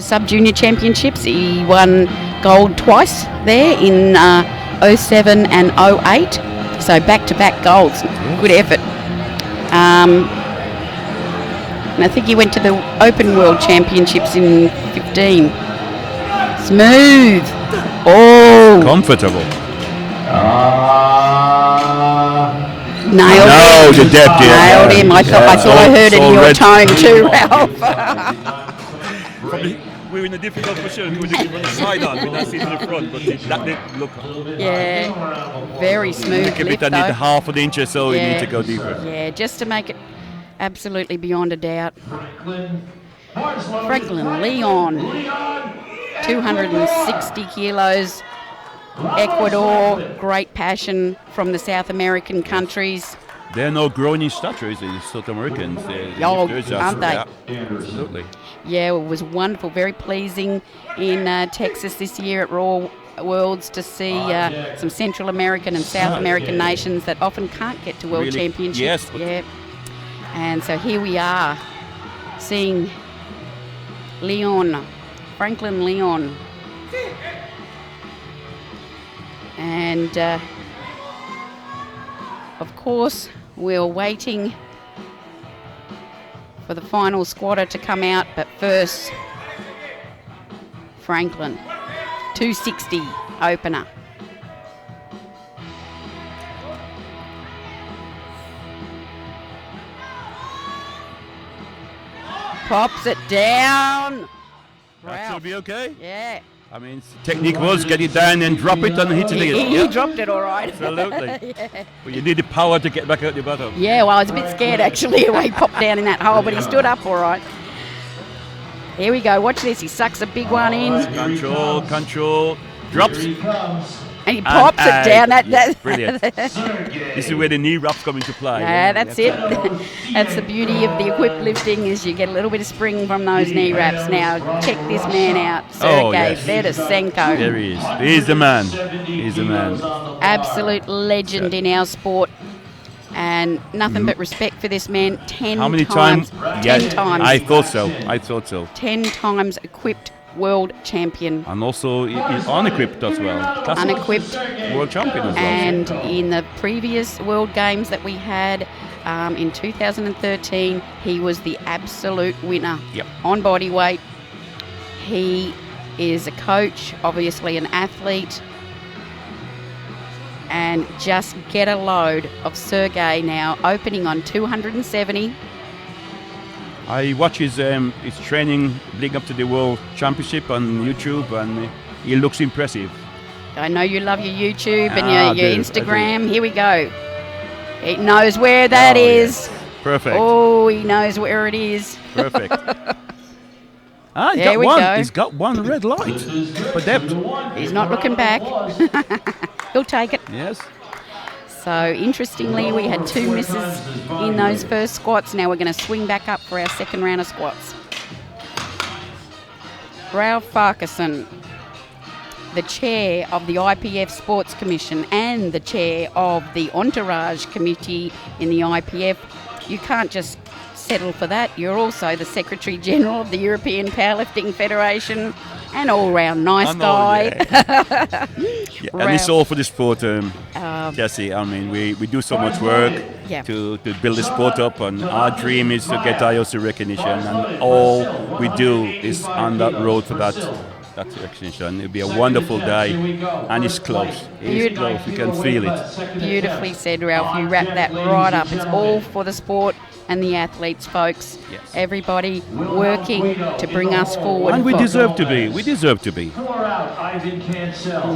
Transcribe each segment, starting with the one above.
Sub-junior championships. He won gold twice there in 07 and 08. So back-to-back golds. Good effort. And I think he went to the Open World Championships in 15. Smooth. Oh. Comfortable. Nailed him. The depth. Nailed him. I thought I heard it in your tone too, Ralph. We're in a difficult position. We're looking from the side on. We're not seeing the front, but that didn't look. Yeah. Very smooth Like a lift, bit, I need half an inch or so. Yeah. You need to go deeper. Yeah, just to make it absolutely beyond a doubt. Franklin Leon, 260 kilos. Ecuador, great passion from the South American countries. They're no growing in stature, is it? The South Americans. Aren't they? Yeah, absolutely. Yeah, it was wonderful, very pleasing in Texas this year at Raw Worlds to see some Central American and South American nations that often can't get to World Championships. Yes. Yeah. And so here we are, seeing Franklin Leon. And of course, we're waiting for the final squatter to come out, but first, Franklin, 260 opener. Pops it down. That'll be okay. Yeah. I mean, technique was get it down and drop it and hit it again. He dropped it all right. Absolutely. Yeah. But you need the power to get back out the bottom. Yeah, well, I was a bit scared actually when he popped down in that hole, but he stood up all right. Here we go. Watch this. He sucks a big one in. Control. Drops. And he pops it down. That brilliant. This is where the knee wraps come into play. Yeah, that's it. That's the beauty of the equipped lifting, is you get a little bit of spring from those knee wraps. Now, check this man out. Sergei Fedosenko. There he is. He's the man. He's the man. Absolute legend in our sport. And nothing but respect for this man. 10 How many times? times? 10 times. I thought so. 10 times equipped world champion. And also unequipped as well. Classic Unequipped. World champion as well. And in the previous World Games that we had in 2013, he was the absolute winner on body weight. He is a coach, obviously an athlete. And just get a load of Sergei now, opening on 270. I watch his training leading up to the World Championship on YouTube, and he looks impressive. I know you love your YouTube and your Instagram. Here we go. He knows where that is. Yeah. Perfect. Oh, he knows where it is. Perfect. He's got one red light for depth. He's not looking back. He'll take it. Yes. So, interestingly, we had 2 misses in those first squats. Now we're going to swing back up for our second round of squats. Ralph Farquharson, the chair of the IPF Sports Commission and the chair of the Entourage Committee in the IPF. You can't just settle for that. You're also the Secretary General of the European Powerlifting Federation. An all-round nice guy. And it's all for the sport, Jessie. I mean, we do so much work to build the sport up, and our dream is to get IOC recognition, and all we do is on that road for that recognition. It'll be a wonderful day, and it's close. It's close. We can feel it. Beautifully said, Ralph. You wrap that right up. It's all for the sport and the athletes, folks. Yes. Everybody working to bring us forward. And we deserve to be. We deserve to be.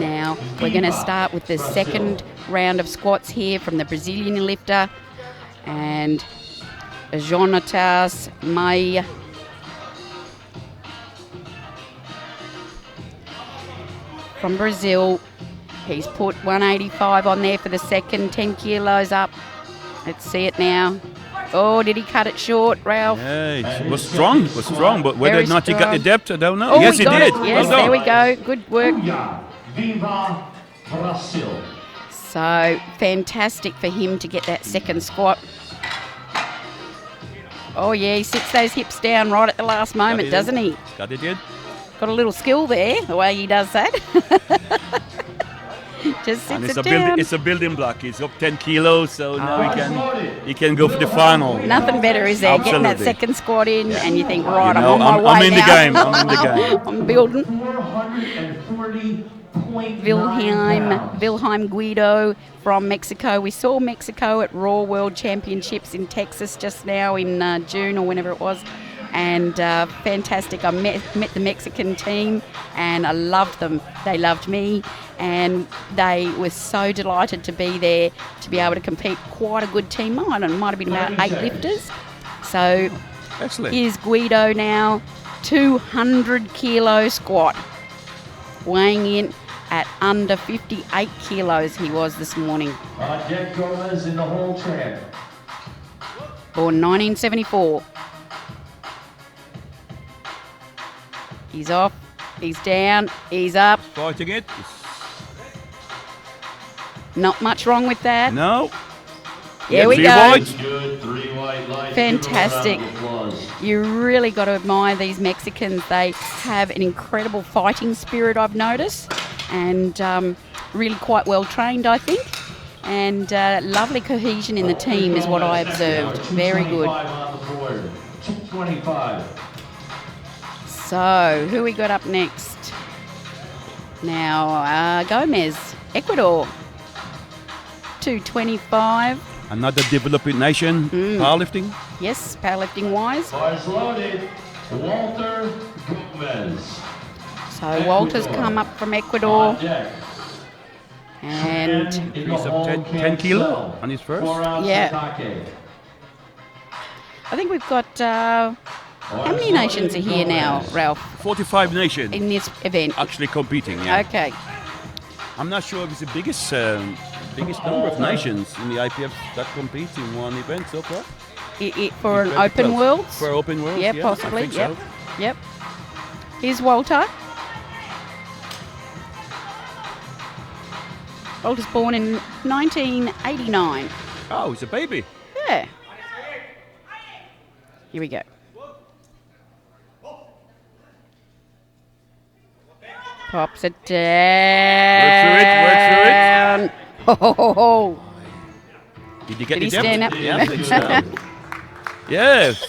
Now, we're going to start with the second round of squats here from the Brazilian lifter. And Jonatas Maia. From Brazil. He's put 185 on there for the second, 10 kilos up. Let's see it now. Oh, did he cut it short, Ralph? Yeah, it was strong, but whether or not he got the depth, I don't know. Oh, yes, he did. It. Yes, well there we go. Good work. So fantastic for him to get that second squat. Oh, yeah, he sits those hips down right at the last moment, doesn't he? Got it in. Got a little skill there, the way he does that. Just sits it down. It's a building block. He's up 10 kilos, so now he can go for the final. Nothing better, is there? Absolutely. Getting that second squat in, and you think, right, I'm on my way I'm in now. the game. I'm in the game. I'm building. Wilhelm Guido from Mexico. We saw Mexico at Raw World Championships in Texas just now in June or whenever it was. And fantastic. I met the Mexican team and I loved them. They loved me and they were so delighted to be there to be able to compete. Quite a good team. It might have been about 8 lifters. So excellent. Here's Guido now, 200 kilo squat, weighing in at under 58 kilos he was this morning. Jack Gomez in the whole track. Born 1974. He's off, he's down, he's up. Fighting it. Not much wrong with that. No. Here we go. White. Fantastic. You really got to admire these Mexicans. They have an incredible fighting spirit, I've noticed, and really quite well trained, I think. And lovely cohesion in the team is what I observed. Very good. 25. So, who we got up next? Now, Gomez, Ecuador, 225. Another developing nation, powerlifting. Yes, powerlifting-wise. Bars loaded, Walter Gomez. So, Walter's come up from Ecuador. And he's up 10 kilo on his first. yeah. I think we've got... how many nations are here now, Ralph? 45 nations. In this event? Actually competing, yeah. Okay. I'm not sure if it's the biggest number of nations in the IPF that compete in one event so far. For an open world? For open world, yeah, possibly. Yep. So. Yep. Here's Walter. Walter's born in 1989. Oh, he's a baby. Yeah. Here we go. Pops it down. Work through it. Oh. Did you get Did the he stand up? Yeah, I think so. Yes.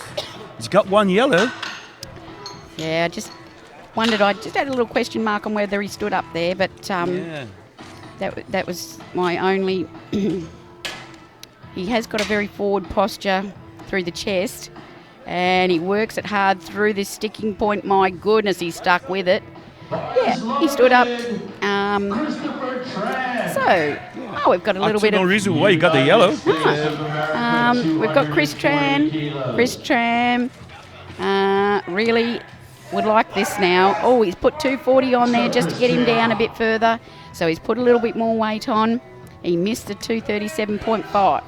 He's got one yellow. Yeah, I just wondered. I just had a little question mark on whether he stood up there, but Yeah. that was my only. He has got a very forward posture through the chest, and he works it hard through this sticking point. My goodness, he's stuck with it. Yeah, he stood up. We've got a little bit of... no reason why he got the yellow. We've got Chris Tran. Chris Tran really would like this now. Oh, he's put 240 on there just to get him down a bit further. So he's put a little bit more weight on. He missed the 237.5.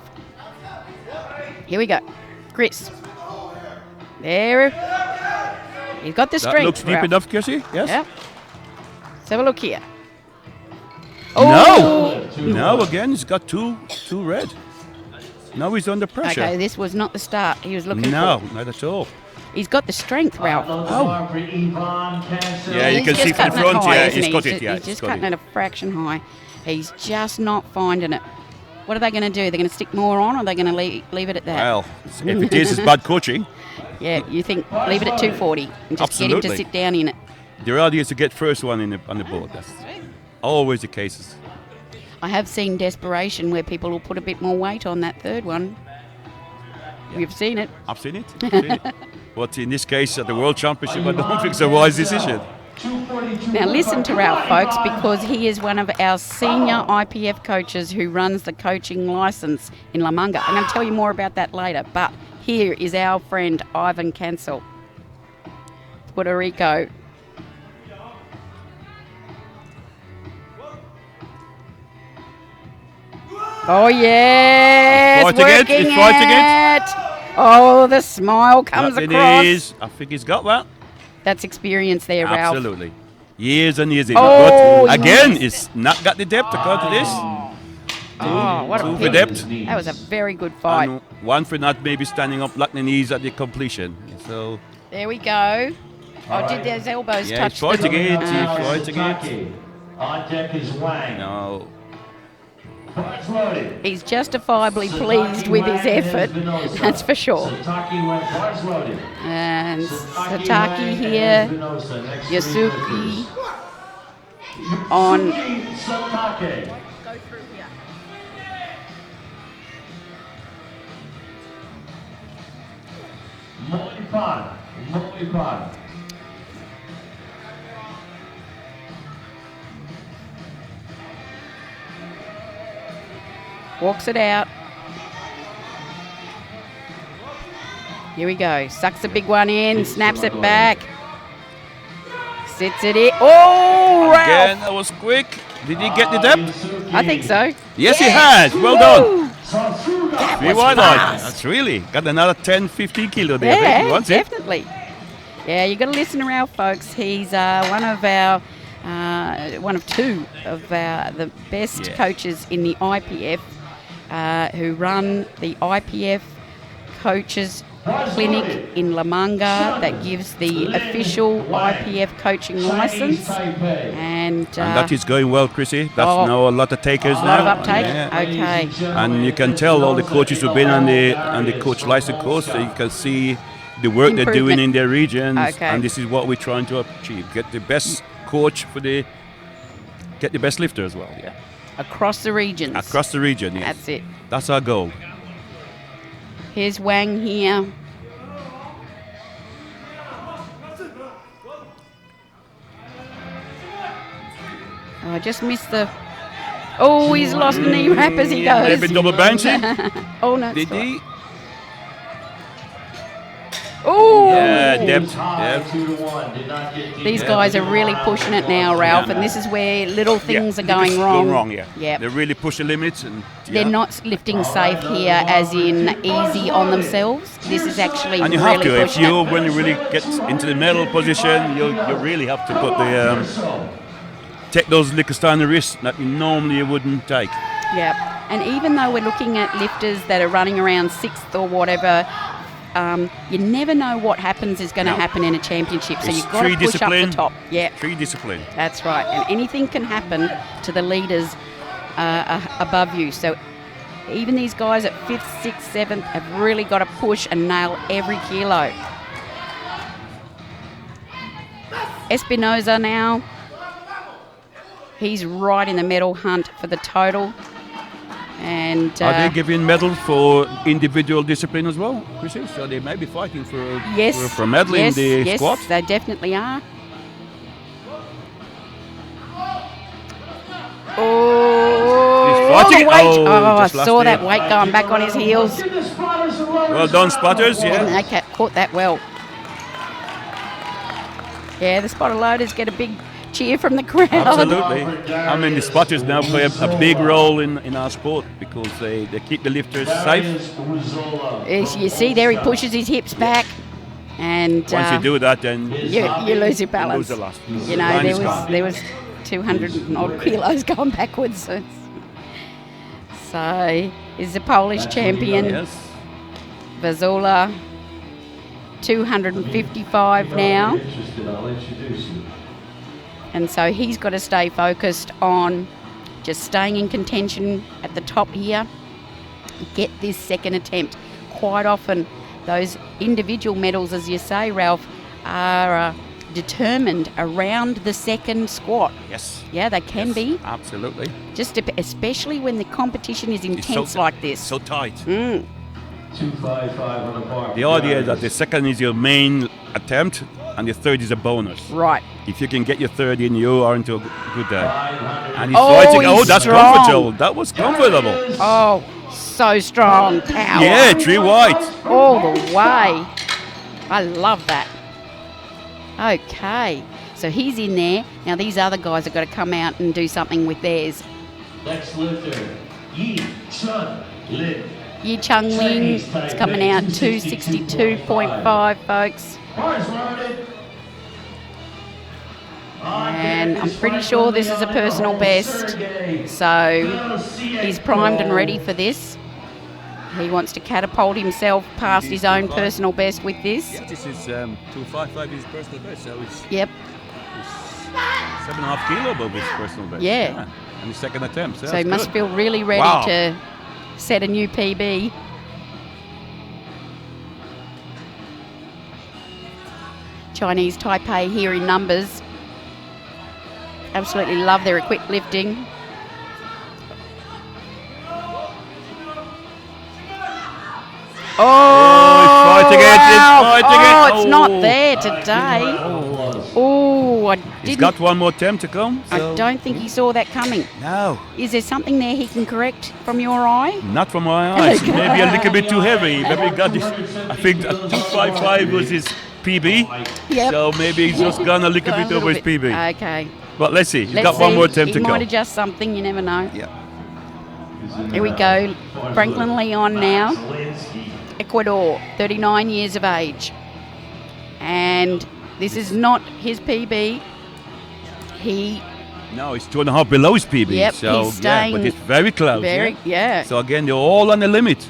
Here we go. Chris. There. He's got the strength. That looks deep enough, Cassie. Yes. Yep. Let's have a look here. Oh! No, again, he's got two red. Now he's under pressure. Okay, this was not the start he was looking for. No, not at all. He's got the strength, Ralph. Oh. Yeah, you He's can just see from the cutting it front. high, Yeah, isn't he's he? got it. Yeah, He's just got cutting it. it a fraction high. He's just not finding it. What are they going to do? They're going to stick more on, or are they going to leave it at that? Well, if it is, it's bad coaching. Yeah, you think leave it at 240 and just get him to sit down in it. The idea is to get first one on the board. That's always the case. I have seen desperation where people will put a bit more weight on that third one. Yeah. You've seen it. I've seen it. But in this case, at the World Championship, I don't think it's a wise decision. Now listen to Ralph, folks, because he is one of our senior IPF coaches who runs the coaching license in La Manga. I'm going to tell you more about that later, but here is our friend Ivan Cancel, Puerto Rico. Oh, yes, He's fighting it. Oh, the smile comes across. I think he's got that. That's experience there, Ralph. Absolutely. Years and years. Oh, But again, it's not got the depth according to this. what a two for pin. depth. That was a very good fight. And one for not maybe standing up, locking the knees at the completion. So There we go. Oh, did those elbows yeah, touch he's fighting the... it. He's fighting it. On deck is Wang. No. Bars loaded. He's justifiably pleased with his effort, that's for sure. Sataki went bars loaded. And Sataki here, Yasuki on... Satake. Go through here. Moipan. Walks it out. Here we go. Sucks a big one in, snaps it back. Sits it in. Oh, Again, Ralph! that was quick. Did he get the depth? I think so. Yes, he has. Well done. That Three was wide line. fast. That's really got another 10, 15 kilo there. Yeah, He wants it. definitely. Yeah, you got to listen to Ralph, folks. He's one of two of the best coaches in the IPF who run the IPF coaches clinic in La Manga that gives the official IPF coaching license. And that is going well, Chrissy. That's now a lot of takers a now. lot of uptake. Yeah. Okay. And you can tell all the coaches who've been on the coach license course, so you can see the work they're doing in their regions. Okay. And this is what we're trying to achieve: get the best coach get the best lifter as well. Yeah. Across the regions. Across the region. Yes. That's it. That's our goal. Here's Wang here. Oh, I just missed the... Oh, he's lost the knee wrap as he goes. Maybe double bouncing. Oh, no. Did he? Oh! Yeah, depth. Yeah. These guys are really pushing it now, Ralph, and this is where little things are going wrong. Yeah. They really push the limits. And They're not lifting safe here, as in easy on themselves. This is actually and you really have to. If pushing you it. when you really get into the medal position, you really have to put the take those lickers down the wrist that normally you wouldn't take. Yeah, and even though we're looking at lifters that are running around 6th or whatever, you never know what happens is going to happen in a championship. So you've got to push up the top. Yeah, Tree discipline. that's right. And anything can happen to the leaders above you. So even these guys at 5th, 6th, 7th have really got to push and nail every kilo. Espinoza now. He's right in the medal hunt for the total. And Are they giving medal for individual discipline as well, Chrissy? So they may be fighting for a medal in the squat? Yes, they definitely are. Oh, fighting. the weight. Oh, I just lost saw it. that weight going back on his heels. Well done, spotters. Yeah. And they caught that well. Yeah, the spotter loaders get a big cheer from the crowd. Absolutely. I mean, the spotters now play a big role in our sport because they keep the lifters safe. As you see there, he pushes his hips back. And Once you do that, then you lose your balance. You lose the last. You know, there was 200 and odd kilos going backwards. So is the Polish champion, Yes. Vazula, 255 now. And so he's got to stay focused on just staying in contention at the top here. Get this second attempt. Quite often, those individual medals, as you say, Ralph, are determined around the second squat. Yes. Yeah, they can be. Absolutely. Just especially when the competition is intense like this. So tight. 255 on the bar. The idea is that the second is your main attempt and the third is a bonus. Right. If you can get your third in, you are into a good day. And he's Oh, fighting. he's That's strong. comfortable. That was comfortable. Oh, so strong. Power. Yeah, three white. All the way. I love that. Okay. So he's in there. Now these other guys have got to come out and do something with theirs. Next lifter, Yi Chun Lin. Yi Chung Ling is coming out 262.5, folks. Bars loaded. And I'm pretty sure this is a personal best. So he's primed and ready for this. He wants to catapult himself past his own personal best with this. Yeah, this is 255 his personal best. So it's, Yep. it's 7.5 kilo above his personal best. Yeah. And his second attempt. So he must feel really ready to set a new PB. Chinese Taipei here in numbers. Absolutely love their equipped lifting. Oh, it's fighting it. It's fighting it. It's not there today. Oh, I He's didn't. got one more attempt to come. So. I don't think he saw that coming. No. Is there something there he can correct from your eye? Not from my eyes. Maybe a little bit too heavy. Maybe he got this. I think 255 was his PB. Yep. So maybe he's just gone a little bit over his PB. Okay. But let's see. He's Let's got one see. more attempt to He come. might adjust something. You never know. Yeah. Here we go. Franklin Leon now. Ecuador, 39 years of age. And this is not his PB. No, it's 2.5 below his PB. Yep, so he's staying but it's very close. yeah. So again, they're all on the limit,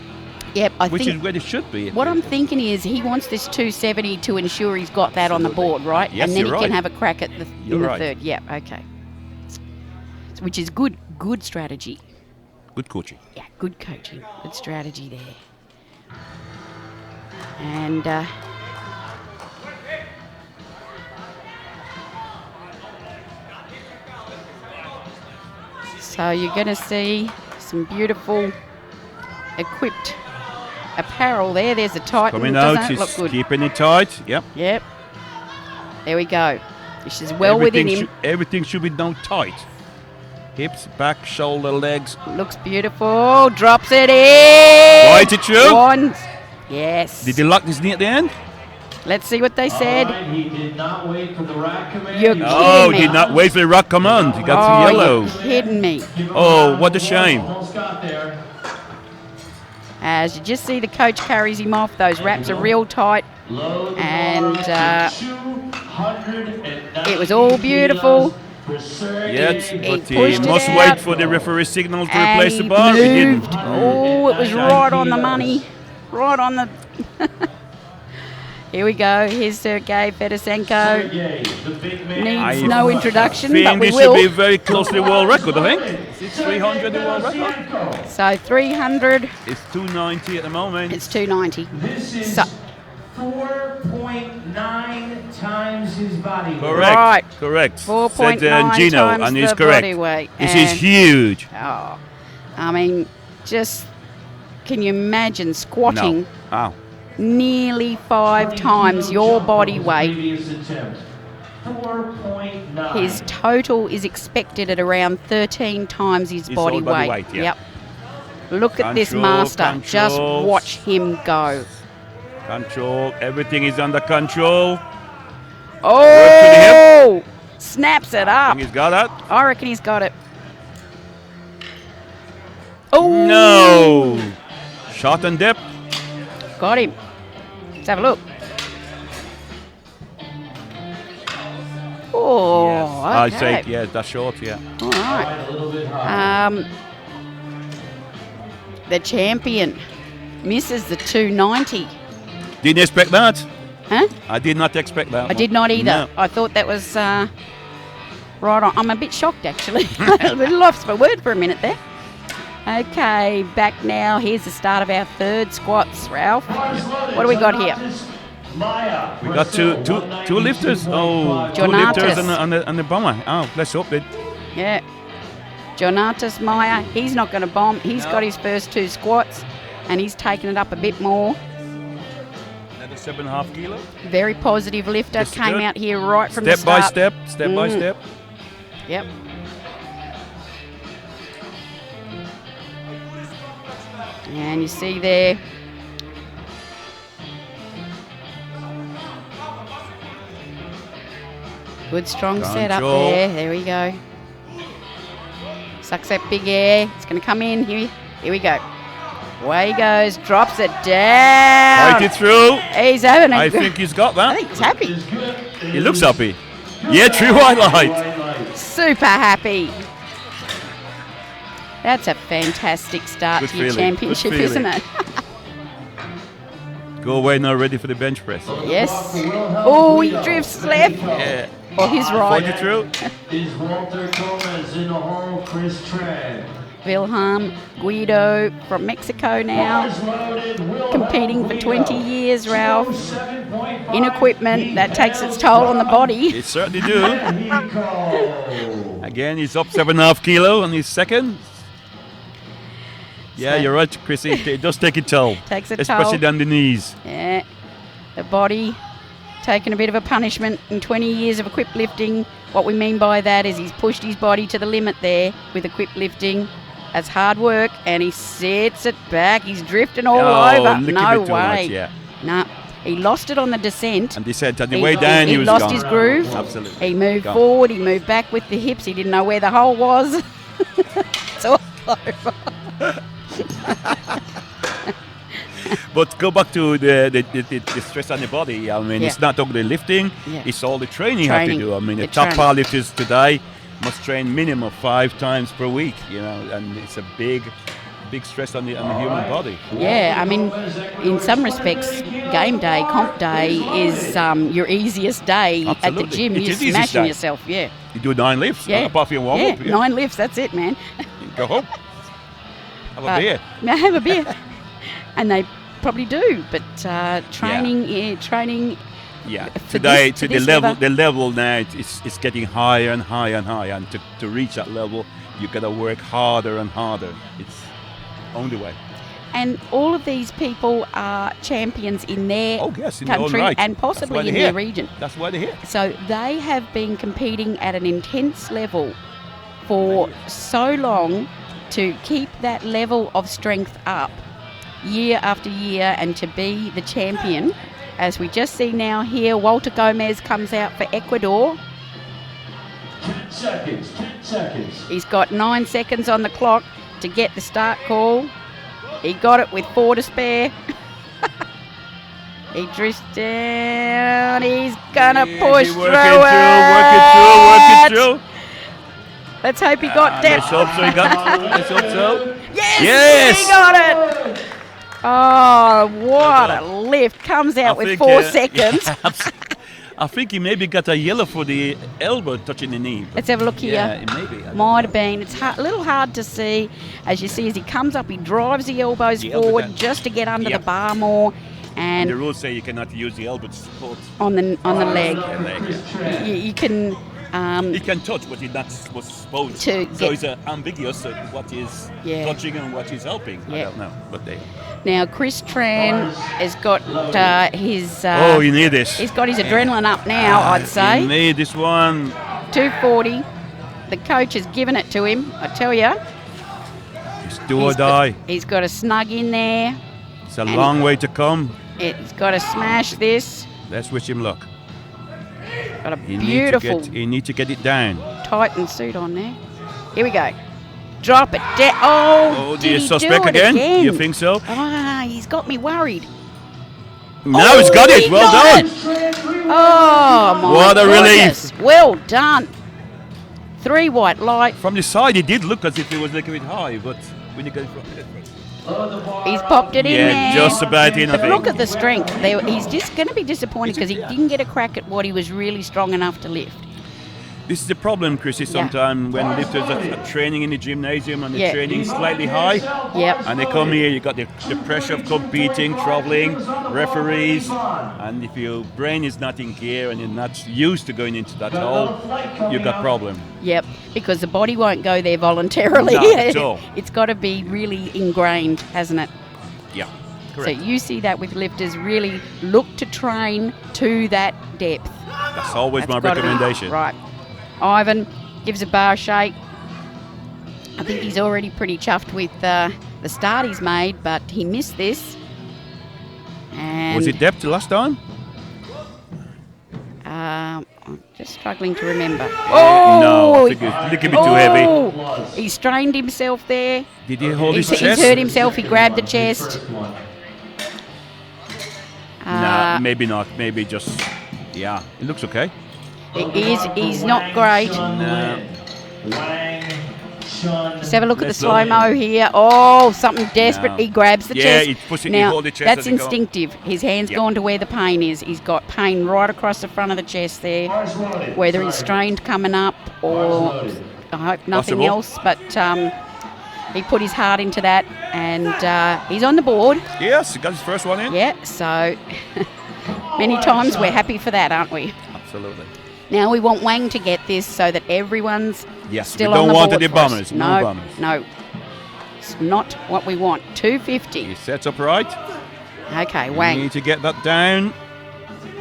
Yep, which is where they should be. What I'm thinking is he wants this 270 to ensure he's got that on the board, right? Yes, and then you're he can right. have a crack at the You're third. Yeah, okay. So, which is good strategy. Good coaching. Yeah, good coaching, good strategy there. And so you're going to see some beautiful equipped apparel there. There's a Titan. Coming Doesn't out, it look he's good? keeping it tight. Yep. Yep. There we go. This is well within him. Everything should be done tight. Hips, back, shoulder, legs. Looks beautiful. Drops it in. Right it through. One. Yes. Did he lock his knee at the end? Let's see what they said. He did not wait for the rack command. You're No, kidding me. did not wait for the rock command. He got the yellow. You're kidding me. Oh, what a shame. Almost got there. As you just see the coach carries him off. Those wraps are real tight. And it was all beautiful. Yes, but he pushed it must out. wait for the referee signal to And replace the he bar. He didn't. moved. Oh, it was right on the money. Right on the... Here we go. Here's Sergei Fedosenko. Needs no introduction, I but think we this will. should be very close to the world record, I think. It's 300 the world record. So 300, It's 290 at the moment. it's 290. This is So, 4.9 times his body weight. Correct. Right. Correct. 4.9 Said, Gino, times and he's the correct. body weight. This And- is huge. oh, I mean, just can you imagine squatting No. Ow. nearly 5 times your body weight? Previous attempt. 4.9. His total is expected at around 13 times his His body whole body weight. weight, yeah. Yep. Look at this Control, master. Just control. watch him go. Control. Everything is under control. Oh! Snaps it I up. think he's got that. I reckon he's got it. Oh! No. Shot and dip. Got him. Let's have a look. Oh, Yes. okay. I'd say, yeah, that's short, yeah. All right. A little bit high. The champion misses the 290. Didn't expect that. Huh? I did not expect that. I did not either. No. I thought that was right on. I'm a bit shocked, actually. I lost my word for a minute there. Okay, back now. Here's the start of our third squats, Ralph. What do we got here? We got two lifters. Oh, two Jonatas. lifters and the bomber. Oh, let's hope it. Yeah. Jonatas Meyer, he's not going to bomb. He's got his first 2 squats, and he's taken it up a bit more. Another 7.5 kilo. Very positive lifter. That's Came good. out here right from the Step by start. step by step. Yep. And you see there. Good strong setup Control. there. There we go. Sucks that big air. It's going to come in. Here we go. Away he goes. Drops it down. Fight it through. He's having a I think he's got I that. think he's happy. He looks happy. Yeah, true highlight. Super happy. That's a fantastic start Good to your feeling, championship, good isn't feeling. it? Go away now, ready for the bench press. Yes. Oh, he drifts left. Yeah. Or his right. 42. Is Walter Gomez in the hole, Chris Tran. Wilhelm Guido from Mexico now, competing for 20 years, Ralph. In equipment, that takes its toll on the body. It certainly do. Again, he's up 7.5 kilo on his second. Yeah, you're right, Chrissy. It does take a toll. Takes a toll. Especially down the knees. Yeah, the body taking a bit of a punishment in 20 years of equip lifting. What we mean by that is he's pushed his body to the limit there with equip lifting. That's hard work, and he sets it back. He's drifting all over. No way. Much, yeah. No, he lost it on the descent. And descent, on the way down, he was lost gone. his groove. Absolutely. He moved forward. He moved back with the hips. He didn't know where the hole was. It's all over. But go back to the stress on the body. I mean, it's not only lifting, it's all the training you have to do. I mean, the top powerlifters today must train minimum 5 times per week, you know, and it's a big stress on the human body. Yeah, I mean, in some respects, game day, comp day is your easiest day. Absolutely. At the gym. It You're is easiest smashing day. yourself, yeah. You do 9 lifts, apart from your warm-up. Yeah, 9 lifts, that's it, man. Go home. Have a beer. Now have a beer. And they probably do, but training, training. Yeah, today the level now it's getting higher and higher and higher, and to reach that level, you got to work harder and harder. It's on the way. And all of these people are champions in their in their own country right. and possibly in their region. That's why they're here. So they have been competing at an intense level for so long to keep that level of strength up year after year and to be the champion. As we just see now here, Walter Gomez comes out for Ecuador. 10 seconds, 10 seconds. He's got 9 seconds on the clock to get the start call. He got it with 4 to spare. He drifts down. He's gonna push through it. Work it through. Let's hope he got depth. Let's hope so. Yes, he got it. Oh, what a lift. Comes out with 4 seconds. I think he maybe got a yellow for the elbow touching the knee. Let's have a look here. Yeah, it may be. Might have been. It's a little hard to see. As you see, as he comes up, he drives the elbows forward just to get under the bar more. And the rules say you cannot use the elbow to support on the leg. You can. He can touch, but he's not supposed to. So it's ambiguous what is touching and what is helping. I don't know, but they. Now Chris Tran has got his. You need this. He's got his adrenaline up now. I'd say. You need this one. 240. The coach has given it to him. I tell you. It's do or die. He's got a snug in there. It's a long way to come. He's got to smash this. Let's wish him luck. Got a beautiful. You need to get it down. Titan suit on there. Here we go. Drop it down. Oh, do you suspect again? You think so? He's got me worried. Now he's got it. Well done. Oh, my What a goodness. relief. Well done. 3 white light. From the side, it did look as if it was a little bit high, but when you get it from he's popped it in there. Yeah, just about in, I think. Look at the strength. He's just going to be disappointed because he didn't get a crack at what he was really strong enough to lift. This is the problem, Chrissy, sometimes when lifters are training in the gymnasium and they're training slightly high. And they come here, you got the pressure of competing, traveling, referees, and if your brain is not in gear and you're not used to going into that hole, you've got problem. Yep, because the body won't go there voluntarily. Not at all. It's got to be really ingrained, hasn't it? Yeah, correct. So you see that with lifters, really look to train to that depth. That's always my recommendation. Right. Ivan gives a bar shake. I think he's already pretty chuffed with the start he's made, but he missed this. And was it depth last time? I'm just struggling to remember. No, I think it's a little bit too heavy. He strained himself there. Did he hold his chest? He's hurt himself. He grabbed the chest. No, maybe not. Maybe just, it looks okay. He's not great. No. Let's have a look at the slow-mo here. Oh, something desperate. No. He grabs the Yeah, chest. he puts it- he now, hold the chest that's as he go. instinctive. His hand's Yep. gone to where the pain is. He's got pain right across the front of the chest there. Whether he's strained coming up or I hope nothing Possible. else. But he put his heart into that, and he's on the board. Yes, he got his first one in. Yeah, so many times we're happy for that, aren't we? Absolutely. Now we want Wang to get this so that everyone's Yes, still we on don't the want board the for us. bombers. No, No bombers. no. It's not what we want. 250. He sets up right. Okay, We Wang need to get that down.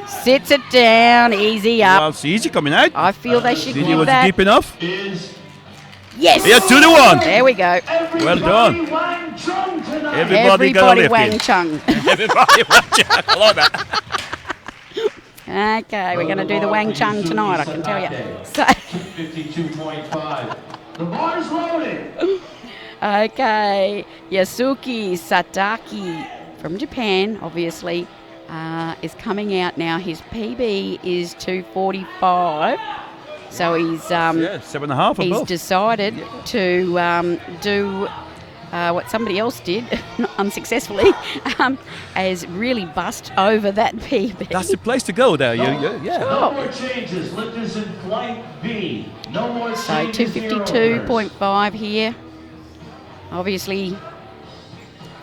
sits it down, easy up. Well, it's easy coming out. I feel they should Did he give was that. deep enough? Yes. Yeah, 2-1. There we go. Well done. Everybody got a lift Wang in. Chung. Everybody watch it. I like that. Okay, we're going to do the Wang Chung tonight, I can tell you. So, 52.5. The bar's loaded. okay, Yasuki Sataki from Japan, obviously, is coming out now. His PB is 245. So he's 7.5 he's above. decided to do what somebody else did, unsuccessfully, is really bust over that PB. That's the place to go there. Yeah. No more changes. Lifters in flight B. No more So changes. 252.5 here. Obviously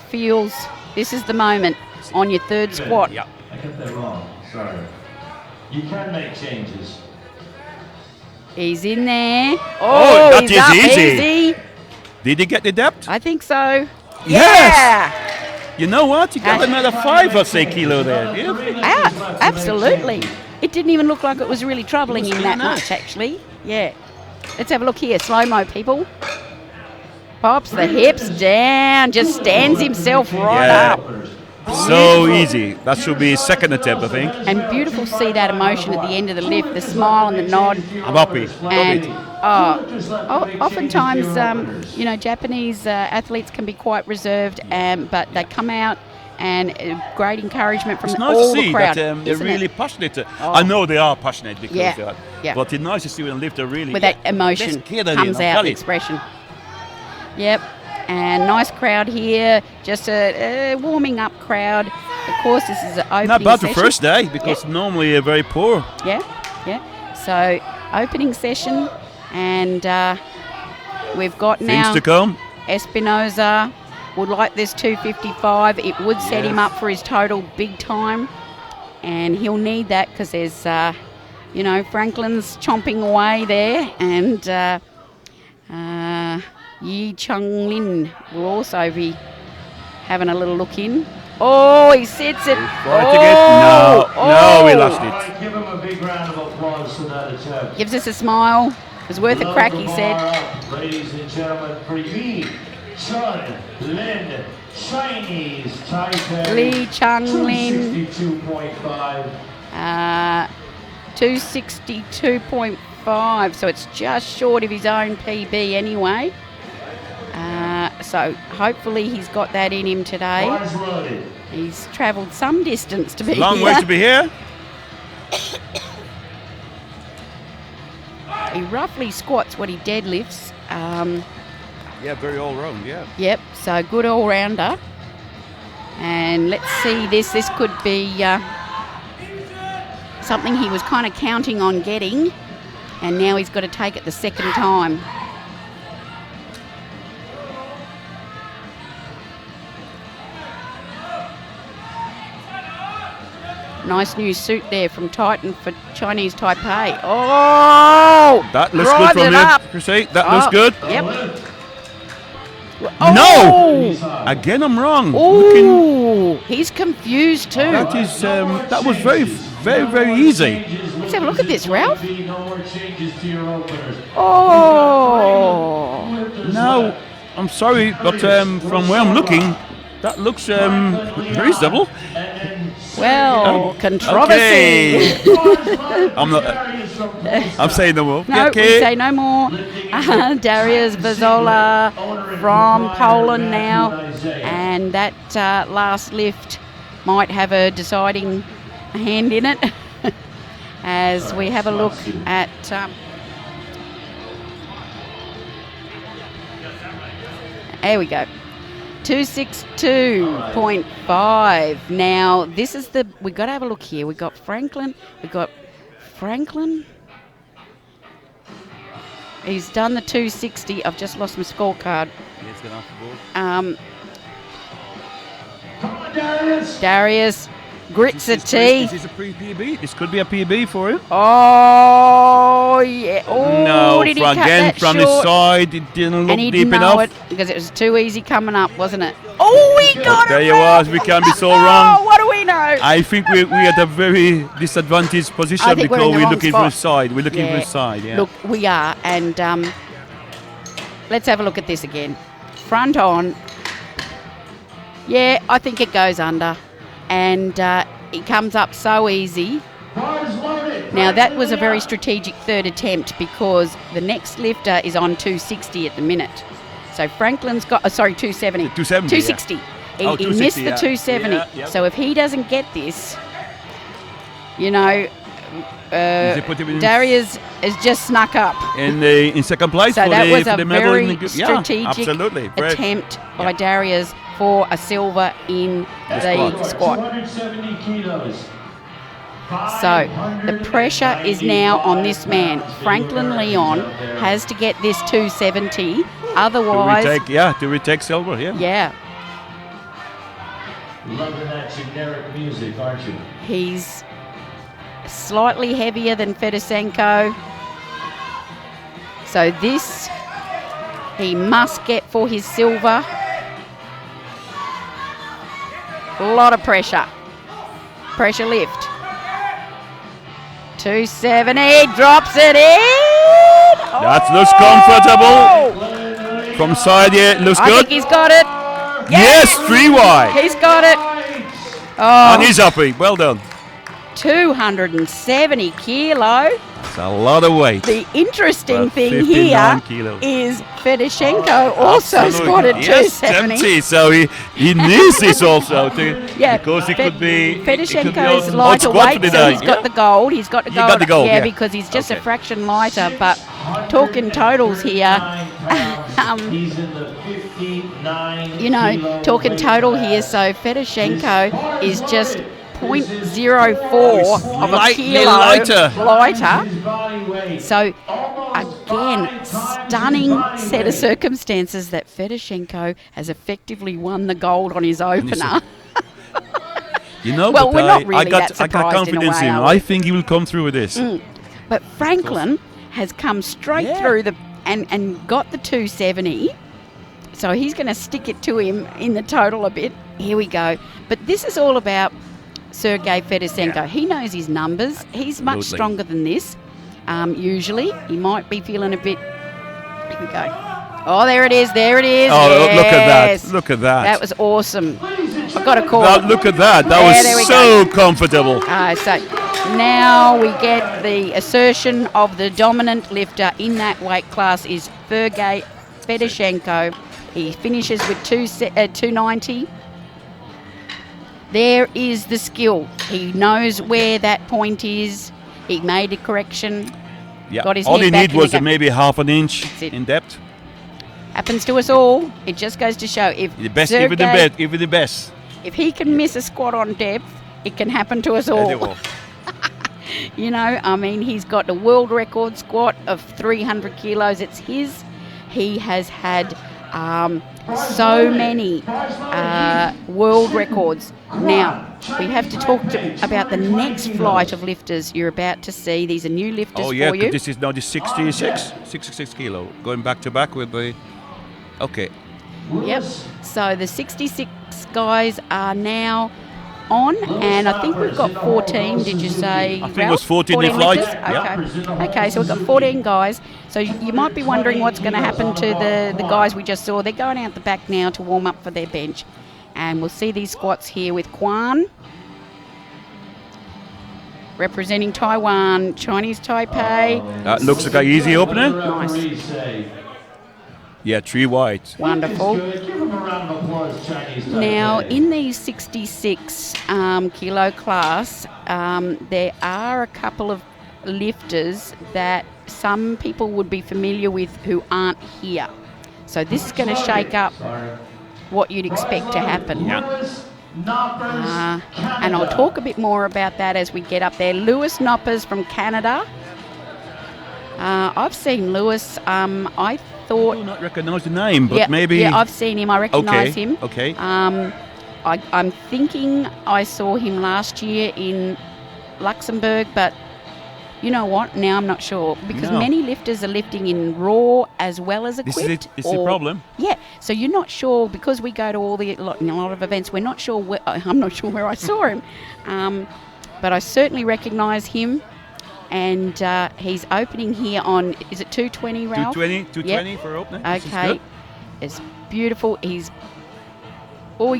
feels this is the moment on your third squat. Yep. I got that wrong. Sorry. You can make changes. He's in there. Oh, that he's is up easy. Did he get the depth? I think so. Yes! Yeah. You know what? You got another 5 or 6 kilo there. Yeah. Absolutely. It didn't even look like it was really troubling him that no. much, actually. Yeah. Let's have a look here. Slow-mo, people. Pops the hips down. Just stands himself right Yeah. up. So easy. That should be his second attempt, I think. And beautiful to see that emotion at the end of the lift, the smile and the nod. I'm happy. And oftentimes, Japanese athletes can be quite reserved, but they come out and great encouragement from It's nice all to see the crowd. that they're isn't really it? passionate. I know they are passionate because Yeah, of that. yeah. But it's nice to see when they lift a really... With that emotion let's get it in, comes I'll out, tell the you. expression. Yep. And nice crowd here, just a warming up crowd. Of course, this is an opening Not bad session. the first day because normally they're very poor. Yeah. So opening session, and we've got Things now to come. Espinoza would like this 255. It would set him up for his total big time, and he'll need that because there's, Franklin's chomping away there, and Yi Chung Lin will also be having a little look in. Oh, he sits it. No, we lost All it. right, give him a big round of applause for that attempt. Gives us a smile. It was worth a crack, he said. Ladies and gentlemen, for Yi Chun Lin, Chinese Taipei. Li Chung Lin. 262.5. 262.5, so it's just short of his own PB anyway. So hopefully he's got that in him today. Bars loaded. He's travelled some distance to be Long here. way to be here. He roughly squats what he deadlifts. Yeah, very all round, yeah. Yep, so good all-rounder. And let's see this. This could be something he was kind of counting on getting, and now he's got to take it the second time. Nice new suit there from Titan for Chinese Taipei. Oh! That looks drives good it from up. you, Chrissy. That looks good. Yep. No! Again, I'm wrong. Oh! He's confused too. That is, that was very, very, very easy. Let's have a look at this, Ralph. No more changes to your openers. Oh! Now, I'm sorry, but from where I'm looking, that looks reasonable. Well, controversy. Okay. I'm saying no more. No, Okay. we say no more. Darius Vazola from Poland now, and that last lift might have a deciding hand in it. as we have a look at there we go. 262.5. Now, this is we got to have a look here. We got Franklin. He's done the 260. I've just lost my scorecard. Yes, get off the board. Darius grits a T. Is this a pre-PB? This could be a PB for him. Oh, yeah. Oh, no, did he cut again that from short? the side, it didn't look And he deep didn't know enough. it because it was too easy coming up, wasn't it? Oh, we got it. There you wrong. was. We can't be so Oh, wrong. what do we know? I think we're at a very disadvantaged position I think because we're in the we're wrong looking spot. for a side. We're looking for a side, yeah. Look, we are. And let's have a look at this again. Front on. Yeah, I think it goes under. And it comes up so easy. Now, that was a very strategic third attempt because the next lifter is on 260 at the minute. So Franklin's got, 270. 270, 260. yeah. He, Oh, he 260, missed the yeah. 270. Yeah, yeah. So if he doesn't get this, you know, Put him in Darius has just snuck up. in second place So for that the, was for a the medal. very Yeah, strategic absolutely. Great. attempt by Darius for a silver in the squat. 270 kilos. So the pressure is now on this man. Franklin Leon has to get this 270. Otherwise, To retake silver, yeah. yeah, Loving that generic music, aren't you? he's slightly heavier than Fedosenko. So this he must get for his silver. A lot of pressure. Pressure lift. 270, drops it in. That looks comfortable. From side here, it looks I good. think he's got it. Yes, 3 wide. He's got it. Oh, And he's uppy. Well done. 270 kilo. It's a lot of weight. The interesting Well, thing 59 here kilos. is Fedoshenko also Absolutely. squatted Yes, 270. empty. So he needs this also Yeah, because it could be Fedoshenko's odd lighter squat for weight, the so day. he's got the gold. He's got the You gold. got the gold, yeah. Because he's just a Okay. fraction lighter. But talking totals here, He's in the 59 you know, kilo talking weight total class. here. So Fedoshenko is just 0.04 of a Slightly kilo lighter. His body weight. So, again, stunning set of circumstances that Fedoshenko has effectively won the gold on his opener. You know, Well, but we're not I really got that surprised in a confidence way, in him. are we? I think he will come through with this. But Franklin has come straight through and got the 270. So he's going to stick it to him in the total a bit. Here we go. But this is all about Sergei Fedosenko. Yeah. He knows his numbers. He's much Absolutely. stronger than this. Usually, he might be feeling a bit. Here we go. Oh, there it is. There it is. Oh, look at Yes. that. Look at that. That was awesome. I've got a call. Look at that. That Yeah, there we was so comfortable. So now we get the assertion of the dominant lifter in that weight class is Sergei Fedoshenko. He finishes with 290. There is the skill. He knows where that point is. He made a correction. Yeah. Got his All head he back need in the was gap. maybe half an inch That's it. in depth. Happens to us all. It just goes to show if The best, Sergei, even the best. if he can miss a squat on depth, it can happen to us all. Anyway. You know, I mean, he's got a world record squat of 300 kilos. It's his. He has had so many world records. Now, we have to talk about the next flight of lifters you're about to see. These are new lifters Oh, yeah, for you. this is now the 66 kilo. Going back to back with the... Okay. Yep. So the 66 guys are now on, and I think we've got 14, did you say? I think it was 14 in flight. lifters? Yeah. Okay, so we've got 14 guys. So you might be wondering what's going to happen to the guys we just saw. They're going out the back now to warm up for their bench. And we'll see these squats here with Kwan, representing Taiwan, Chinese Taipei. That looks like an easy opener. Nice. Yeah, 3 wide. Wonderful. Give him a round of applause, Chinese Taipei. Now, in the 66 kilo class, there are a couple of lifters that some people would be familiar with who aren't here. So this is going to shake up what you'd expect to happen. And I'll talk a bit more about that as we get up there. Lewis Noppers from Canada. I've seen Lewis. I thought... I do not recognise the name, but maybe... Yeah, I've seen him. I recognise him. Okay. I'm thinking I saw him last year in Luxembourg, but you know what? Now I'm not sure, because many lifters are lifting in raw as well as equipped. This is the problem. Yeah, so you're not sure, because we go to a lot of events, we're not sure I'm not sure where I saw him, but I certainly recognise him, and he's opening here on, is it 220, Ralph? 220 for opening. Okay, it's beautiful. He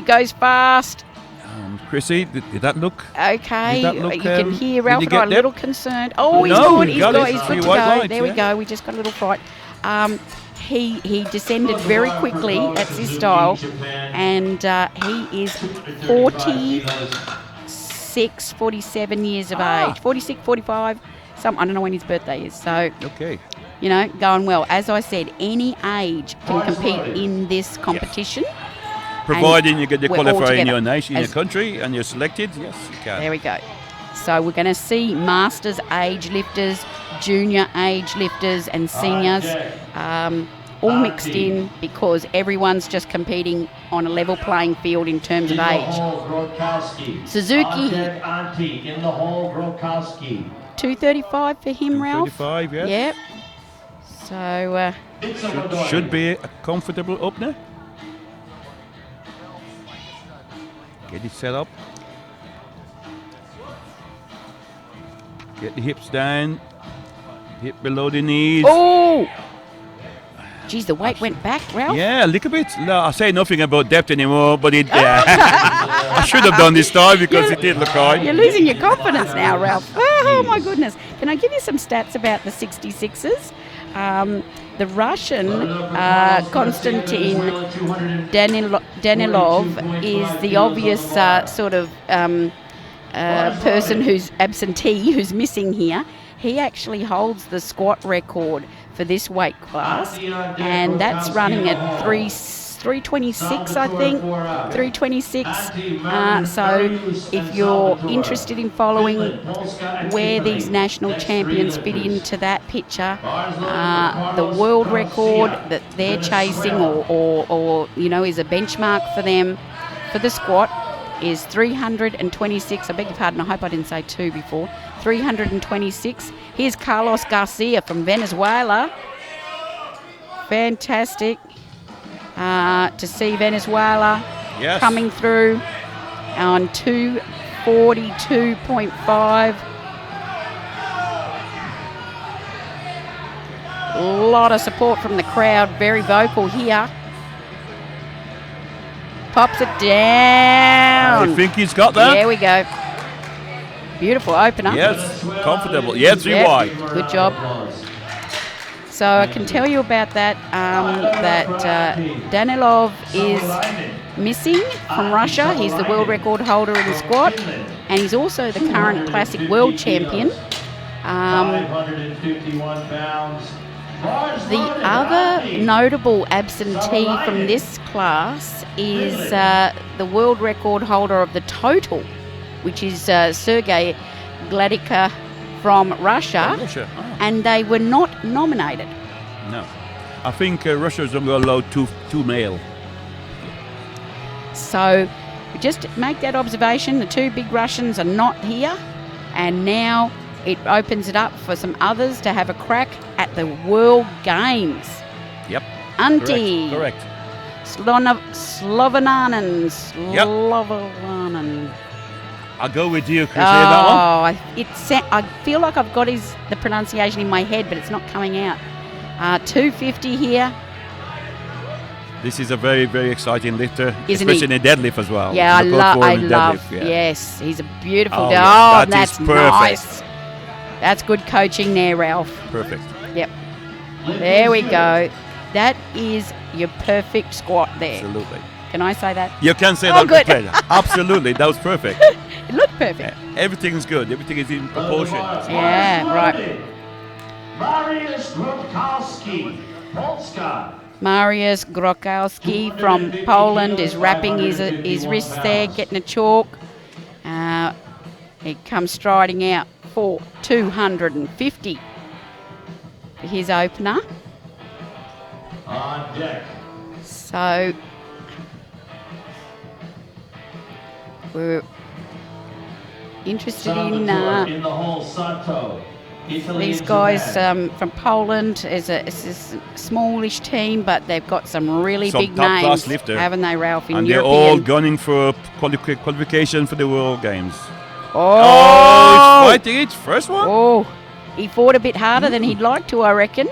goes fast. Chrissy, did that look? Okay, you can hear Ralph and I'm a little concerned. Oh, he's good. He's good to go. There we go. We just got a little fright. He descended very quickly. That's his style, and he is 46, 47 years of age. 46, 45. I don't know when his birthday is. So going well. As I said, any age can compete in this competition. Yes. Providing you get the qualifier in your nation, in your country, and you're selected, yes, you can. There we go. So we're going to see masters age lifters, junior age lifters, and seniors all mixed in, because everyone's just competing on a level playing field in terms of age. Suzuki, 235 for him, Ralph. 235, yes. Yep. So should be a comfortable opener. Get it set up. Get the hips down. Hip below the knees. Oh! Geez, the weight went back, Ralph. Yeah, a little bit. No, I say nothing about depth anymore, but it. I should have done this time, because it did look right. You're losing your confidence now, Ralph. Oh my goodness! Can I give you some stats about the 66ers? The Russian Konstantin Danilov is the obvious sort of person who's absentee, who's missing here. He actually holds the squat record for this weight class, and that's running at 326, I think, 326. So if you're interested in following where these national champions fit into that picture, the world record that they're chasing or is a benchmark for them for the squat is 326. I beg your pardon, I hope I didn't say 2 before. 326. Here's Carlos Garcia from Venezuela. Fantastic. To see Venezuela coming through on 242.5. A lot of support from the crowd, very vocal here. Pops it down. I think he's got that. There we go. Beautiful opener. Yes, comfortable. Yeah, 3 wide. Good job. So I can tell you about that, Danilov is missing from Russia. He's the world record holder in the squat, and he's also the current classic world champion. The other notable absentee from this class is the world record holder of the total, which is Sergei Gladika from Russia. And they were not nominated. No. I think Russia's only allowed two male. So just make that observation. The 2 big Russians are not here. And now it opens it up for some others to have a crack at the World Games. Yep. Antti. Correct. Slovananen. I'll go with you, Chris. That one. I feel like I've got the pronunciation in my head, but it's not coming out. 250 here. This is a very, very exciting lifter, Isn't especially in the deadlift as well. Yeah, I love. Yeah. Yes, he's a beautiful guy. Yes, that's nice. That's good coaching there, Ralph. Perfect. Yep. There we go. That is your perfect squat there. Absolutely. Can I say that? You can say Oh, that. good. Good. Absolutely, that was perfect. It looked perfect. Everything's good. Everything is in proportion. Yeah, right. Mariusz Grokowski, Polska. Mariusz Grokowski from Poland is wrapping his wrists there, getting a chalk. He comes striding out for 250 for his opener. On deck. So we're interested in the whole Santo. Italy these and guys Japan. from Poland. It's a smallish team, but they've got some really Some big top-class names, lifter. haven't they, Ralph? In And they're European. all gunning for qualification for the World Games. Oh! He's fighting it. First one? Oh, he fought a bit harder than he'd like to, I reckon.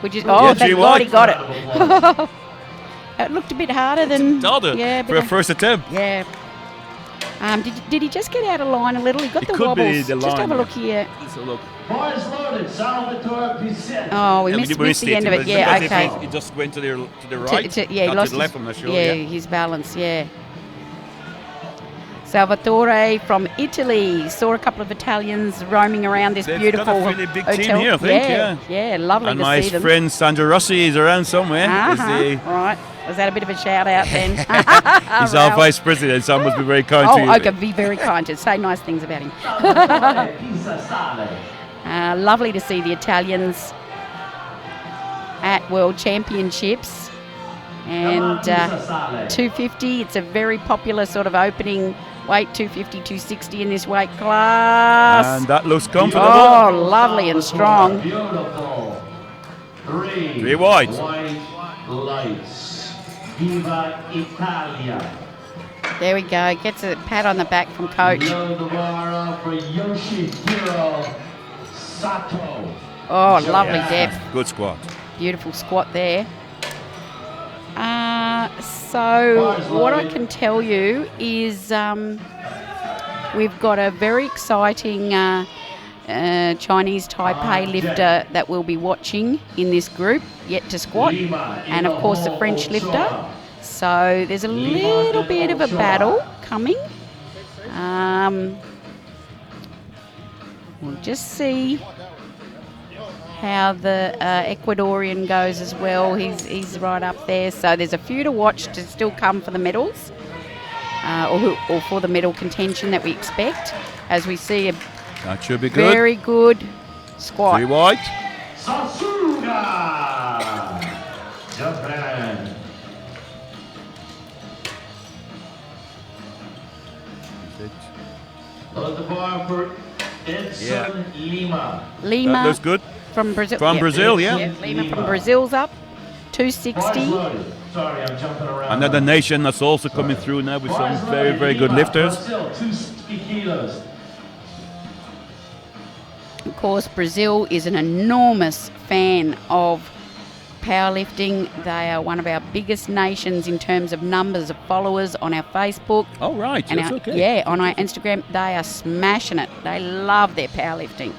Which is Yeah, thank gee, God he what? got it. It looked a bit harder than For a first attempt. Yeah. Did he just get out of line a little? He got It the could be wobbles. the Just line, have a yeah. look here. Let's have a look. Boys loaded, Salvatore Pisetti. Oh, we Yeah, missed, we missed the end of it. but Yeah, because okay. if He just went to the right. Yeah, he not lost to the left, I'm not sure. his balance. Yeah. Salvatore from Italy. Saw a couple of Italians roaming around this They've beautiful got a really big team hotel. here, I think, yeah, lovely And to my see them. friend Sandra Rossi is around somewhere. Right. Was that a bit of a shout out then? He's our Ralph. vice president, so I must be very kind to you. Oh, I can be very kind to say nice things about him. Lovely to see the Italians at World Championships. And 250, it's a very popular sort of opening weight, 250, 260 in this weight class. And that looks comfortable. Oh, lovely and strong. Beautiful. Three white. White lights. Viva Italia. There we go. Gets a pat on the back from coach. Below the bar for Yoshihiro Sato. Oh, lovely depth. Good squat. Beautiful squat there. So what I can tell you is we've got a very exciting Chinese Taipei lifter that we'll be watching in this group, yet to squat, and of course the French lifter. So there's a little bit of a battle coming. We'll just see how the Ecuadorian goes as well. He's right up there. So there's a few to watch to still come for the medals, or for the medal contention that we expect, as we see a That should be good. very good squat. Three white. Sasuga, Japan. Load the bar for Edson Lima. Lima That looks good. from Brazil. From Brazil, yeah. Lima from Brazil's up. 260. Boys loaded. Sorry, I'm jumping around. Another nation that's also coming through now with some very, very good lifters. Brazil, 260 kilos. Of course, Brazil is an enormous fan of powerlifting. They are one of our biggest nations in terms of numbers of followers on our Facebook. Oh, right. And That's okay. yeah, on our Instagram, they are smashing it. They love their powerlifting.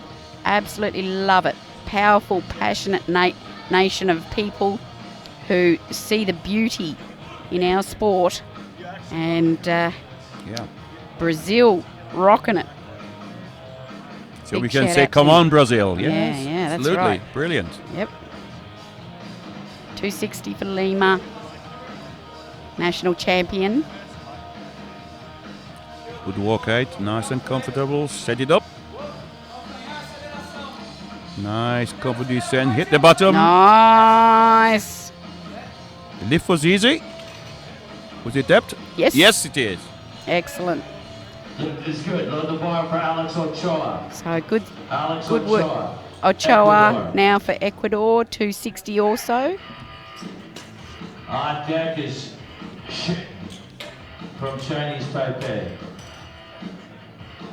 Absolutely love it. Powerful, passionate nation of people who see the beauty in our sport. And Brazil rocking it. So Big we can shout say, out come to on, Brazil. Yes, yeah, that's absolutely. right. Brilliant. Yep. 260 for Lima. National champion. Good walk out. Nice and comfortable. Set it up. Nice, comfort descent. Hit the bottom. Nice. The lift was easy. Was it depth? Yes. Yes, it is. Excellent. Lift is good. Load the bar for Alex Ochoa. So good. Alex Good work. Ochoa. Ochoa Ecuador. now for Ecuador, 260 also. On deck is from Chinese Taipei.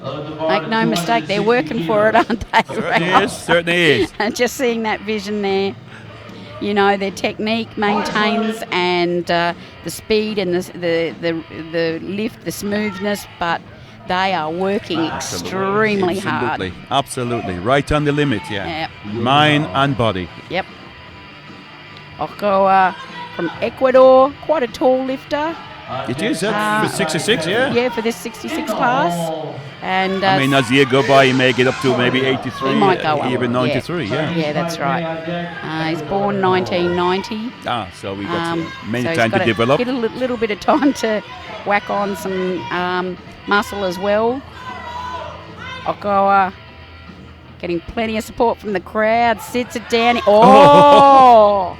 Load the bar Make to no mistake, they're 260 working for it, kilos. aren't they? Certainly Ralph? is. Certainly is. And just seeing that vision there, you know, their technique maintains and the speed and the lift, the smoothness, but they are working extremely hard. Absolutely. Right on the limit, yeah. Yep. Mind and body. Yep. Ochoa from Ecuador. Quite a tall lifter. It is, for 66, yeah. Yeah, for this 66 class. And I mean, as the year go by, he may get up to maybe 83, he might go up. even 93, yeah. Yeah, that's right. He's born 1990. So we got many so time to develop. Get a little bit of time to whack on some muscle as well. Okoa getting plenty of support from the crowd. Sits it down. Oh!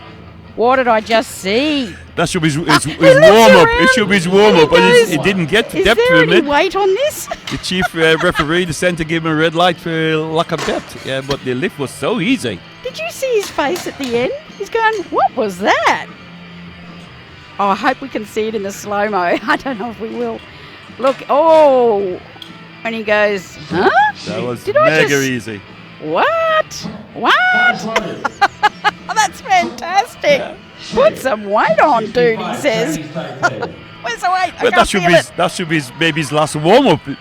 What did I just see? That should be his warm-up. It should be his warm-up, but it didn't get to depth. Is there any weight on this? The chief referee, the centre, gave him a red light for lack of depth. Yeah, but the lift was so easy. Did you see his face at the end? He's going, what was that? Oh, I hope we can see it in the slow-mo. I don't know if we will. Look, when he goes, huh? That was mega easy. What? That's fantastic. Yeah. Put some weight on, dude, he says. Where's the weight? Well, that should be maybe his last warm-up. He's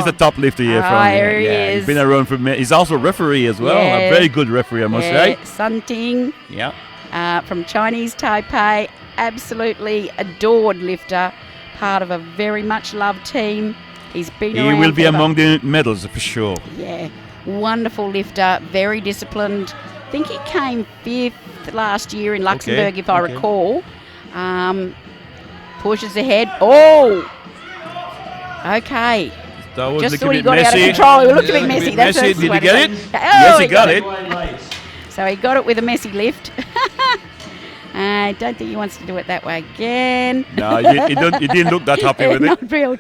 the top lifter here from here. He is. He's been around for he's also a referee as well. Yeah. A very good referee, I must say. Sun Ting. Yeah. From Chinese Taipei. Absolutely adored lifter. Part of a very much loved team. He's been around. He will be among the medals for sure. Yeah. Wonderful lifter, very disciplined. I think he came 5th last year in Luxembourg, if I recall. Pushes ahead. Oh! Okay. Just thought he got out of control. He looked a bit messy. That's did he get it? Yes, he got it. So he got it with a messy lift. I don't think he wants to do it that way again. No, he didn't look that happy with it. Not real.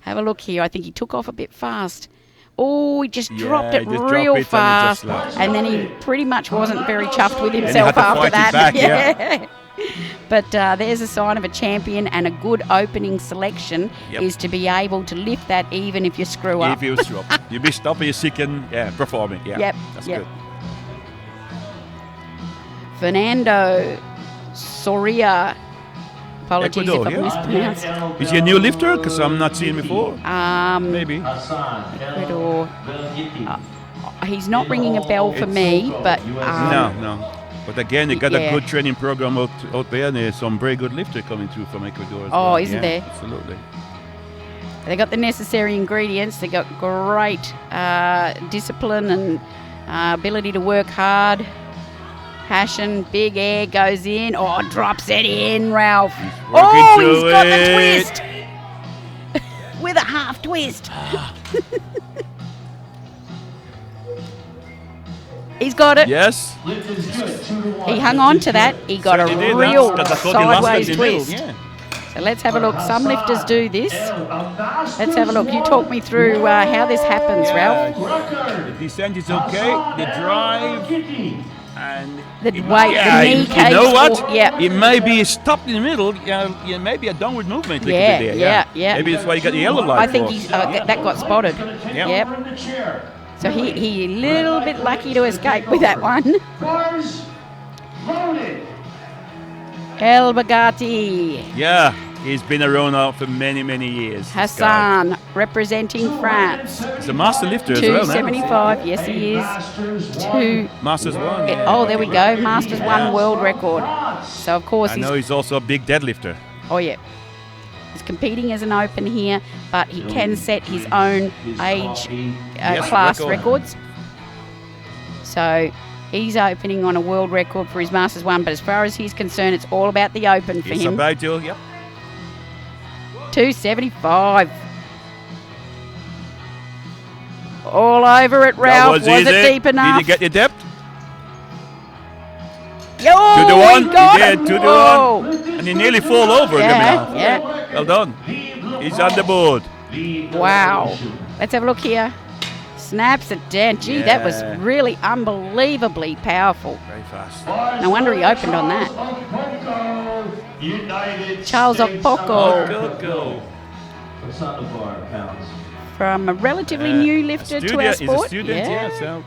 Have a look here. I think he took off a bit fast. Oh, he just dropped it real fast. And then he pretty much wasn't very chuffed with himself after that. Back, yeah. But there's a sign of a champion, and a good opening selection is to be able to lift that even if you screw up. If you screw up. You be stopping, you're seeking, performing. Yeah, yep. That's good. Fernando Soria. Apologies Ecuador, if I mispronounced. Is he a new lifter? Because I'm not seeing him before. Maybe. Ecuador. He's not ringing a bell for me, but... no. But again, they got a good training program out there, and there's some very good lifters coming through from Ecuador as well. Isn't there? Absolutely. They got the necessary ingredients. They got great discipline and ability to work hard. Passion, big air goes in. Oh, drops it in, Ralph. He's got the twist. With a half twist. He's got it. Yes. He hung on to that. He got a real sideways twist. So let's have a look. Some lifters do this. Let's have a look. You talk me through how this happens, Ralph. The descent is okay. The drive. And the knee case. You know what? Yeah. It may be stopped in the middle. Maybe a downward movement. Yeah. Maybe that's why you got the yellow light. I think that got spotted. Yep. So he a little bit lucky to escape with that one. El Bagati. Yeah, he's been around now for many, many years. Hassan, representing France. He's a master lifter as well, 275, yes he is. Masters 1. There we go, Masters 1 world record. So of course he's also a big deadlifter. Oh yeah. He's competing as an open here, but he can set his own age class records. So he's opening on a world record for his Masters 1, but as far as he's concerned, it's all about the open for him. It's a big deal, 275. All over it, Ralph. Was it deep enough? Did you get your depth? Oh, 2 to 1. He did. 2 to 1. And he nearly fall over. Yeah. Well done. He's on the board. Wow. Let's have a look here. Snaps it down. Gee, that was really unbelievably powerful. Very fast. No wonder he opened on that. Charles Okpoko. What's on the bar, pounds? From a relatively new lifter to our sport. He's a student, so.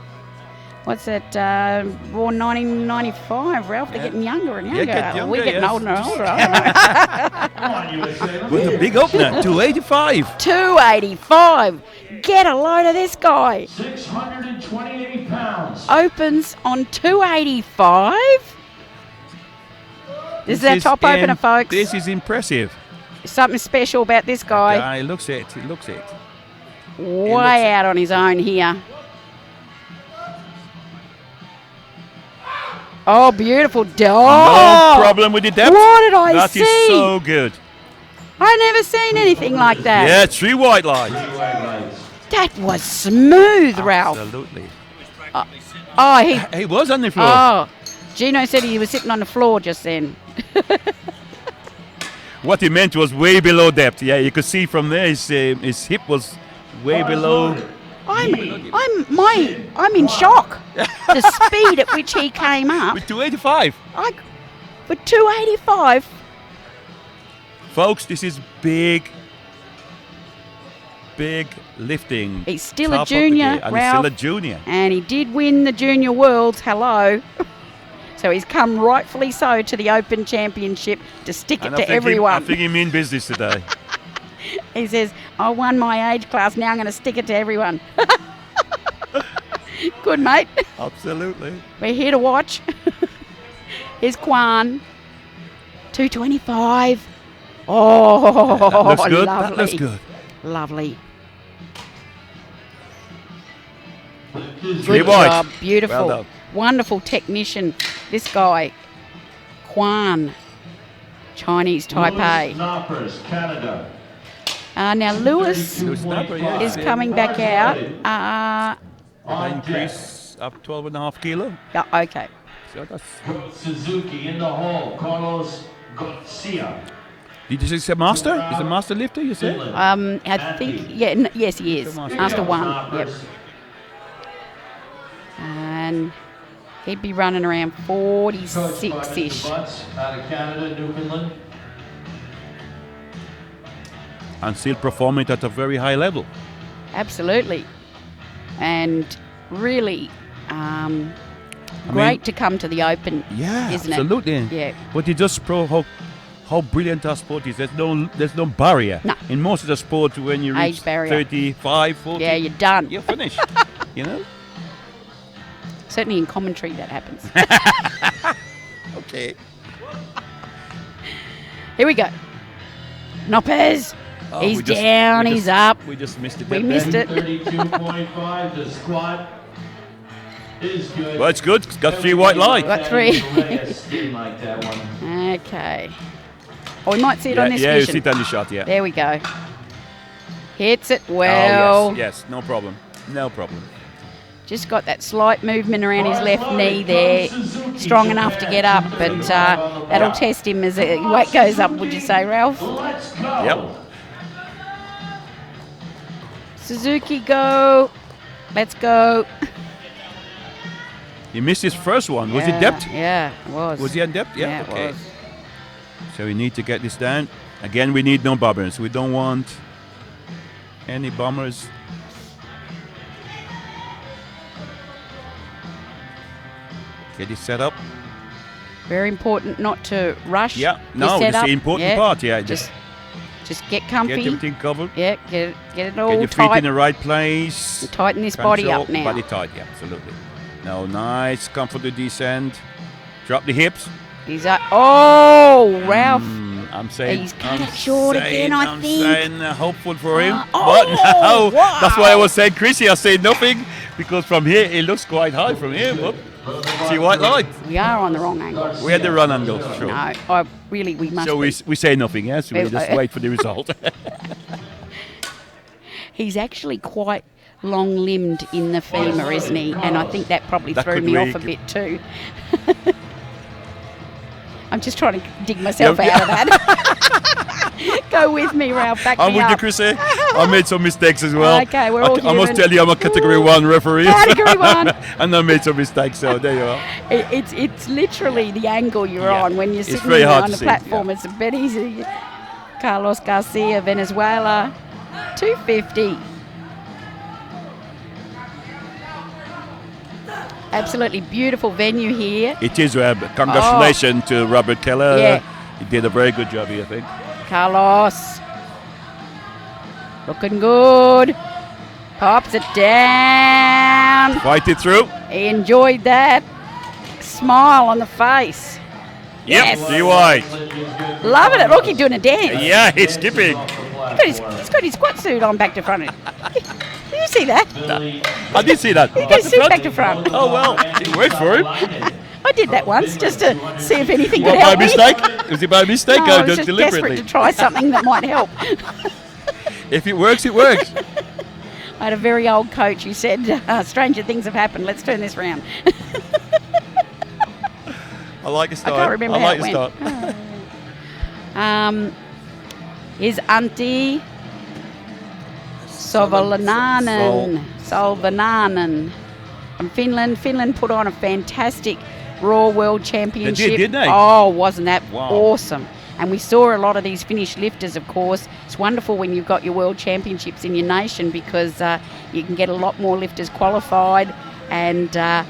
What's that? Born 1995, Ralph. They're getting younger and younger. Younger, We're getting yes. older and older. I Come on, USA. With a big opener, 285. don't know. 285. Get a load of this guy. 628 pounds. Opens on 285. This is our top opener, folks. This is impressive. Something special about this guy. He looks it. He looks it. Way out on his own here. Oh, beautiful. No problem with the depth. What did I That see? is so good. I never seen anything like that. Yeah, 3 white lights. That was smooth, Ralph. Absolutely. Oh, He was on the floor. Oh, Gino said he was sitting on the floor just then. What he meant was way below depth. Yeah, you could see from there his hip was way below. I'm in shock. The speed at which he came up. With 285. For 285. Folks, this is big lifting. He's still Top a of the junior, game, and Ralph. he's still a junior. And he did win the Junior Worlds. Hello. So he's come rightfully so to the Open Championship to stick it And to everyone. I think he mean business today. He says, I won my age class, now I'm going to stick it to everyone. Good, mate. Absolutely. We're here to watch. Here's Kwan. 225. Oh, That looks good. lovely. That looks good. Lovely. Three Good white. job. Beautiful. Well done. Wonderful technician. This guy, Kwan, Chinese Taipei. Knoppers, Canada. Now Lewis Snapper, yeah. is coming back out. Increase up 12.5 kilo. Yeah, okay. So that's. Suzuki in the hole. Carlos Garcia. Did you say master? Is the master lifter? You said? I think, yes, he is. Master one. Yep. And he'd be running around 46-ish. Out of Canada, Newfoundland. And still performing at a very high level. Absolutely. And really great to come to the Open, Yeah, isn't absolutely. it? Yeah. But it just proves how brilliant our sport is. There's no barrier. No. In most of the sports, when you Age reach barrier. 35, 40, Yeah, you're done. you're finished. You know? Certainly in commentary that happens. Okay. Here we go. Knoppers. He's down, he's up. We just missed it. We missed it. 32.5. The squat is good. Well, it's good. It's got 3 white lights. Got 3. Like that one. Okay. Oh, we might see it on this Yeah, you vision. see it on the shot, yeah. There we go. Hits it well. Oh, yes, no problem. No problem. Just got that slight movement around his left knee there. Strong enough to get up, but that'll test him as the weight goes up, would you say, Ralph? Let's go. Yep. Suzuki, go. Let's go. He missed his first one. Was it depth? Yeah, it was. Was he on depth? Yeah, it okay. was. So we need to get this down. Again, we need no bombers. We don't want any bombers. Get it set up. Very important not to rush. Yeah, your no, it's setup. the important part. Yeah, Just get comfy. get everything covered. Yeah, get it all Get your feet tight. in the right place. Tighten this body up now. Body tight, yeah, absolutely. Now, nice, comfortable descent. Drop the hips. He's up. Oh, Ralph. I'm saying He's cut it short again, I I'm think. saying hopeful for him. Oh, But no, wow. that's why I was saying, Chrissy, I say nothing because from here it looks quite high from here. But see white light. We are on the wrong angle. We had the run angle, sure. No, we must. So be. we say nothing, yes? We just wait for the result. He's actually quite long-limbed in the femur, isn't he? And I think that probably That threw could me off weak. a bit too. I'm just trying to dig myself Yep. out of that. Go with me, Ralph. Back I'm me with up. you, Chrissy. I made some mistakes as well. Okay, we're all I must human. tell you, I'm a Category 1 referee. Category 1. And I made some mistakes, so there you are. It's literally the angle you're Yeah. on when you're It's sitting very there hard on to the see, platform. yeah. It's a bit easy. Carlos Garcia, Venezuela, 250. Absolutely beautiful venue here. It is, congratulations to Robert Keller. Yeah. He did a very good job here, I think. Carlos. Looking good. Pops it down. Fight it through. He enjoyed that. Smile on the face. Yep, Yes. D-White. Loving it. Look, he's doing a dance. Yeah, he's skipping. He's got his squat suit on back to front. Did you see that? I did see that. He got his suit back to front. Oh, well, it worked for him. I did that once just to see if anything could What, help by me. mistake? Was it by mistake No, I or was just just deliberately? desperate to try something that might help. If it works, it works. I had a very old coach who said, stranger things have happened, let's turn this round. I like your style. I can't remember I how like it your went. style. Is Antti Solvanainen from Finland. Finland put on a fantastic Raw World Championship. They did, didn't they? Oh, wasn't that Wow. awesome? And we saw a lot of these Finnish lifters, of course. It's wonderful when you've got your World Championships in your nation because you can get a lot more lifters qualified. And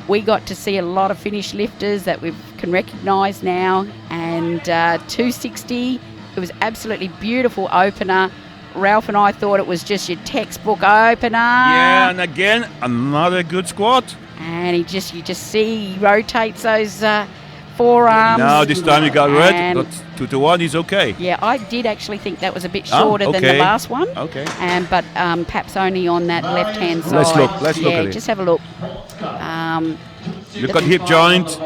we got to see a lot of Finnish lifters that we can recognise now. And 260, it was absolutely beautiful opener. Ralph and I thought it was just your textbook opener. Yeah, and again, another good squat. And you just see he rotates those forearms. Now this time you got red, And but 2-1 is okay. yeah, I did actually think that was a bit shorter than the okay. last one. Okay. But perhaps only on that left-hand side. Let's look at it. Just have a look. Look at hip joint.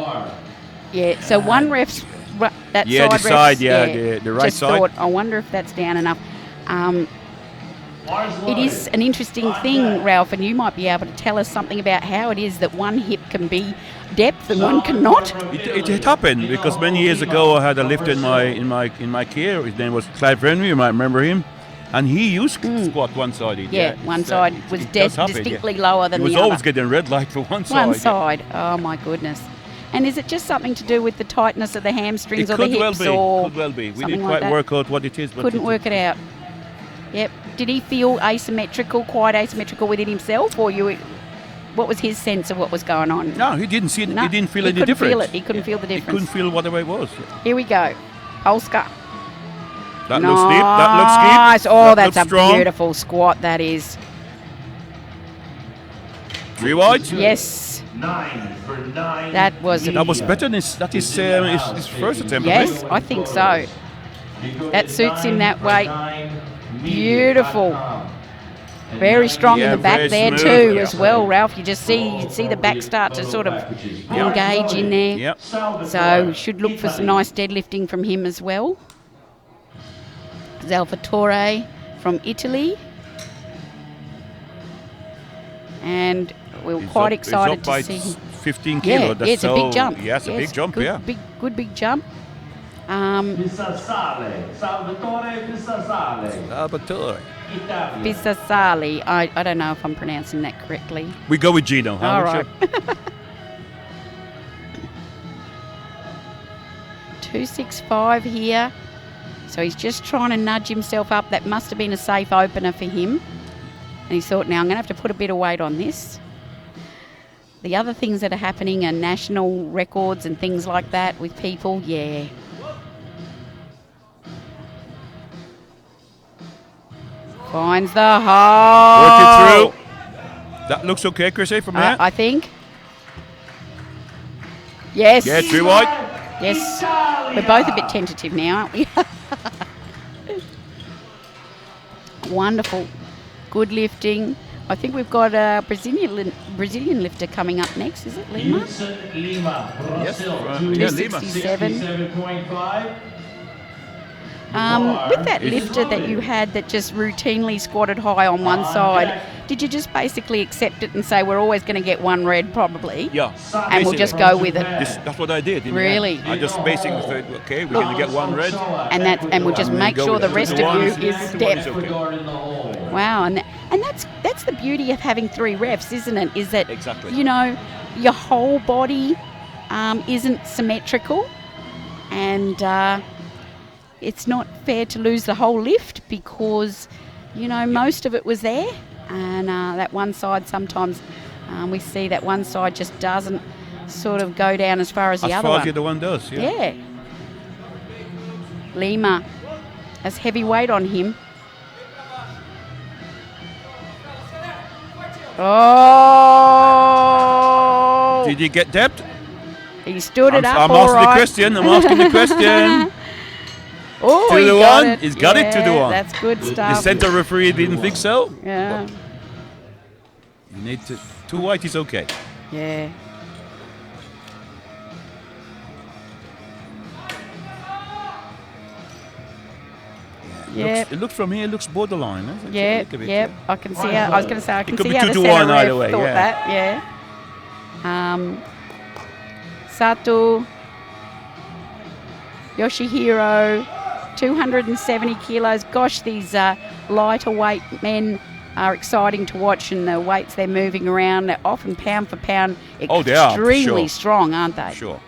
Yeah, so one ref's that Yeah, side the side, ref's, yeah, the right just side. Thought, I wonder if that's down enough. It is an interesting thing, Ralph, and you might be able to tell us something about how it is that one hip can be depth and one cannot. It happened because many years ago I had a lifter in my care. His name was Clive Renry, you might remember him, and he used squat one-sided. Yeah, one side was it does happen, distinctly lower than he was the other. always getting red light for one side. One side. Oh my goodness. And is it just something to do with the tightness of the hamstrings It or the could well hips be. or Could well be. We something didn't like quite that? work out what it is. But Couldn't work it out. Yep. Did he feel asymmetrical, quite asymmetrical within himself, or you? What was his sense of what was going on? No, he didn't see it. No, he didn't feel he any couldn't difference. feel it. He couldn't feel the He difference. couldn't feel whatever it was. Here we go. Polska. That looks deep. That looks Nice. deep. Oh, That that's looks a strong. beautiful squat. That is. 3 wide. Yes. 9 for 9. That was a That was better than his first attempt. I Yes, think. I think so. That suits him that way. Beautiful. Very strong Yeah, in the back very there smooth, too, yeah. as well, Ralph. You just see the back start to sort of engage in there. Yep. So should look for some nice deadlifting from him as well. Salvatore from Italy. And we were quite excited to see him. 15 kilo. Yeah, That's it's a big jump. Yes, a big jump. Good, Yeah. Good big jump. Salvatore Pisasale. Salvatore. Italia. Bisasali. I don't know if I'm pronouncing that correctly. We go with Gino. Huh? All right. 265 here. So he's just trying to nudge himself up. That must have been a safe opener for him. And he thought, now I'm going to have to put a bit of weight on this. The other things that are happening are national records and things like that with people. Yeah. Finds the hole. Work it through. That looks okay, Chrissy, from there. I think. Yes. Yeah, 3 wide. Yes. We're both a bit tentative now, aren't we? Wonderful. Good lifting. I think we've got a Brazilian lifter coming up next. Is it Lima? Houston Lima. Brazil. Yeah, Lima. 267. 67.5. With that lifter that you had that just routinely squatted high on one side, did you just basically accept it and say we're always going to get one red probably? Yeah. And we'll just go with it. That's what I did. Really? I just basically said, okay, we're going to get one red. And we'll just make go sure with the it. rest of 2-1 you is- is 2-1 depth. okay. In the hole. Wow, and that's the beauty of having 3 refs, isn't it? Is that Exactly. you know your whole body isn't symmetrical, and it's not fair to lose the whole lift because most of it was there, and that one side sometimes We see that one side just doesn't sort of go down as far as the other one. As far as the other one does, yeah. Yeah. Lima has heavy weight on him. Oh! Did he get depth? He stood it up. I'm asking the question. I'm asking the question. Oh, to the got one. it. He's got it to the one. That's good The stuff. center referee didn't think so. Yeah. You need to. 2 white is okay. Yeah. It looks from here. It looks borderline. Yeah. Yep. I can see how. I was going to say I can see how the 2-1 center either ref way, thought yeah. that. Yeah. Sato Yoshihiro, 270 kilos. Gosh, these lighter weight men are exciting to watch, and the weights they're moving around, they're often pound for pound extremely strong, aren't they? Sure.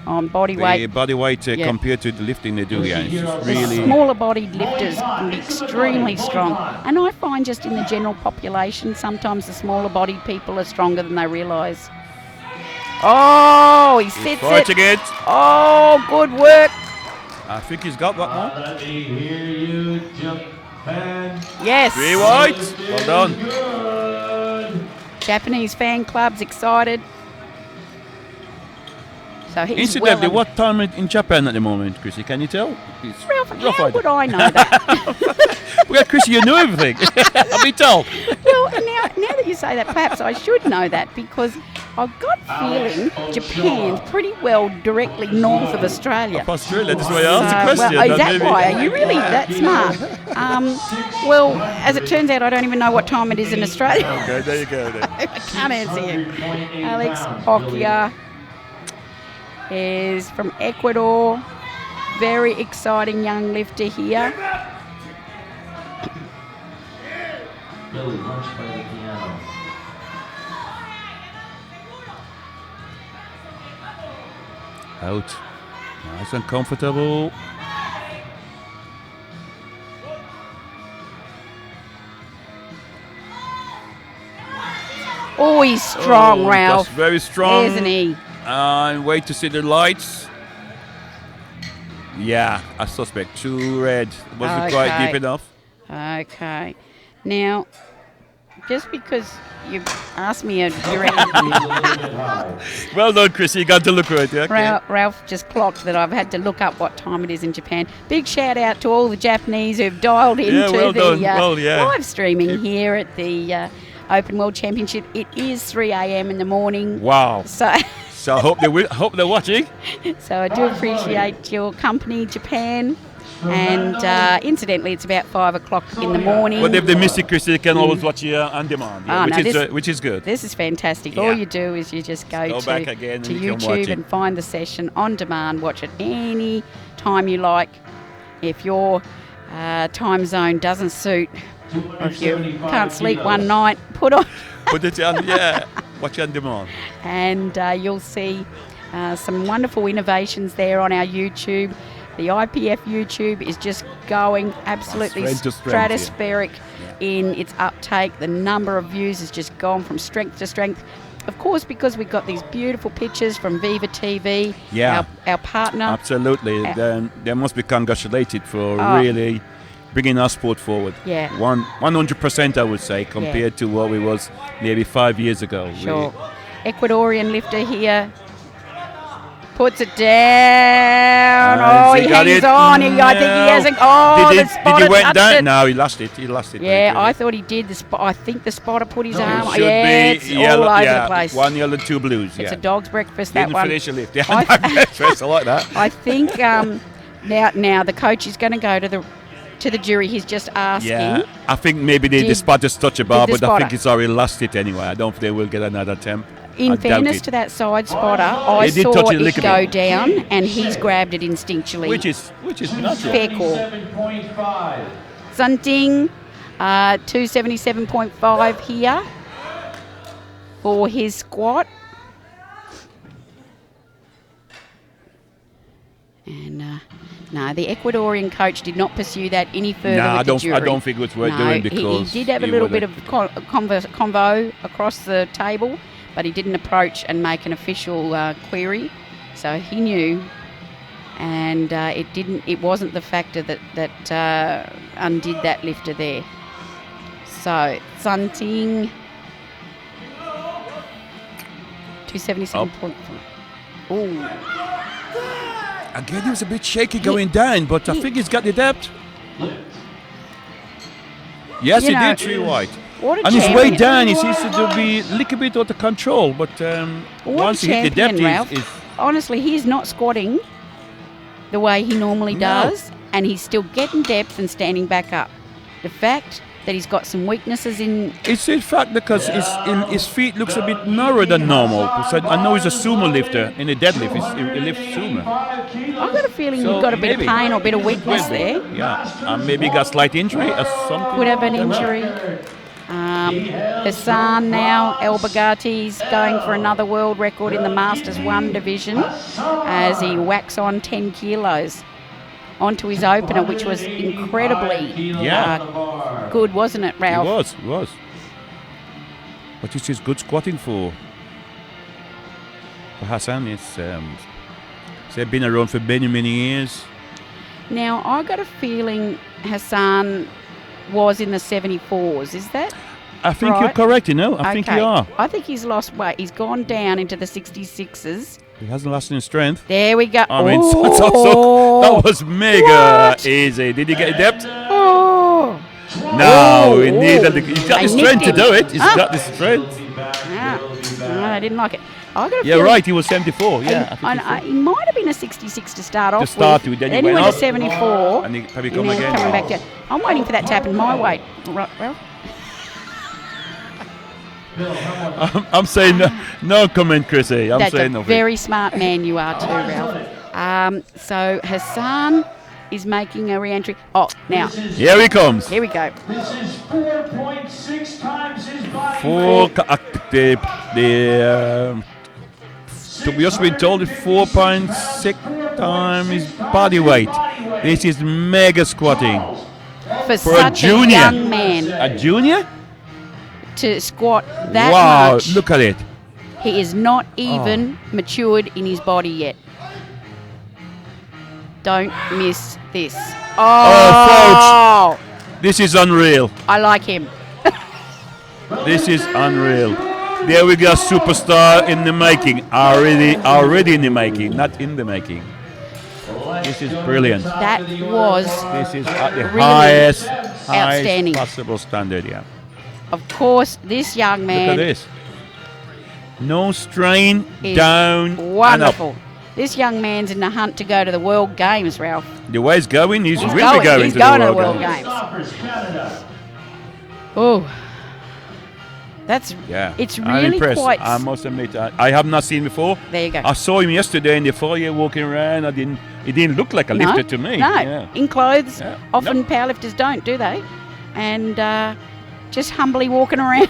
On body weight. The body weight compared to the lifting they do, yeah, it's just really... The smaller bodied lifters can be extremely strong. And I find just in the general population, sometimes the smaller bodied people are stronger than they realise. Oh, he sits it. Oh, good work. I think he's got that one. Let me hear you, Japan. Yes. 3 white. Well done. Good. Japanese fan club's excited. So he's Incidentally, what time in Japan at the moment, Chrissy? Can you tell? It's Ralph, rough how idea. would I know that? Well, Chrissy, you know everything. I'll be told. Well, now that you say that, perhaps I should know that, because I've got a feeling Japan's pretty well directly north of Australia. Australia, that's why I asked the question. Well, is that why? Are you really that smart? Well, as it turns out, I don't even know what time it is in Australia. Okay, there you go. Then. I can't answer you. Alex Okia is from Ecuador. Very exciting young lifter here. Billy, lunch by the piano. Out. Nice and comfortable. Oh, he's strong, Ralph. That's very strong. Isn't he? Wait to see the lights. Yeah, I suspect 2 red. Wasn't quite deep enough. Okay. Now, just because you asked me a direct... Well done, Chris. You got to look right. Okay. Ralph just clocked that I've had to look up what time it is in Japan. Big shout out to all the Japanese who've dialed into the live streaming here at the Open World Championship. It is 3 a.m. in the morning. Wow. So I hope they're watching. So I do appreciate your company, Japan. And incidentally, it's about 5 o'clock in the morning. But if they miss it, Chris, they can always watch you on demand, which is good. This is fantastic. Yeah. All you do is you just go to YouTube and find the session on demand. Watch it any time you like. If your time zone doesn't suit, or if you can't sleep one night, put it on. Watch it on demand. And you'll see some wonderful innovations there on our YouTube. The IPF YouTube is just going absolutely stratospheric in its uptake. The number of views has just gone from strength to strength. Of course, because we've got these beautiful pictures from Viva TV, our partner. Absolutely. They must be congratulated for really bringing our sport forward. Yeah. 100%, I would say, compared to what we was maybe 5 years ago. Sure. Ecuadorian lifter here. Puts it down. He hangs on. I think he hasn't. The spotter did he went touched down? it. No, he lost it. Yeah, I thought he did. I think the spotter put his arm. Should be it's all over the place. 1 yellow, 2 blues. It's a dog's breakfast. That Didn't one. finish a lift. Dog's breakfast. I like that. I think now the coach is going to go to the jury. He's just asking. Yeah, I think maybe the spotters touch a bar, but I think it's already lost it anyway. I don't think they will get another attempt. In fairness to that side spotter, I saw it go down, and he's grabbed it instinctually. Which is natural. Fair call. Zunting, 277.5 here for his squat. And no, the Ecuadorian coach did not pursue that any further with the jury. I don't think it's worth doing because he did have a little bit of convo across the table. but he didn't approach and make an official query, so he knew. And it wasn't the factor that undid that lifter there. So Sun Ting, 277.5. Ooh. Again, he was a bit shaky going down, but I think he's got the depth. Yes, he did, 3 wide. What a and his champion. way down, he seems to be a little bit out of control, but once he hit the depth, Ralph. he's Honestly, he's not squatting the way he normally does, and he's still getting depth and standing back up. The fact that he's got some weaknesses in... It's in fact because his feet looks a bit narrower than normal. So I know he's a sumo lifter in a deadlift. He lifts sumo. I've got a feeling you've got a bit of pain or a bit of weakness there. Yeah, and maybe he got slight injury or something. Could have an injury. Hassan now, El Bagati's going for another world record in the Masters 1 division as he whacks on 10 kilos onto his opener, which was incredibly good, wasn't it, Ralph? It was. But this is good squatting for Hassan. They've been around for many, many years. Now, I got a feeling Hassan was in the 74s, is that? I think right? you're correct, I think you are. I think he's lost weight. He's gone down into the 66s. He hasn't lost any strength. There we go. I mean, that was mega easy. Did he get depth? Oh. No, he's got the strength to do it. He's got the strength. No, I didn't like it. Yeah, right. He was 74. Yeah, he might have been a 66 to start off with. Then he went to 74. And he probably come again. Coming back down. I'm waiting for that to happen my weight. Right, well. I'm saying no comment, Chrissy. I'm saying nothing. That's a very smart man you are too, Ralph. So Hassan is making a re-entry. Oh, now. Here he comes. Here we go. This is 4.6 times his body weight. To be just been told, 4.6 times his body weight. This is mega squatting. For such a junior. Young man. A junior? To squat that much. Wow, look at it. He is not even matured in his body yet. Don't miss this. Oh, folks, this is unreal. I like him. This is unreal. There we go, superstar in the making. Already in the making, not in the making. This is brilliant. That was This is at the really highest outstanding possible standard, yeah. Of course, this young man. Look at this. No strain, down, wonderful. and up. This young man's in the hunt to go to the World Games, Ralph. The way he's going, he's really going he's to going the to World the World Games. Games. Oh, that's It's I'm really impressed. quite. I must admit, I have not seen before. There you go. I saw him yesterday in the foyer walking around. He didn't look like a lifter to me. No, in clothes. Often powerlifters don't, do they? And just humbly walking around,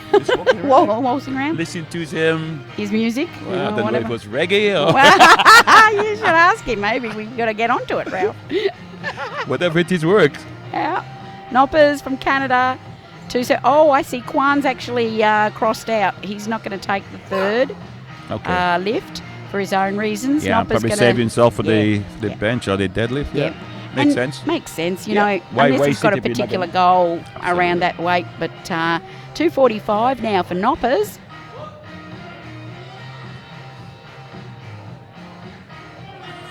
waltzing around. Listen to his music. Well, I don't know if it was reggae or you should ask him. Maybe we've got to get onto it, Ralph. whatever it is works. Yeah. Noppers from Canada. I see. Kwan's actually crossed out. He's not going to take the third lift for his own reasons. Yeah, Nopper's probably save himself for the bench or the deadlift. Yeah. Makes sense. Makes sense, you know, unless he's got a particular goal around that weight. But 245 now for Noppers.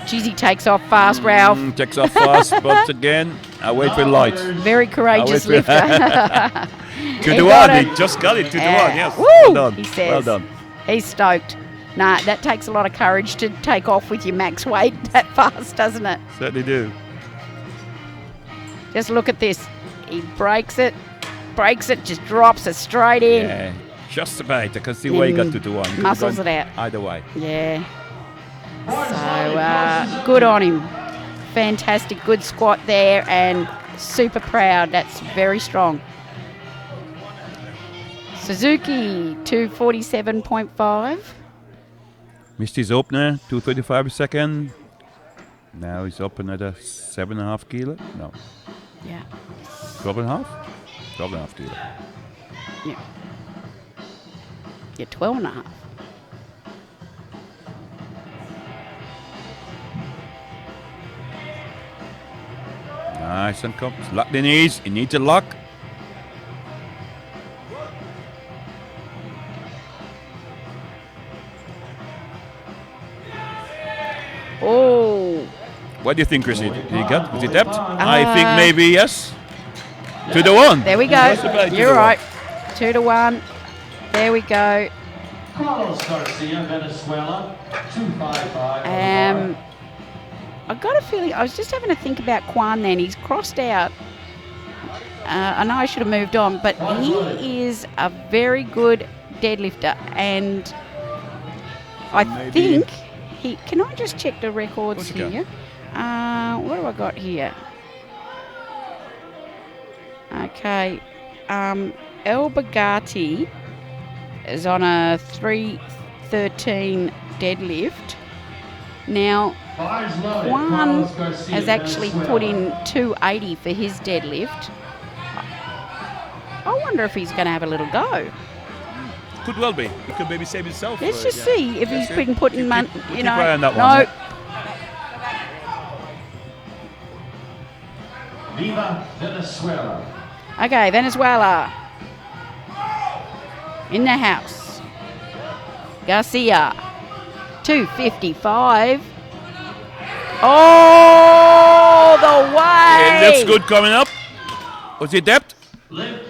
Geez, he takes off fast, Ralph. Takes off fast, but again, I wait for light. Very courageous lifter. 2-1, he just got it, 2-1, yes. Woo, well done, he says. well done. He's stoked. Nah, that takes a lot of courage to take off with your max weight that fast, doesn't it? Certainly do. Just look at this. He breaks it, just drops it straight in. Yeah, just about. I can see why he got 2-1. Muscles it out. Either way. Yeah. So, good on him. Fantastic, good squat there and super proud. That's very strong. Suzuki, 247.5. Missed his opener, 235 a second. Now he's up another 7.5 kilo. No. Yeah. 12.5? 12.5 kilo. Yeah. Yeah, 12.5. Nice and comes. Lock the knees. You need to lock. Oh. What do you think, Chrissy? Did he get? Was it depth? I think maybe yes. 2-1. There we go. You're right. 2-1. There we go. Carlos Garcia, Venezuela, 255. I got a feeling, I was just having to think about Kwan then. He's crossed out. I know I should have moved on, but he is a very good deadlifter, and I think he. Can I just check the records here? What do I got here? Okay. El Bagati is on a 313 deadlift. Now, Juan has actually put in 280 for his deadlift. I wonder if he's going to have a little go. Could well be. He could maybe save himself. Let's just see if he's been putting, keep no. eye on that one. Viva Venezuela. Okay, Venezuela. In the house. Garcia. 255. Oh, the way! It looks good coming up. Was it depth? Lift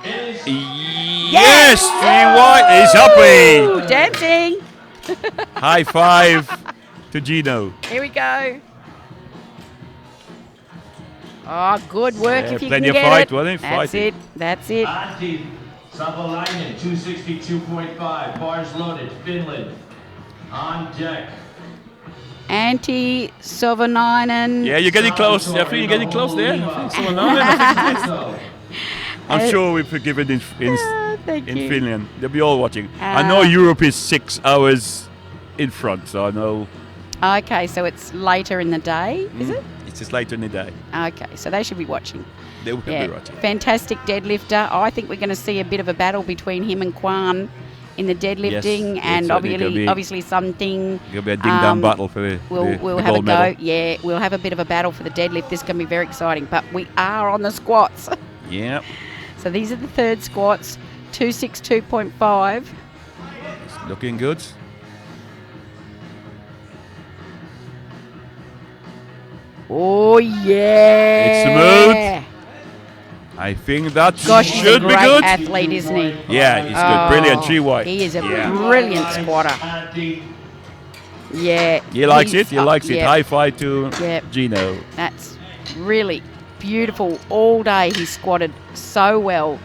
is Yes! 3-1. He's happy. Ooh, dancing. High five to Gino. Here we go. Oh, good work if you can plenty get of fight, it. wasn't it? That's Fighting. it. That's it. Antti Savolainen, 262.5. Bars loaded, Finland. On deck. Antti-Savolainen. Yeah, you're getting close. I think you're getting close there. I'm sure we're forgiven in Thank you. Finland. They'll be all watching. I know Europe is 6 hours in front, so I know. Okay, so it's later in the day, is it? It's just later in the day. Okay, so they should be watching. They will be watching. Fantastic deadlifter. I think we're going to see a bit of a battle between him and Kwan in the deadlifting, and obviously something. It'll be a ding-dong battle for the We'll the have a gold go. medal. Yeah, we'll have a bit of a battle for the deadlift. This is going to be very exciting. But we are on the squats. Yeah. So these are the third squats. 262.5. It's looking good. Oh yeah! It's smooth. I think that Gosh, he's a should be great good. athlete, isn't he? Yeah, he's good. Brilliant. 3-wide. He is a brilliant squatter. Yeah. He likes it. He likes it. Yeah. High five to Yeah. Gino. That's really beautiful. All day he squatted so well.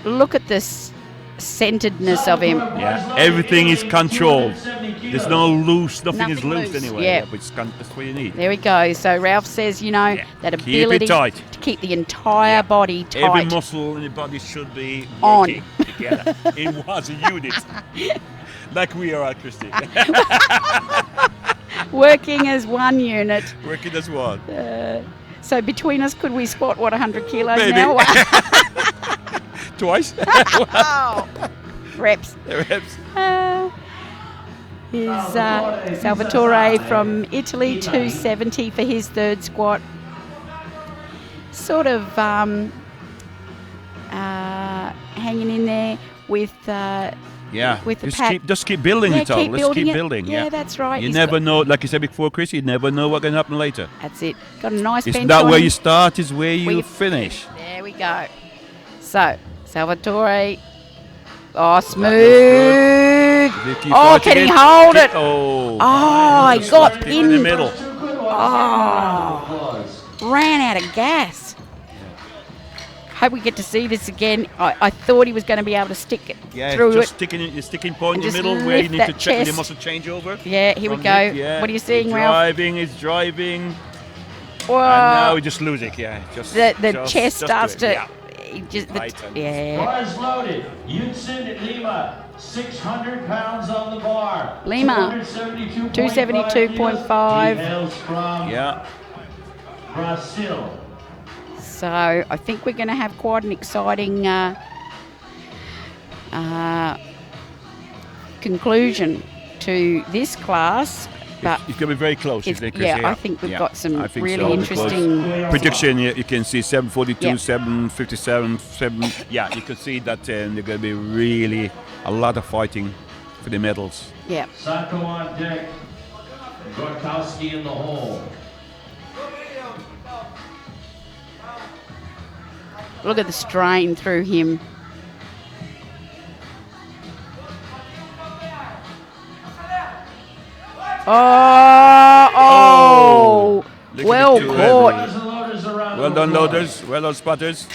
Look at this centeredness of him. Yeah, everything is controlled. There's no loose. Nothing is Nothing loose loose, anyway. yeah. But that's what you need. There we go. So Ralph says, that Keep ability it tight. to keep the entire body tight. Every muscle in the body should be On. working together. It was a unit. Like we are at Christy. Working as one unit. Working as one. So between us, could we squat, 100 kilos Maybe. now? Twice. Wow. Reps. Reps. Here's Salvatore from Italy, 270 for his third squat. Sort of hanging in there with with the pack. Just keep building it all. Let's keep building. Yeah, that's right. You never know, like you said before, Chris, you never know what's going to happen later. That's it. Got a nice bench It's not on where him. you start, it's where you finish. There we go. So, Salvatore. Oh, smooth. Oh, can he hold it? Oh, Oh, he got pinned in the pinned. middle. Oh, ran out of gas. Hope we get to see this again. I thought he was going to be able to stick it through just it. your sticking point in And the just middle where you lift need that to check chest. the muscle changeover. Yeah, here we From go. it, yeah. What are you seeing, He's Ralph? He's driving. Whoa. And now we just lose it, yeah. The chest starts do it, to. yeah. He just, Tight and- yeah. Bars loaded. Yunsin Lima, 600 pounds on the bar. Lima, 272.5. He hails from Brazil. So I think we're going to have quite an exciting conclusion to this class. But it's going to be very close. I think we've got some really interesting prediction. You can see 742, 757, 7. Yeah, you can see that they're going to be really a lot of fighting for the medals. Yeah. Sato on deck. Gorkowski in the hole. Look at the strain through him. Oh! Well caught. Well done, loaders. Well done, spotters.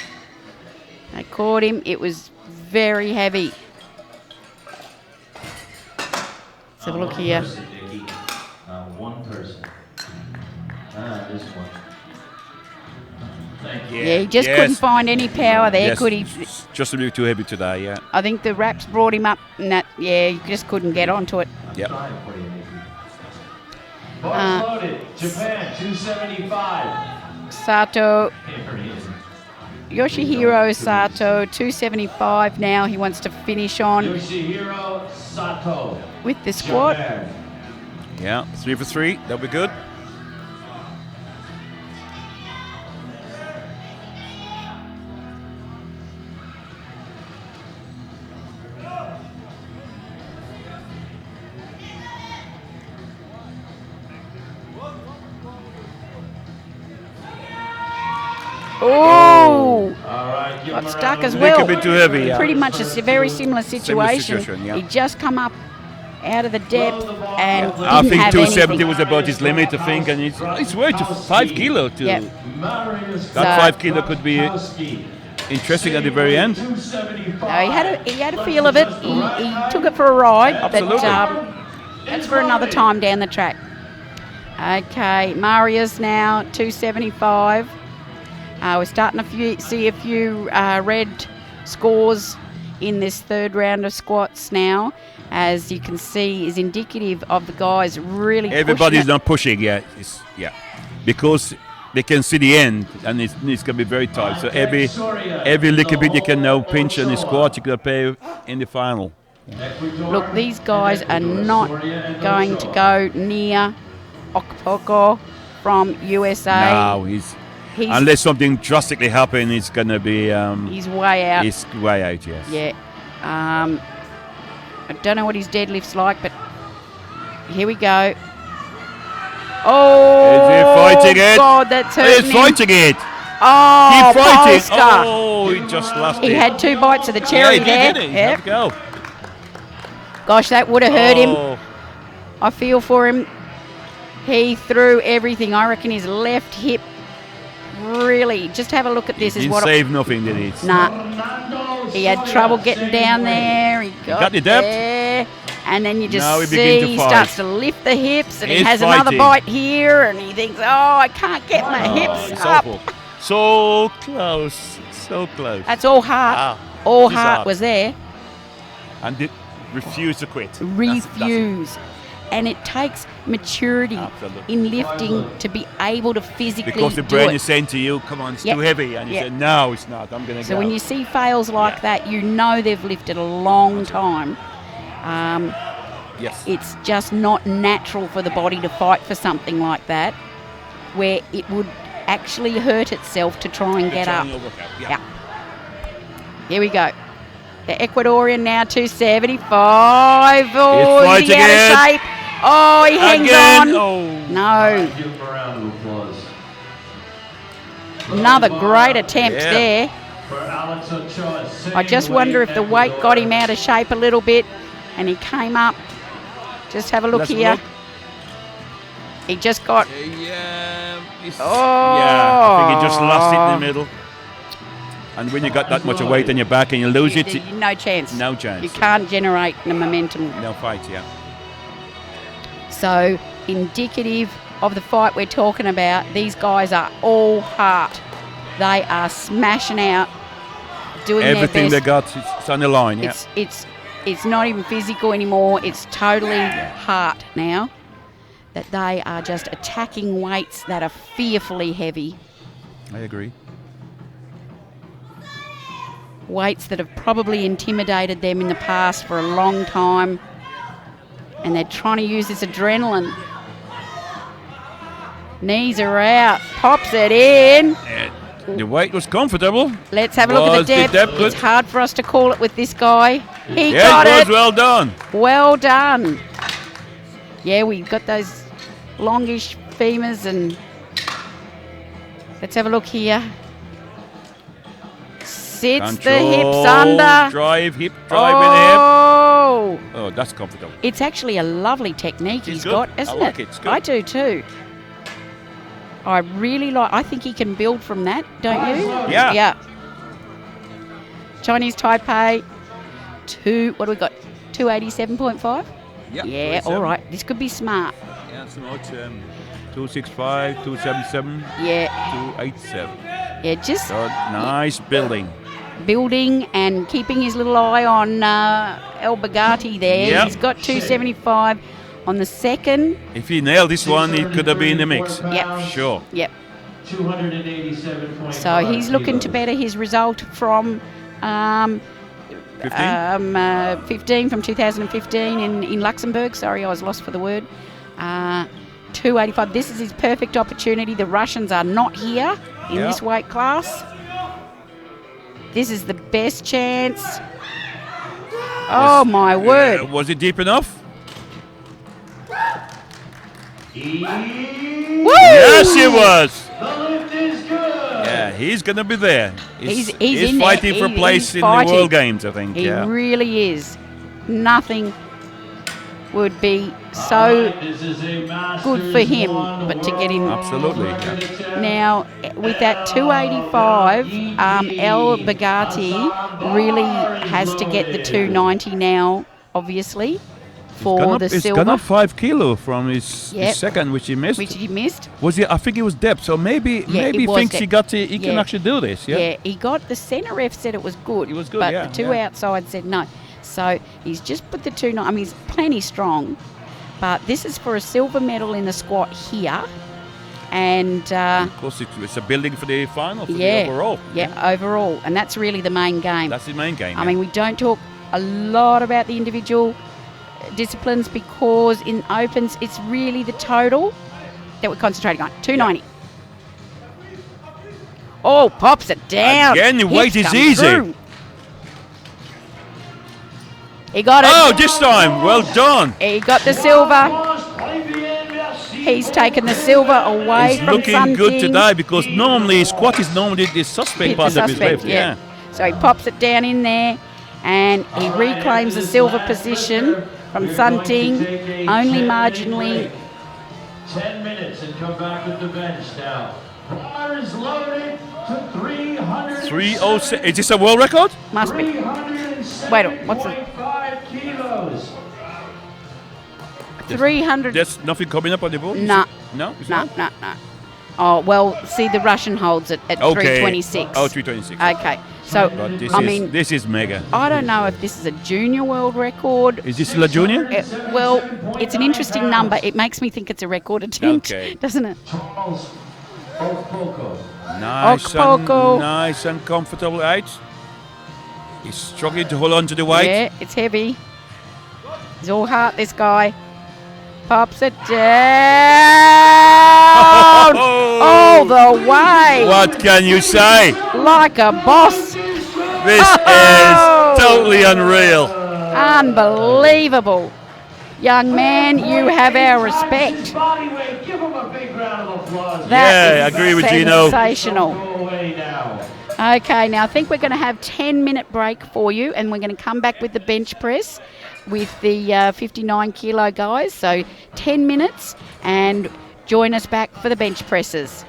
They caught him. It was very heavy. Let's have a look here. One person. This one. Thank you. Yeah, he just couldn't find any power there, could he? Just a bit too heavy today, yeah. I think the wraps brought him up, and he just couldn't get onto it. Yep. Loaded. Japan 275. Sato. Yoshihiro Sato, 275 now. He wants to finish on Yoshihiro Sato with the squat. Japan. Yeah, 3 for 3. That'll be good. Oh! Right, Got stuck as well. A bit too heavy, yeah. Pretty much a very similar situation. Yeah. He just come up out of the depth and I think 270 anything. was about his limit, I think, and it's way to 5 kilo. Yep. That 5 kilo could be interesting at the very end. No, he had a feel of it. He took it for a ride, Absolutely. but that's for another time down the track. Okay, Marius now 275. We're starting to see a few red scores in this third round of squats now, as you can see, is indicative of the guys really. Everybody's not pushing yet. Because they can see the end, and it's going to be very tight. So every little bit you can now pinch on the squat, you can pay in the final. Look, these guys are not going to go near Okpoko from USA. No, unless something drastically happens, it's going to be. He's way out. He's way out, yes. Yeah. I don't know what his deadlift's like, but here we go. Oh, is he fighting it? God, that's hurting He's fighting it. Oh, Keep fighting. Polska. Oh, he just lost it. He had 2 bites of the cherry there. Didn't he? Yep. Have a go. Gosh, that would have hurt him. I feel for him. He threw everything. I reckon his left hip really. Just have a look at this. He didn't save nothing, did he? Nah. He had trouble getting down there. He got the depth. there. And then you just Now see he starts to lift the hips, and he He's has fighting. another bite here, and he thinks, oh, I can't get my hips It's up. awful. So close. So close. That's all heart. All This is heart hard. was there. And did refuse to quit. Refuse. And it takes maturity in lifting to be able to physically because the do brain it. is saying to you, come on, it's too heavy. And you say, no, it's not. I'm going to go. So when you see fails like that, you know they've lifted a long time. Yes. It's just not natural for the body to fight for something like that, where it would actually hurt itself to try and get up. Yeah. Here we go. The Ecuadorian now 275. Oh, He's is he out fighting of shape? Oh, he hangs on. Oh. No. Give him a round of applause. Another great attempt there. For Alex Ochoa, I just wonder if the weight got him out of shape a little bit, and he came up. Just have a look here. He just got. I think he just lost it in the middle. And when you got that much weight on your back and you lose it, no chance. No chance. You can't generate the momentum. No fight, yeah. So, indicative of the fight we're talking about, these guys are all heart. They are smashing out, doing everything their best. they got, it's on the line, yeah. It's not even physical anymore. It's totally heart now. That they are just attacking weights that are fearfully heavy. I agree. Weights that have probably intimidated them in the past for a long time. And they're trying to use this adrenaline Knees are out. Pops it in. The weight was comfortable. Let's have a look at the depth. good? It's hard for us to call it with this guy. He Yeah, got it was it. well done. Well done. Yeah, we got those longish femurs, and let's have a look here. Sits the hips under. Drive, hip, drive in Oh, hip. Oh, that's comfortable. it's actually a lovely technique he's good. got, isn't I like it? it. It's good. I do too. I really like. I think he can build from that, don't you? Yeah. Yeah. Chinese Taipei. What do we got? 287.5. Yeah. All right. This could be smart. Yeah, so much. 265, 277, Yeah. 287. Yeah. Just So nice building. building and keeping his little eye on El Bagati there. Yep. He's got 275 on the second. If he nailed this one, he could have been in the mix. Yep. Sure. Yep. 287.5 So he's looking to kilos. better his result from 15 from 2015 in Luxembourg. Sorry, I was lost for the word. 285. This is his perfect opportunity. The Russians are not here in Yeah. this weight class. This is the best chance. Oh my word! Was it deep enough? Woo! Yes, it was. The lift is good. Yeah, he's going to be there. He's in there. fighting for place He's in fighting. the World Games, I think. He Yeah. really is. Nothing would be so This is a good for him, but to get in. Absolutely. Yeah. Now, with that 285, El Bagati really has to get the 290 now, obviously, for the It's silver, gone up 5 kilo from his Yep. second, which he missed. which he missed. Was he? I think it was depth. So maybe it he was thinks he depth. he can Yeah. actually do this. Yeah. Yeah, he got the centre ref said it was good. It was good, but yeah, the two yeah. outside said no. So he's just put the 290. I mean, he's plenty strong, but this is for a silver medal in the squat here, and Of course, it's a building for the final, for yeah, the overall. yeah, overall, and that's really the main game. That's the main game. I mean, we don't talk a lot about the individual disciplines because in opens it's really the total that we're concentrating on. 290. Oh, pops it down. Again, the weight Hips is come easy. through. He got it. Oh, this time, well done. He got the silver. He's taken the silver away He's from looking Sun good King. today because normally squat is normally the suspect Hit part the of his suspect, lift. Yeah. So he pops it down in there and he reclaims the silver position from Sun Ting, only marginally. 10 minutes and come back with the bench now. Bar is loaded to 300. 306. Is this a world record? Must be. 307.5 kilos. 300. There's nothing coming up on the board? Nah. No? It's No, not? no, no. Oh, well, see, the Russian holds it at Okay. 326. Oh, 326. Okay. So, But this is mega. I don't know if this is a junior world record. Is this still a junior? Well, it's an interesting number. It makes me think it's a record attempt, Okay. doesn't it? Charles Okpoko. Nice and comfortable height. He's struggling to hold on to the weight. Yeah, it's heavy. He's all heart, this guy. Pops it down. All the way. What can you say? Like a boss. This is totally unreal. Unbelievable. Young man, you have our respect. Body weight. Give him a big round of applause. That Yeah, is I agree with Gino. Go sensational. away now. Okay, now I think we're going to have 10-minute break for you, and we're going to come back with the bench press with the 59 kilo guys. So 10 minutes, and join us back for the bench presses.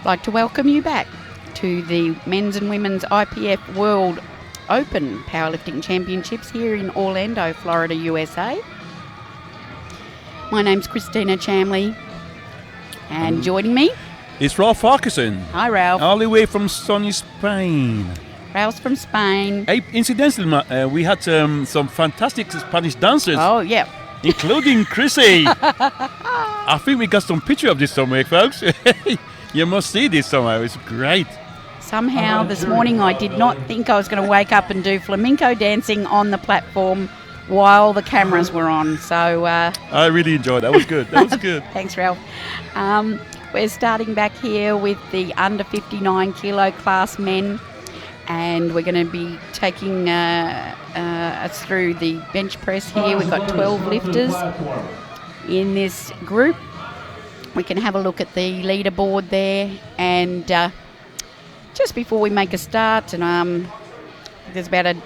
I'd like to welcome you back to the Men's and Women's IPF World Open Powerlifting Championships here in Orlando, Florida, USA. My name's Christina Chamley, and joining me is Ralph Farquharson. Hi, Ralph. All the way from sunny Spain. Ralph's from Spain. Hey, incidentally, we had some fantastic Spanish dancers. Oh, yeah. Including Chrissy. I think we got some picture of this somewhere, folks. You must see this somewhere. It's great. Somehow this morning I did not think I was going to wake up and do flamenco dancing on the platform while the cameras were on. So I really enjoyed that. That was good. That was good. Thanks, Ralph. We're starting back here with the under 59 kilo class men, and we're going to be taking us through the bench press here. We've got 12 lifters in this group. We can have a look at the leaderboard there, and just before we make a start, and there's about a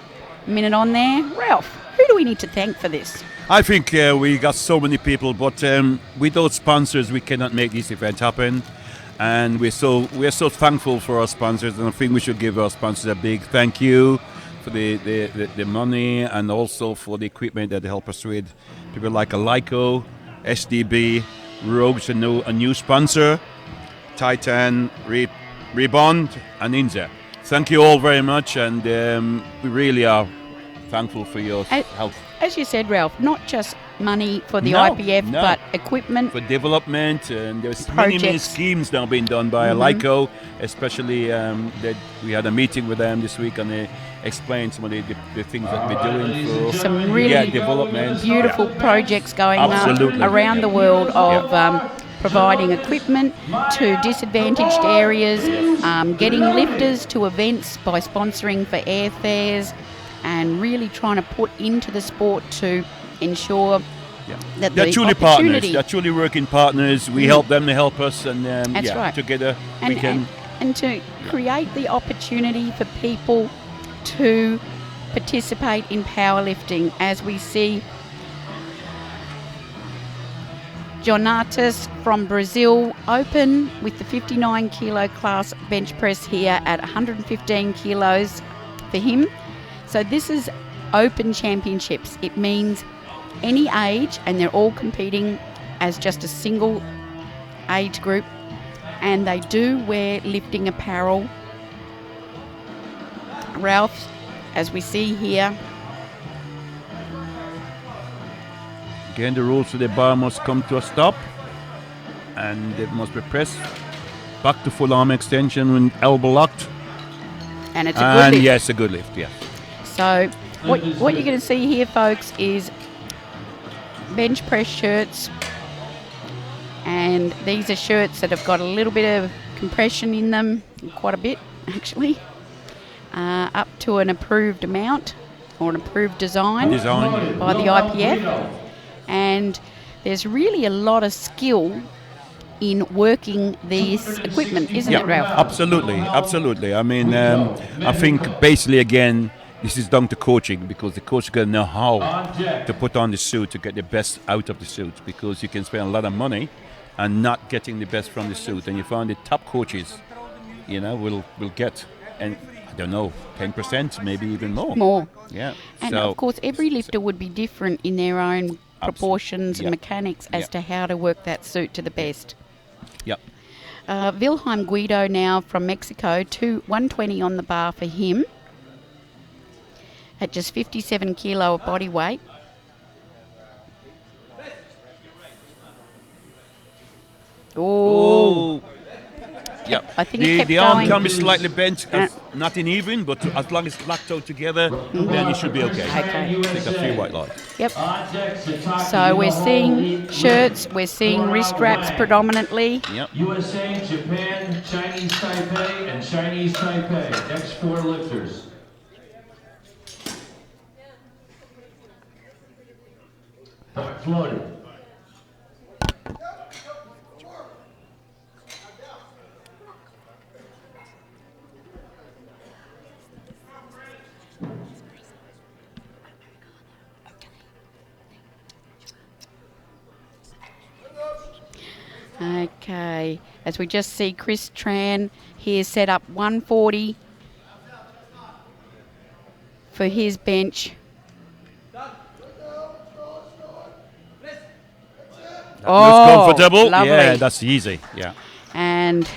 minute on there. Ralph, who do we need to thank for this? I think we got so many people, but without sponsors, we cannot make this event happen. And we're so thankful for our sponsors, and I think we should give our sponsors a big thank you for the money and also for the equipment that they help us with. People like Alico, SDB, Rogue's a new sponsor, Titan, Rebond, and Inza. Thank you all very much, and we really are thankful for your help. As you said, Ralph, not just money for the IPF, but equipment. For development, and there's many schemes now being done by Alico, especially that we had a meeting with them this week, and they explained some of the things that we're doing for some really development. Beautiful projects going on around the world of providing equipment to disadvantaged areas, getting lifters to events by sponsoring for airfares, and really trying to put into the sport to ensure that they're truly partners. They're truly working partners. We help them, they help us, and that's right. Together we can. And to create the opportunity for people to participate in powerlifting, as we see Jonatas from Brazil open with the 59 kilo class bench press here at 115 kilos for him. So this is open championships. It means any age, and they're all competing as just a single age group, and they do wear lifting apparel. Ralph, as we see here. Again, the rules for the bar must come to a stop, and it must be pressed back to full arm extension when elbow locked. And it's a good lift. Yes, a good lift, yes. So what you're going to see here, folks, is bench press shirts, and these are shirts that have got a little bit of compression in them, quite a bit actually, up to an approved amount or an approved design by the IPF. And there's really a lot of skill in working this equipment, isn't it, Ralph? Absolutely. I mean, I think basically, again, this is down to coaching, because the coach is going to know how to put on the suit to get the best out of the suit, because you can spend a lot of money and not getting the best from the suit. And you find the top coaches, will get, and I don't know, 10%, maybe even more. More. Yeah. And of course, every lifter would be different in their own proportions and mechanics as to how to work that suit to the best. Yep. Wilhelm Guido now from Mexico, 120 on the bar for him at just 57 kilo of body weight. Oh. Yep. I think it kept the going. arm can be slightly bent, not uneven, but as long as it's locked out together, then it should be okay. Take a few white lights. Yep. So we're seeing shirts, we're seeing wrist wraps predominantly. Yep. USA, Japan, Chinese Taipei, and Chinese Taipei. Next 4 lifters. Floated. Okay. Okay, as we just see Chris Tran here set up 140 for his bench. Looks comfortable. Lovely. Yeah, that's easy. Yeah. And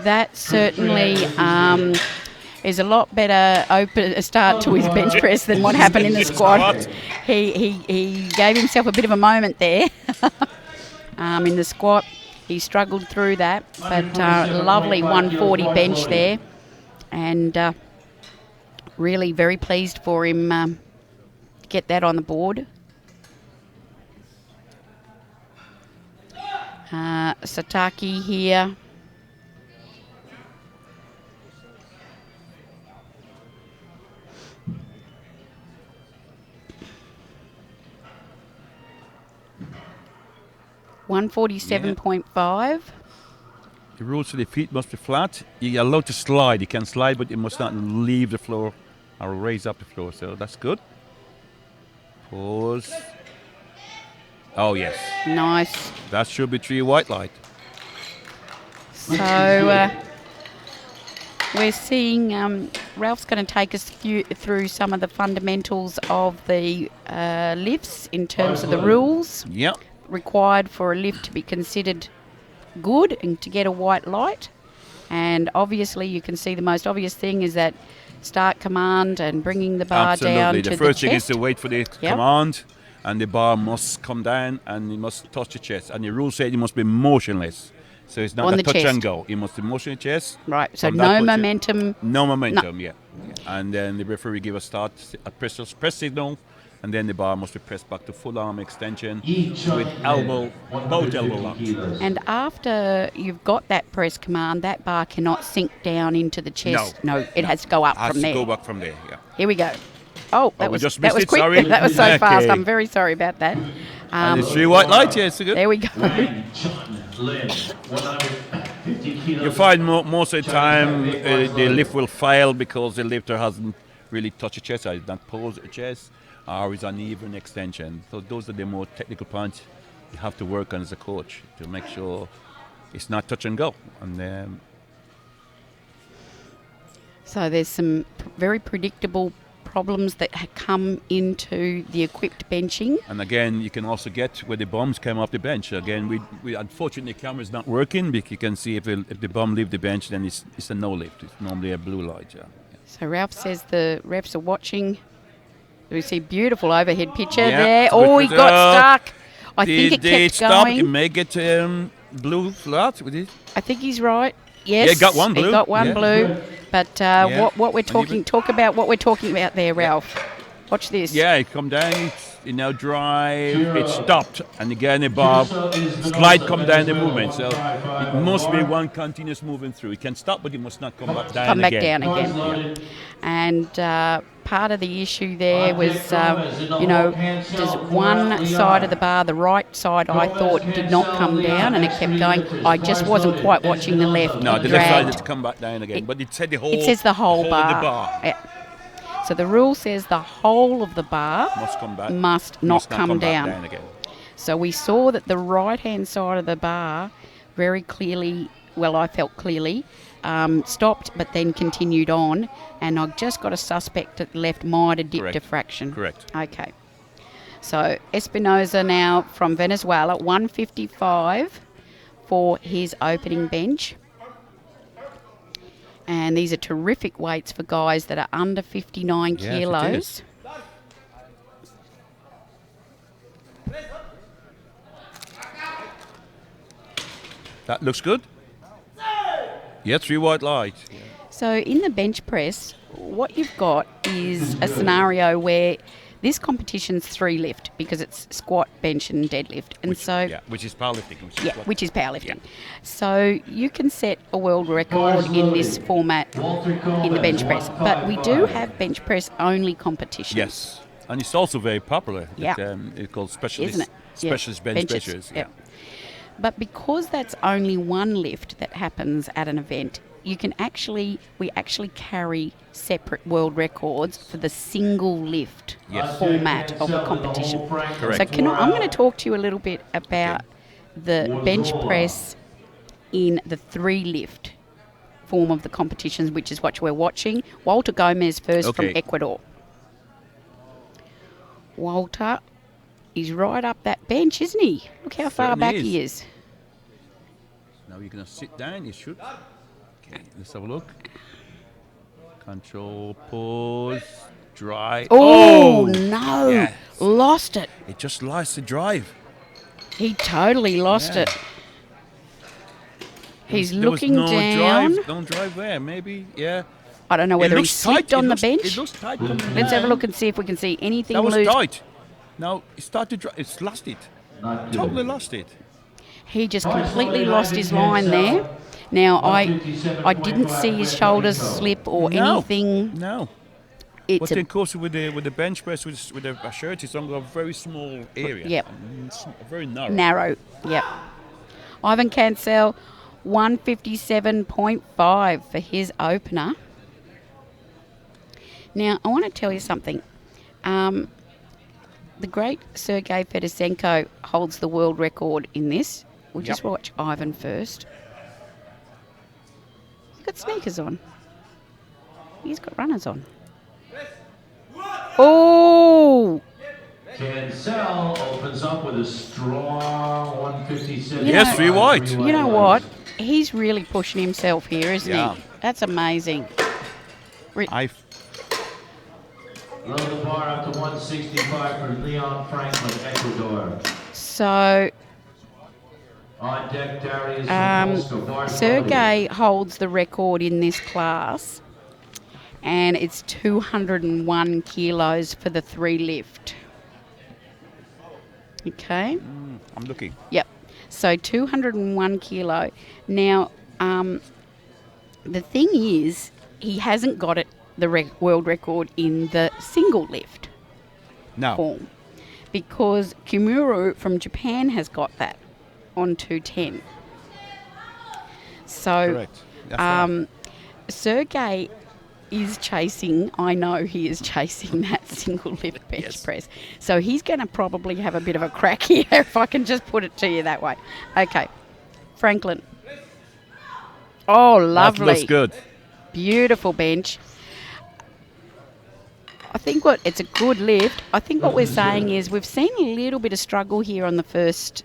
that certainly is a lot better a start to his bench press than what happened in the squat. He gave himself a bit of a moment there. In the squat, he struggled through that, but lovely 140 bench there, and really very pleased for him to get that on the board. Sataki here. $147.5. The rules for the feet must be flat. You're allowed to slide. You can slide, but you must not leave the floor or raise up the floor. So that's good. Pause. Oh, yes. Nice. That should be 3 white light. So we're seeing Ralph's going to take us through some of the fundamentals of the lifts in terms of the rules. Yep. Required for a lift to be considered good and to get a white light. And obviously you can see the most obvious thing is that start command and bringing the bar down to the chest. The first thing is to wait for the command, and the bar must come down and you must touch the chest. And the rule said you must be motionless. So it's not on a the touch chest. and go. You must be motion the chest. Right, so no momentum. No momentum, yeah. And then the referee give a press signal, and then the bar must be pressed back to full arm extension with both elbow locks. And after you've got that press command, that bar cannot sink down into the chest. No, it has to go up from there. It has to go back from there, yeah. Here we go. Oh, that was quick. Sorry. That was so fast. I'm very sorry about that. And it's 3 white lights, yeah, it's good. There we go. You find most of the time the lift will fail because the lifter hasn't really touched the chest, either not posed the chest, or is uneven extension. So those are the more technical points you have to work on as a coach to make sure it's not touch and go. And so there's some very predictable problems that come into the equipped benching. And again, you can also get where the bombs came off the bench. Again, we unfortunately the camera's not working, but you can see if the bomb leave the bench, then it's a no lift. It's normally a blue light. Yeah. So Ralph says the refs are watching. We see beautiful overhead picture there. Oh, he got stuck. I think it kept going. It may get blue flat with it. I think he's right. Yes, yeah, got one blue. He got one blue. But what we're talking about there, Ralph. Watch this. Yeah, it come down. It now drive. It stopped, and again the bar slide come down the movement. So it must be one continuous moving through. It can stop, but it must not come back down again. Yeah. And part of the issue there was, there's one side of the bar, the right side, I thought did not come down, and it kept going. I just wasn't quite watching the left. No, the left side had to come back down again. But it said the whole. It says the whole bar. Of the bar. Yeah. So the rule says the whole of the bar must not come down again. So we saw that the right-hand side of the bar very clearly, well, I felt clearly, stopped but then continued on. And I've just got a suspect that left might have dipped a fraction. Correct. Okay. So Espinosa now from Venezuela, 155 for his opening bench. And these are terrific weights for guys that are under 59 kilos. That looks good. Yeah, 3 white lights. Yeah. So in the bench press, what you've got is a scenario where this competition's 3 lift because it's squat, bench and deadlift. And which is powerlifting. Which is powerlifting. Yeah. So you can set a world record in this format in the bench press. But we do have bench press only competitions. Yes. And it's also very popular. Yeah. It's called specialist, isn't it? specialist bench pressers. Yeah. But because that's only one lift that happens at an event, we actually carry separate world records for the single lift format of a competition. Correct. So I'm going to talk to you a little bit about the bench press in the 3 lift form of the competitions, which is what we're watching. Walter Gomez first from Ecuador. Walter is right up that bench, isn't he? Look how far back he is. Now you're going to sit down, you should. Okay, let's have a look. Control, pause, drive. Oh, no. Yes. Lost it. It just lost the drive. He totally lost it. He's looking down. No drive there, maybe, yeah. I don't know whether he slipped on the bench. It looks tight. Let's have a look and see if we can see anything loose. That was tight. Now, it started to it's lost it. Totally lost it. He just completely lost his line there. Now, I didn't see his shoulders slip or anything. No. But of course, with the bench press, with a shirt, it's on a very small area. Yep. It's very narrow. Narrow, yep. Ivan Cancel, 157.5 for his opener. Now, I want to tell you something. The great Sergei Fedosenko holds the world record in this. We'll just watch Ivan first. He's got sneakers on. He's got runners on. Oh! Cancel opens up with a strong 157. Yes, 3 wide. You know what? He's really pushing himself here, isn't he? That's amazing. Load the bar up to 165 for Leon Franklin, Ecuador. So, on deck, Darius Sergei holds the record in this class, and it's 201 kilos for the 3 lift. Okay. I'm looking. Yep. So 201 kilo. Now, the thing is, he hasn't got it, the world record in the single lift form, because Kimura from Japan has got that on 210. So, correct. Right. Sergei is chasing, I know he is chasing that single lift bench press. So he's going to probably have a bit of a crack here, if I can just put it to you that way. Okay, Franklin. Oh, lovely. That looks good. Beautiful bench. I think it's a good lift. I think what we're saying is we've seen a little bit of struggle here on the first,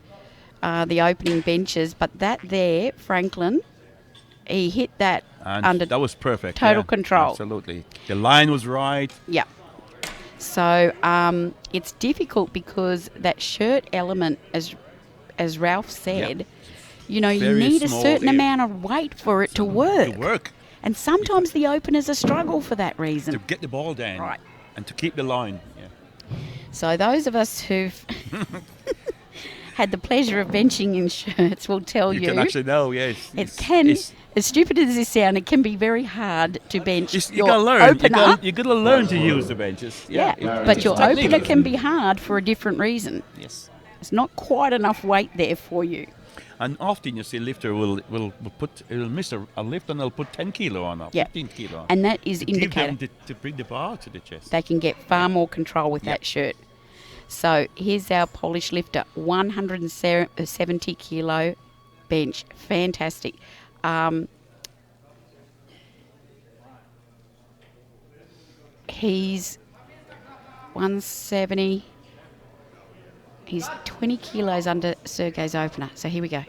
the opening benches, but that there, Franklin, he hit that under that was perfect. Total control. Absolutely. The line was right. Yeah. So it's difficult because that shirt element, as Ralph said, you know, you need a certain amount of weight for it to work. And sometimes the openers a struggle for that reason. To get the ball down. Right. And to keep the line. Yeah. So those of us who've had the pleasure of benching in shirts will tell you. You can actually know, yes. It can, as stupid as this sounds, it can be very hard to bench you your opener. You got to learn to use the benches. Yeah, but your opener can be hard for a different reason. Yes. There's not quite enough weight there for you. And often you see a lifter will miss a lift and they'll put 10 kilo on or 15 kilo on. And that is indicated. To bring the bar to the chest. They can get far more control with that shirt. So here's our Polish lifter, 170 kilo bench. Fantastic. He's 170. He's 20 kilos under Sergei's opener. So here we go.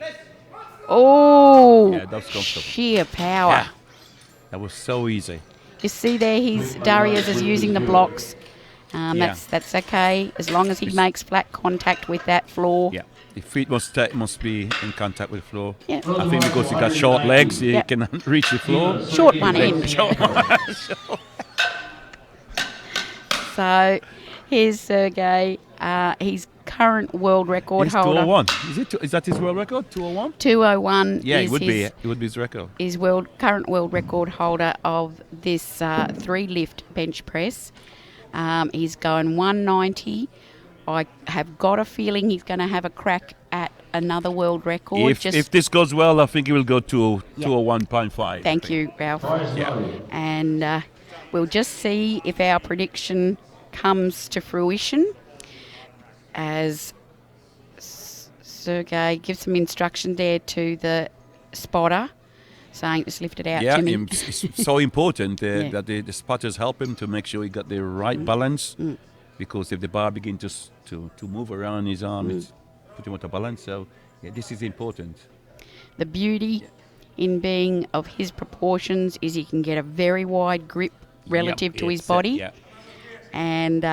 Oh, yeah, that's comfortable. Sheer power. Yeah. That was so easy. You see there, Darius is using the blocks. That's okay, as long as he makes flat contact with that floor. Yeah, the feet must be in contact with the floor. Yeah. I think because he got short legs, he can reach the floor. Short one end. So here's Sergei. He's current world record holder. 201. Is that his world record? 201. 201. Yeah, it would be. It would be his record. Is current world record holder of this 3 lift bench press. He's going 190. I have got a feeling he's going to have a crack at another world record. If this goes well, I think he will go to 201.5. Thank you, Ralph. Yeah. And we'll just see if our prediction comes to fruition as Sergey gives some instruction there to the spotter, saying just lift it out, Jimmy. Yeah, it's so important that the spotters help him to make sure he got the right balance, because if the bar begins to move around his arm, it's put him out of balance. So this is important. The beauty in being of his proportions is he can get a very wide grip relative to his body. And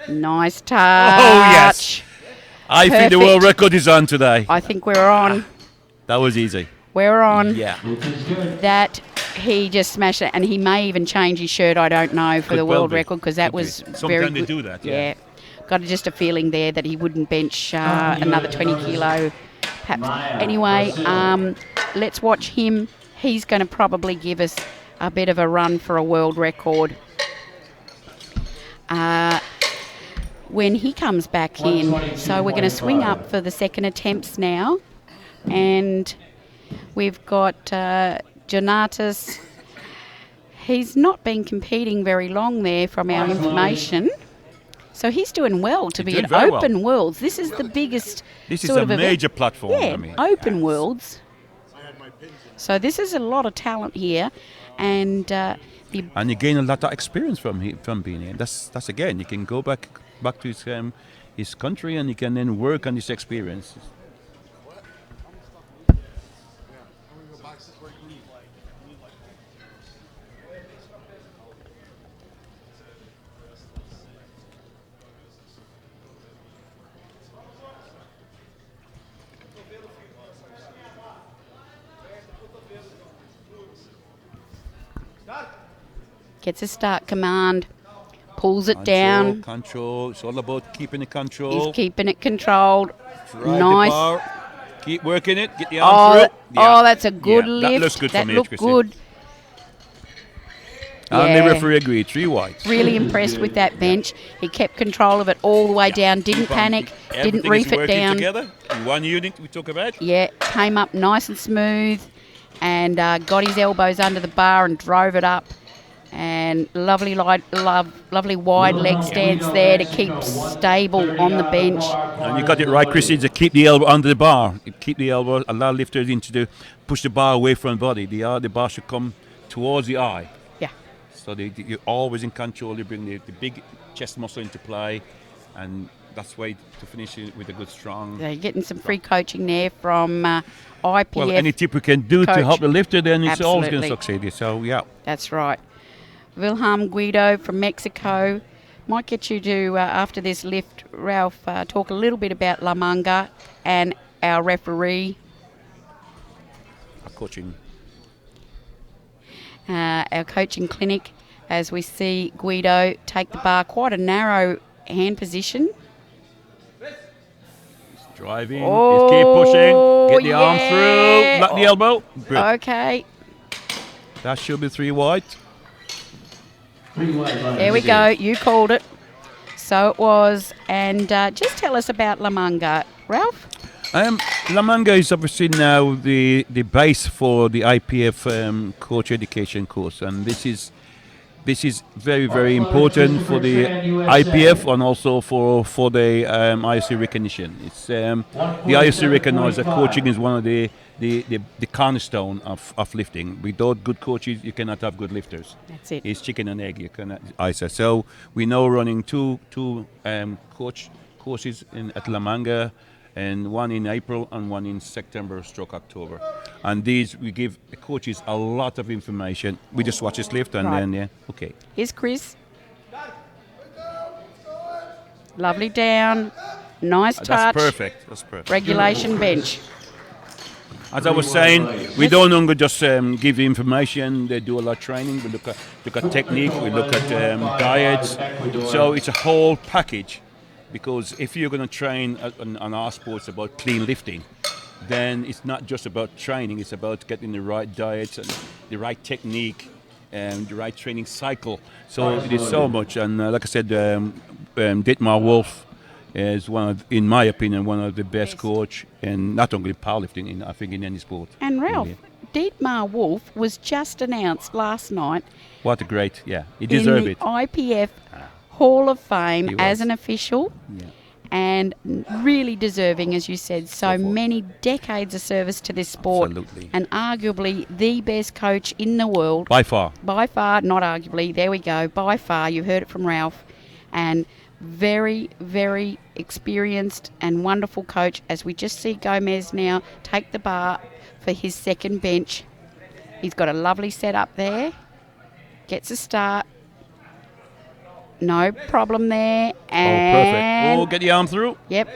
nice touch. Oh, yes. I think the world record is on today. I think we're on. That was easy. We're on. Yeah. That he just smashed it, and he may even change his shirt, I don't know, for the world record, because that was very good. Sometimes they do that, yeah. Got just a feeling there that he wouldn't bench another 20 kilo. Perhaps. Anyway, let's watch him. He's going to probably give us a bit of a run for a world record. When he comes back in. So we're going to swing up for the second attempts now. And we've got Jonatas. He's not been competing very long there from our information. So he's doing well to be at Open Worlds. This is the biggest This is sort a of major platform. Yeah, I mean. Open Worlds. So this is a lot of talent here. And you gain a lot of experience from being here. That's again, you can go back to his country, and you can then work on this experience. Gets a start command, pulls it down. Control. It's all about keeping it control. He's keeping it controlled. Drive nice. The bar. Keep working it. Get the arm through. Oh, that's a good lift. That looks good that from me, looked good. And the referee agreed. 3 whites. Really impressed with that bench. He kept control of it all the way down. Didn't panic. Didn't reef it down. Together in one unit we talk about. Yeah, came up nice and smooth, and got his elbows under the bar and drove it up. And lovely wide leg stance there to keep stable on the bench. And you got it right, Chrissy, to keep the elbow under the bar. Keep the elbow, allow lifters push the bar away from the body. The bar should come towards the eye. Yeah. So you're always in control. You bring the big chest muscle into play, and that's way to finish it with a good strong. You're getting some free coaching there from IPF. Well, any tip we can do to help the lifter, then it's always going to succeed. So, yeah. That's right. Wilhelm Guido from Mexico. Might get you to, after this lift, Ralph, talk a little bit about La Manga and our referee. Our coaching. Our coaching clinic, as we see Guido take the bar, quite a narrow hand position. He's driving, he's keep pushing, get the arm through, back the elbow. Good. Okay. That should be 3 white. There we go. You called it. So it was. And just tell us about La Manga, Ralph. La Manga is obviously now the base for the IPF coach education course, and this is very, very important for the IPF and also for the IOC recognition. It's the IOC recognises that coaching is one of the cornerstone of lifting. Without good coaches, you cannot have good lifters. That's it. It's chicken and egg. You cannot ISA. So we now running two coach courses at La Manga, and one in April and one in September/October. And these we give the coaches a lot of information. We just watch his lift and then okay. Here's Chris. Lovely down. Nice touch. That's perfect. That's perfect. Regulation bench. As I was saying, we don't longer just give the information. They do a lot of training. We look at technique. We look at diets. So it's a whole package. Because if you're going to train on our sports about clean lifting, then it's not just about training. It's about getting the right diets and the right technique and the right training cycle. So it is so much. And like I said, Dietmar Wolf is in my opinion, one of the best coach, and not only powerlifting, I think in any sport. And Ralph, Dietmar Wolf was just announced last night. What a great, he deserved it. IPF Hall of Fame He as was. an official. Yeah. And really deserving, as you said, so forth. many decades of service to this sport. Absolutely. And arguably the best coach in the world. By far. By far, not arguably, there we go, by far, you've heard it from Ralph. And very, very experienced and wonderful coach, as we just see Gomez now take the bar for his second bench. He's got a lovely setup there. Gets a start. No problem there. And perfect. Oh, get the arm through. Yep.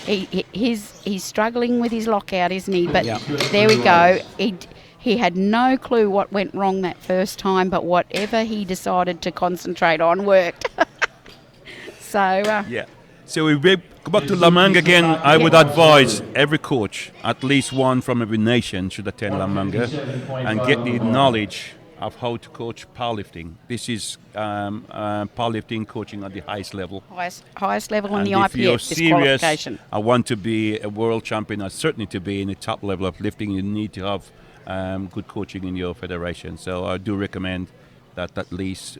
He's struggling with his lockout, isn't he? But Yeah. there we go. He had no clue what went wrong that first time, but whatever he decided to concentrate on worked. So Yeah. So we go back to La Manga again. I would advise every coach, at least one from every nation, should attend La Manga and get the knowledge of how to coach powerlifting. This is powerlifting coaching at the highest level. highest level in And the if you're IPF, this serious, qualification. I want to be a world champion, or certainly to be in the top level of lifting, you need to have good coaching in your federation. So I do recommend that at least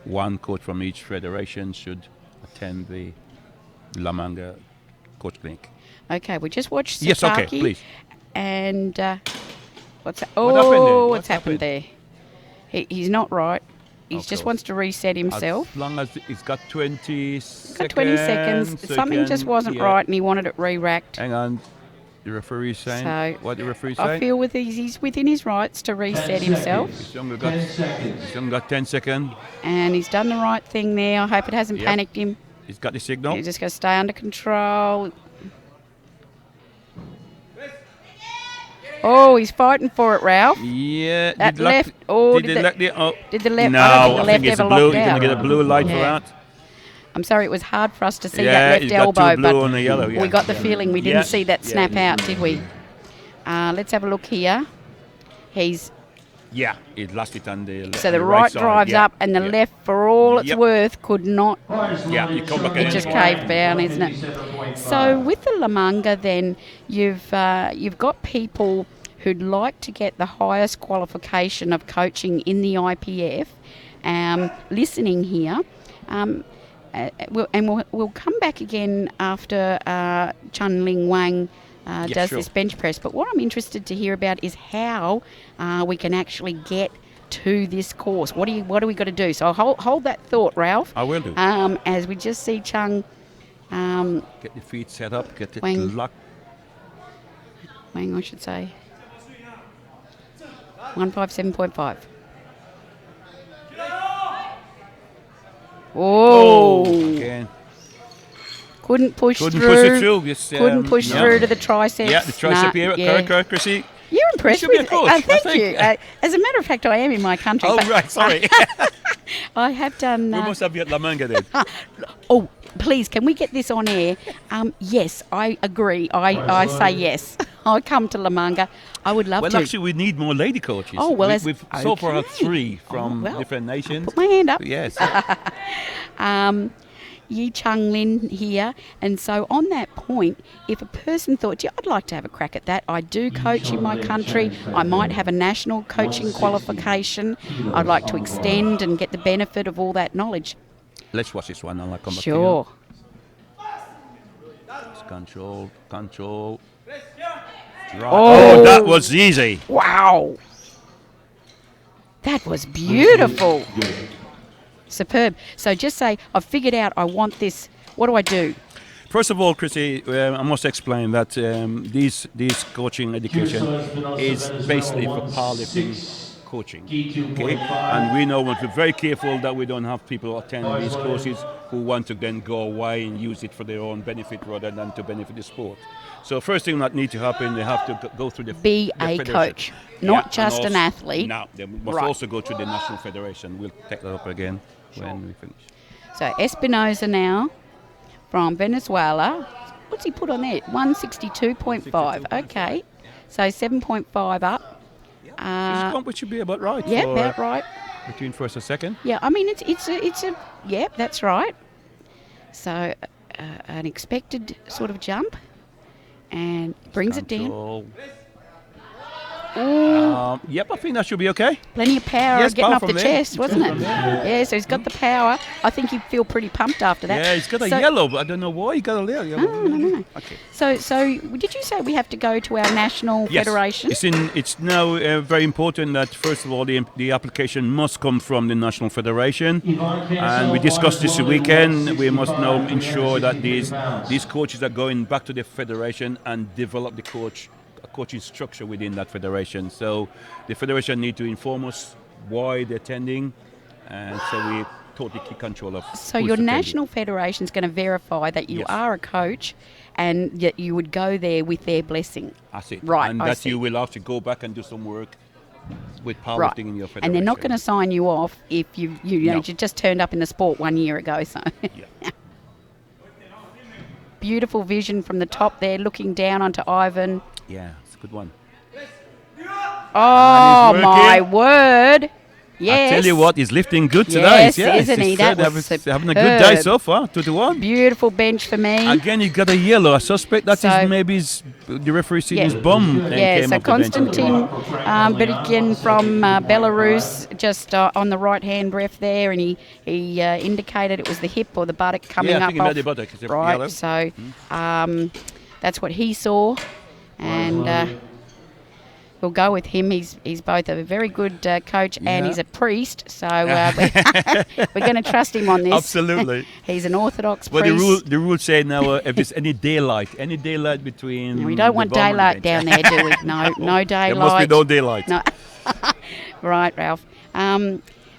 one coach from each federation should attend the La Manga coach clinic. Okay, we just watched Sataki. Yes, okay, please. And what's that? What happened there? Oh, What what's happened there? He's not right. He Of just course. wants to reset himself. As long as he's got 20 seconds. Got 20 seconds. so Something he just can- wasn't yeah. right, and he wanted it re-racked. Hang on. The referee's saying. So What the referee's I saying? feel he's within his rights to reset himself, He's only got 10 seconds. and he's done the right thing there. I hope it hasn't Yep. panicked him. He's got the signal. He's just got to stay under control. Oh, he's fighting for it, Ralph. Yeah. That did left- oh, did did the the- left? Oh. Did the left? No, I don't think the I left think it's a ever blue. locked You're out. going to get a blue light for Yeah. that. I'm sorry, it was hard for us to see Yeah, that he's left got two elbow, blue but and a yellow, yeah. we got the feeling we didn't Yeah. see that Yeah. snap out, did we? Let's have a look here. He's Yeah, he lost it on the left. so the on right side. drives Yeah. up, and the Yeah. left, for all it's Yep. worth, could not. Yeah, you come back It in. just caved down, isn't it? So with the La Manga, then you've got people who'd like to get the highest qualification of coaching in the IPF, listening here. We'll come back again after Chun Ling Wang does sure. this bench press. But what I'm interested to hear about is how we can actually get to this course. What do we got to do? So hold that thought, Ralph. I will do. As we just see Chung Get the feet set up, get it Wang. locked. Wang, I should say. 157.5. Oh, Again. couldn't push Couldn't through. push it through. Just, Couldn't push yeah. through to the triceps. Yeah, the tricep here, yeah. correct, Chrissy. You're impressed should be with a coach, I thank think. you. As a matter of fact, I am in my country. Oh, but right, sorry. I have done. We must have you at La Manga then. Oh, please, can we get this on air? Yes, I agree. I say yes. I come to La Manga. I would love Well, to. actually, we need more lady coaches. Oh, well, we've so far had okay. 3 from well, different nations. Put my hand up. Yes. Yi Chung Lin here, and so on that point, if a person thought, gee, I'd like to have a crack at that, I do coach in my country, I might have a national coaching qualification, I'd like to extend and get the benefit of all that knowledge. Let's watch this one and I'll come back Sure. to you. Control. Right. Oh. Oh, that was easy. Wow. That was beautiful. Superb. So just say, I've figured out I want this. What do I do? First of all, Chrissy, I must explain that these coaching education is basically for powerlifting coaching. Okay? And we know we're very careful that we don't have people attend these courses who want to then go away and use it for their own benefit rather than to benefit the sport. So first thing that needs to happen, they have to go through the Be the a federation. coach, not and just an also- athlete. No, they must Right. also go through the national federation. We'll take that up again when we finish. So Espinoza now from Venezuela. What's he put on there? 162.5. Okay. So 7.5 up. His comp should be about right. Yeah, for about right. Between first and second. Yeah, I mean, it's a yeah, that's right. So an expected sort of jump and brings it down. Control. Yep, I think that should be okay. Plenty of power Yes, getting power off the from there. chest, wasn't it? Yeah, so he's got the power. I think he'd feel pretty pumped after that. Yeah, he's got a yellow, but I don't know why he got a yellow. No. Okay. So did you say we have to go to our national federation? It's now very important that, first of all, the application must come from the national federation. And we discussed this weekend. We must now ensure that these coaches are going back to the federation and develop the coaching structure within that federation. So the federation need to inform us why they're attending, and so we totally keep control of. So your national federation is going to verify that you are a coach, and that you would go there with their blessing. That's it. Right, and that you will have to go back and do some work with powerlifting in your federation. And they're not going to sign you off if you just turned up in the sport 1 year ago. So. Yeah. Beautiful vision from the top there, looking down onto Ivan. Yeah, it's a good one. Oh, my word. Yes. I tell you what, he's lifting good today. Yes, isn't he? That was having a good day so far, 2-1. Beautiful bench for me. Again, he got a yellow. I suspect that is maybe the referee seen his bum. Yeah, so Konstantin Berikin from Belarus, just on the right-hand ref there, and he indicated it was the hip or the buttock coming up. I think he made the buttock. Right, yellow. so that's what he saw, and we'll go with him. He's both a very good coach and he's a priest, so we're going to trust him on this. Absolutely. He's an Orthodox priest. Well, the rules say now if there's any daylight between... We don't want daylight down there, do we? No daylight. There must be no daylight. No. Right, Ralph.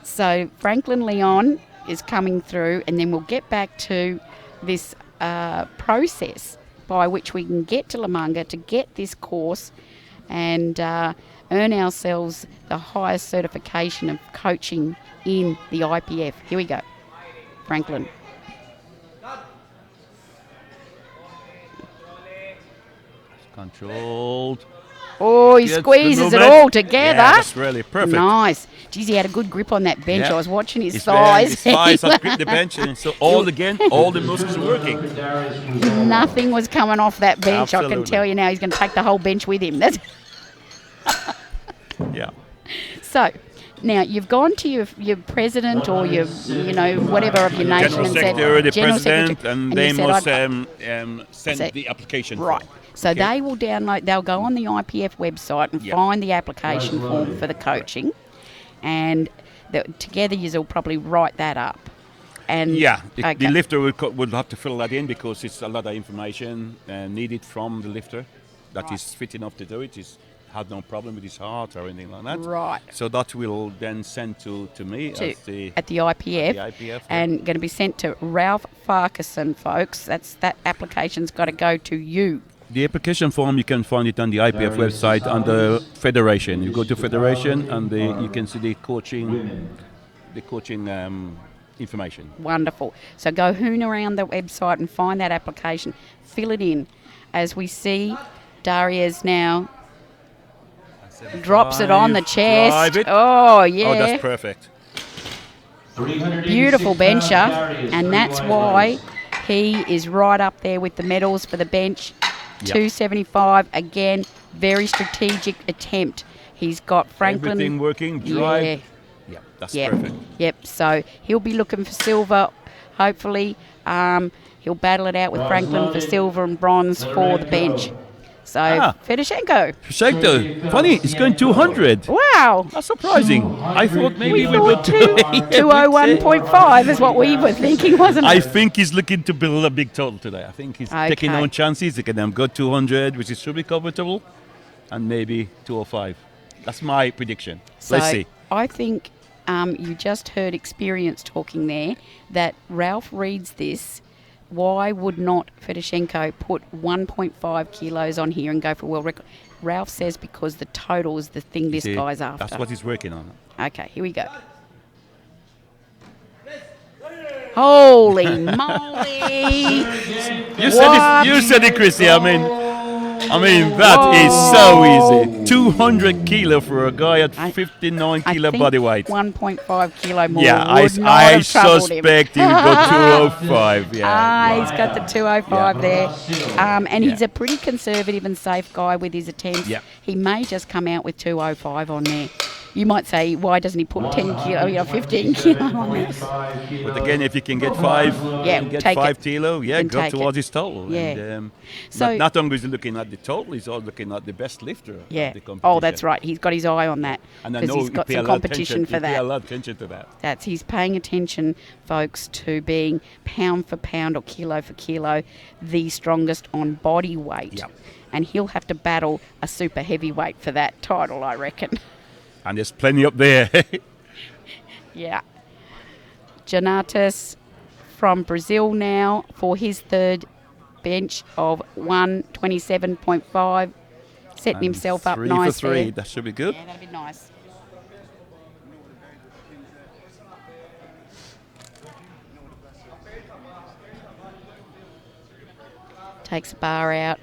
So Franklin Leon is coming through, and then we'll get back to this process by which we can get to Lamanga to get this course and earn ourselves the highest certification of coaching in the IPF. Here we go. Franklin. Controlled. Oh, he squeezes it all together. Yeah, that's really perfect. Nice. Geez, he had a good grip on that bench. I was watching his thighs. His thighs have gripped the bench, and so all the muscles are working. Nothing was coming off that bench. Absolutely. I can tell you now he's going to take the whole bench with him. That's yeah. So, now you've gone to your president or your, whatever of your nation General and Secretary, said, the General President, Secretary, and they must send said, the application right. form. So they will download, they'll go on the IPF website and find the application form for the coaching, and together you'll probably write that up. And the lifter would have to fill that in because it's a lot of information needed from the lifter that is fit enough to do it. He's had no problem with his heart or anything like that. Right. So that will then send to me at the IPF, at the IPF and going to be sent to Ralph Farquharson, folks. That application's got to go to you. The application form, you can find it on the IPF website under Federation. You go to Federation and you can see the coaching information. Wonderful. So go hoon around the website and find that application. Fill it in. As we see, Darius now drops it on the chest. Oh, yeah. Oh, that's perfect. Beautiful bencher. And that's why he is right up there with the medals for the bench. 275, again, very strategic attempt. He's got Franklin. Everything working, drive. Yeah, that's perfect. Yep, so he'll be looking for silver, hopefully. He'll battle it out with Franklin for silver and bronze for the bench. So, Fedoshenko. Funny, it's going 200. Wow. That's surprising. I thought maybe we would 201.5 is what we were thinking, wasn't it? I think he's looking to build a big total today. I think he's taking on chances. He can go 200, which is should be comfortable, and maybe 205. That's my prediction. So let's see. I think you just heard experience talking there, that Ralph reads this. Why would not Fedoshenko put 1.5 kilos on here and go for a world record? Ralph says because the total is the thing this guy's after. That's what he's working on. Okay, here we go. Holy moly! You said it, Chrissy. I mean, I mean, that is so easy. 200 kilo for a guy at 59 kilo body weight. 1.5 kilo more. Yeah, would not I have troubled him. suspect he would go 205. Yeah. He's got the 205 there. And he's a pretty conservative and safe guy with his attempts. Yeah. He may just come out with 205 on there. You might say, why doesn't he put 10 kilo, 15 kilo on there? But again, if you can get 5, take 5 it. kilo, go towards his total. Yeah. And, so not only is he looking at the total, he's also looking at the best lifter. Yeah. Of the competition. Oh, that's right. He's got his eye on that and I because know he's got pay some a lot competition for He pay a that. lot of attention to that. He's paying attention, folks, to being pound for pound or kilo for kilo the strongest on body weight. Yep. And he'll have to battle a super heavyweight for that title, I reckon. And there's plenty up there. Yeah. Janatas from Brazil now for his third bench of 127.5. Setting And himself up 3 nice for 3. there. That should be good. Yeah, that'll be nice. Takes the bar out.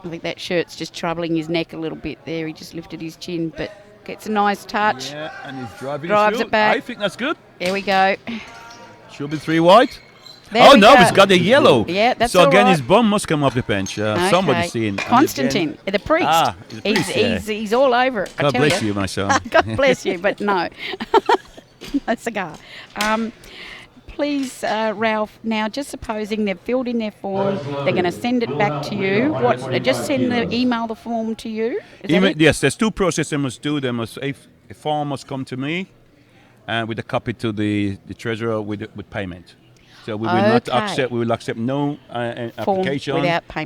I think that shirt's just troubling his neck a little bit there. He just lifted his chin, but gets a nice touch. Yeah, and he's driving Drives through. it back. I think that's good. There we go. Should be 3 wide. There we no, go. he's got the yellow. Yeah, that's so all again, right. his bum must come off the bench. Somebody's seen. Constantine, the priest. He's a priest, He's all over it. I God tell bless you, my son. God bless you, but no. A cigar. Please, Ralph, now just supposing they've filled in their form, they're going to send it back to you. Just email the form to you? Is that it? Yes, there's 2 processes they must do. A form must come to me with a copy to the treasurer with payment. So we will not accept. We will accept no application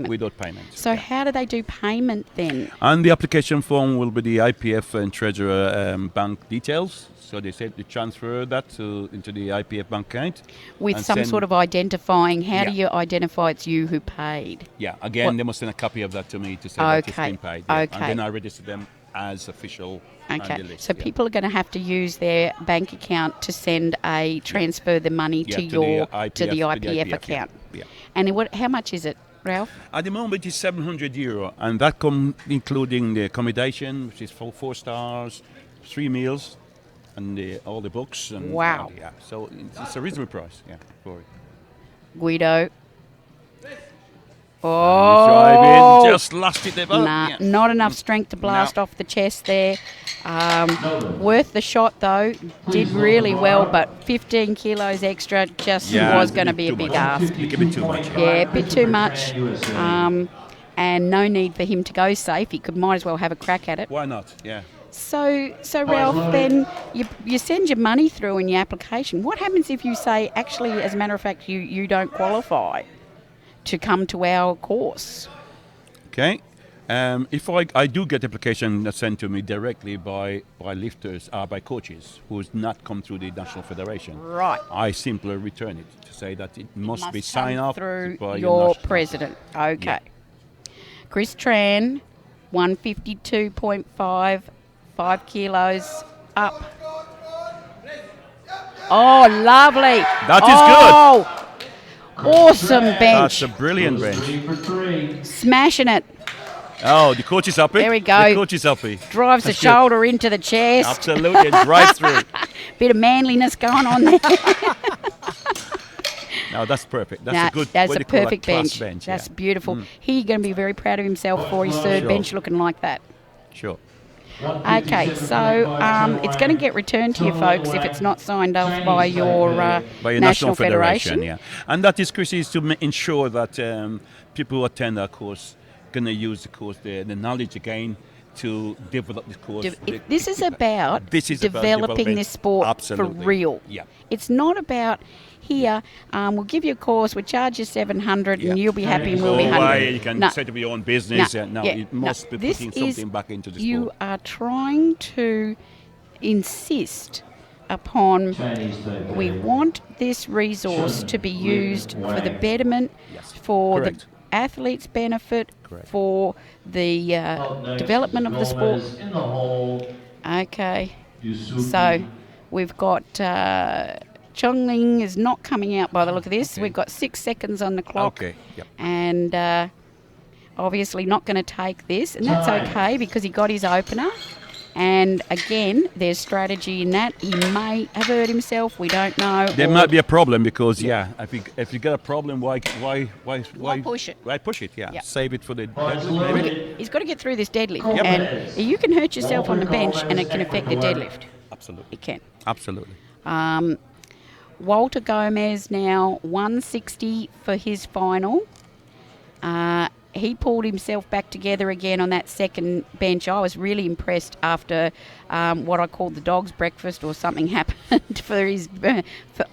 without payment. So how do they do payment then? And the application form will be the IPF and treasurer bank details. So they said to transfer that into the IPF bank account with some sort of identifying. How do you identify it's you who paid? Yeah. Again, they must send a copy of that to me to say that it's been paid. Yeah. Okay. And then I register them as official. Okay, list, so people are going to have to use their bank account to transfer the money to the IPF account. Yeah. And how much is it, Ralph? At the moment, it's €700, and that including the accommodation, which is 4 stars, 3 meals, and all the books. And wow! So it's a reasonable price. Yeah, for it. Guido. Oh, driving, just lost it there. Not enough strength to blast off the chest there. Worth the shot though. Did really well, but 15 kilos extra just was going to be a big ask. A bit too much. Yeah, a bit too much. And no need for him to go safe. He might as well have a crack at it. Why not? Yeah. So Ralph, then you send your money through in your application. What happens if you say, actually, as a matter of fact, you don't qualify to come to our course? Okay. If I do get application sent to me directly by lifters, by coaches who has not come through the National Federation, right? I simply return it to say that it must be signed off through by your president. Okay. Yeah. Chris Tran, 152.5, 5 kilos up. Oh, lovely! That is good. Awesome bench. That's a brilliant bench. Smashing it. Oh, the coach is happy. There we go. The coach is happy. Drives the shoulder into the chest. Absolutely, right through. Bit of manliness going on there. No, that's perfect. That's a good. That's a perfect bench. Bench. That's beautiful. He's going to be very proud of himself for his third bench looking like that. Sure. Okay, so it's going to get returned to you folks if it's not signed off by your National Federation. Yeah, and that is, Chris, is to ensure that people who attend our course going to use the course, the knowledge again to develop the course. This is about developing this sport for real. Yeah. It's not about here, we'll give you a course, we'll charge you $700 and you'll be happy and we'll be happy. You can set up your own business. It must be putting something back into the sport. You are trying to insist upon we want this resource to be used for the betterment, for the athletes' benefit, for the development of the sport. Okay, so we've got Chongling is not coming out by the look of this. Okay. We've got 6 seconds on the clock. Okay. Yep. And obviously not going to take this. And that's okay because he got his opener. And again, there's strategy in that. He may have hurt himself. We don't know. There might be a problem because, I think if you got a problem, why push it? Why push it? Yeah, yep. Save it for the deadlift. Maybe. He's got to get through this deadlift. Yep. And you can hurt yourself on the bench, and it can affect the deadlift. Absolutely. It can. Absolutely. Walter Gomez now 160 for his final. He pulled himself back together again on that second bench. I was really impressed after what I called the dog's breakfast or something happened for his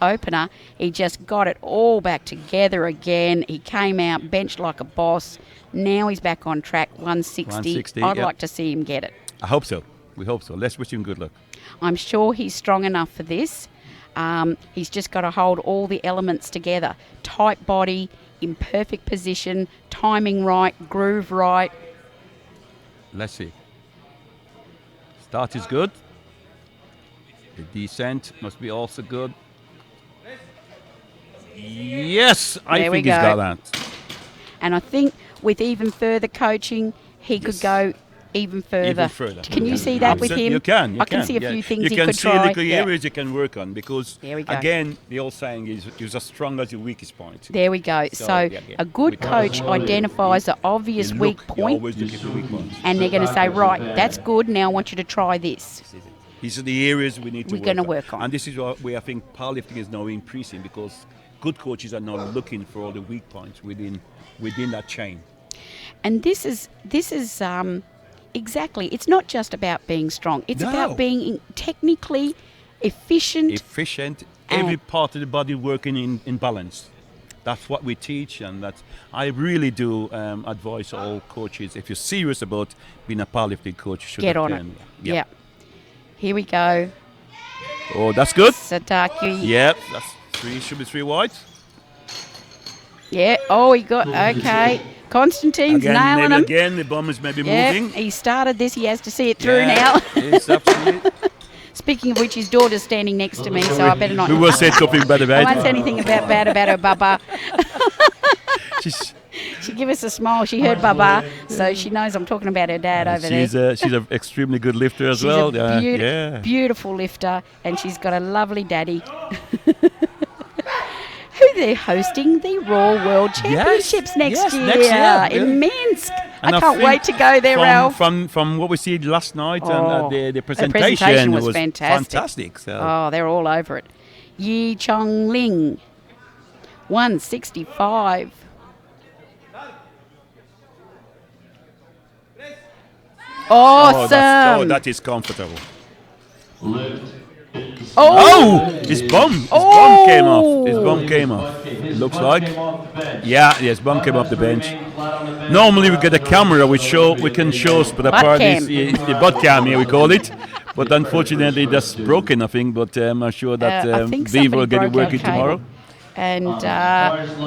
opener. He just got it all back together again. He came out, benched like a boss. Now he's back on track, 160. I'd like to see him get it. I hope so. We hope so. Let's wish him good luck. I'm sure he's strong enough for this. He's just got to hold all the elements together. Tight body, in perfect position, timing right, groove right. Let's see. Start is good. The descent must be also good. Yes, I think he's got that. And I think with even further coaching, he could go even further. Can you see that with him? You can. I can see a few things he could try. You can see the areas you can work on because, there we go. Again, the old saying is you're as strong as your weakest point. There we go. So a good coach identifies the obvious weak point, always look at the weak points. And they're going to say, right, that's good, now I want you to try this. These are the areas we need to work on. And this is where I think powerlifting is now increasing because good coaches are now looking for all the weak points within that chain. And this is exactly. It's not just about being strong. It's about being technically efficient. Every part of the body working in balance. That's what we teach, and I really do advise all coaches, if you're serious about being a powerlifting coach, you should get on it. Yeah. Here we go. Oh, that's good. Sataki. Yep, should be 3 wide. Yeah. Oh, he got okay. Constantine's nailing him. Again, the bomb is maybe moving. He started this. He has to see it through now. Yes, absolutely. Speaking of which, his daughter's standing next to me, so I better not. We will say something bad about it. I won't say anything bad about her, Baba. She gave us a smile. She heard Baba, so she knows I'm talking about her dad over there. She's an extremely good lifter as well. She's a beautiful lifter, and she's got a lovely daddy. Who they're hosting the Raw World Championships next year in Minsk. And I can't wait to go there, Ralph. From what we see last night, and the presentation was fantastic. So. Oh, they're all over it. Yi Chong Ling, 165. Awesome. That is comfortable. His bum came off. It looks like. His bum came off the bench. Normally we get a camera we can show, but apparently it's the butt cam here we call it. But unfortunately that's broken, I think. But I'm sure that Viva will get it working tomorrow. And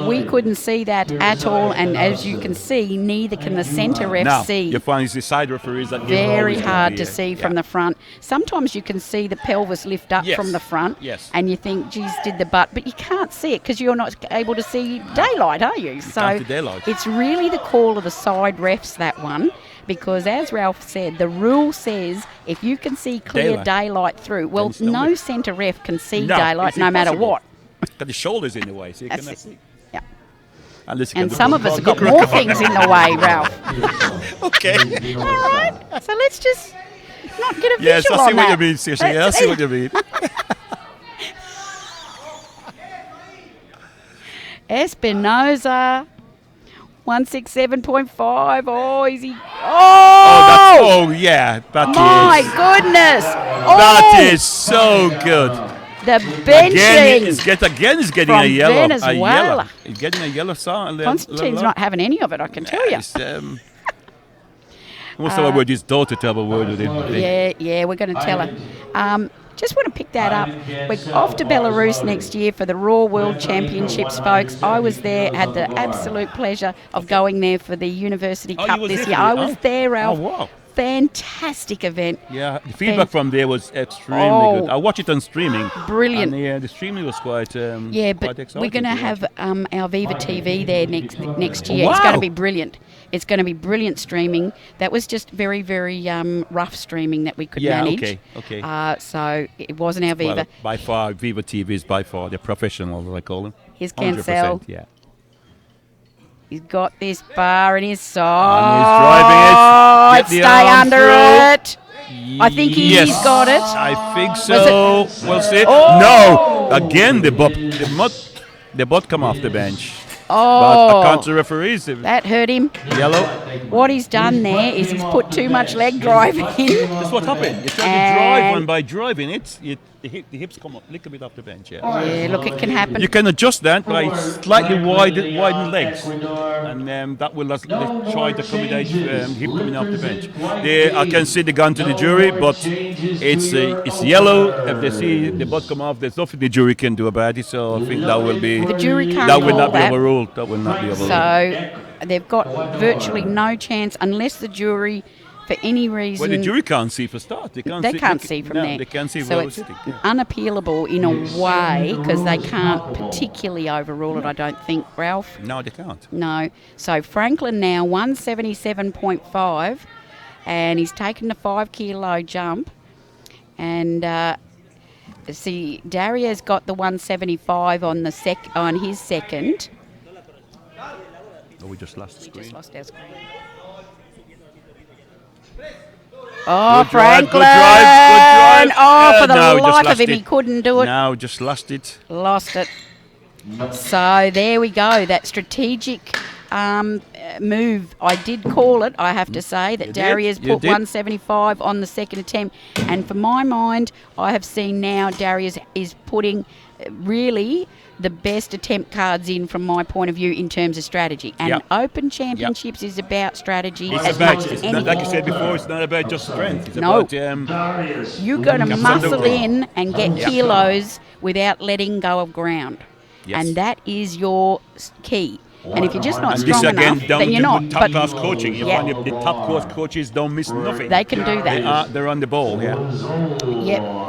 we couldn't see that at all. And as you can see, neither can the centre ref see. You find the side referees that very hard to see from the front. Sometimes you can see the pelvis lift up from the front, and you think, geez, did the butt, but you can't see it because you're not able to see daylight, are you? So it's really the call of the side refs, that one. Because as Ralph said, the rule says if you can see clear daylight through, well, no centre ref can see daylight no matter what. Got the shoulders in the way, so you cannot see. Yeah. And some of us have got more things in the way, Ralph. Okay. All right. So let's just not get a visual Yes, I see on what that. you mean, Saoirse. I see what you mean. Espinoza, 167.5. Oh, is he? My goodness. That is so good. The benching. He's getting a yellow. Venezuela. He's getting a yellow song. Constantine's not having any of it, I can tell you. What's the word? His daughter to have a word with him. Yeah, we're going to tell her. Just want to pick that up. We're off to Belarus next year for the Raw World Championships, folks. I was there, had the absolute pleasure of going there for the University Cup this year. I was there, Ralph. Oh, wow. fantastic event. Yeah, the feedback from there was extremely good. I watched it on streaming. Brilliant. And the streaming was quite but exciting. we're going to have our Viva TV there next year. Wow. It's going to be brilliant. It's going to be brilliant streaming. That was just very, very rough streaming that we could manage. Okay. So it wasn't our Viva. Well, by far, Viva TV is by far the professional, I call them. Here's Cancel. Yeah. He's got this bar in his side. And he's driving it. Stay under it. I think he's got it. I think so. We'll see. Oh. No! Again, the bot come off the bench. But I can't see referees. That hurt him. Yellow. What he's done there is he's put too much leg drive in. That's what happened. You try to drive, and by driving it, the hips come up a little bit off the bench. Yeah, look, it can happen. You can adjust that by slightly widen legs, and that will try to accommodate hip coming off the bench. I can see the gun to the jury, but it's yellow. If they see the butt come off, there's nothing the jury can do about it. So I think that will be the jury can't that will not be overruled. That will not be overruled. So they've got virtually no chance unless the jury, for any reason... Well, the jury can't see for start. They can't see from there. They can't see so it's unappealable in a way because they can't particularly overrule it, I don't think, Ralph. No, they can't. No. So Franklin now 177.5 and he's taken the 5 kilo jump and see Dario's got the 175 on his second. Oh, we just lost the screen. We just lost our screen. Oh, good Franklin! Good drive. Oh, for the life of him, he couldn't do it. No, just lost it. Lost it. So there we go. That strategic move, I did call it, I have to say, that Darius put 175 on the second attempt. And for my mind, I have seen now Darius is putting really the best attempt cards in from my point of view in terms of strategy. And Open Championships is about strategy as much as anything. Like I said before, it's not about just strength. It's about you're going to muscle in and get kilos without letting go of ground. Yes. And that is your key. And if you're just not strong enough, then you're not. Top class coaching. You find the top class coaches don't miss nothing. They can do that. They're on the ball, Yep.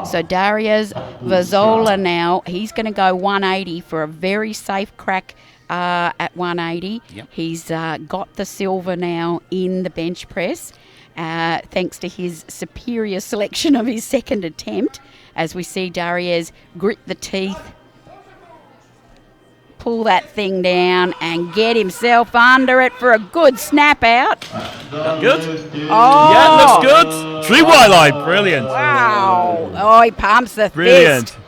So Darius Vazola now, he's going to go 180 for a very safe crack at 180. Yep. He's got the silver now in the bench press, thanks to his superior selection of his second attempt. As we see Darius grit the teeth, pull that thing down and get himself under it for a good snap out. Good? Oh. Yeah, looks good. 3 wide line. Brilliant. Wow. Oh, he pumps the Brilliant. fist.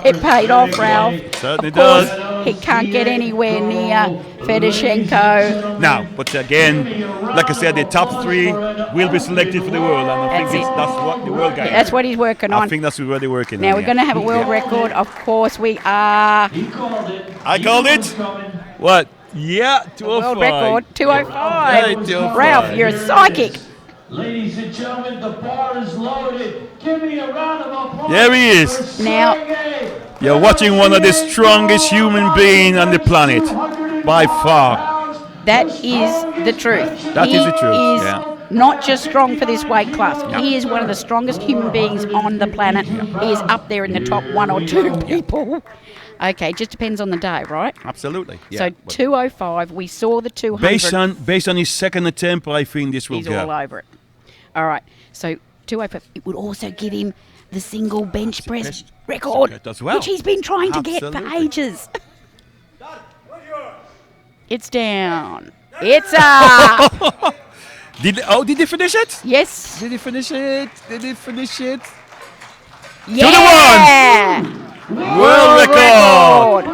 It paid off, Ralph. Certainly of course, does. He can't get anywhere near Fedoshenko. Now, but again, like I said, the top 3 will be selected for the world, and I think that's what the world guy. Yeah, that's what he's working on. I think that's what they're working on. Now we're going to have a world record. Of course, we are. I called it. What? Yeah, 205. World record 205. Hey, 205. Ralph, you're a psychic. Ladies and gentlemen, the bar is loaded. Give me a round of applause. There he is. Now, you're watching one of the strongest human beings on the planet, by far. That is the truth. That is the truth. He is not just strong for this weight class. He is one of the strongest human beings on the planet. He is up there in the top 1 or 2 people. Okay, just depends on the day, right? Absolutely. So 205, we saw the 200. Based on his second attempt, I think this will go. He's all over it. All right, so 205. It would also give him the single bench press record, as well, which he's been trying to get for ages. It's down. It's up. Did he finish it? Yes. Did he finish it? Yeah. To the 1. World record.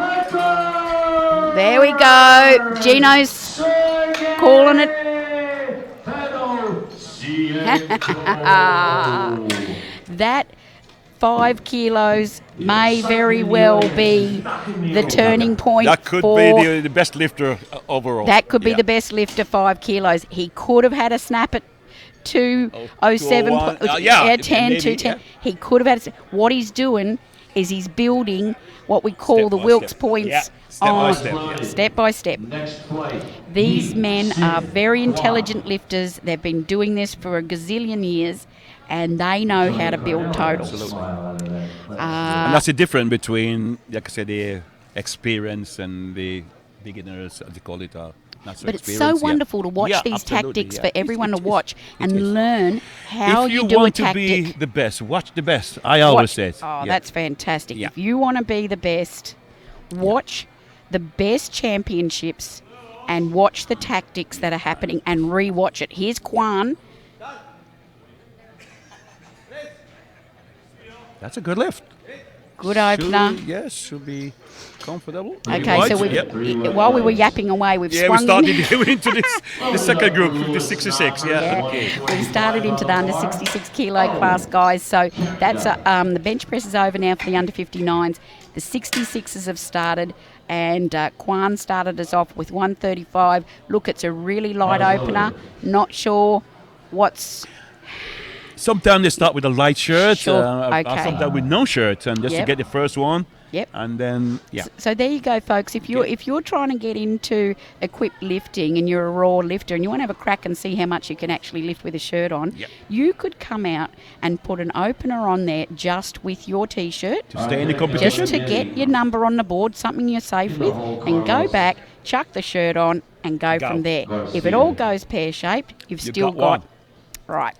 There we go. Gino's calling it. That 5 kilos may very well be the turning point. That could be the best lifter overall. That could be the best lifter, 5 kilos. He could have had a snap at 207, 10, 210. He could have had what he's doing is he's building what we call the Wilkes points step by step. These men are very intelligent lifters. They've been doing this for a gazillion years, and they know how to build totals. Absolutely. And that's the difference between, like I said, the experience and the beginners, as they call it. But it's so wonderful to watch these tactics for everyone to watch and learn how you do a tactic. If you want to be the best, watch the best. I always say. That's fantastic. Yeah. If you want to be the best, watch the best championships and watch the tactics that are happening and re-watch it. Here's Quan. That's a good lift. Good opener. Yes, should be comfortable. Okay, so while we were yapping away, we've swung we started into the second group, the 66. Okay. We started into the under 66 kilo class, guys. So that's the bench press is over now for the under 59s. The 66s have started, and Quan started us off with 135. Look, it's a really light opener. Not sure what's... Sometimes they start with a light shirt, okay. Sometimes with no shirt, and just to get the first one. Yep. And then, So there you go, folks. If you're trying to get into equipped lifting and you're a raw lifter and you want to have a crack and see how much you can actually lift with a shirt on, you could come out and put an opener on there just with your T-shirt. To stay in the competition. Just to get your number on the board, something you're safe with, and go back, chuck the shirt on, and go from there. If it all goes pear-shaped, you've still got... Right.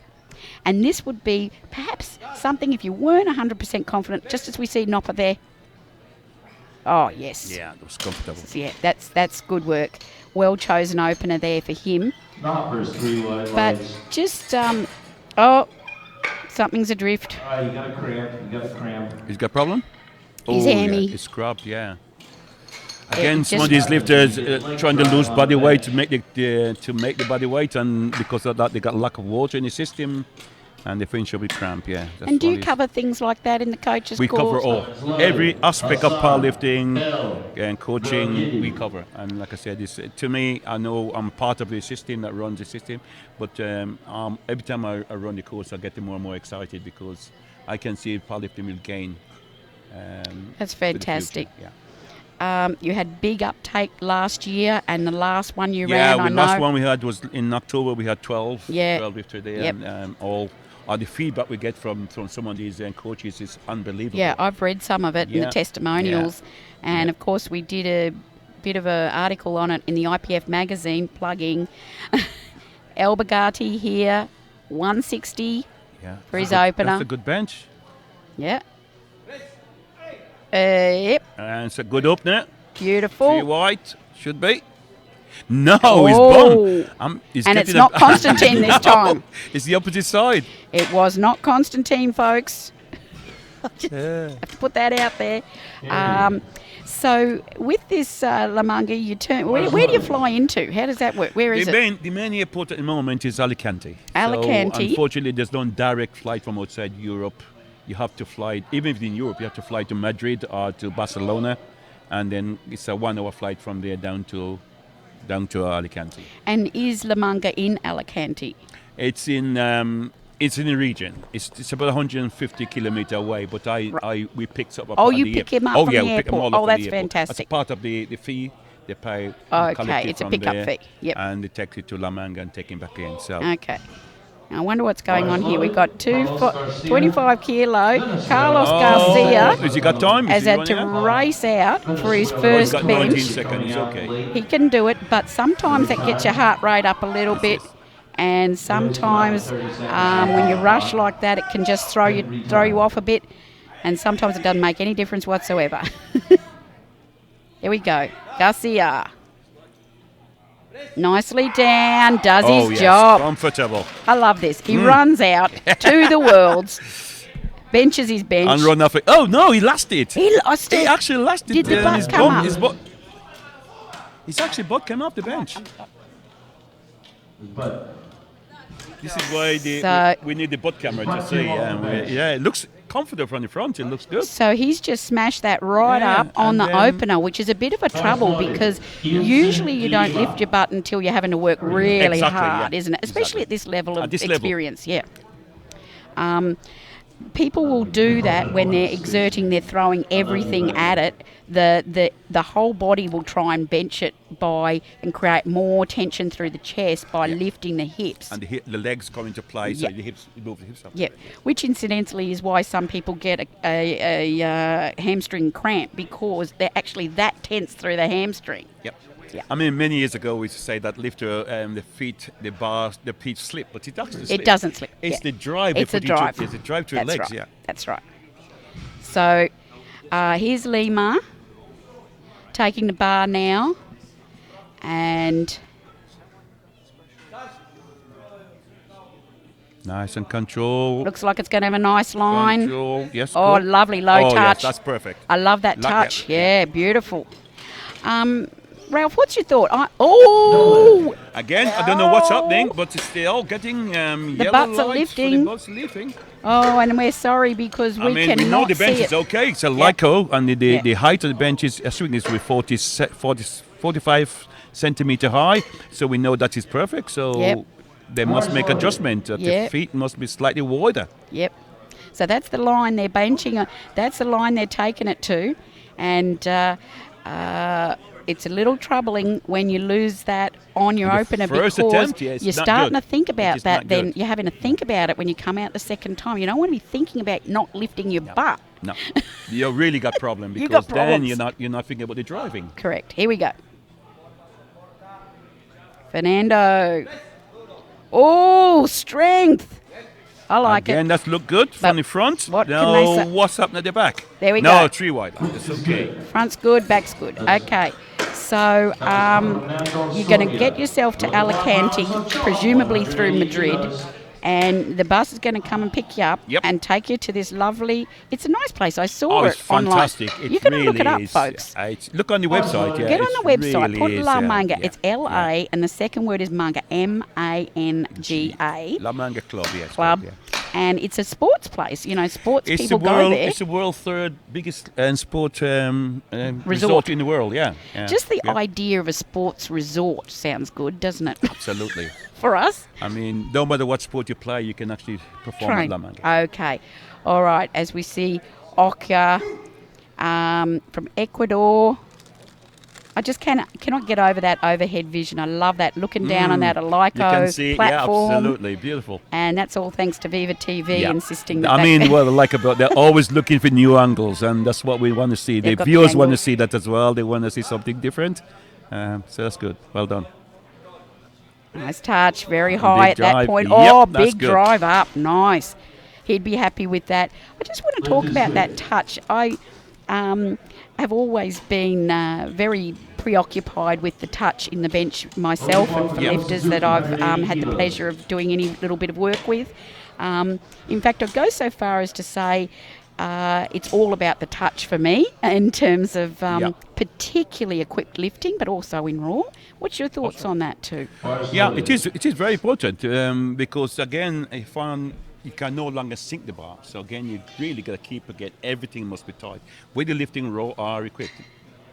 And this would be perhaps something, if you weren't 100% confident, just as we see Nopper there. Oh, yes. Yeah, it was comfortable. Yeah, that's good work. Well chosen opener there for him. Nopper's 3 wide but legs. Just, something's adrift. You got a cramp. He's got a problem? He's hammy. Yeah, he's scrubbed, Again, some of these lifters trying to lose body weight to make the body weight, and because of that, they got lack of water in the system, and they finish up with cramp. And do you cover things like that in the coaches' course? We cover all, every aspect of powerlifting and coaching. We cover, and like I said, to me, I know I'm part of the system that runs the system, but every time I run the course, I get more and more excited because I can see powerlifting will gain. That's fantastic. You had big uptake last year, and the last one you ran, the last one we had was in October. We had 12 lifters there, and all the feedback we get from some of these coaches is unbelievable. Yeah, I've read some of it in the testimonials, and of course we did a bit of an article on it in the IPF magazine, plugging El Bagati here, 160 for his opener. That's a good bench. Yeah. Yep. And it's a good opener. Beautiful. 3 white, should be. No, he's bum. And it's not Constantine this time. It's the opposite side. It was not Constantine, folks. Just have to put that out there. So with this Lamanga, you turn. Where do you fly into? How does that work? Where is it? The main airport at the moment is Alicante. Alicante. So unfortunately, there's no direct flight from outside Europe. You have to fly, even if in Europe, you have to fly to Madrid or to Barcelona, and then it's a 1-hour flight from there down to Alicante. And is Lamanga in Alicante? It's in the region. It's about 150 kilometers away, but we picked up. You pick him up from the airport. Pick him all up from That's the fantastic. As part of the fee they pay. Okay, it's a pickup fee. Yep. And they take it to Lamanga and take him back in. So. Okay. I wonder what's going on here. We've got 25 kilo. Carlos Garcia has he got time? Has had to race out for his first he's got bench. 19 seconds. Okay. He can do it, but sometimes that gets your heart rate up a little bit, and sometimes when you rush like that, it can just throw you off a bit, and sometimes it doesn't make any difference whatsoever. Here we go, Garcia. Nicely down, does his job. Comfortable. I love this. He runs out to the worlds, benches his bench. And run off it. Oh, no, he lasted. He actually lasted. Did the butt come up? His butt came off the bench. This is why we need the butt camera to see. It looks comfortable from the front. It looks good. So he's just smashed that up on the opener, which is a bit of a trouble because usually you don't lift your butt until you're having to work really hard, isn't it? Especially at this level of experience. people will do that when they're exerting, they're throwing everything at it. The whole body will try and bench it and create more tension through the chest by lifting the hips. And the legs come into play, so you move the hips up. Yeah, which incidentally is why some people get a hamstring cramp, because they're actually that tense through the hamstring. Yep. Yeah. I mean, many years ago we used to say that lifter, the feet slip, but it doesn't slip. It doesn't slip. It's the drive. It's the drive. It's the drive to the legs. Right. Yeah. That's right. So here's Lima taking the bar now, and nice and control. looks like it's going to have a nice line. Control. Yes. Oh, good. lovely low touch. Yes, that's perfect. I love that touch. It. Yeah, beautiful. Ralph, what's your thought? Again, I don't know what's happening, but it's still getting yellow butts are lights. lifting. The butts are lifting. Oh, and we're sorry because we cannot we know the bench see is it. okay. It's a Lyco, and the height of the bench is, I think, is with 45 centimeter high. So we know that is perfect. So they must make adjustment. The feet must be slightly wider. Yep. So that's the line they're benching. That's the line they're taking it to, and it's a little troubling when you lose that on your opener, because you're starting to think about that. Then you're having to think about it when you come out the second time. You don't want to be thinking about not lifting your butt. No, you really got problem, because then you're not thinking about the driving. Correct. Here we go. Fernando. Oh, strength. I like it. Again, that's look good from the front. What can they say? What's happening at the back? There we go. No, 3 wide. That's okay. Front's good, back's good. Okay. So you're going to get yourself to Alicante, presumably through Madrid, and the bus is going to come and pick you up and take you to this lovely... It's a nice place. I saw it online. It's fantastic. You're going to look it up, folks. Look on the website. Yeah, get on the website. Really put La Manga. Yeah. It's L-A, and the second word is Manga, M-A-N-G-A. La Manga Club, yes. Club. Yeah. And it's a sports place. Sports people go there. It's the world's third biggest sport resort in the world, Just the idea of a sports resort sounds good, doesn't it? Absolutely. For us? I mean, no matter what sport you play, you can actually perform at La Manga. Okay. All right. As we see Oka from Ecuador. I just cannot get over that overhead vision. I love that. Looking down on that Alico platform. Yeah, absolutely. Beautiful. And that's all thanks to Viva TV insisting that. They're always looking for new angles, and that's what we want to see. The viewers want to see that as well. They want to see something different. So that's good. Well done. Nice touch. Very high at that point. Big drive up. Nice. He'd be happy with that. I just want to talk about that touch. I have always been very preoccupied with the touch in the bench myself, and for lifters that I've had the pleasure of doing any little bit of work with. In fact, I'd go so far as to say it's all about the touch for me in terms of particularly equipped lifting, but also in raw. What's your thoughts on that too? Yeah, it is very important because, again, you can no longer sink the bar. So again, you really got to everything must be tight. Whether lifting raw or equipped,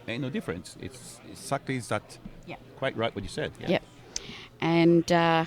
ain't no difference. It's exactly that. Yeah. Quite right what you said. Yeah. Yep. And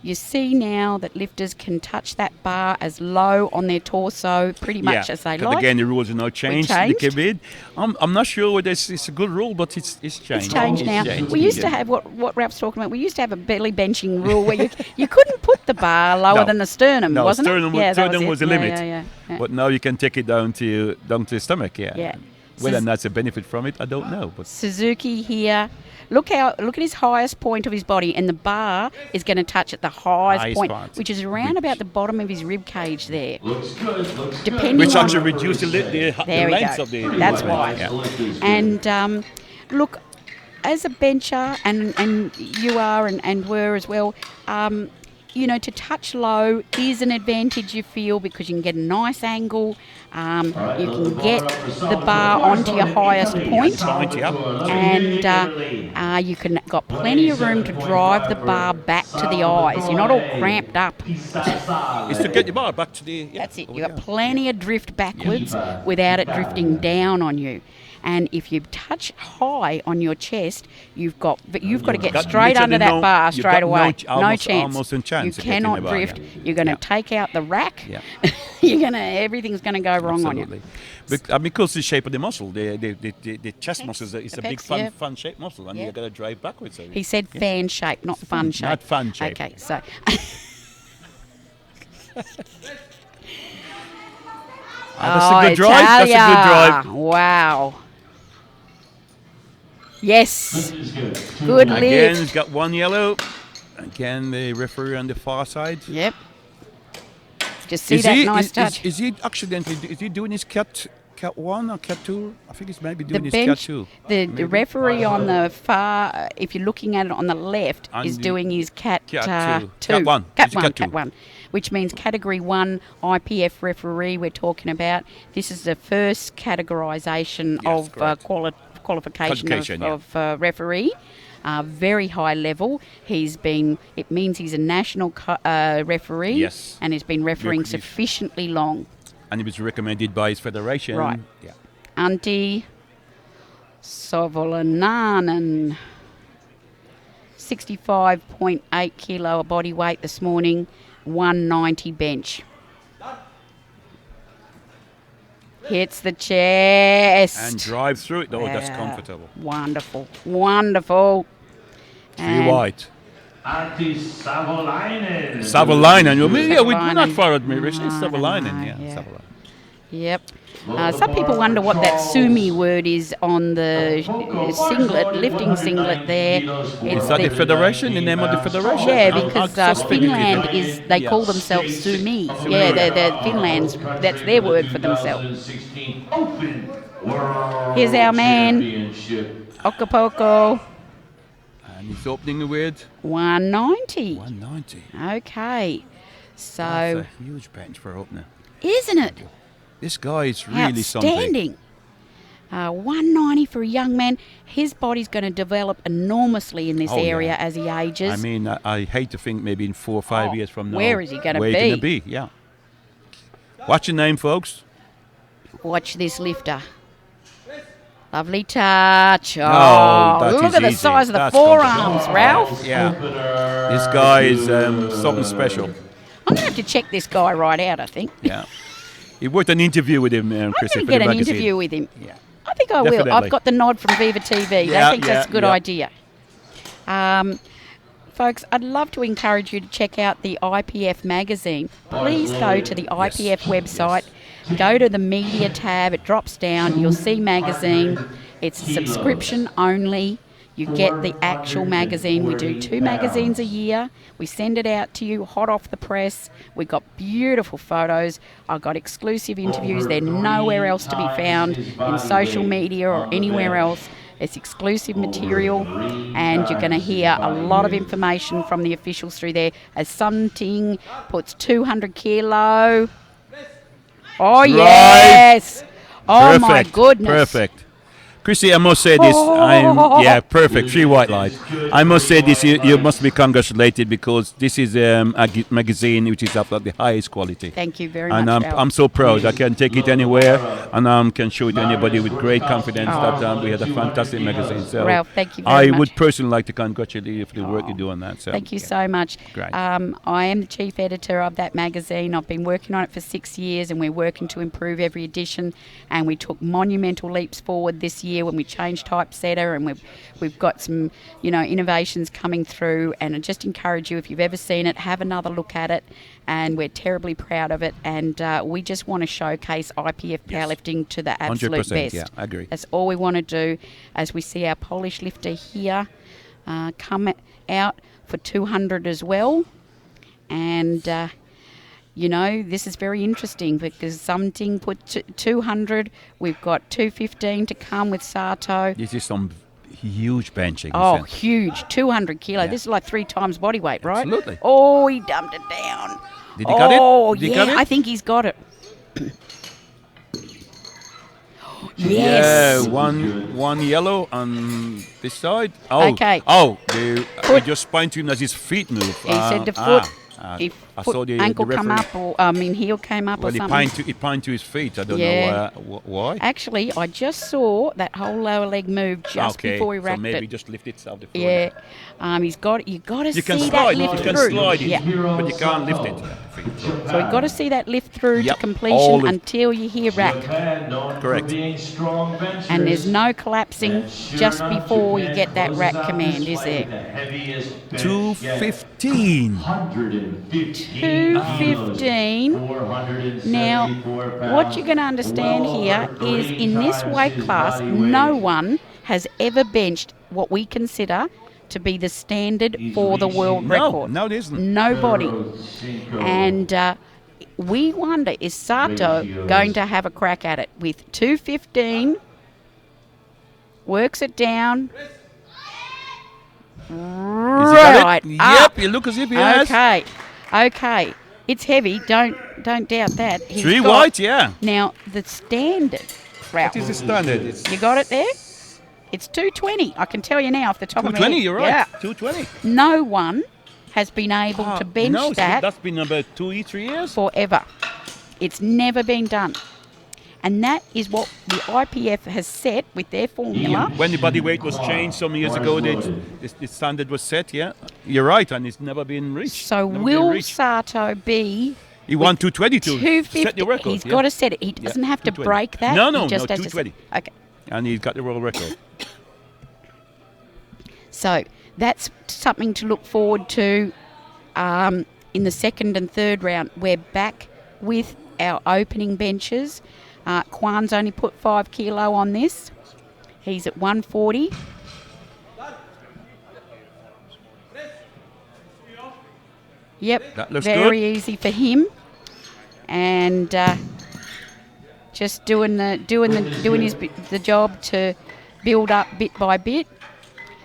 you see now that lifters can touch that bar as low on their torso pretty much as they like. Again, the rules are now changed. I'm not sure whether it's a good rule, but it's changed. It's changed now. We used to have what Ralph's talking about. We used to have a belly benching rule where you couldn't put the bar lower than the sternum, wasn't it? Sternum was the limit. Yeah. But now you can take it down to the stomach. Yeah. Whether that's a benefit from it, I don't know. But Suzuki here. Look at his highest point of his body, and the bar is going to touch at the highest point, which is around about the bottom of his rib cage there. Looks good. Which actually reduces the length of the. That's why. Yeah. And look, as a bencher, and you are and were as well. To touch low is an advantage, you feel, because you can get a nice angle. You can get the bar onto your highest point, and you can got plenty of room to drive the bar back to the eyes. You're not all cramped up. It's to get your bar back to the. That's it. You got plenty of drift backwards without it drifting down on you. And if you touch high on your chest, you've got to get got straight under that bar you've straight got away. almost No chance. You cannot drift. You're going to take out the rack. Yeah. Everything's going to go wrong on you. But, because the shape of the muscle, the chest muscle is a big fun shaped muscle, and you're going to drive backwards. He said fan shape, not fun shape. Not fun shape. Okay, so. That's a good drive. That's a good drive. Wow. Yes. Good lift. Again, he's got one yellow. Again, the referee on the far side. Yep. Just see that nice touch. Is he accidentally? Is he doing his cat 1 or cat 2? I think he's maybe doing his cat 2. The referee on the far, if you're looking at it on the left, is doing his cat 2. Cat 1. Cat 1. Which means Category 1 IPF referee we're talking about. This is the first categorisation of qualification of referee. Very high level. It means he's a national referee. Yes. And he's been refereeing sufficiently long. And he was recommended by his federation. Right. Yeah. Antti Savolainen, 65.8 kilo of body weight this morning, 190 bench. Hits the chest. And drives through it. Oh, that's comfortable. Wonderful. Wonderful. 3 wide. Antti Savolainen. Savolainen. We're not far at me, Rich. It's Savolainen. Yeah. Savolainen. Yep. Some people wonder what that sumi word is on the lifting singlet there. Is that the federation, the name of the federation? Yeah, because Finland they call themselves sumis. Yeah, they're Finland's, that's their word for themselves. Here's our man, Okapoko. And he's opening with 190. 190. Okay. So. That's a huge bench for opener. Isn't it? This guy is really outstanding. 190 for a young man. His body's going to develop enormously in this area as he ages. I mean, I hate to think maybe in 4 or 5 years from now. Where is he going to be? Where he's going to be, yeah. What's your name, folks? Watch this lifter. Lovely touch. Oh, look at the size of the forearms, Ralph. Yeah. This guy is something special. I'm going to have to check this guy right out, I think. Yeah. You worked an interview with him, Chris. I'm going to get an interview with him. Yeah. I think I will. I've got the nod from Viva TV. They think that's a good idea. Folks, I'd love to encourage you to check out the IPF magazine. Please go to the IPF website. Go to the media tab. It drops down. You'll see magazine. It's subscription only. You get the actual magazine. We do 2 magazines a year. We send it out to you hot off the press. We've got beautiful photos. I've got exclusive interviews. They're nowhere else to be found in social media or anywhere else. It's exclusive material, and you're going to hear a lot of information from the officials through there. As Sunting puts 200 kilo. Oh, yes. Oh, my goodness. Perfect. Chrissy, I must say this. Perfect. 3 white light. I must say this. You must be congratulated because this is a magazine which is of the highest quality. Thank you very much. And I'm so proud. I can take it anywhere and can show it to anybody with great confidence that we had a fantastic magazine. So Ralph, thank you very much. I would personally like to congratulate you for the work you do on that. So thank you so much. Great. I am the chief editor of that magazine. I've been working on it for 6 years, and we're working to improve every edition. And we took monumental leaps forward this year when we changed typesetter, and we've got some innovations coming through. And I just encourage you, if you've ever seen it, have another look at it. And we're terribly proud of it, and we just want to showcase IPF powerlifting to the absolute 100%, best. Yeah, I agree. That's all we want to do. As we see our Polish lifter here come out for 200 as well, and this is very interesting because something put 200. We've got 215 to come with Sato. This is some huge benching. Oh, huge. 200 kilo. Yeah. This is like 3 times body weight, right? Absolutely. Oh, he dumped it down. Did he got it? Oh, Did he got it? I think he's got it. Yes. Yeah, one yellow on this side. Oh, okay. Oh, I just pointed to him as his feet move. He said the foot. if I saw ankle the come referee. up, heel came up or something. He pined to his feet. I don't know why. Actually, I just saw that whole lower leg move just before he racked so maybe it. just lift itself. Yeah, you got to see can that slide lift it. You through. can slide it, Yeah. but you can't lift it. So we've got to see that lift through to Yep, completion until you hear rack. Correct. And there's no collapsing just before you get that rack command, is there? 215. 215. Now, what you're going to understand here is in this weight class, no one has ever benched what we consider to be the standard for the world record. No, it isn't. Nobody. And we wonder, is Sato going to have a crack at it with 215? Works it down. Right. Yep, you look as if he has. Okay. It's heavy. Don't doubt that. Three white, yeah. Now, the standard, Ralph. What is the standard? You got it there? It's 220. I can tell you now off the top of my head. 220, you're right. Yeah. 220. No one has been able to bench that. That's been about 2-3 years. Forever. It's never been done. And that is what the IPF has set with their formula. When the body weight was changed some years ago, the standard was set, yeah. You're right, and it's never been reached. So will Sato be... He won 220 to 250. set the record. He's got to set it. He doesn't have to break that. No, he just has 220. Okay. And he's got the world record. So that's something to look forward to in the second and third round. We're back with our opening benches. Kwan's only put 5 kilo on this. He's at 140. Yep, that looks very good. easy for him. And just doing the job to build up bit by bit.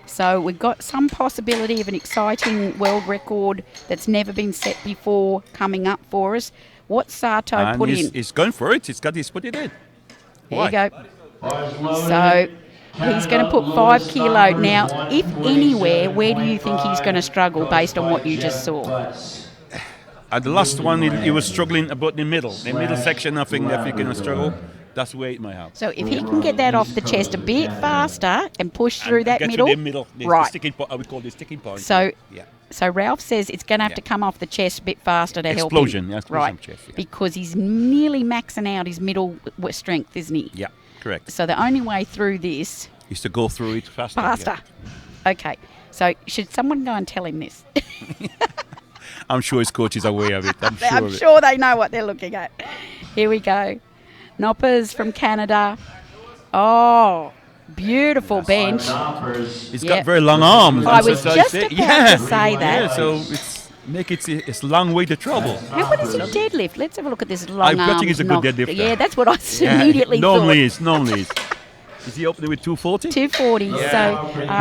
So we've got some possibility of an exciting world record that's never been set before coming up for us. What's Sato put in? He's going for it. He's put it in. There you go. So he's going to put 5 kilo. Now, if anywhere, where do you think he's going to struggle based on what you just saw? At the last one, he was struggling about the middle. The middle section, I think that he's going to struggle. That's where it might help. So if he can get that off the chest a bit faster and push through that middle, right? The sticking point, I would call the sticking point. So Ralph says it's going to have to come off the chest a bit faster to help him. Explosion, right? Chest, yeah. Because he's nearly maxing out his middle strength, isn't he? Yeah, correct. So the only way through this is to go through it faster. Yeah. Okay. So should someone go and tell him this? I'm sure his coach is aware of it. I'm sure they know what they're looking at. Here we go. Noppers from Canada. Oh, beautiful bench. He's got very long arms. I was just about to say that. Yeah, so it's a long way to travel. How good is his deadlift? Let's have a look at this long arm. I think he's a good deadlifter. Yeah, that's what I immediately normally thought. Is. Is he opening with 240? 240. Yeah. So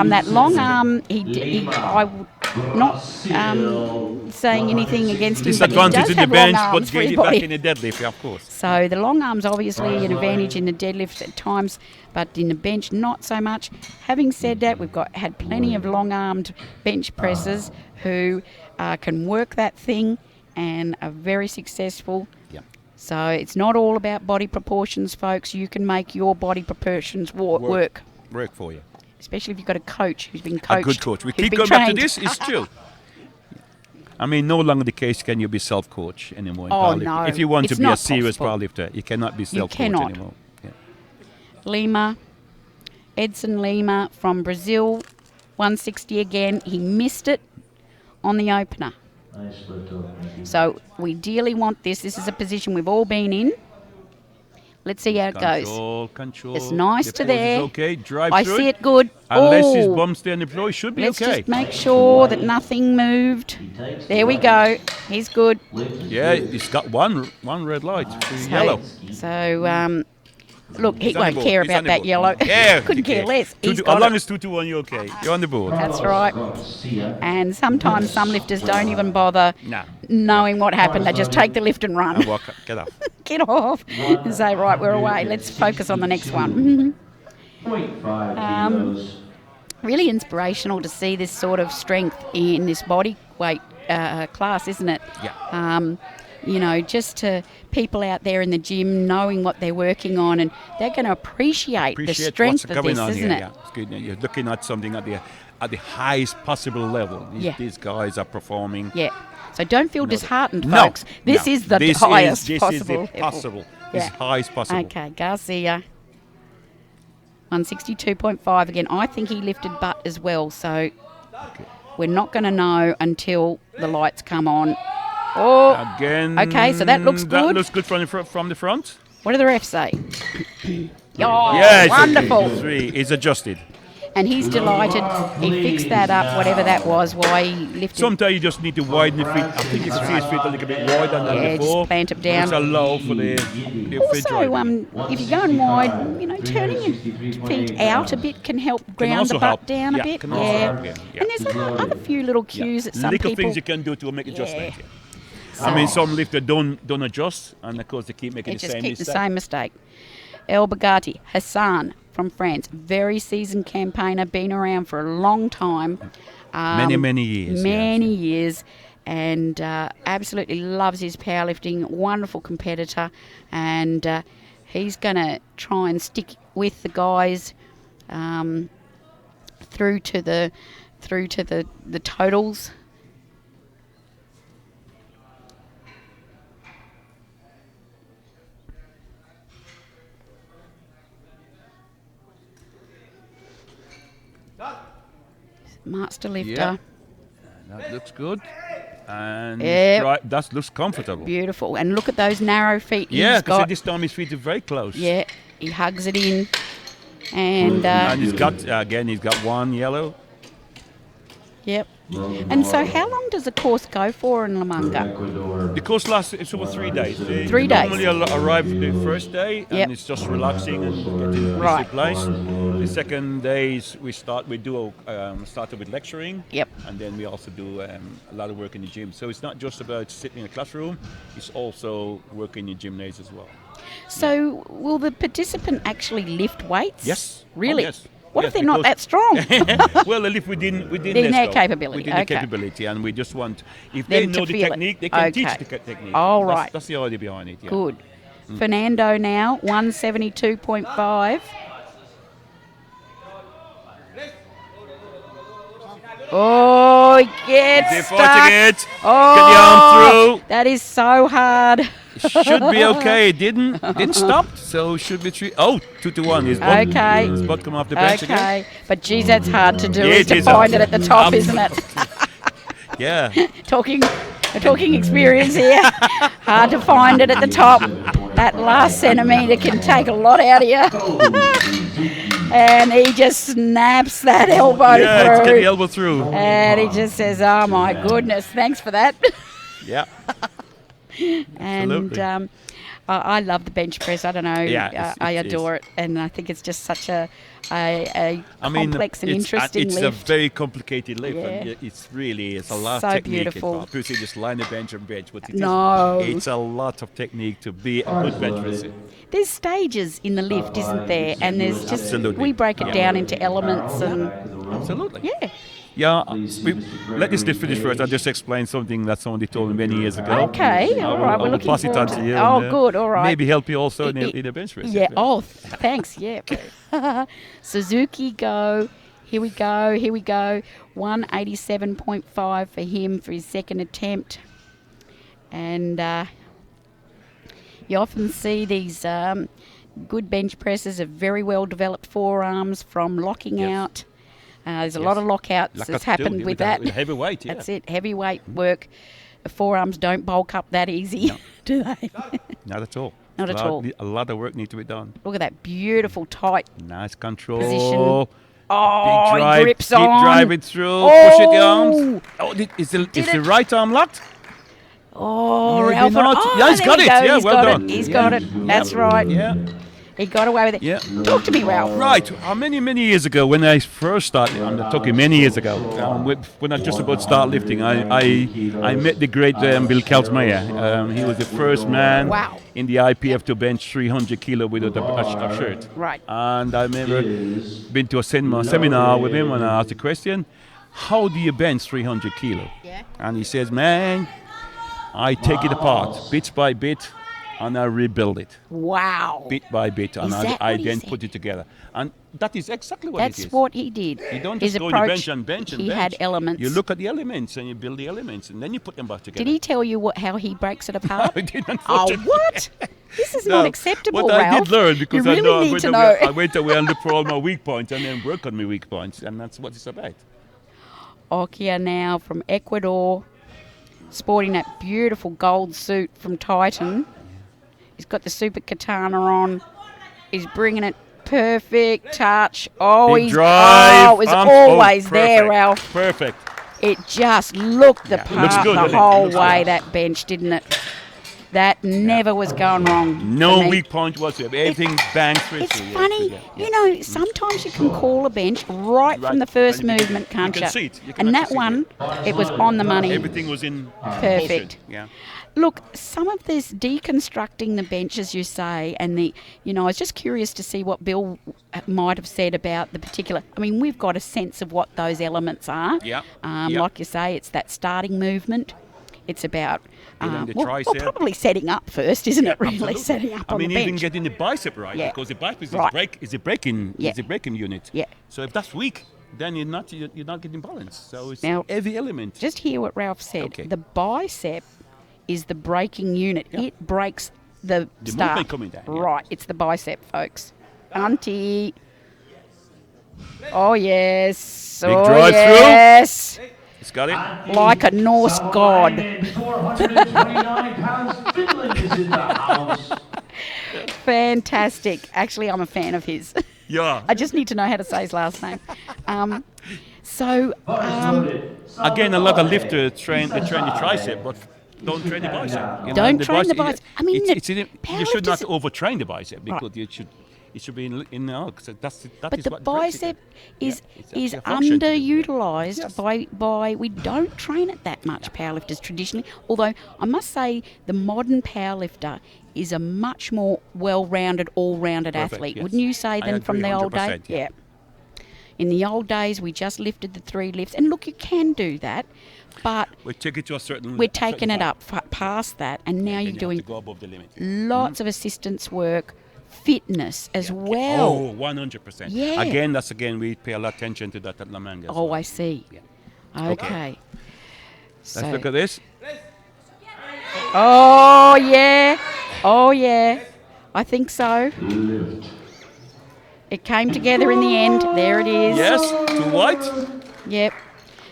that long arm, I would not saying anything against him, but he does in have the bench, long arms but for his get it body. back in the deadlift, yeah, of course. So the long arm's obviously an advantage in the deadlift at times, but in the bench not so much. Having said that, we've had plenty of long-armed bench pressers who can work that thing and are very successful. Yeah. So it's not all about body proportions, folks. You can make your body proportions work. Work for you. Especially if you've got a coach who's been coached. A good coach. We keep going back to this. It's true. I mean, no longer the case can you be self-coach anymore in powerlifting. No. If you want to be a serious possible. powerlifter, you cannot be self-coach anymore. Yeah. Lima, Edson Lima from Brazil, 160 again. He missed it on the opener. So we dearly want this. This is a position we've all been in. Let's see how it goes. Control. It's nice to there. Okay. Drive I through see it good. Unless his bum stay on the floor, he should be Let's okay. just make sure that nothing moved. There we go. He's good. Yeah, he's got one red light. Yellow. So, look, he won't care about that yellow. Yeah. Couldn't care less. As long as 2-1, you're okay. You're on the board. That's right. And sometimes some lifters don't even bother knowing what happened. They just take the lift and run. And walk up. Get up. Get off and say, right, we're away. Let's focus on the next one. 0.5 kilos. Really inspirational to see this sort of strength in this body weight class, isn't it? Yeah. You know, just to people out there in the gym knowing what they're working on, and they're going to appreciate the strength of this, isn't it? Yeah, it's good. You're looking at something at the highest possible level. These guys are performing. Yeah. So don't feel disheartened, folks. This is the highest possible level. This is highest possible. Okay, Garcia. 162.5 again. I think he lifted butt as well, so we're not going to know until the lights come on. Oh, again. Okay, so that looks good. That looks good from the front. What do the refs say? Wonderful. 3 is adjusted. And he's delighted. He fixed that up, whatever that was, why he lifted. Sometimes you just need to widen the feet. I think you can see his feet a little bit wider than before. Just plant them down. It's low for the feet driving. If you're going wide, you know, turning your feet out a bit can help ground the butt down a bit. And there's other few little cues that some little people... things you can do to make adjustments. So, I mean, some lifters don't adjust, and of course they keep making the same mistake. El Bagati, Hassan from France, very seasoned campaigner, been around for a long time. Many years. Many years, and absolutely loves his powerlifting, wonderful competitor, and he's going to try and stick with the guys through to the totals. Master lifter. Yeah. That looks good. And that looks comfortable. Beautiful. And look at those narrow feet. Yeah, because this time his feet are very close. Yeah, he hugs it in. And he's got one yellow. Yep. And so how long does the course go for in La Manga? The course lasts over 3 days. 3 days. Normally arrive the first day and it's just relaxing and getting the place. The second days we started with lecturing. Yep. And then we also do a lot of work in the gym. So it's not just about sitting in a classroom, it's also working in gymnasium as well. So will the participant actually lift weights? Yes. Really? Oh, yes. What if they're not that strong? Well, they live within their capability. Within their capability, and we just want, if they know the technique, they can teach the technique. All right. That's the idea behind it. Yeah. Good. Fernando now, 172.5. Oh, he gets stuck. Get the arm through. That is so hard. Should be okay. It didn't stop, so should be 3. Oh, 2-1. His butt come off the bench again. But geez, that's hard to do. Is to find it at the top, isn't it? Yeah. Talking experience here. Hard to find it at the top. That last centimetre can take a lot out of you. And he just snaps that elbow through. Yeah, get the elbow through. And he just says, "Oh my goodness, thanks for that." Yeah. And I love the bench press. I don't know. Yeah, I adore it, and I think it's just such a complex and interesting lift. It's a very complicated lift. Yeah. And it's a lot of technique. Beautiful. People say just line the bench and bench, but it's a lot of technique to be a good bench presser. There's stages in the lift, isn't there? And there's just we break it down into elements and absolutely. Yeah. Yeah, let this finish first. I'll just explain something that somebody told me many years ago. Okay, all right. We're looking pass it on to you. Good, all right. Maybe help you also in a bench press. Yeah. Oh, thanks. Yeah. Suzuki go. Here we go. 187.5 for him for his second attempt. And you often see these good bench presses of very well developed forearms from locking out. There's a lot of lockouts that's happened with that. With heavy weight, yeah. That's it, heavy weight work. The forearms don't bulk up that easy, do they? Not at all. Not at all. A lot of work needs to be done. Look at that beautiful tight nice control position. Oh, big drive, he grips keep on. driving through, push it the arms. Oh, is the right arm locked? Oh, Ralph. Yeah, he's got it. Yeah, well done. He's got it. That's right. Yeah. He got away with it. Yeah. Talk to me, Ralph. Right. Many years ago, when I first started, I'm talking many years ago, when I just about start lifting, I met the great Bill Keltmeyer. He was the first man in the IPF to bench 300 kilo without a shirt. Right. And I remember been to a seminar with him, and I asked the question, how do you bench 300 kilo? Yeah. Yeah. And he says, man, I take it apart bit by bit and I rebuild it. Wow. Bit by bit, and Is that I what he then said? put it together. And that is exactly what That's it is. what he did. You don't His just go on the bench and bench and he bench. had elements. You look at the elements and you build the elements and then you put them back together. Did he tell you how he breaks it apart? I didn't, Oh, unfortunately. what? This is not acceptable, What Ralph. I did learn, because you really I need went to away, know. I went away and looked for all my weak points and then work on my weak points, and that's what it's about. Okia now from Ecuador, sporting that beautiful gold suit from Titan. He's got the super katana on. He's bringing it perfect touch. Oh, Big he's drive. oh, it was Arms- always perfect, there, Ralph. Perfect. It just looked the Yeah, it looks part good, the doesn't it? whole It looks way, good. that bench, didn't it? That never was going wrong. No for me. weak point whatsoever. Everything bangs through. It's Yeah, funny, yeah. you know, sometimes you can call a bench right from the first And you can- movement, can't you you? can see it. You can And actually that see one, it was on the money. Everything was in Perfect. motion. Yeah. Look, some of this deconstructing the bench, as you say, and the, you know, I was just curious to see what Bill might have said about the particular. I mean, we've got a sense of what those elements are. Yeah. Like you say, it's that starting movement. It's about Building the well, tricep. probably setting up first, isn't it? Really, Absolutely. setting up I on mean, the even bench. getting the bicep right, Yeah. because the bicep is Right. is a breaking Yeah. is a breaking unit. Yeah. So if that's weak, then you're not getting balance. So it's Now, every element. Just hear what Ralph said. Okay. The bicep is the braking unit. Yeah. It breaks the start. movement coming down, yeah. Right, it's the bicep, folks. Auntie. Oh, yes. Big oh, drive through. yes. It's got it. Like a Norse god. 429 pounds. Finland is in the house. Fantastic. Actually, I'm a fan of his. Yeah. I just need to know how to say his last name. So, Again, a lot of lifters train the tricep, but don't train the bicep. You know, Don't train the bicep. I mean, you should not powerlifters- overtrain the bicep, because Right. it should be in the arc. So that but is the what breaks it. bicep is Yeah, it's is actually a function to do, yeah. underutilized Yes. by we don't train it that much, powerlifters traditionally. Although I must say the modern powerlifter is a much more well-rounded, all-rounded Perfect, athlete. yes. Wouldn't you say I than from agree the old days? 100%, yeah. In the old days, we just lifted the 3 lifts, and look, you can do that, but We take it to a certain. we're taking it up past that, and now you're doing go above the limit. lots of assistance work, fitness as well. Oh, 100%. Yeah. Again, we pay a lot of attention to that at La Manga. as Oh, well. I see. Yeah. Okay. Let's look at this. Oh, yeah. Oh, yeah. I think so. Lift. It came together in the end. There it is. Yes, to white. Yep.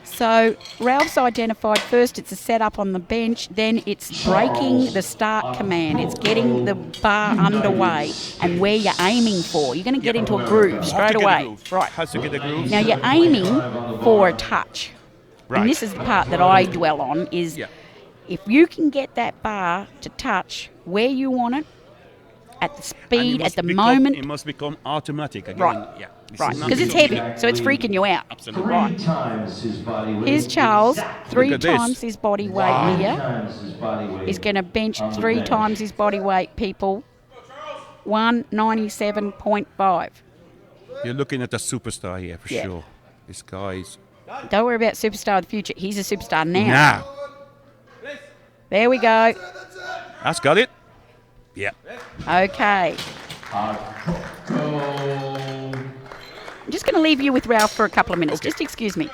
So Ralph's identified first it's a setup on the bench, then it's breaking the start command. It's getting the bar underway and where you're aiming for. You're going to get into a groove straight away. Right. Has to get the groove. Now you're aiming for a touch. Right. And this is the part that I dwell on is Yeah. if you can get that bar to touch where you want it, at the And it speed, at must the become- moment. It must become automatic again. Right. Yeah. This Right, is not because it's something- heavy, so it's freaking you out. Absolutely. Three times his body weight. Here's Charles, 3 Look at this. times his body weight Five here. times his body weight. He's going to bench on the 3 bench. times his body weight, people. 197.5. You're looking at a superstar here for Yeah. sure. This guy's Don't worry about superstar of the future. He's a superstar now. now. There we go. That's got it. Yeah. Okay. Go. I'm just going to leave you with Ralph for a couple of minutes. Okay. Just excuse me.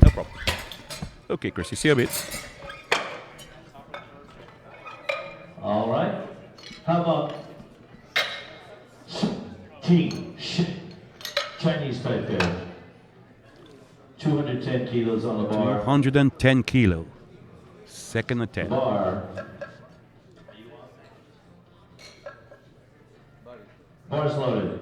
No problem. Okay, Chris, you see a bit. All right. How about King Chinese Taipei? 210 kilos on the bar. 110 kilo. Second attempt. Bar. Bar's loaded.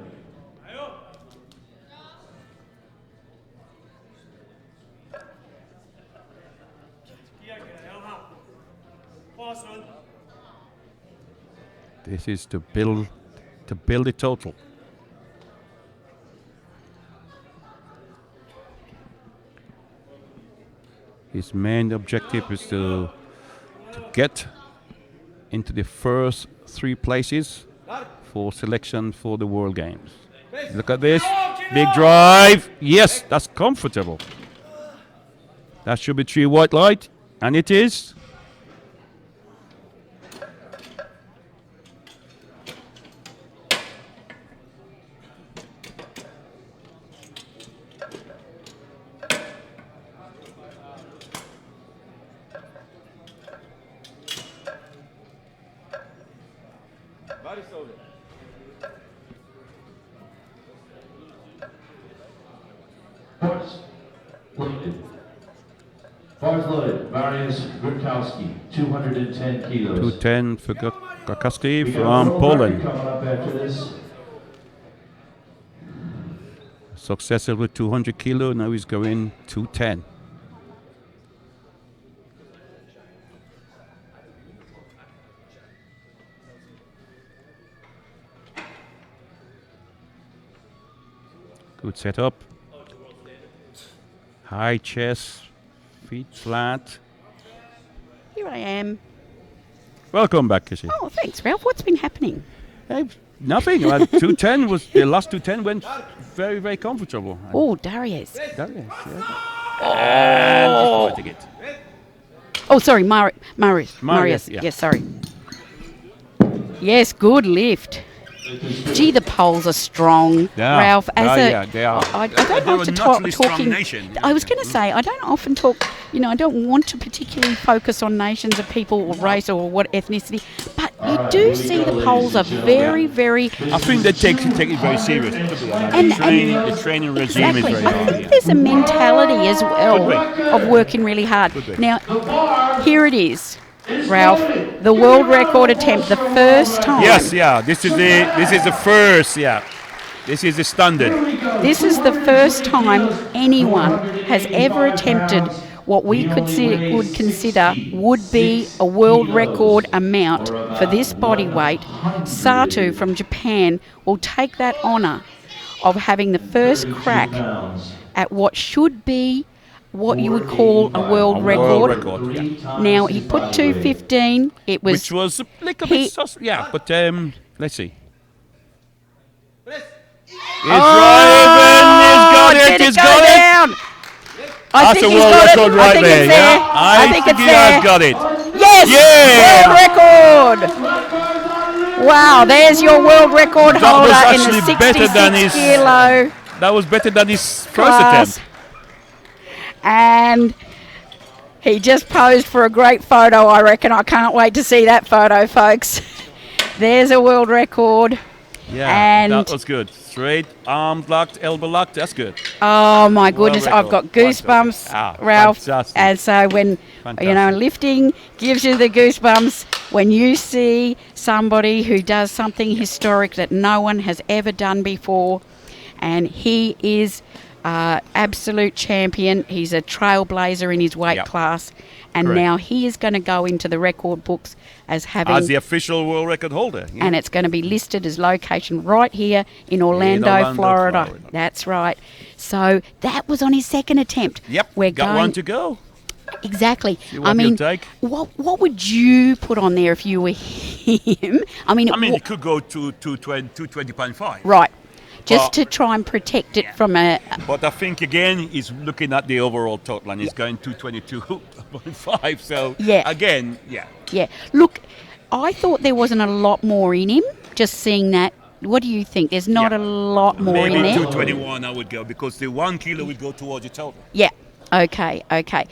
This is to build the total. His main objective is to get into the first 3 places for selection for the World Games. Look at this. Big drive. Yes, that's comfortable. That should be 3 white light. And it is. Bars loaded. Mariusz Grudkowski, 210 kilos. 210 for Grudkowski from Poland. Coming up after this. Successful with 200 kilo. Now he's going 210. Good setup. High chest, feet flat. Here I am. Welcome back, Kissy. Oh, thanks, Ralph. What's been happening? Hey, nothing. 210 was the last 210 went very, very comfortable. Oh, Darius. Darius, yeah. Oh. And it. Oh, sorry, Marius. Yeah. Yes, sorry. Yes, good lift. Gee, the poles are strong, Yeah. Ralph. They are. I don't They're like to a talk. naturally strong Talking. nation. I was going to say I don't often talk. I don't want to particularly focus on nations of people or race or what ethnicity, but you do see the poles are very, very. I think they take it very serious. The training regime is very I hard. think there's a mentality as well Could be. of working really hard. Could be. Now, here it is, Ralph. The world record attempt, the first time. Yes, yeah. This is the first. Yeah, this is the standard. This is the first time anyone has ever attempted what we would consider would be a world record amount for this body weight. Satu from Japan will take that honour of having the first crack at what should be what you would call a world record. Yeah. Now, he put 2:15. It was... Which was a little bit sus. Yeah, but let's see. He's did it go down? I think he's got it. I think it's there. I think it's he there. has got it. Yes! Yeah! World record! Wow, there's your world record That holder was in the actually better than 66 his- kilo That was better than his first class. attempt. And he just posed for a great photo, I reckon. I can't wait to see that photo, folks. There's a world record. Yeah, And- that was good. Straight, arm locked, elbow locked. That's good. Oh my goodness, record. I've got goosebumps, Ah, Ralph. fantastic. And so when Fantastic. lifting gives you the goosebumps, when you see somebody who does something historic that no one has ever done before, and he is absolute champion. He's a trailblazer in his weight class, and Correct. now he is going to go into the record books as having. As the official world record holder. Yeah. And it's going to be listed as location right here in Orlando, Florida. That's right. So that was on his second attempt. Yep, We're got going one to go. Exactly. See what he'll take. what would you put on there if you were him? It could go to 220.5. Right. Just Well- to try and protect it from a. But I think, again, he's looking at the overall total and he's going 222.5. So, Yeah. again, yeah. Yeah. Look, I thought there wasn't a lot more in him. Just seeing that. What do you think? There's not a lot more Maybe in there. 221 I would go because the 1 kilo would go towards your total. Yeah. Okay.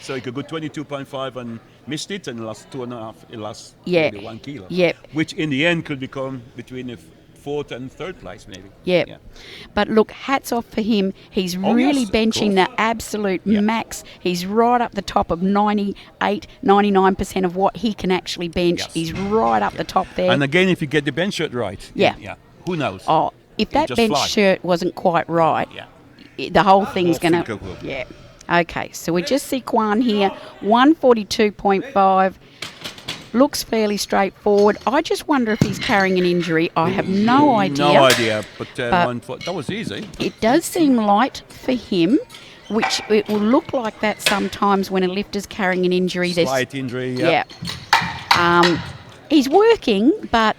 So you could go 22.5 and missed it and lost 2.5, it lost Yeah. maybe 1 kilo. Yep. Which in the end could become between the fourth and third place maybe. Yep. Yeah. But look, hats off for him. He's really yes, of benching the absolute max. He's right up the top of 98, 99% of what he can actually bench. Yes. He's right up the top there. And again, if you get the bench shirt right. Yeah. Who knows? Oh, if that just bench fly. shirt wasn't quite right, Yeah. the whole thing's Whole going thing to... could go. Yeah. Okay, so we just see Kwan here, 142.5. Looks fairly straightforward. I just wonder if he's carrying an injury. I have no idea. No idea, but But- that was easy. It does seem light for him, which it will look like that sometimes when a lifter's carrying an injury. Slight injury, Yeah. He's working, but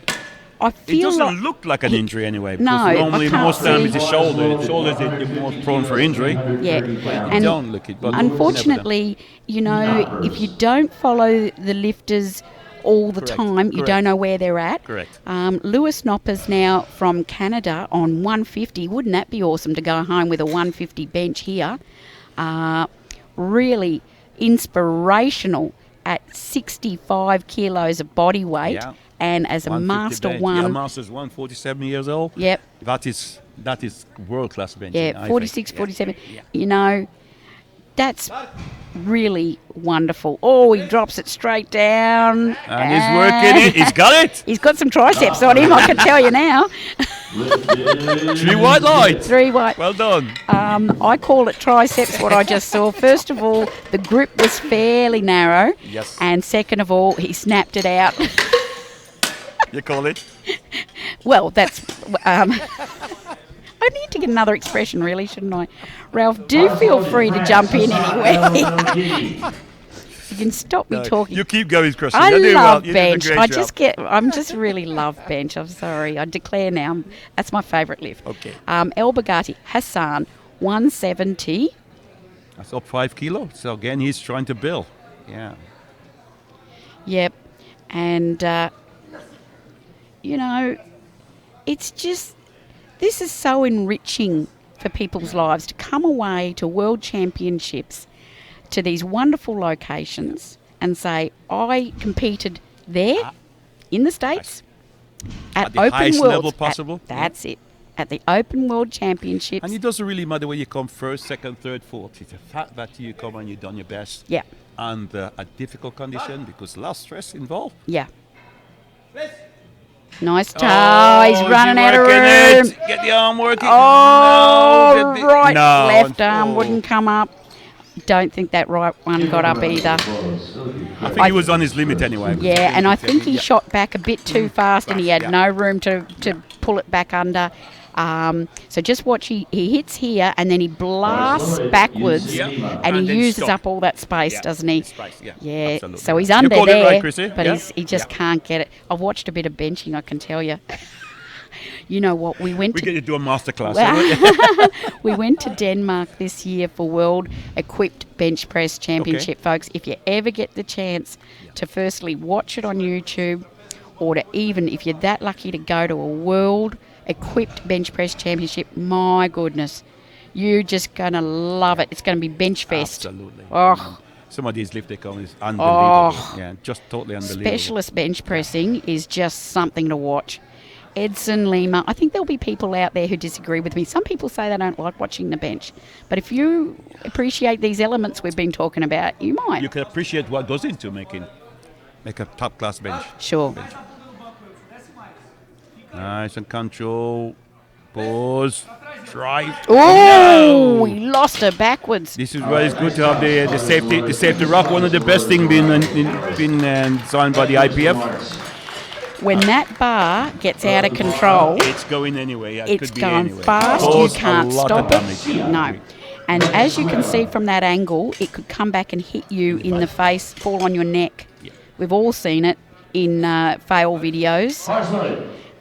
I feel it doesn't like look like an injury anyway. No, because normally I can't most times see. it's the shoulder. Shoulders are the most prone for injury. Yeah, You don't look it. But unfortunately, if you don't follow the lifters all the time, you don't know where they're at. Correct. Lewis Nopper's now from Canada on 150. Wouldn't that be awesome to go home with a 150 bench here? Really inspirational at 65 kilos of body weight. Yeah. And as a Master bench. 1... Yeah, Master's 1, 47 years old. Yep. That is world-class benching. Yeah, 46, 47. Yeah. That's really wonderful. Oh, he drops it straight down. And he's working it. He's got it. He's got some triceps on him, I can tell you now. 3 white lights. 3 white. Well done. I call it triceps, what I just saw. First of all, the grip was fairly narrow. Yes. And second of all, he snapped it out. You call it? Well, that's... I need to get another expression, really, shouldn't I? Ralph, do feel free to jump in anywhere. You can stop me talking. You keep going, Chris. I love well. bench. I'm just really love bench. I'm sorry. I declare now. That's my favourite lift. Okay. El Bugatti, Hassan, 170. That's up 5 kilos. So again, he's trying to build. Yeah. Yep. And, it's just... This is so enriching for people's lives to come away to World Championships, to these wonderful locations, and say, I competed there in the States at the Open highest Worlds. level possible. That's it. At the Open World Championships. And it doesn't really matter where you come first, second, third, fourth. It's the fact that you come and you've done your best. Yeah. Under a difficult condition because less stress involved. Yeah. Nice toe. He's running out of room. It. Get the arm working. Oh, no, right. no, left arm wouldn't come up. Don't think that right one got up either. I think he was on his limit anyway. Yeah, and I think he shot back a bit too fast and he had no room to pull it back under. So just watch, he hits here and then he blasts backwards and he uses up all that space, doesn't he? Space, yeah. Absolutely. So he's under there, there, right, Chrissy? but he just can't get it. I've watched a bit of benching, I can tell you. You know what? We get to do a masterclass. We went to Denmark this year for World Equipped Bench Press Championship, folks. If you ever get the chance to firstly watch it on YouTube, or to even, if you're that lucky to go to a World Equipped Bench Press Championship, my goodness, you're just going to love it. It's going to be bench fest. Absolutely. Oh. Some of these lift they come is unbelievable. Yeah, just totally unbelievable. Specialist bench pressing is just something to watch. Edson Lima, I think there'll be people out there who disagree with me. Some people say they don't like watching the bench. But if you appreciate these elements we've been talking about, you might. You can appreciate what goes into make a top-class bench. Sure. Nice and control. Pause. Drive. Oh, he lost her backwards. This is why it's good to have the safety rock. One of the best things been designed by the IPF. When that bar gets out of control, it's going anyway. It's going fast. You can't stop it. No. And as you can see from that angle, it could come back and hit you in the face, fall on your neck. Yeah. We've all seen it in fail videos.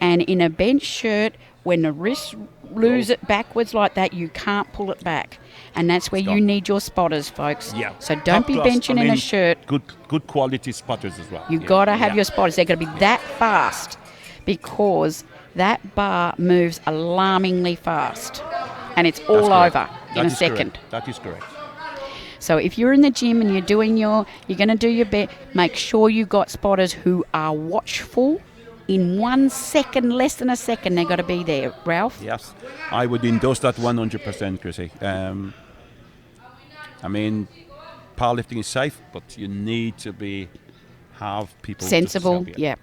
And in a bench shirt, when the wrists lose it backwards like that, you can't pull it back. And that's where you need your spotters, folks. Yeah. So don't be benching in a shirt. Good quality spotters as well. You've got to have your spotters. They're going to be that fast because that bar moves alarmingly fast. And it's all over in a second. That is correct. So if you're in the gym and you're going to do your best, make sure you got spotters who are watchful. In 1 second, less than a second, they've got to be there. Ralph? Yes, I would endorse that 100%, Chrissy. I mean, powerlifting is safe, but you need to have people sensible. Yeah.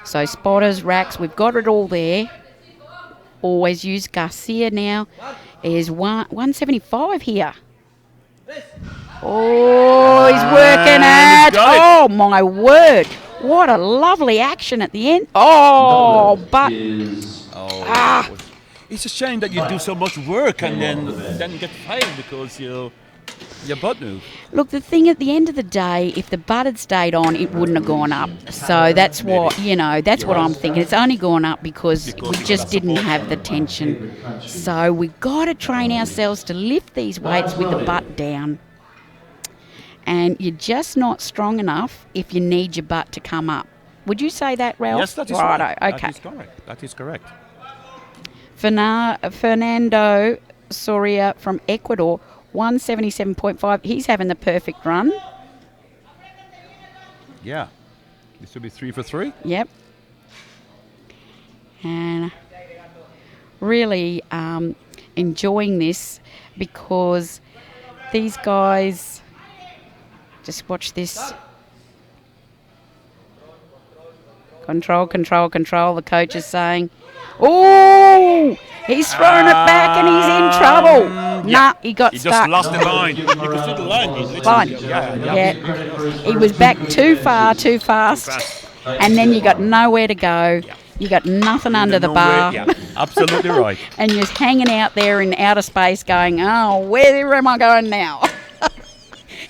So spotters, racks, we've got it all there. Always use Garcia now. There's 175 here. Oh, he's working it. Oh, my word. What a lovely action at the end. Oh, but... It's a shame that you do so much work and then get failed because you Your butt move. Look, the thing at the end of the day, if the butt had stayed on, it wouldn't have gone up. So that's what, that's what I'm thinking. It's only gone up because we just didn't have the tension. So we've got to train ourselves to lift these weights with the butt down. And you're just not strong enough if you need your butt to come up. Would you say that, Ralph? Yes, that is right. right. Okay. That is correct. Fernando Soria from Ecuador, 177.5. He's having the perfect run. Yeah. This will be 3 for 3. Yep. And really enjoying this because these guys, just watch this. Control, control, control, the coach is saying. Oh, he's throwing it back and he's in trouble. Nah, he got He stuck. just lost the line. You can see the line. Line. Yeah. He was back too far, too fast. And then you got nowhere to go. You got nothing under the bar. Yeah, absolutely right. And you're hanging out there in outer space going, oh, where am I going now?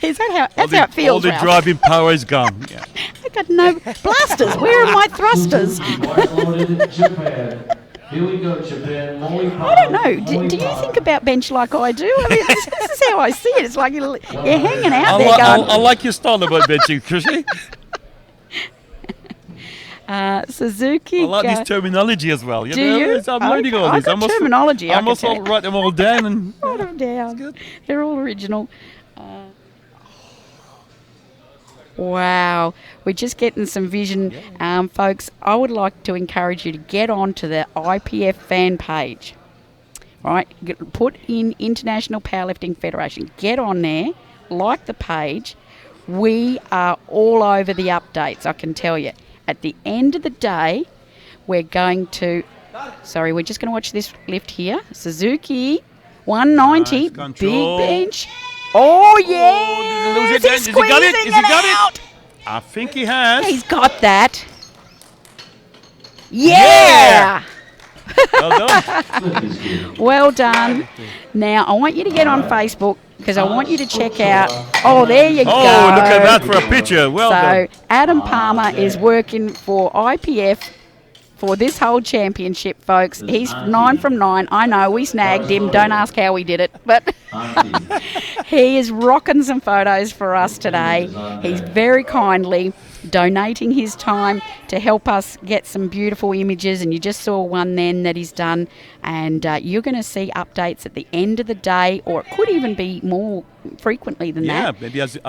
Is that how, that's how it feels, all the Ralph. driving power is gone. Yeah. I got no blasters. Where are my thrusters? Here we go, Japan. I don't know. Do you think about bench like I do? I mean, this is how I see it. It's like you're hanging out there going... I like your style about benching, Chrissy. Suzuki. I like this terminology as well. Do you? I'm learning all I've this. got terminology. I must write them all down. And write them down. Good. They're all original. Wow, we're just getting some vision. Folks, I would like to encourage you to get onto the IPF fan page. All right, put in International Powerlifting Federation. Get on there, like the page. We are all over the updates, I can tell you. At the end of the day, we're going to... Sorry, we're just going to watch this lift here. Suzuki, 190, nice big bench. Oh, yeah! Has he got it? Has he got it? I think he has. He's got that. Yeah! Well done. Well done. Now, I want you to get on Facebook because I want you to check out... Oh, there you go. Oh, look at that for a picture. Well done. So, Adam Palmer is working for IPF for this whole championship, folks. He's 9 from 9. I know, we snagged him. Don't ask how we did it. But he is rocking some photos for us today. He's very kindly donating his time to help us get some beautiful images. And you just saw one then that he's done. And you're going to see updates at the end of the day, or it could even be more frequently than that. Yeah, maybe as the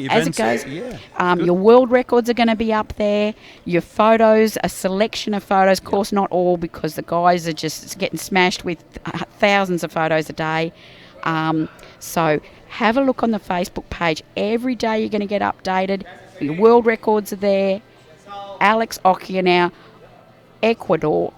events... As it goes. Your world records are going to be up there. Your photos, a selection of photos. Of course, not all, because the guys are just getting smashed with thousands of photos a day. So have a look on the Facebook page. Every day you're going to get updated. Your world records are there. Alex Okianow, Ecuador,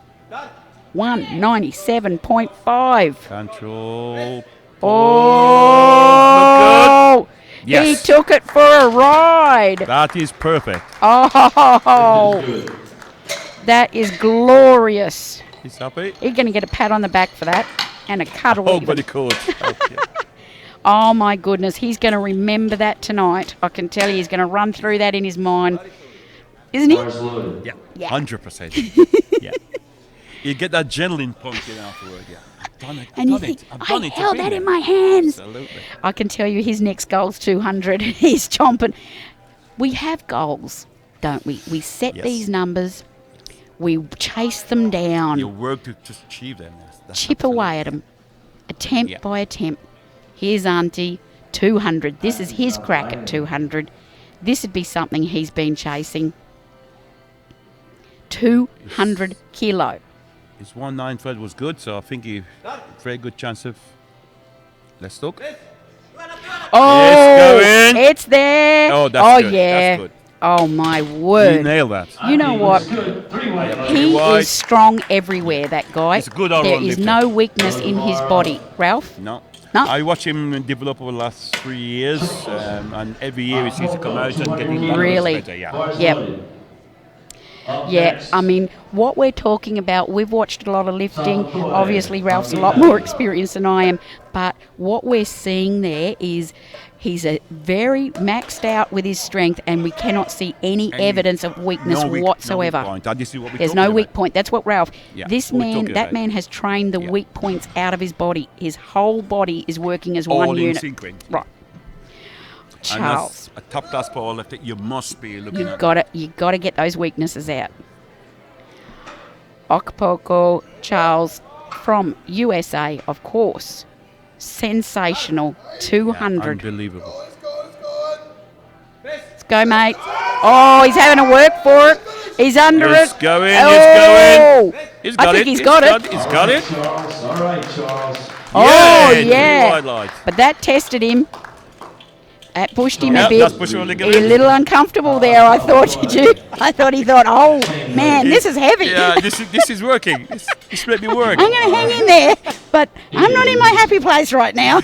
197.5. Control. Oh, yes. He took it for a ride. That is perfect. Oh, that is glorious. He's happy. You're going to get a pat on the back for that and a cuddle. Oh, but he could. Okay. Oh, my goodness. He's going to remember that tonight. I can tell you he's going to run through that in his mind. Isn't he? Yeah, 100%. Yeah. You get that adrenaline pumping afterward. Yeah. I've done it. And you think, I held that in my hands. Absolutely. I can tell you his next goal's 200. He's chomping. We have goals, don't we? We set these numbers. We chase them down. You work to just achieve them. That's chip away at them. Attempt by attempt. Here's Auntie, 200. This is his crack at 200. This would be something he's been chasing. 200 kilo. His 195 was good, so I think he very good chance of... Let's look. Oh, it's going. It's there. Oh, that's good. Yeah. That's good. Oh, my word. You nailed that. You know what? He is strong everywhere, that guy. He's a good all-round There is lifter. no weakness in his body. Ralph? No. No. I watched him develop over the last 3 years, and every year he seems to come out and getting better. Really? Better, yeah. Yep. Yeah, I mean, what we're talking about, we've watched a lot of lifting. Obviously, Ralph's a lot more experienced than I am, but what we're seeing there is he's a very maxed out with his strength, and we cannot see any evidence of weakness whatsoever. No weak point. This is what There's no weak point. That's what Ralph. Yeah, That man has trained the weak points out of his body. His whole body is working as one unit. All in sequence. Right. Charles, and a top-class powerlifter, you must be looking at. You got to get those weaknesses out. Okpoko Charles from USA, of course. Sensational 200. Unbelievable. Let's go, mate. Oh, he's having to work for it. He's under it. He's going. I think he's got it. He's got it. Charles. All right, Charles. Oh, yeah. But that tested him. That pushed him a bit. He's a little uncomfortable there, I thought. I thought he thought, oh, man, this is heavy. Yeah, this is working. This made me work. I'm going to hang in there, but I'm not in my happy place right now.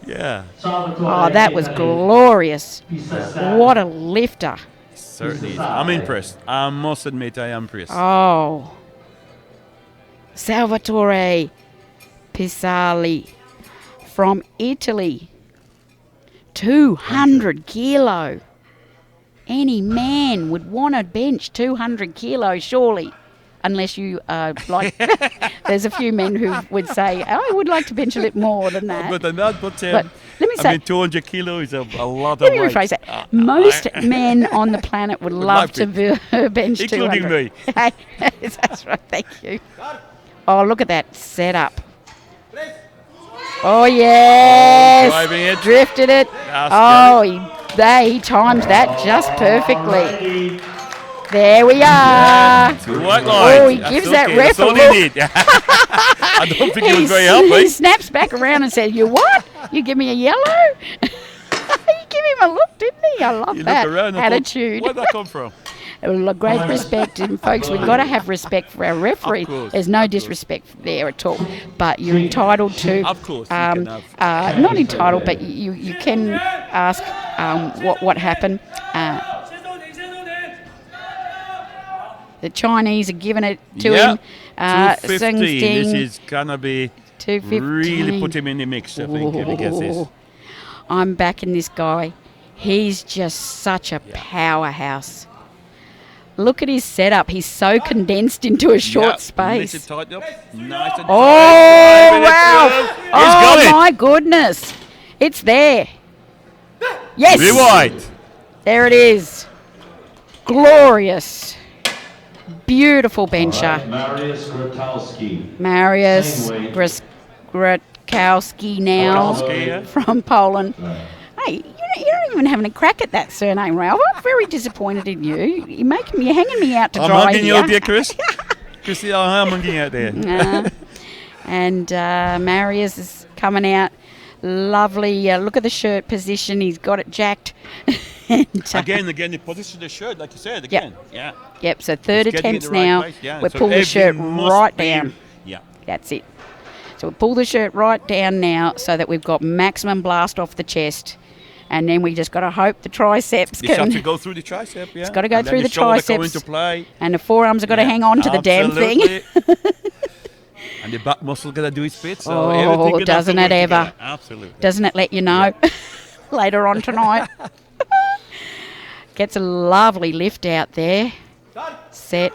Yeah. Oh, that was glorious. What a lifter. Certainly is. I'm impressed. I must admit I am impressed. Oh. Salvatore Pisali from Italy. 200 kilo. Any man would want to bench 200 kilos, surely. Unless you like, there's a few men who would say, I would like to bench a bit more than that. But let me say, 200 kilos is a lot of let me weight. rephrase that. Most men on the planet would love to bench 200. Including me. That's right, thank you. Oh, look at that setup. Oh, yes. Driving it. Drifted it. He timed that just perfectly. There we are. Two white lines. Oh, he gives that ref a look. I don't think he was very helpful. He snaps back around and says, you what? You give me a yellow? You give him a look, didn't he? I love that attitude. Where'd that come from? Great respect, and folks, we've got to have respect for our referee. There's no disrespect there at all, but you're entitled to. Of course, not entitled, but you can ask what happened. The Chinese are giving it to him. 215. This is gonna be 215. really put him in the mix. I think if he gets this. I'm backing this guy. He's just such a powerhouse. Look at his setup. He's so condensed into a short space. Nice and tight up. Nice and Ralph! He's got it. My goodness. It's there. Yes. Rewind. There it is. Glorious. Beautiful bencher. Right, Mariusz Grotowski. Mariusz Grotowski now from Poland. Hey, you're not even having a crack at that surname, Ralph. I'm very disappointed in you. You're hanging me out to dry. I'm hanging you out there, Chris. Chris, I'm hanging out there. And Marius is coming out. Lovely. Look at the shirt position. He's got it jacked. And, again, the position of the shirt, like you said, again. Yep, so third attempts now. We pull the shirt right down. Yeah. That's it. So we pull the shirt right down now so that we've got maximum blast off the chest. And then we just got to hope the triceps can... It's got to go through the tricep, It's got to go through the triceps. Come into play. And the forearms have got to hang on to the damn thing. And the back muscle got to do its bit. So doesn't it ever? Together. Absolutely. Doesn't it let you know later on tonight? Gets a lovely lift out there. Set.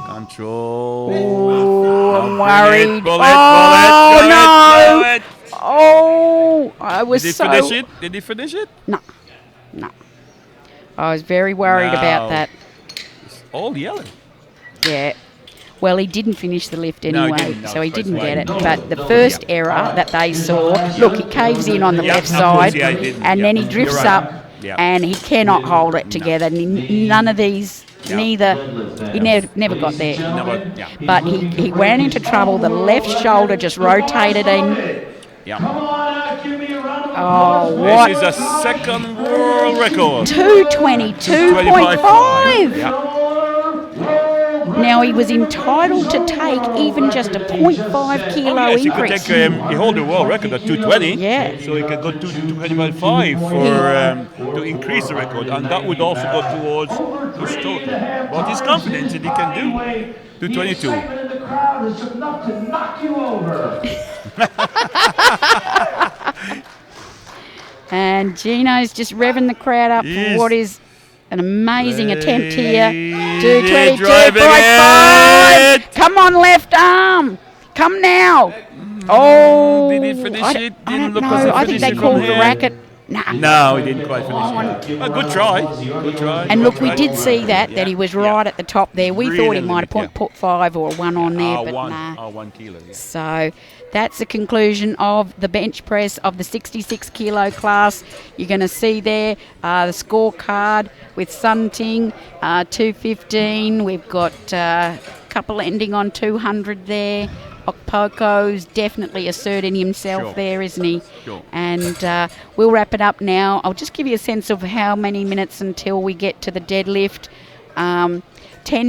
Control. Oh, I'm worried. Bullet. Oh, I was Did he finish it? No. I was very worried about that. It's all yellow. Yeah. Well, he didn't finish the lift anyway, so he didn't get it. But the first error that they saw, look, he caves in on the left side, and then he drifts up, and he cannot hold it together. None of these, he never got there. But he ran into trouble. The left shoulder just rotated in. Oh, what? This is a second world record. 222.5. Now, he was entitled to take even just a 0.5 kilo increase. He hold the world record at 220. Yeah. So he can go to 225 to increase the record, and that would also go towards his total. But he's confident that he can do 222. crowd is enough to knock you over. And Gino's just revving the crowd up for what is an amazing attempt here. 222.5. Come on, left arm. Come now. Oh, did he finish it? I don't know. I think they called the racket. No, he didn't quite finish it. Oh, good try. Good try. And look, we did see that he was right at the top there. We thought he might have put 5 or 1 on there, but nah. 1 kilo. Yeah. So that's the conclusion of the bench press of the 66 kilo class. You're going to see there the scorecard with Sunting, 215. We've got a couple ending on 200 there. Okpoko's definitely asserting himself there, isn't he? Sure. And we'll wrap it up now. I'll just give you a sense of how many minutes until we get to the deadlift. 10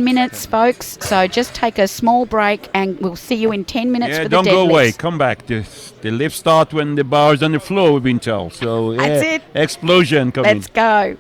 minutes, folks. So just take a small break and we'll see you in 10 minutes for the deadlifts. Don't go away. Come back. The lift start when the bar is on the floor, we've been told. So that's it. Explosion coming. Let's go.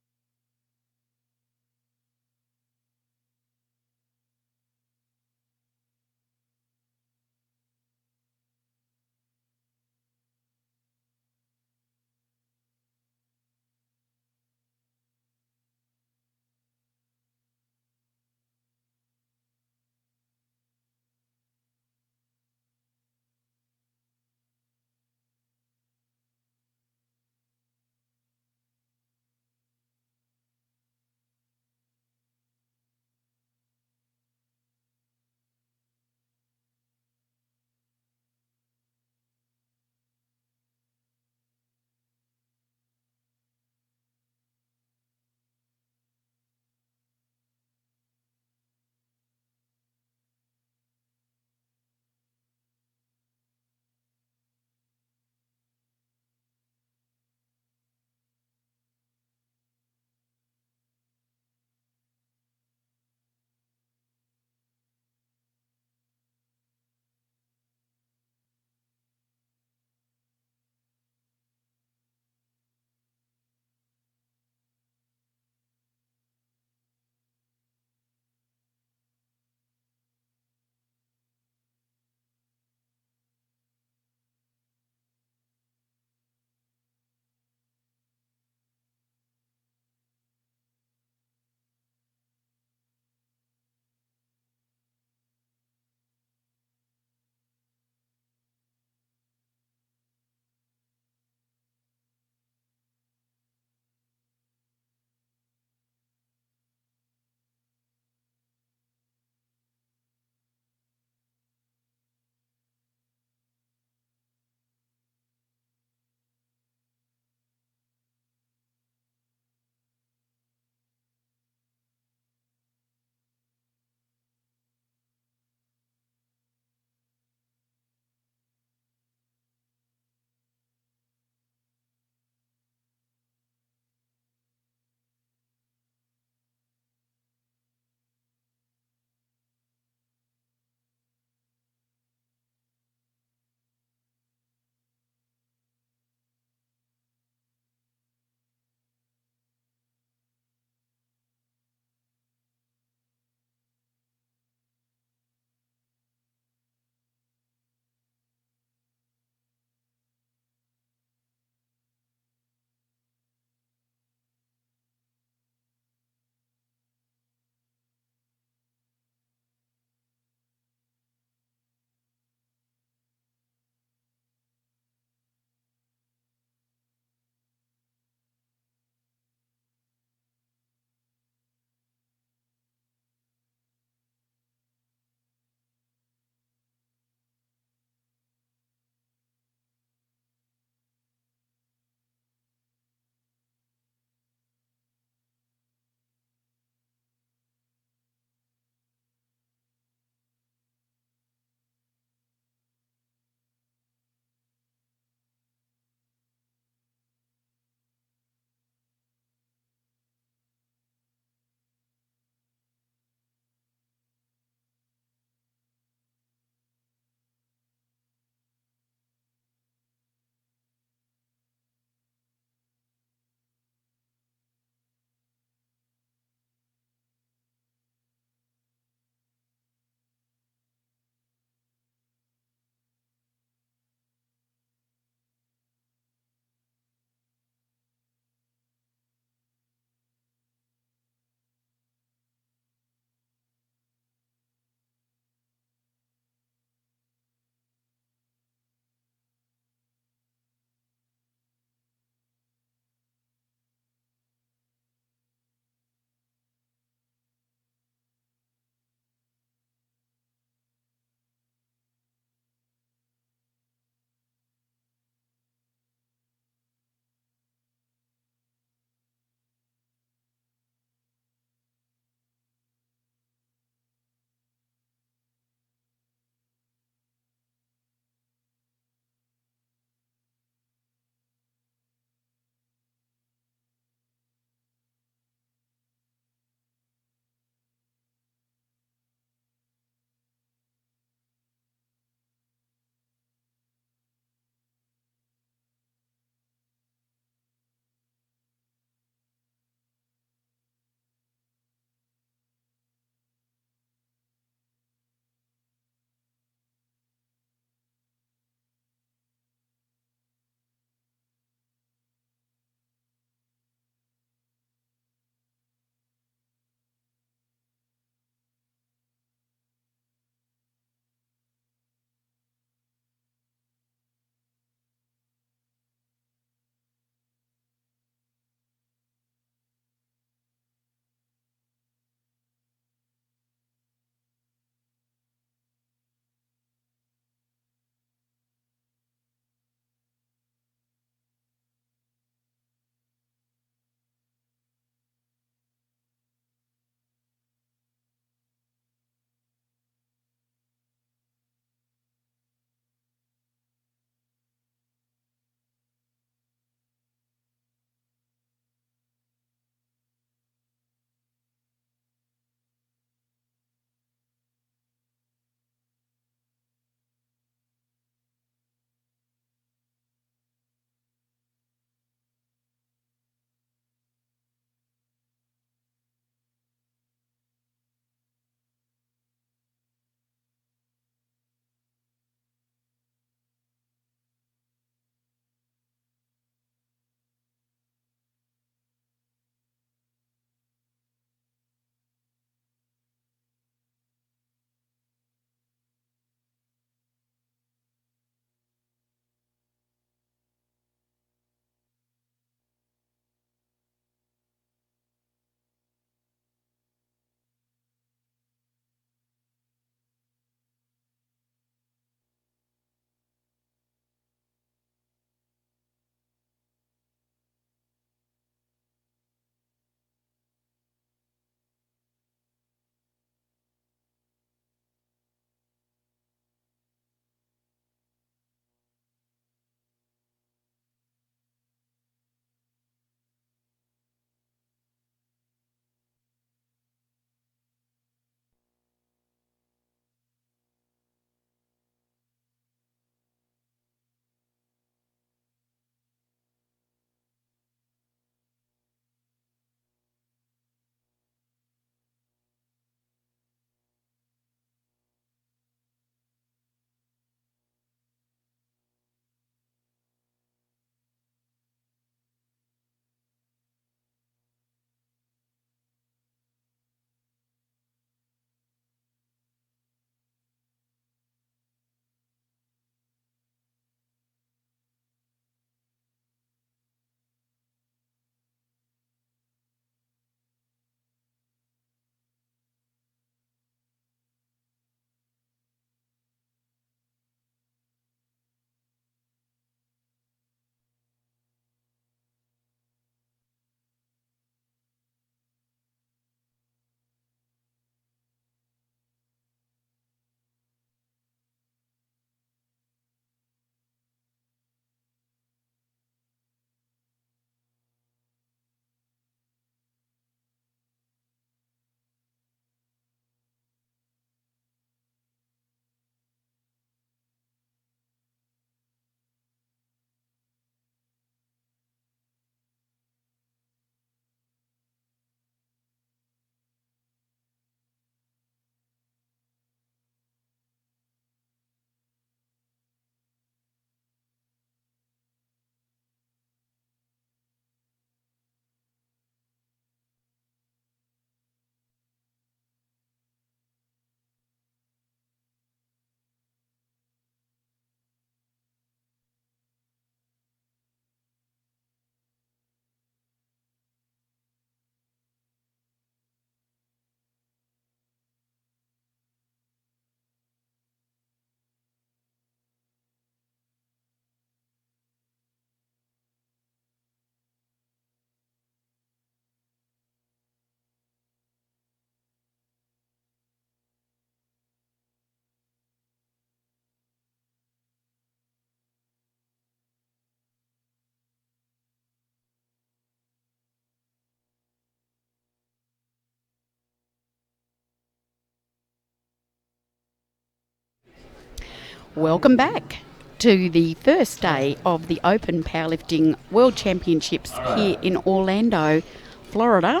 Welcome back to the first day of the Open Powerlifting World Championships here in Orlando, Florida.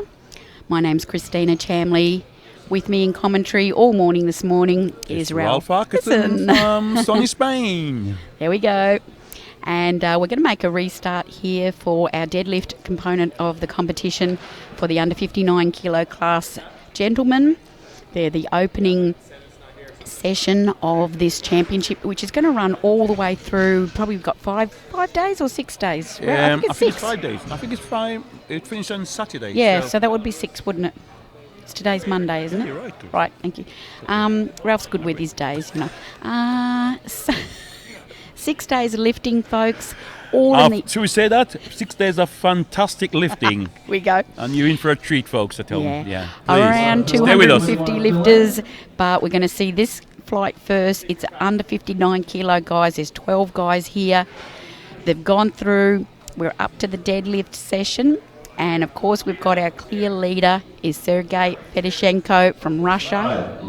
My name's Christina Chamley. With me in commentary all morning this morning is Ralph Atkinson from sunny Spain. There we go. And we're going to make a restart here for our deadlift component of the competition for the under 59 kilo class gentlemen. They're the opening session of this championship, which is going to run all the way through. Probably we've got five days or 6 days. I think it's 5 days. I think it's 5. It finished on Saturday. Yeah, so that would be 6, wouldn't it? It's today's Monday, isn't it? You're right. Good. Right, thank you. Ralph's good with his days, you know. So 6 days of lifting, folks. Should we say that? 6 days of fantastic lifting. We go. And you're in for a treat, folks, at home. Yeah. Please. Around 250 lifters, but we're going to see this flight first. It's under 59 kilo guys. There's 12 guys here. They've gone through. We're up to the deadlift session. And, of course, we've got our clear leader is Sergei Fedoshenko from Russia.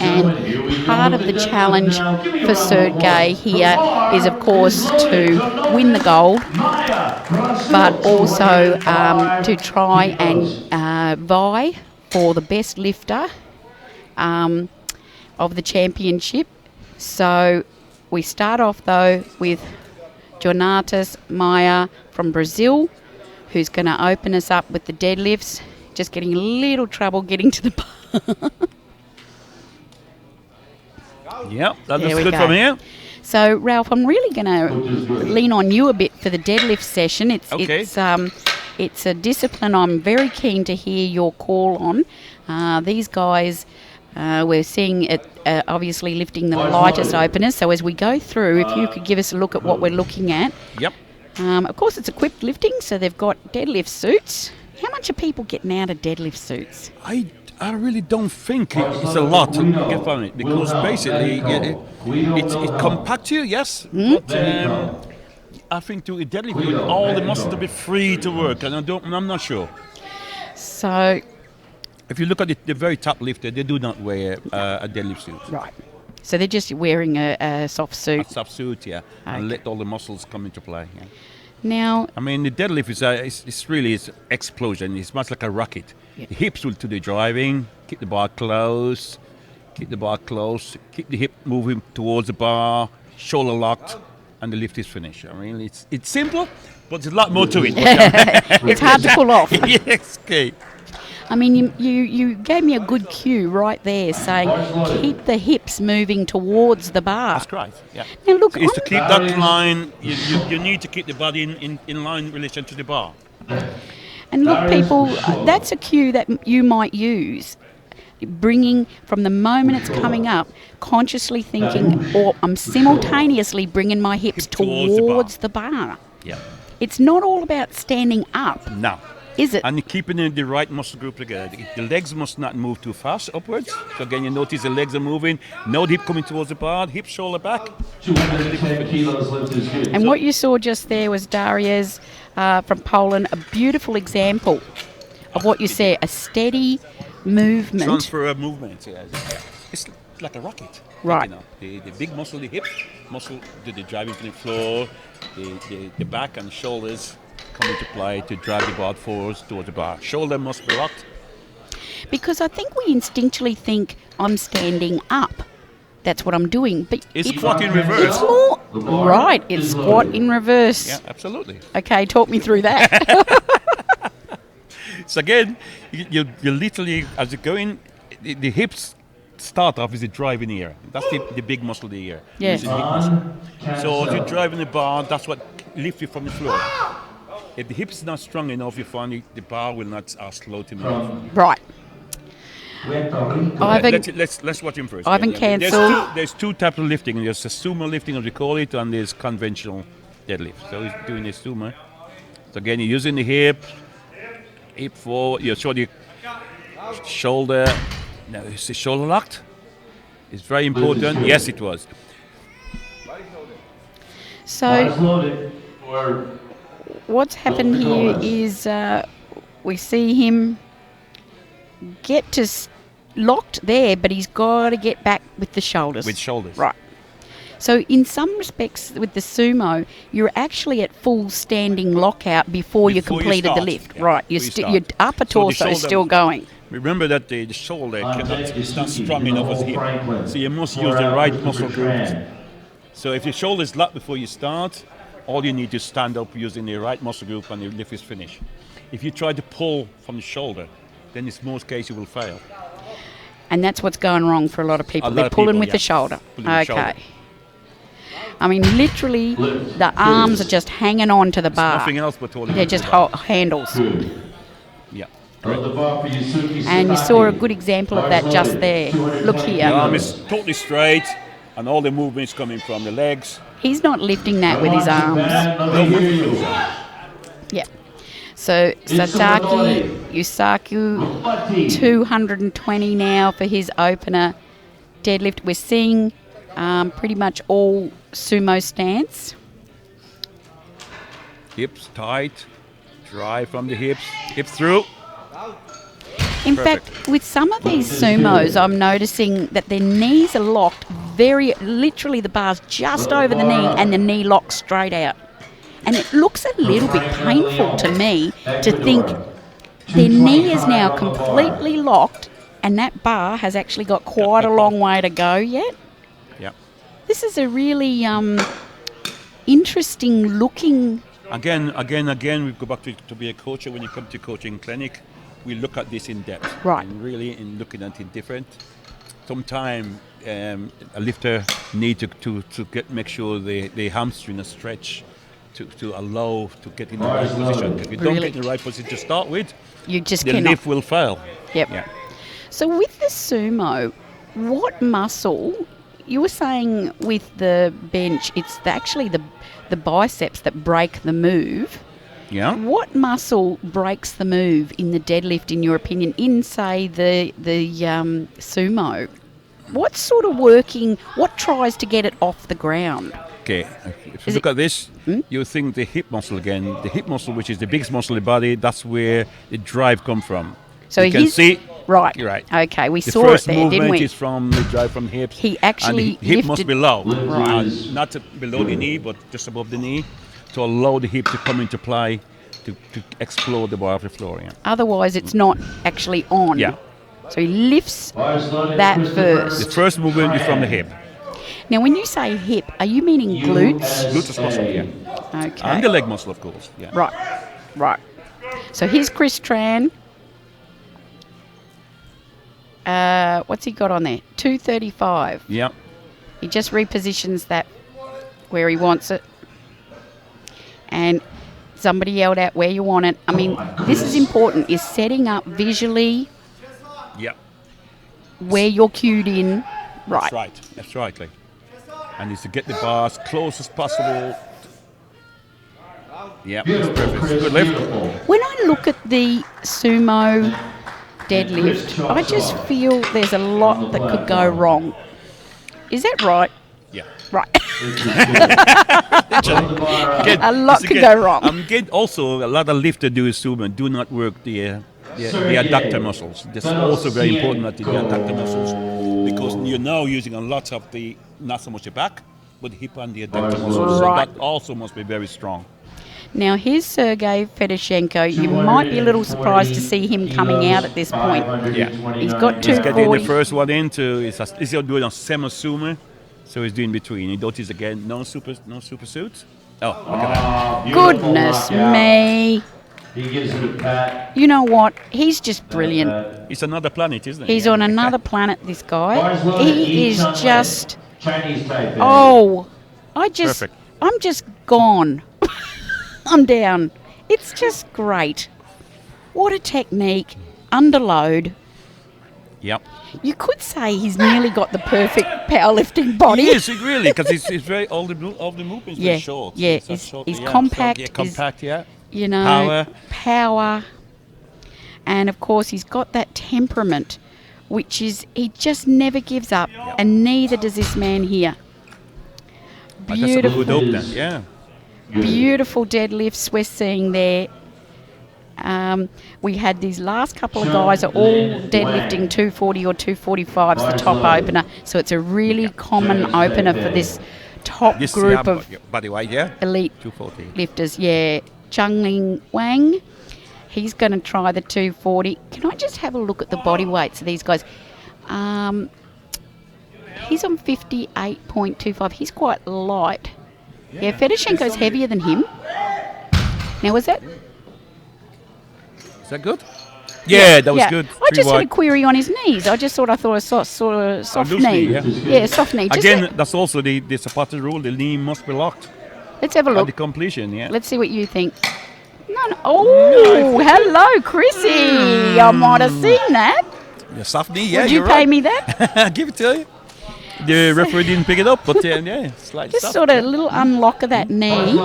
And part of the challenge for Sergei here is, of course, to win the gold, but also to try and vie for the best lifter of the championship. So we start off, though, with Jonatas Maia from Brazil, who's going to open us up with the deadlifts. Just getting a little trouble getting to the bar. Yep, that looks good from here. So, Ralph, I'm really going to lean on you a bit for the deadlift session. It's a discipline I'm very keen to hear your call on. These guys, we're seeing it obviously lifting the lightest openers. So as we go through, if you could give us a look at what we're looking at. Yep. Of course, it's equipped lifting, so they've got deadlift suits. How much are people getting out of deadlift suits? I really don't think it's a lot to get from it, because basically it compacts you, yes. But I think to a deadlift, all the muscles are a bit free to work, and I'm not sure. So, if you look at the very top lifter, they do not wear a deadlift suit. Right. So they're just wearing a soft suit. A soft suit, yeah, okay. And let all the muscles come into play. Yeah. Now, I mean, the deadlift is really explosion. It's much like a rocket. Yeah. The hips will do the driving. Keep the bar close. Keep the hip moving towards the bar. Shoulder locked, and the lift is finished. I mean, it's simple, but there's a lot more to it. It's hard to pull off. Yes, okay. I mean, you gave me a good cue right there, saying keep the hips moving towards the bar. That's right. Yeah. Now look, to keep that line, you need to keep the body in line in relation to the bar. And look, people, that's a cue that you might use. Bringing from the moment it's coming up, consciously thinking, or I'm simultaneously bringing my hips towards the bar. Yeah. It's not all about standing up. No. Is it? And keeping the right muscle group together. The legs must not move too fast upwards. So again, you notice the legs are moving. No hip coming towards the bar. Hip, shoulder back. 210 kilos lift is good. And what you saw just there was Darius from Poland, a beautiful example of what you say, a steady movement. Transfer of movement, yeah. It's like a rocket. Right. You know, the big muscle, the hip muscle, the driving to the floor, the back and shoulders come into play to drive the bar forwards towards the bar. Shoulder must be locked. Because I think we instinctually think I'm standing up. That's what I'm doing. But it's squat in reverse. It's more right. It's squat in reverse. Yeah, absolutely. Okay, talk me through that. So again, you literally, as you go in, the hips start off as a driving ear. That's the big muscle of the ear. Yeah. It's a big muscle. So as you're driving the bar, that's what lifts you from the floor. If the hip's not strong enough, you find the bar will not slow to move. Right. Let's watch him first. Ivan cancelled. There's two types of lifting. There's a sumo lifting, as we call it, and there's conventional deadlift. So he's doing his sumo. So again, you're using the hip forward. You show the shoulder. Now, is the shoulder locked? It's very important. Yes, it was. So what's happened here is we see him get locked there, but he's got to get back with the shoulders. With shoulders. Right. So in some respects with the sumo, you're actually at full standing lockout before you completed the lift. Yeah, right, your upper torso is still going. Remember that the shoulder is not strong enough as hip. So you must use the right muscle group. So if your shoulder is locked before you start, all you need to stand up using the right muscle group and the lift is finished. If you try to pull from the shoulder, then in most cases you will fail. And that's what's going wrong for a lot of people. They're pulling with the shoulder. Okay. I mean, literally, the arms are just hanging on to the bar. Nothing else but holding. They're just handles. Yeah. And you saw a good example of that just there. Look here. The arm is totally straight, and all the movements coming from the legs. He's not lifting that with his arms. Yeah. So Sataki Yusaku, 220 now for his opener deadlift. We're seeing pretty much all sumo stance. Hips tight, drive from the hips, hips through. In fact, with some of these sumos, I'm noticing that their knees are locked literally the bar's just over the knee and the knee locks straight out. And it looks a little bit painful to me to think their knee is now completely locked and that bar has actually got quite a long way to go yet. Yeah. This is a really interesting looking... Again, we go back to be a coach. When you come to coaching clinic, we look at this in depth. Right. And really in looking at it different. Sometimes a lifter need to make sure the hamstring is stretched to allow to get in the right position. If you don't get in the right position to start with, you just the cannot. lift will fail. Yep. Yeah. So with the sumo, what muscle, you were saying with the bench, it's actually the biceps that break the move. Yeah. What muscle breaks the move in the deadlift, in your opinion, in, say, the sumo? What's sort of working, what tries to get it off the ground? Okay, if you look at this, you think the hip muscle again. The hip muscle, which is the biggest muscle in the body, that's where the drive comes from. So you can see. Right. Right. Okay, we the saw it there, didn't we? The first movement is from the drive from the hips. He actually and the hip lifted. must be low. Right. Not below the knee, but just above the knee, to allow the hip to come into play to explode the bar off the floor. Yeah. Otherwise, it's not actually on. Yeah. So he lifts that first. The first movement is from the hip. Now, when you say hip, are you meaning glutes? Gluteus muscle, yeah. Okay. And the leg muscle, of course. Yeah. Right. So here's Chris Tran. What's he got on there? 235. Yeah. He just repositions that where he wants it. And somebody yelled out where you want it. I mean, this is important, is setting up visually where you're cued in. Right. That's right. And is to get the bar as close as possible. Yeah, that's perfect. Good lift. When I look at the sumo deadlift, I just feel there's a lot that could go wrong. Is that right? Yeah. Right. Again, a lot could go wrong. Also, a lot of lifters do sumo do not work the adductor muscles. That's also very important that the adductor muscles, because you're now using a lot of the, not so much the back, but the hip and the adductor muscles. Right. So that also must be very strong. Now, here's Sergei Fedoshenko. You might be a little surprised to see him coming out at this point. Yeah. He's got 240. He's getting the first one into, he's doing a semi-sumo, so he's doing between. You notice again, no super suits. Oh, look at that. Goodness me. He gives it a pat. You know what? He's just brilliant. It's another planet, isn't it? He's on another planet, this guy. He is just... Chinese type. Oh, Perfect. I'm just gone. I'm down. It's just great. What a technique. Underload. Yep. You could say he's nearly got the perfect powerlifting body. He is, really, because he's very, all the movements very short. Yeah, he's compact. Yeah, compact, yeah. You know, power. And of course, he's got that temperament, which is, he just never gives up, and neither does this man here. Beautiful. That's a good opener, yeah. Beautiful deadlifts we're seeing there. We had these last couple of guys are all deadlifting 240 or 245s, the top opener. So it's a really common opener for this top group of body weight, yeah. elite 240 lifters. Yeah, Chungling Wang. He's going to try the 240. Can I just have a look at the body weights of these guys? He's on 58.25. He's quite light. Yeah, Fedoshenko's heavier than him. Now, was that? Is that good? Yeah, that was good. I just had a query on his knees. I thought I saw a soft knee. Yeah, soft knee. Again, that's also the Zapata rule. The knee must be locked. Let's have a look. At the completion, yeah. Let's see what you think. No. Oh, hello, Chrissy. I might have seen that. The soft knee, yeah. Would you pay me that? Give it to you. The referee didn't pick it up, but yeah, slightly just sort of a little unlock of that knee.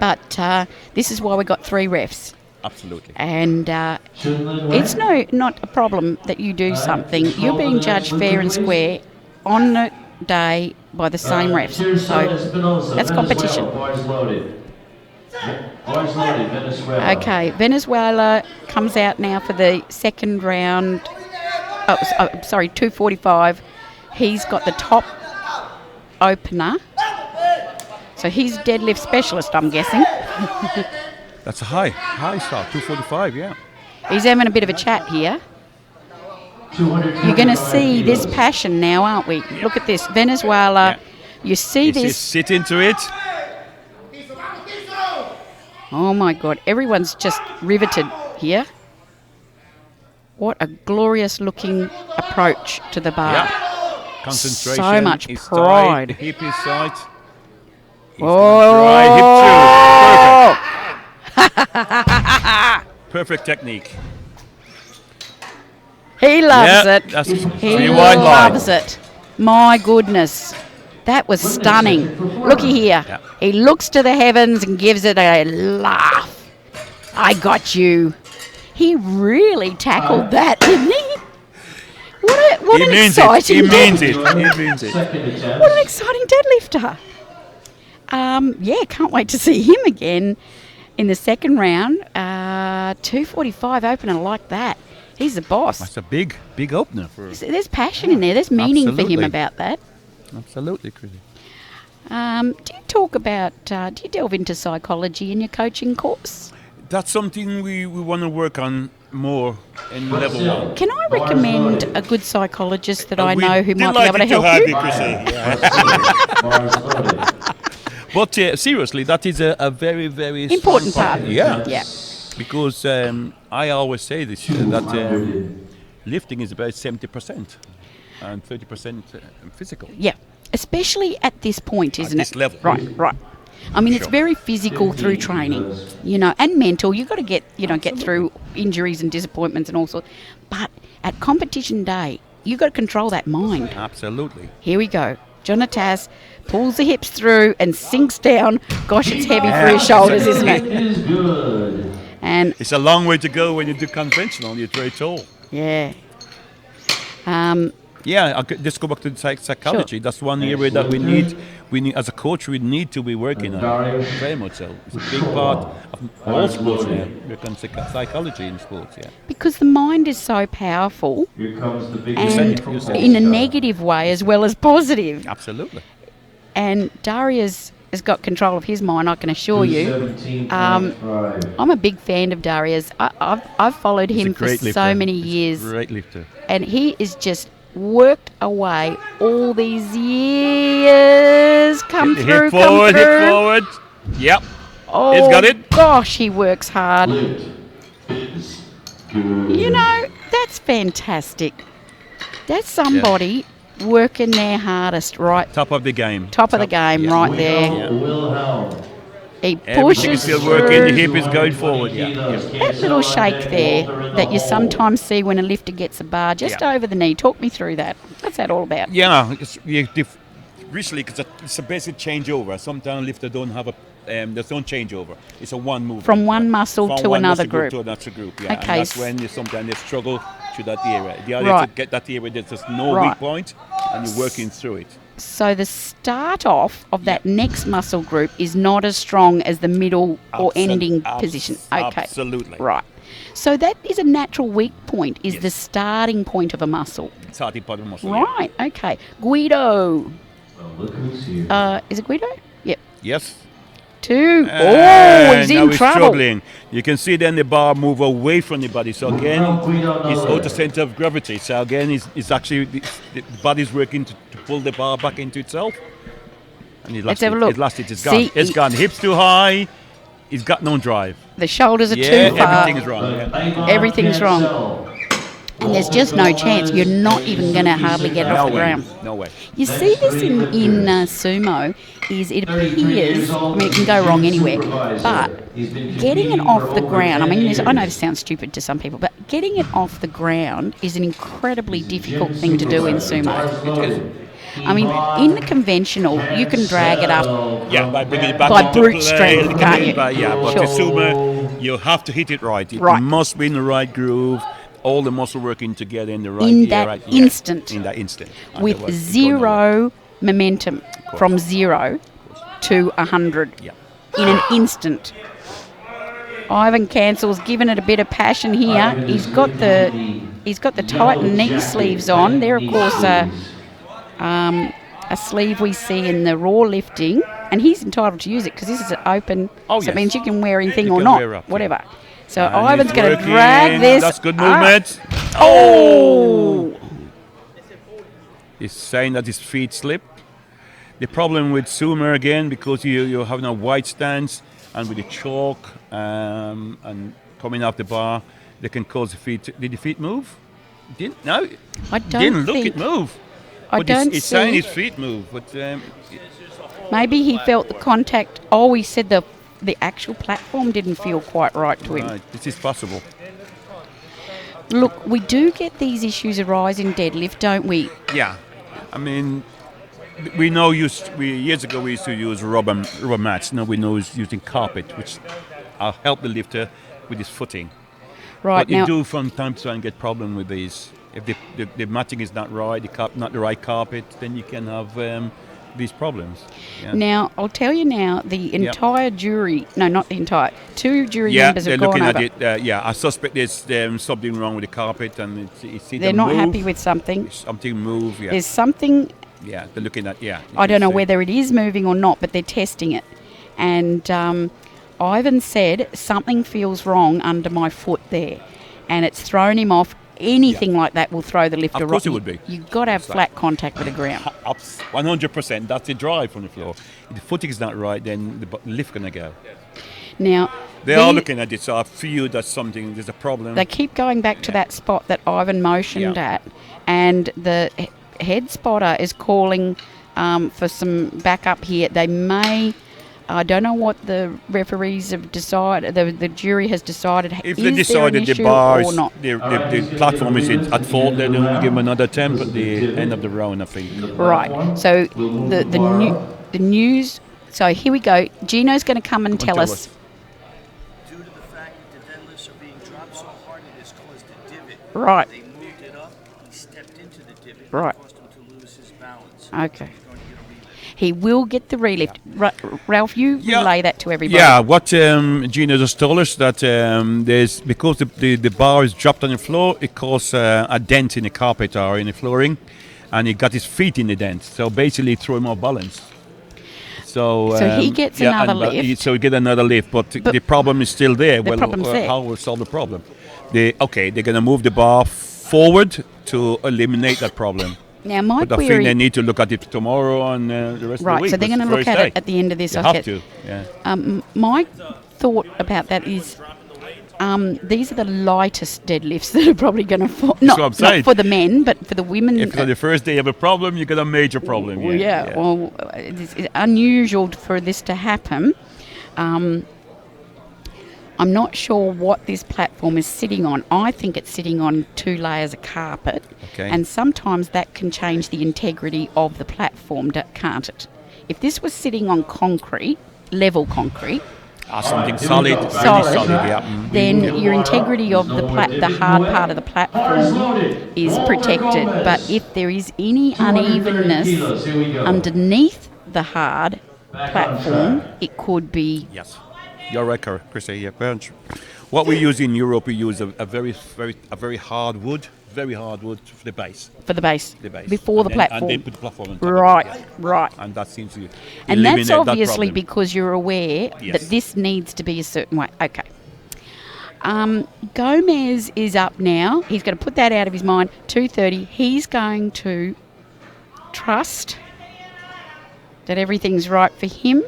But this is why we got 3 refs. Absolutely. And it's not a problem that you do something. You're being judged fair and square on the day by the same refs. So that's competition. Okay, Venezuela comes out now for the second round. 245. He's got the top opener. So he's deadlift specialist, I'm guessing. That's a high start, 245, yeah. He's having a bit of a chat here. You're going to see this passion now, aren't we? Look at this, Venezuela. Yeah. You see this. Sit into it. Oh my God, everyone's just riveted here. What a glorious looking approach to the bar. Yeah. Concentration. So much pride. Tight, the hip is tight. Hip too. Perfect technique. He loves it. He loves it. My goodness. That was stunning. Looky here. Yeah. He looks to the heavens and gives it a laugh. I got you. He really tackled that, didn't he? What an exciting deadlifter. What an exciting deadlifter. Can't wait to see him again in the second round. 245 opener like that. He's the boss. That's a big opener. There's passion in there. There's meaning for him about that. Absolutely, Chrissy. Do you talk about, do you delve into psychology in your coaching course? That's something we want to work on more in level 1. Can I recommend a good psychologist that I know who might be able to help you? But seriously, that is a very, very important part. Yeah. Because I always say this, that lifting is about 70% and 30% physical. Yeah, especially at this point, isn't it? At this level. Right. I mean, it's very physical through training, and mental. You've got to get through injuries and disappointments and all sorts. But at competition day, you've got to control that mind. Absolutely. Here we go. Jonatas pulls the hips through and sinks down. Gosh, it's heavy for his shoulders, isn't it? It is good. And it's a long way to go when you do conventional. You're very tall. Yeah. I'll just go back to the psychology. Sure. That's one area that we need as a coach. We need to be working on very much so. It's a big part of all sports now. Work on psychology in sports, because the mind is so powerful, Here comes the big and in a negative way as well as positive. Absolutely. And Darius has got control of his mind, I can assure you. I'm a big fan of Darius. I've followed him for so many years. He's a great lifter. And he is just worked away all these years. Come through. Hip forward. Yep. Oh, he's got it. Gosh, he works hard. That's fantastic. That's somebody working their hardest, right? Top of the game. Top of the game, right there. He pushes still working, the hip is going forward. That little shake there that you sometimes see when a lifter gets a bar just over the knee. Talk me through that. What's that all about? Recently, because it's a basic changeover. Sometimes lifters don't have there's no changeover. It's a one move. From one muscle to another group. To another group, Okay. And that's when sometimes they struggle to that area. The idea to get that area, there's just no weak point, and you're working through it. So the start off of that next muscle group is not as strong as the middle or ending position. Okay. Absolutely. Right. So that is a natural weak point, is the starting point of a muscle. Starting point of a muscle. Right. Okay. Guido. Look who's here. Is it Guido? Yep. Yes. 2. He's now in he's trouble. struggling. You can see then the bar move away from the body. So again, it's out of center of gravity. So again, it's actually the body's working to pull the bar back into itself. And Let's have a look. It's lost it. It's gone. It's gone. Hips too high. He's got no drive. The shoulders are too far. Everything is wrong. Yeah. Everything's wrong. And there's just no chance. You're not even going to hardly get it off the ground. No way. You see this in sumo, is it appears, I mean, it can go wrong anywhere, but getting it off the ground, I mean, I know this sounds stupid to some people, but getting it off the ground is an incredibly difficult thing to do in sumo. I mean, in the conventional, you can drag it up. Yeah, by bringing it back by into brute play, strength, can't you? But Sure. the sumo, you have to hit it right. It must be in the right groove. All the muscle working together in the right instant. In that instant. With Otherwise, zero momentum from 0 to 100 in an instant. Ivan Cancel's given it a bit of passion here. He's got the tightened knee sleeves on. They're of course a sleeve we see in the raw lifting, and he's entitled to use it because this is an open. So it means you can wear anything or not, whatever. So and Ivan's going to drag this. That's good movement. Oh! He's saying that his feet slip. The problem with sumo again, because you have a wide stance and with the chalk and coming off the bar, they can cause the feet. Did the feet move? No. I don't didn't look think, it move. I but don't it's see. saying his feet move, but maybe he felt the contact. Oh, he said the actual platform didn't feel quite right to him. Right, this is possible. Look, we do get these issues arise in deadlift, don't we? Yeah. I mean, we know years ago we used to use rubber mats. Now we know it's using carpet, which help the lifter with his footing. Right. But you do from time to time get problem with these. If the matting is not right, not the right carpet, then you can have these problems. Yeah. Now, I'll tell you now, the entire jury, no, not the entire, 2 jury members have gone over. Yeah, they're looking at it. I suspect there's something wrong with the carpet and they're not happy with something. Something move, yeah. There's something. Yeah, they're looking at, I don't know whether it is moving or not, but they're testing it. And Ivan said, something feels wrong under my foot there. And it's thrown him off. Anything like that will throw the lifter off. Of course it would be. You've got to have flat contact with the ground. 100%. That's the drive from the floor. If the footing is not right, then the lift going to go. Now, they are looking at it, so I feel there's a problem. They keep going back to that spot that Ivan motioned at, and the head spotter is calling for some backup here. They may... I don't know what the referees have decided. The jury has decided. If they decided the bar or not, the platform is at fault, then they'll give them another temp at the end of the round, I think. Right. So the news. So here we go. Gino's going to come and tell us. Due to the fact that the deadlifts are being dropped so hard, it has caused a divot. Right. They moved it up. He stepped into the divot. Right. Caused him to lose his balance. Okay. He will get the relift. Ralph, you relay that to everybody. Yeah, what Gino just told us that there's because the bar is dropped on the floor, it caused a dent in the carpet or in the flooring, and he got his feet in the dent. So basically, threw him off balance. So he gets another lift. So he get another lift, but the problem is still there. The problem's there. How will solve the problem? They're going to move the bar forward to eliminate that problem. Now, my but I think they need to look at it tomorrow and the rest of the week. Right, so they're going to look at it at the end of this. They have to, yeah. My thought about that is these are the lightest deadlifts that are probably going to fall. Not for the men, but for the women. If on the first day you have a problem, you got a major problem. Well, it's unusual for this to happen. I'm not sure what this platform is sitting on. I think it's sitting on 2 layers of carpet. Okay. And sometimes that can change the integrity of the platform, can't it? If this was sitting on concrete, level concrete, something solid, really solid, yeah. Then your integrity of the hard part of the platform is protected. But if there is any unevenness underneath the hard platform, it could be... Yes. You're right, Chris. Yeah. What we use in Europe, we use a very hard wood, very hard wood for the base. For the base. The base. Before the platform. And they put the platform on top Right, of it, yeah. right. And that seems to And that's eliminate obviously that problem. because you're aware Yes. that this needs to be a certain way. Okay. Gomez is up now. He's going to put that out of his mind. 2:30. He's going to trust that everything's right for him.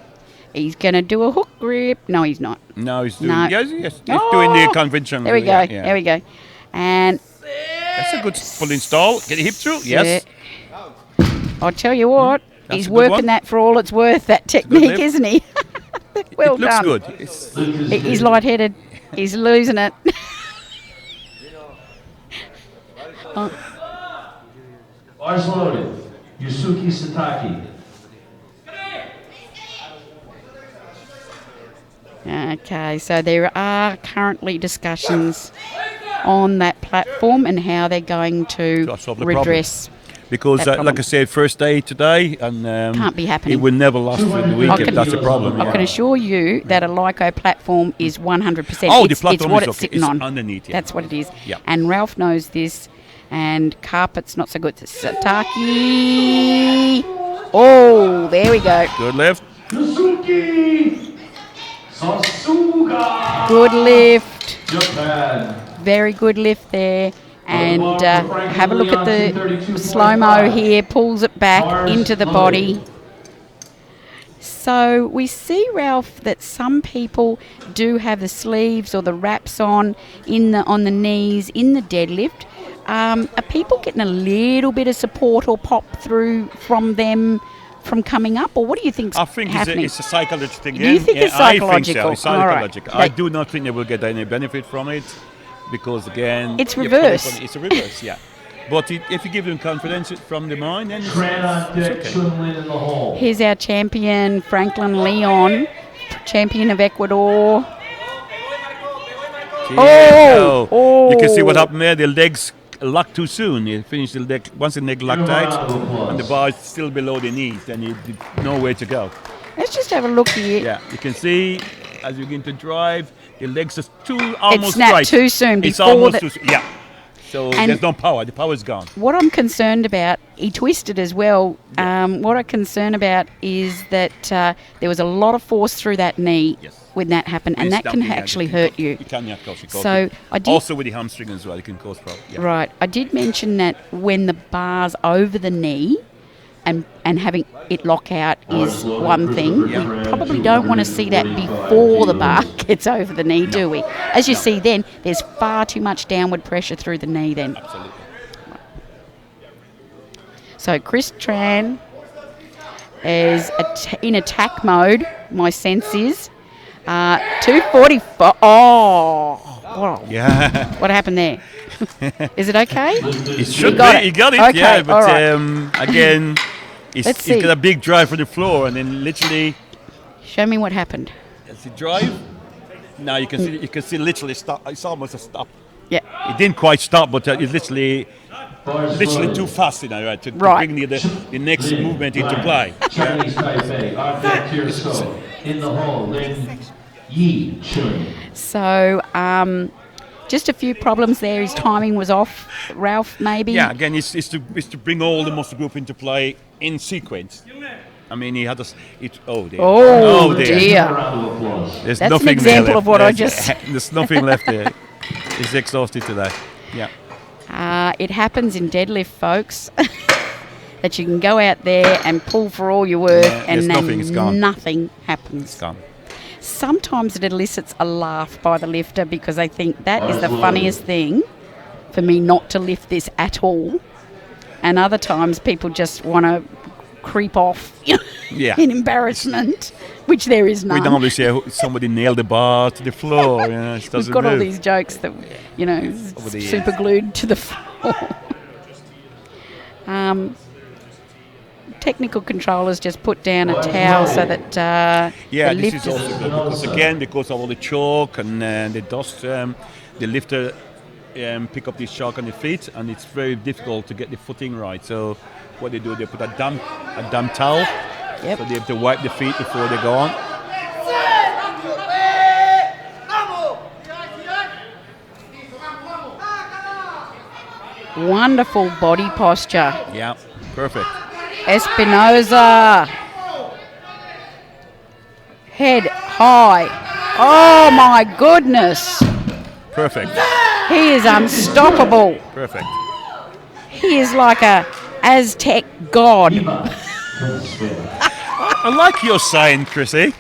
He's going to do a hook grip. No, he's not. No, he's doing, No. yes, he's doing the conventional. There we go. Yeah. There we go. And That's a good full install. Get the hip through. Yes. I'll tell you what, That's he's a good working one. that for all it's worth, that good technique, lift. isn't he? Well It looks done. good. He's lightheaded. He's losing it. Bars loaded. Yusuke Sataki. Okay, so there are currently discussions on that platform and how they're going to solve the redress. Because, that like I said, first day today, and Can't be happening. It will never last for the weekend. That's the problem. I can assure you that a Lyco platform is 100%. Oh, the it's platform what is it's okay. sitting It's on. underneath, yeah. That's what it is. Yeah. And Ralph knows this. And carpet's not so good. Sataki. Oh, there we go. Good lift. Yusuke Sasuga. Good lift. Japan. Very good lift there. And have a look at the slow-mo here. Pulls it back into the body. So we see, Ralph, that some people do have the sleeves or the wraps on the knees in the deadlift. Are people getting a little bit of support or pop through from them from coming up, or what do you think's I think happening? it's a psychological thing. You think it's psychological? I think so. It's All right. psychological. I do not think they will get any benefit from it because, again... It's you're reverse. coming from- It's a reverse, yeah. But if you give them confidence from the mind, then Tran on deck, it's okay. Chun Lin in the hole. Here's our champion, Franklin Leon, champion of Ecuador. Yeah. Oh! You can see what happened there. The legs locked too soon. You finish the leg, once the leg locked tight, and the bar is still below the knees, then you nowhere to go. Let's just have a look here. Yeah, you can see as you begin to drive, the legs are almost snapped right. too soon It's before almost the- too soon. Yeah. So And- there's no power. The power's gone. What I'm concerned about, he twisted as well. What I'm concerned about is that there was a lot of force through that knee Yes. when that happened, and It's that can dumping, actually it hurt you. It can, yeah, cause it So, causes- I did- also with the hamstring as well, it can cause problems. Yeah. Right. I did mention that when the bar's over the knee and having it lock out is one thing. We probably don't want to see that before the bar gets over the knee, do we? As you see then, there's far too much downward pressure through the knee then. Absolutely. So Chris Tran is in attack mode, my sense is. 244. Oh, wow. Yeah. What happened there? Is it okay? It should got be. it. He got it, Okay, yeah. But all right. again, Let's he's see. got a big drive for the floor, and then literally, Show me what happened. as he drive, now you can see literally stop. It's almost a stop. Yeah. It didn't quite stop, but it's literally too fast, right, to Right. bring the next movement into play. Chinese Taipei. On deck, Tirso. In the hole, Lin Yi Chun. So, just a few problems there. His timing was off. Ralph, maybe? Yeah, again, it's to bring all the muscle group into play in sequence. I mean, he had us. Oh dear. Oh, dear. dear. Round of applause. There's That's an nothing example there of what left. I just- There's nothing left there. He's exhausted today. Yeah. It happens in deadlift, folks, that you can go out there and pull for all you're worth, Yeah, and there's then nothing, it's gone. nothing happens. It's gone. Sometimes it elicits a laugh by the lifter because they think that is the funniest thing for me not to lift this at all. And other times people just want to creep off Yeah. in embarrassment, which there is none. We normally say somebody nailed the bar to the floor. It We've doesn't got all move. these jokes that, Over the super glued to the floor. Technical controllers just put down a towel so that Yeah, the this lift is also good because of all the chalk and the dust, the lifter pick up this chalk on the feet, and it's very difficult to get the footing right. So what they do, they put a damp towel, Yep. so they have to wipe the feet before they go on. Wonderful body posture. Yeah, perfect. Espinosa. Head high. Oh my goodness. Perfect. He is unstoppable. Perfect. He is like a Aztec god. I like your sign, Chrissy.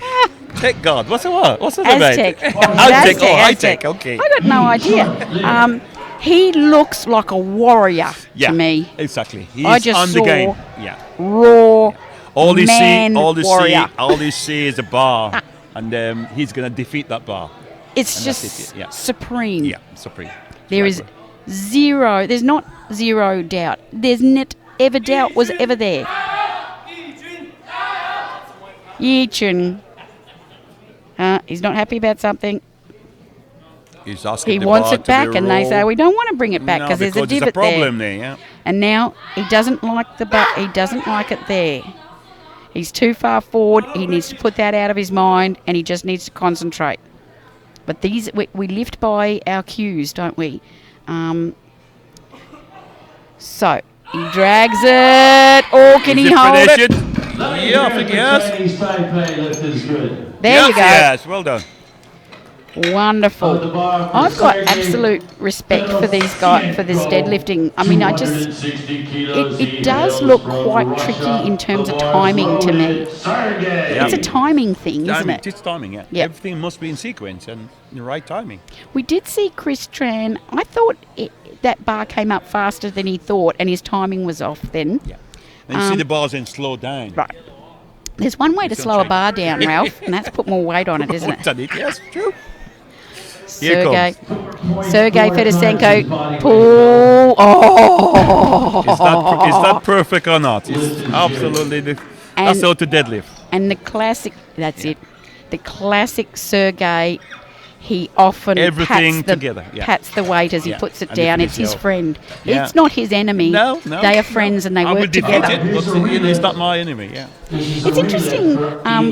Tech God. What's it about? What's it Aztec. about? Aztec. Oh, high tech. Okay. I got no idea. He looks like a warrior Yeah, to me. exactly. He's I just on the saw game. Yeah. raw All you man warrior. all you see is a bar, and he's gonna defeat that bar. It's And just that's it, yeah. supreme. Yeah, supreme. There is zero. There's not zero doubt. There's not ever doubt was ever there. Yichin. He's not happy about something. He's asking He the wants bar it to be back, and they say rolled. we don't want to bring it back No, because there's a because there's divot problem there. there. Yeah. And now he doesn't like the He doesn't like it there. He's too far forward. He needs to put that out of his mind, and he just needs to concentrate. But these we lift by our cues, don't we? So he drags it. Or can he hold finish it? Yeah, I think he has. Chinese Taipei lift is good. There yes, you go. Yes, well done. Wonderful. Of the bar for I've got Sergey absolute respect for these guys, for this deadlifting. I mean, it does look quite tricky in terms of timing to me. Yeah. It's a timing thing, isn't Timing, it? it's timing, yeah. Yep. Everything must be in sequence and in the right timing. We did see Chris Tran. I thought that bar came up faster than he thought, and his timing was off then. Yeah. And you see the bars then slow down. Right. There's one way to It's slow a gonna bar down, Ralph, and that's put more weight on it, isn't it? Yes, true. Sergey Fedosenko. Pull. Oh! Is that perfect or not? It's absolutely that's how to deadlift. And the classic, that's it. The classic Sergey, he often Everything together, yeah. pats the weight as he Yeah, puts it and down. lift It's his himself. friend. Yeah. It's not his enemy. No. They are friends and they I work would defeat together. it, but it's not my enemy, yeah. It's interesting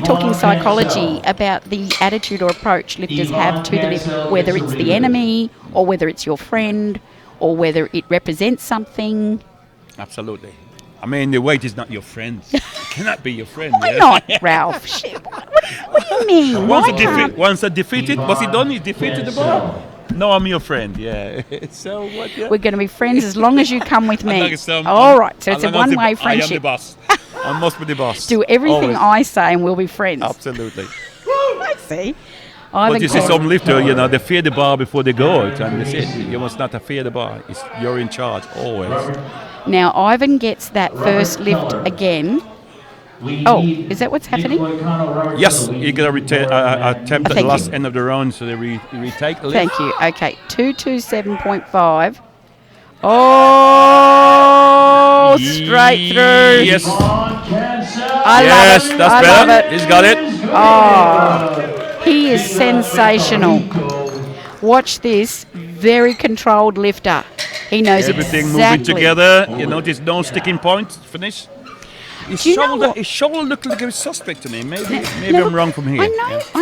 talking psychology about the attitude or approach lifters have to the lift, whether it's the enemy or whether it's your friend or whether it represents something. Absolutely. I mean, the weight is not your friend. It cannot be your friend. Why yeah. not, Ralph? Shit, what do you mean? Once I defeated, what's he done? He defeated the bar. No, I'm your friend, yeah. So what? Yeah. We're going to be friends as long as you come with me. As long as, All right, so as it's a long as one-way I am the friendship. boss. I must be the boss. Do everything Always. I say and we'll be friends. Absolutely. I see. But you see some lifter, they fear the bar before they go out, and that's it. You must not fear the bar. You're in charge, always. Now, Ivan gets that first lift again. Oh, is that what's happening? Yes, you're going to attempt at the Thank last you. end of the round, so they retake the lift. Thank you. Okay, 227.5. Oh, straight through. Yes. I Yes, love it. that's I better. love it. He's got it. Oh, he is sensational. Watch this. Very controlled lifter. He knows Everything exactly. moving together. There's no sticking point. Finish. His Do you know what? shoulder looked like a suspect to me. Maybe No, I'm wrong from here. I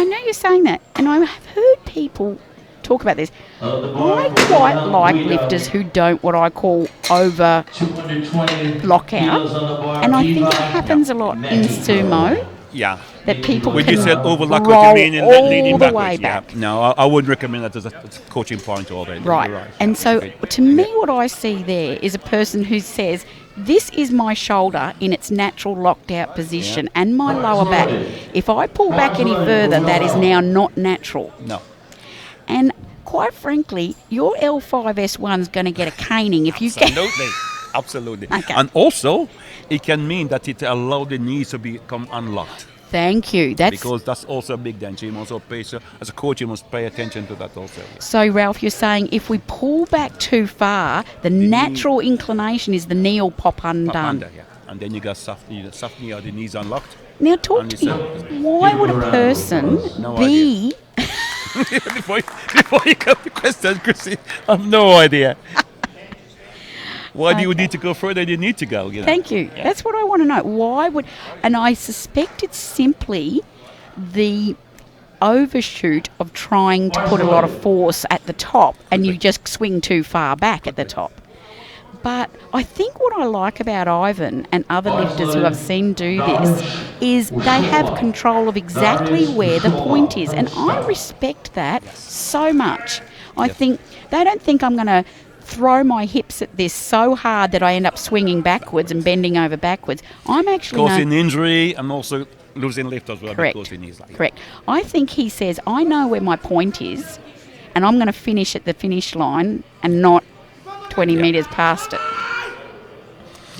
know you're saying that, and I have heard people talk about this. I quite like lifters who don't what I call over lockout, and I think it happens a lot in sumo Yeah. that people When can you said overlock, roll what you mean in all leading the backwards? way Yeah. back. No, I wouldn't recommend that as a coaching point all day. Right. You're right. And so Okay. to me what I see there is a person who says, this is my shoulder in its natural locked out position and my lower back. If I pull back any further, that is now not natural. No. And quite frankly, your L5S1's going to get a caning if you get... Absolutely. Absolutely. Okay. And also, it can mean that it allows the knees to become unlocked. Thank you. Because that's also a big danger. You must also as a coach, you must pay attention to that also. So, Ralph, you're saying if we pull back too far, the natural inclination is the knee will pop undone. Pop under, yeah. And then you got soft knee or the knees unlocked. Now, talk to me. Why would a person be... before you come to questions, Chrissy, I have no idea. Why do you need to go further than you need to go? Thank you. Yeah. That's what I want to know. Why would... And I suspect it's simply the overshoot of trying to put a lot of force at the top and you just swing too far back at the top. But I think what I like about Ivan and other lifters who I've seen do this is they have control of exactly where the point is. And I respect that so much. I think they don't think I'm going to throw my hips at this so hard that I end up swinging backwards and bending over backwards. I'm actually causing injury and also losing lift as well. Correct. Because in his life. Correct. I think he says, I know where my point is and I'm going to finish at the finish line and not 20 metres past it.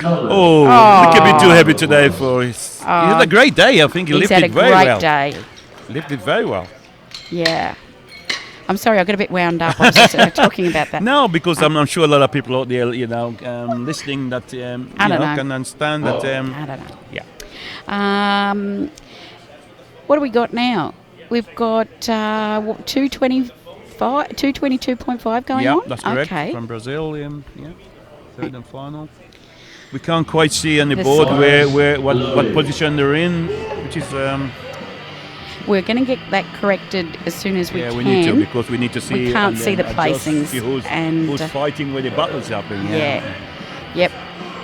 Oh, look a bit too heavy today for his. He had a great day. I think he lifted very well. He's had a great day. Lifted very well. Yeah. I'm sorry, I got a bit wound up. I was just talking about that. No, because I'm sure a lot of people out there, listening that can understand that. I don't know. Yeah. What do we got now? We've got 222.5 going on? Yeah, that's correct. Okay. From Brazil, third and final. We can't quite see on the board what position they're in, which is. We're going to get that corrected as soon as we can. Yeah, we need to, because we need to see. We can't see the placings. See who's fighting where the battle's happening. Yep.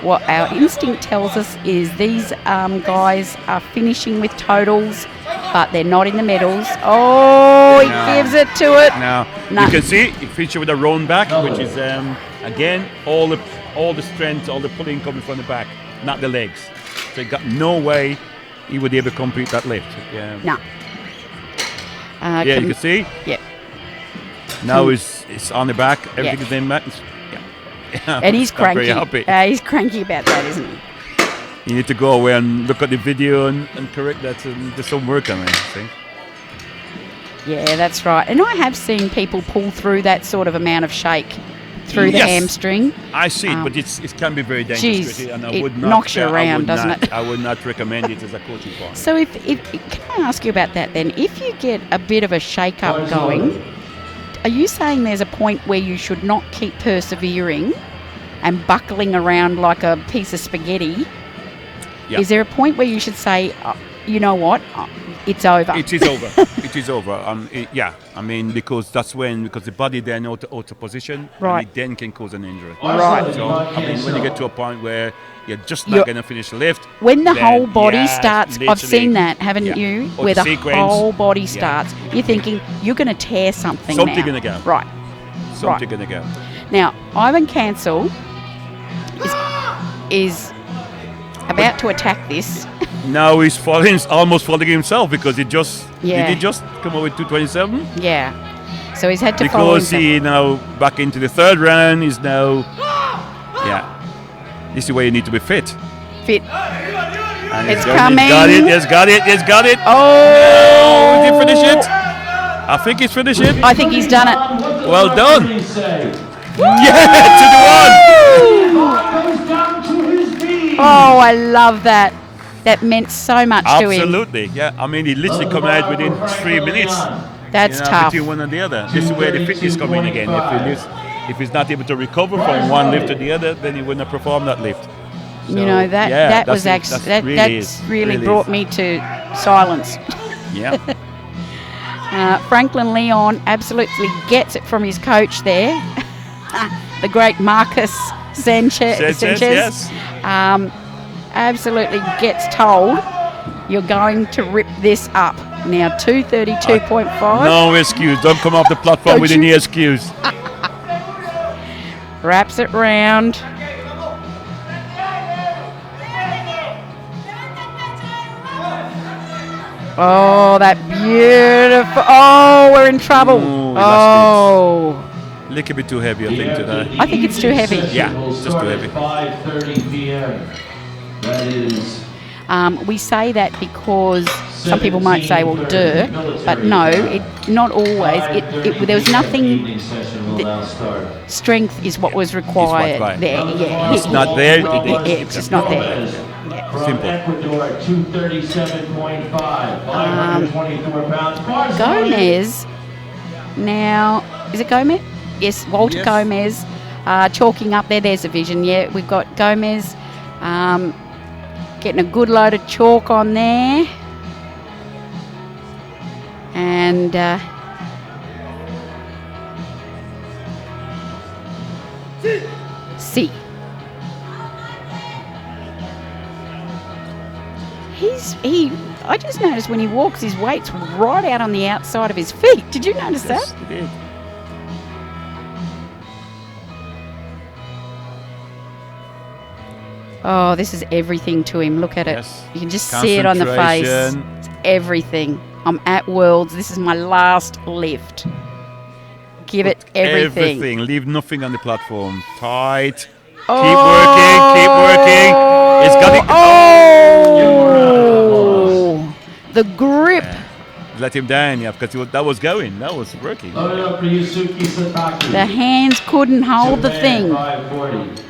What our instinct tells us is these guys are finishing with totals, but they're not in the medals. Oh, he gives it to it. No. You can see he finished with a round back, which is again all the strength, all the pulling coming from the back, not the legs. So he got no way he would ever complete that lift. Yeah. No. You can see. Yep. Now it's on the back. Everything is in back. And he's cranky. Very happy. He's cranky about that, isn't he? You need to go away and look at the video and correct that. And there's some work on it, I think. Yeah, that's right. And I have seen people pull through that sort of amount of shake through the hamstring. I see it, but it can be very dangerous. Geez, and I it would not, knocks you around, doesn't it? I would not recommend it as a coaching partner. So if can I ask you about that then? If you get a bit of a shake-up going, are you saying there's a point where you should not keep persevering and buckling around like a piece of spaghetti? Yeah. Is there a point where you should say, you know what, it's over? It is over. It is over. Because that's because the body then out of position, right, and it then can cause an injury. Right. So, when you get to a point where you're just not going to finish the lift. When the whole body starts, I've seen that, haven't you? Or where the sequence. whole body starts, you're thinking, you're going to tear something now. Something going to go. Right. Something going to go. Now, Ivan Cancel is about to attack this. Now he's almost falling himself because did he just come up with 227? Yeah. So he's had to follow because he now back into the third round. He's now this is where you need to be fit. And it's coming. He's got it. Oh! Did he finish it? I think he's finished it. I think he's done it. Well done. Yeah, 2-1. Oh, I love that. That meant so much to him. Absolutely, yeah. I mean, he literally come out within 3 minutes. That's tough. Between one and the other. This is where the fitness come in again. If he's not able to recover from one lift to the other, then he wouldn't perform that lift. So, that really brought me to silence. Yeah. Franklin Leon absolutely gets it from his coach there, the great Marcus Sanchez. Yes. Absolutely gets told, you're going to rip this up. Now 232.5. No excuse. Don't come off the platform with any excuse. Wraps it round. Oh, that beautiful. Oh, we're in trouble. Oh. A little bit too heavy, I think, today. I think it's too heavy. Yeah, it's just too heavy. 5:30 p.m. That is. We say that because some people might say, well, but no, not always. There was nothing. Strength is what was required there. Yeah, it's not there. It's just not there. Simple. Ecuador 237.5, 524 pounds. Gomez. Now, is it Gomez? Yes, Walter Gomez. Chalking up there. There's a vision. Yeah, we've got Gomez. Getting a good load of chalk on there. And C. I just noticed when he walks, his weight's right out on the outside of his feet. Did you notice Yes, that? he did. Oh, this is everything to him. Look at it. Yes. You can just see it on the face. Concentration. It's everything. I'm at Worlds. This is my last lift. Give it everything. Everything. Leave nothing on the platform. Tight. Oh. Keep working. It's got it. Oh! The grip. Let him down, yeah, because that was going. That was working. Load it up for Yusuke Sataki. The hands couldn't hold the Japan, thing. 540.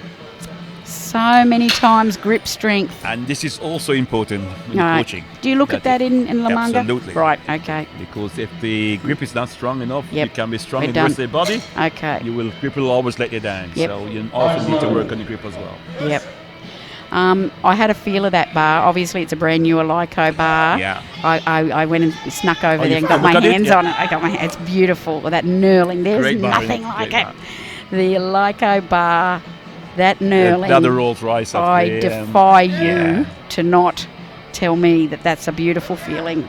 So many times grip strength. And this is also important in All right. coaching. Do you look at that in La Manga? Absolutely. Right, okay. Because if the grip is not strong enough, Yep. you can be strong We're in the rest done. of the body. Okay. Grip will always let you down. Yep. So you also need to work on the grip as well. Yep. I had a feel of that bar. Obviously, it's a brand new Alico bar. Yeah. I went and snuck over there and you got my looked at it? hands Yeah. on it. I got my hands. It's beautiful. That knurling. There's Great bar, nothing yeah. like Great it. bar. The Alico bar, that knurling. The other Rolls Royce. Of I the, defy you yeah. to not tell me that that's a beautiful feeling.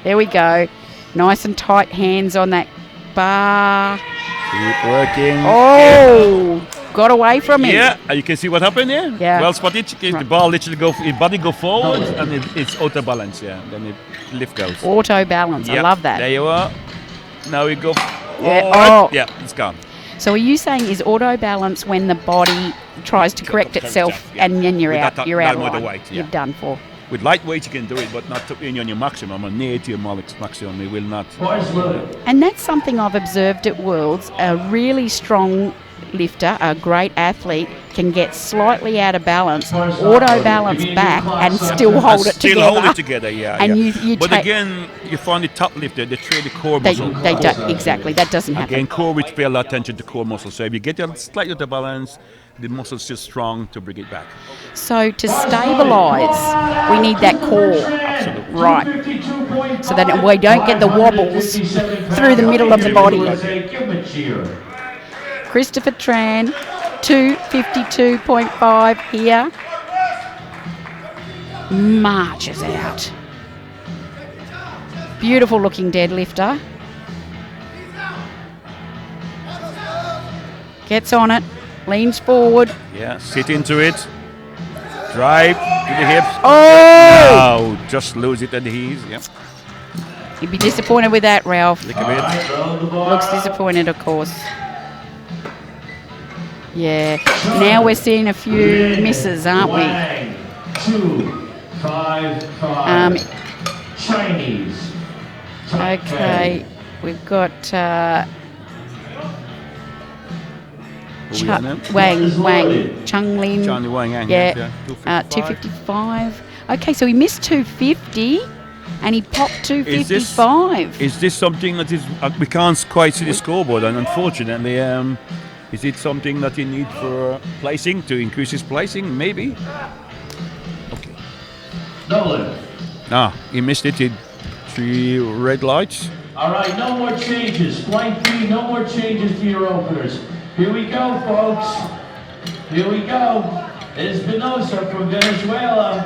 There we go. Nice and tight hands on that bar. Keep working. Oh, got away from him. Yeah, and you can see what happened here. Yeah. Well spotted. The Right. ball literally his body go forward and it's auto balance. Yeah. Then it lift goes. Auto balance. I Yep, love that. There you are. Now we go. Yeah, Forward. oh. Yeah, it's gone. So are you saying is auto balance when the body tries to correct itself yeah. and then you're With out? that- You're that out. amount of line. weight, yeah. You're done for. With lightweight you can do it, but not to on your maximum or near to your maximum. It will not. Bars loaded. And that's something I've observed at Worlds. A really strong lifter, a great athlete, can get slightly out of balance, auto balance back, and still hold it Still together. hold it together, yeah. And yeah. you but take- again, you find the top lifter, they trade the core They muscle. don't exactly. That doesn't happen. Again, core, which pay a lot of attention to core muscle. So if you get a slightly out of balance, the muscle's still strong to bring it back. So to stabilise, we need that core. Absolutely. Right. So that we don't get the wobbles through the middle of the body. Give him a cheer. Christopher Tran, 252.5 here. Marches out. Beautiful looking deadlifter. Gets on it, leans forward. Yeah, sit into it. Drive to the hips. Oh! No, just lose it at the knees. Yeah, You'd be disappointed with that, Ralph. lick a bit. Looks disappointed, of course. Yeah. Now we're seeing a few misses, aren't we? 255. Chinese. Okay. We've got Who we are now? Wang, Chung Lin. Johnny Wang, Yeah, 255. 255. Okay, so he missed 250 and he popped 255. Is this something that is we can't quite see the scoreboard, and unfortunately, is it something that you need for placing to increase his placing? Maybe. Okay. Nolan. Ah, he missed it. He 3 red lights. All right, no more changes. Flight 3, no more changes to your openers. Here we go, folks. Here we go. Espinosa from Venezuela.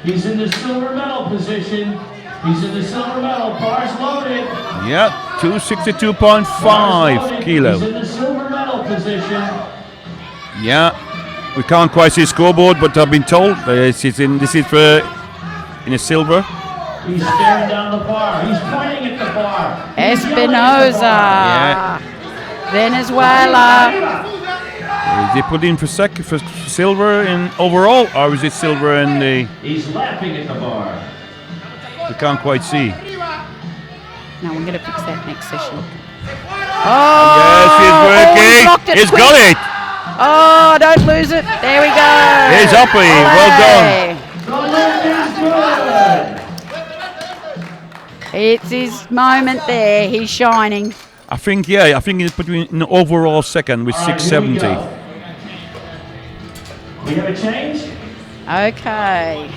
He's in the silver medal position. He's in the silver medal. Bars loaded. Yeah, 262.5 kilo. He's in the silver medal position. Yeah, we can't quite see scoreboard, but I've been told this is in a silver. He's staring down the bar. He's pointing at the bar. He's yelling at the Espinosa. bar. Venezuela. Is it put in for silver in overall, or is it silver in the? He's laughing at the bar. We can't quite see. No, we're going to fix that next session. Yes, he's working. blocked it He's quick. got it. Oh, don't lose it. There we go. He's up. Well done. The lift is good. It's his moment there. He's shining. I think it's between an overall second with All right, here we 670. go. We have a change? Okay.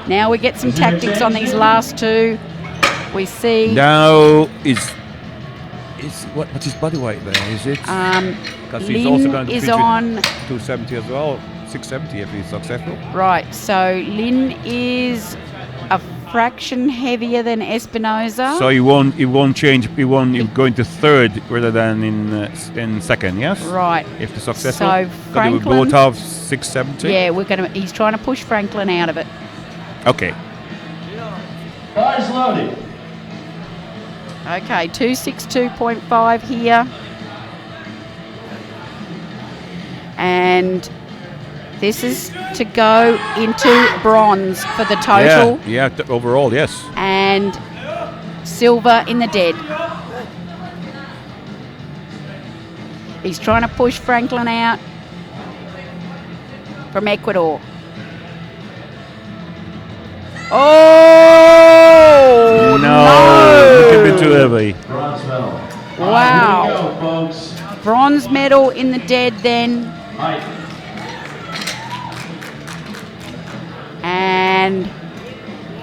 Now we get some tactics on these last two. We see Now what's his body weight there? Is it? Because he's also Lin going to is compete with on 270 as well. 670 if he's successful. Right, so Lin is a fraction heavier than Espinosa. So he won't change. He won't go into third rather than in second. Yes. Right. If they're successful. So Franklin. They will both have 670. Yeah, he's trying to push Franklin out of it. Okay. Bars loaded. Okay, 262.5 here. And this is to go into bronze for the total. Yeah, overall, yes. And silver in the dead. He's trying to push Franklin out from Ecuador. Oh, no. Could be too heavy. Bronze medal. Wow. Here we go, folks. Bronze medal in the dead then. Height. And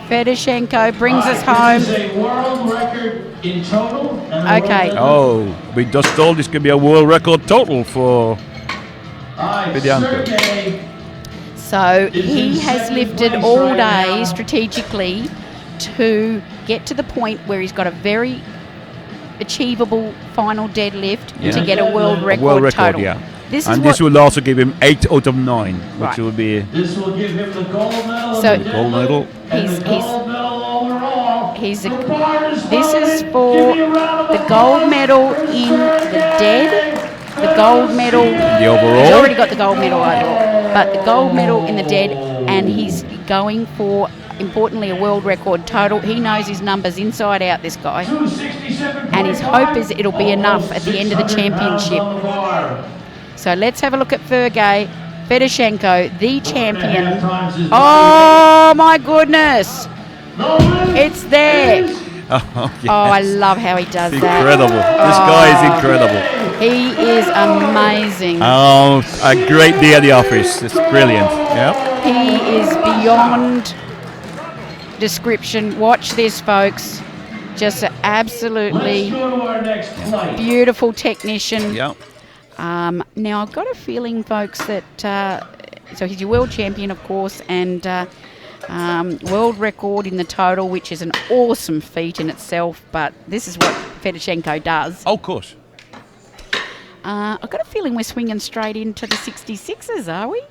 Fedoshenko brings us home. This is a world record in total. And Okay. Oh, we just told this could be a world record total for Fedoshenko. Sergey. So he has lifted all day strategically to get to the point where he's got a very achievable final deadlift to get a world record total. Yeah. This will also give him 8 out of 9, which will be. This will give him the gold medal. So and the gold medal. and the gold medal overall. This is for the gold medal in the dead, the gold medal. The overall. He's already got the gold medal overall, but the gold medal in the dead, and he's going for, importantly, a world record total. He knows his numbers inside out, this guy, and his hope is it'll be enough at the end of the championship. So let's have a look at Sergey Fedoshenko, the champion. Oh my goodness! It's there. Oh, yes. Oh, I love how he does that. Incredible. This guy is incredible. He is amazing. Oh, a great day at the office. It's brilliant. Yep. He is beyond description. Watch this, folks. Just an absolutely beautiful technician. Yep. Now, I've got a feeling, folks, that so he's your world champion, of course, and world record in the total, which is an awesome feat in itself, but this is what Fedoshenko does. Oh, of course. I've got a feeling we're swinging straight into the 66s, are we?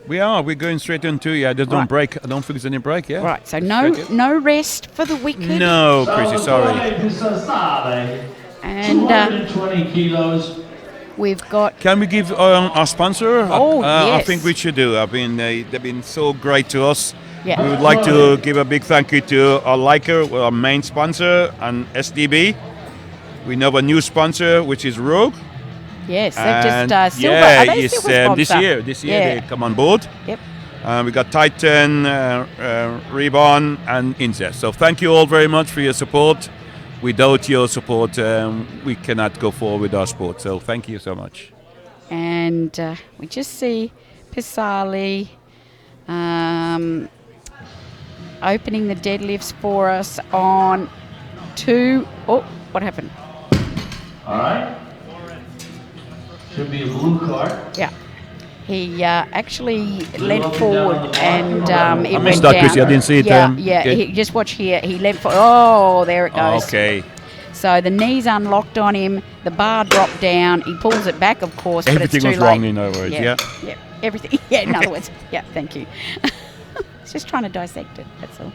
We are. We're going straight into, there's no break. I don't think there's any break, yeah. Right, so no rest for the wicked. No, Chrissy, sorry. And 220 kilos. we've got... Can we give our sponsor? Oh, yes. I think we should do. They've been so great to us. Yeah. We would like to give a big thank you to our Liker, our main sponsor, and SDB. We know a new sponsor, which is Rogue. Yes, they've just silver. Yeah, Are they yes, silver sponsor? this year they come on board. Yep. We got Titan, Reebon, and Inza. So thank you all very much for your support. Without your support, we cannot go forward with our sport. So thank you so much. And we just see Pisali opening the deadlifts for us on 2. Oh, what happened? All right. Should be a blue card. Yeah. He actually leant forward and it went missed that, down. Chrissy. I didn't see it. Yeah, Okay. Just watch here. He leant forward. Oh, there it goes. Okay. So the knees unlocked on him. The bar dropped down. He pulls it back, of course, but it's too Everything was late. wrong, in other words. Yeah. Everything. Yeah, in other words. Yeah, thank you. It's just trying to dissect it, that's all.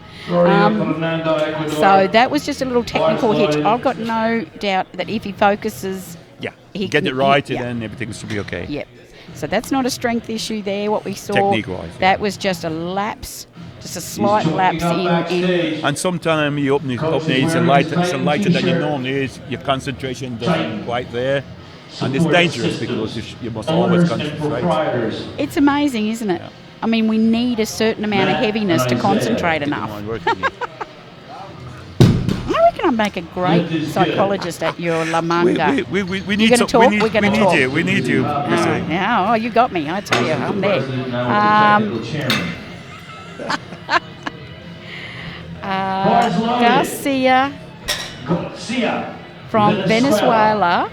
So that was just a little technical hitch. I've got no doubt that if he focuses... Yeah. He Get can- it right, yeah. and then everything should be okay. Yep. So that's not a strength issue there, what we saw. Technique-wise, That was just a lapse, just a slight lapse in... And sometimes you open it it's lighter than you normally is. Your concentration doesn't quite there. And it's dangerous because you must always concentrate. It's amazing, isn't it? Yeah. I mean, we need a certain amount of heaviness to concentrate enough. Mind working, yeah. I reckon I'd make a great psychologist at your La Manga. We You're need gonna talk? we We're gonna need talk. you. We need you. Chrissy. Yeah, oh, you got me. I tell you, I'm there. Garcia from Venezuela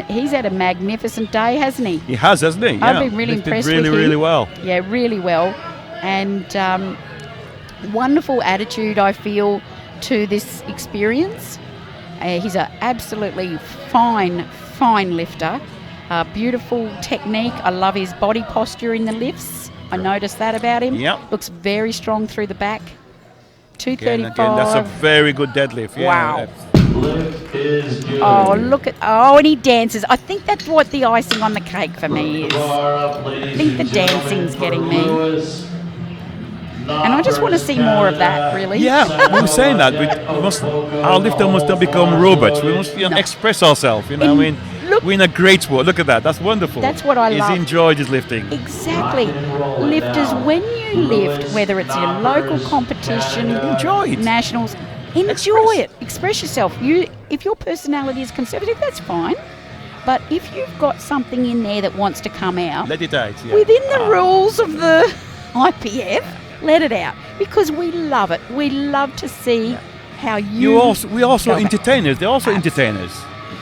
He's had a magnificent day, hasn't he? He has, hasn't he? I've been really impressed with him. Really well. Yeah, really well. And wonderful attitude, I feel, to this experience. He's an absolutely fine lifter. Beautiful technique. I love his body posture in the lifts. I noticed that about him. Yep. Looks very strong through the back. 235. Again, that's a very good deadlift. Yeah. Wow. Lift is good. Oh, look at... Oh, and he dances. I think that's what the icing on the cake for me is. I think the dancing's getting me. And I just want to see more of that, really. Yeah, we were saying that. Our lifter must not become robots. We must express ourselves. You know, we're in a great sport. Look at that. That's wonderful. That's what I love. He's enjoyed his lifting. Exactly. Lifters, when you lift, whether it's in local competition, enjoy it. Nationals, enjoy it. Express yourself. If your personality is conservative, that's fine. But if you've got something in there that wants to come out, let it out. Yeah. Within the rules of the IPF, let it out, because we love it. We love to see how we're also entertainers. They're also entertainers.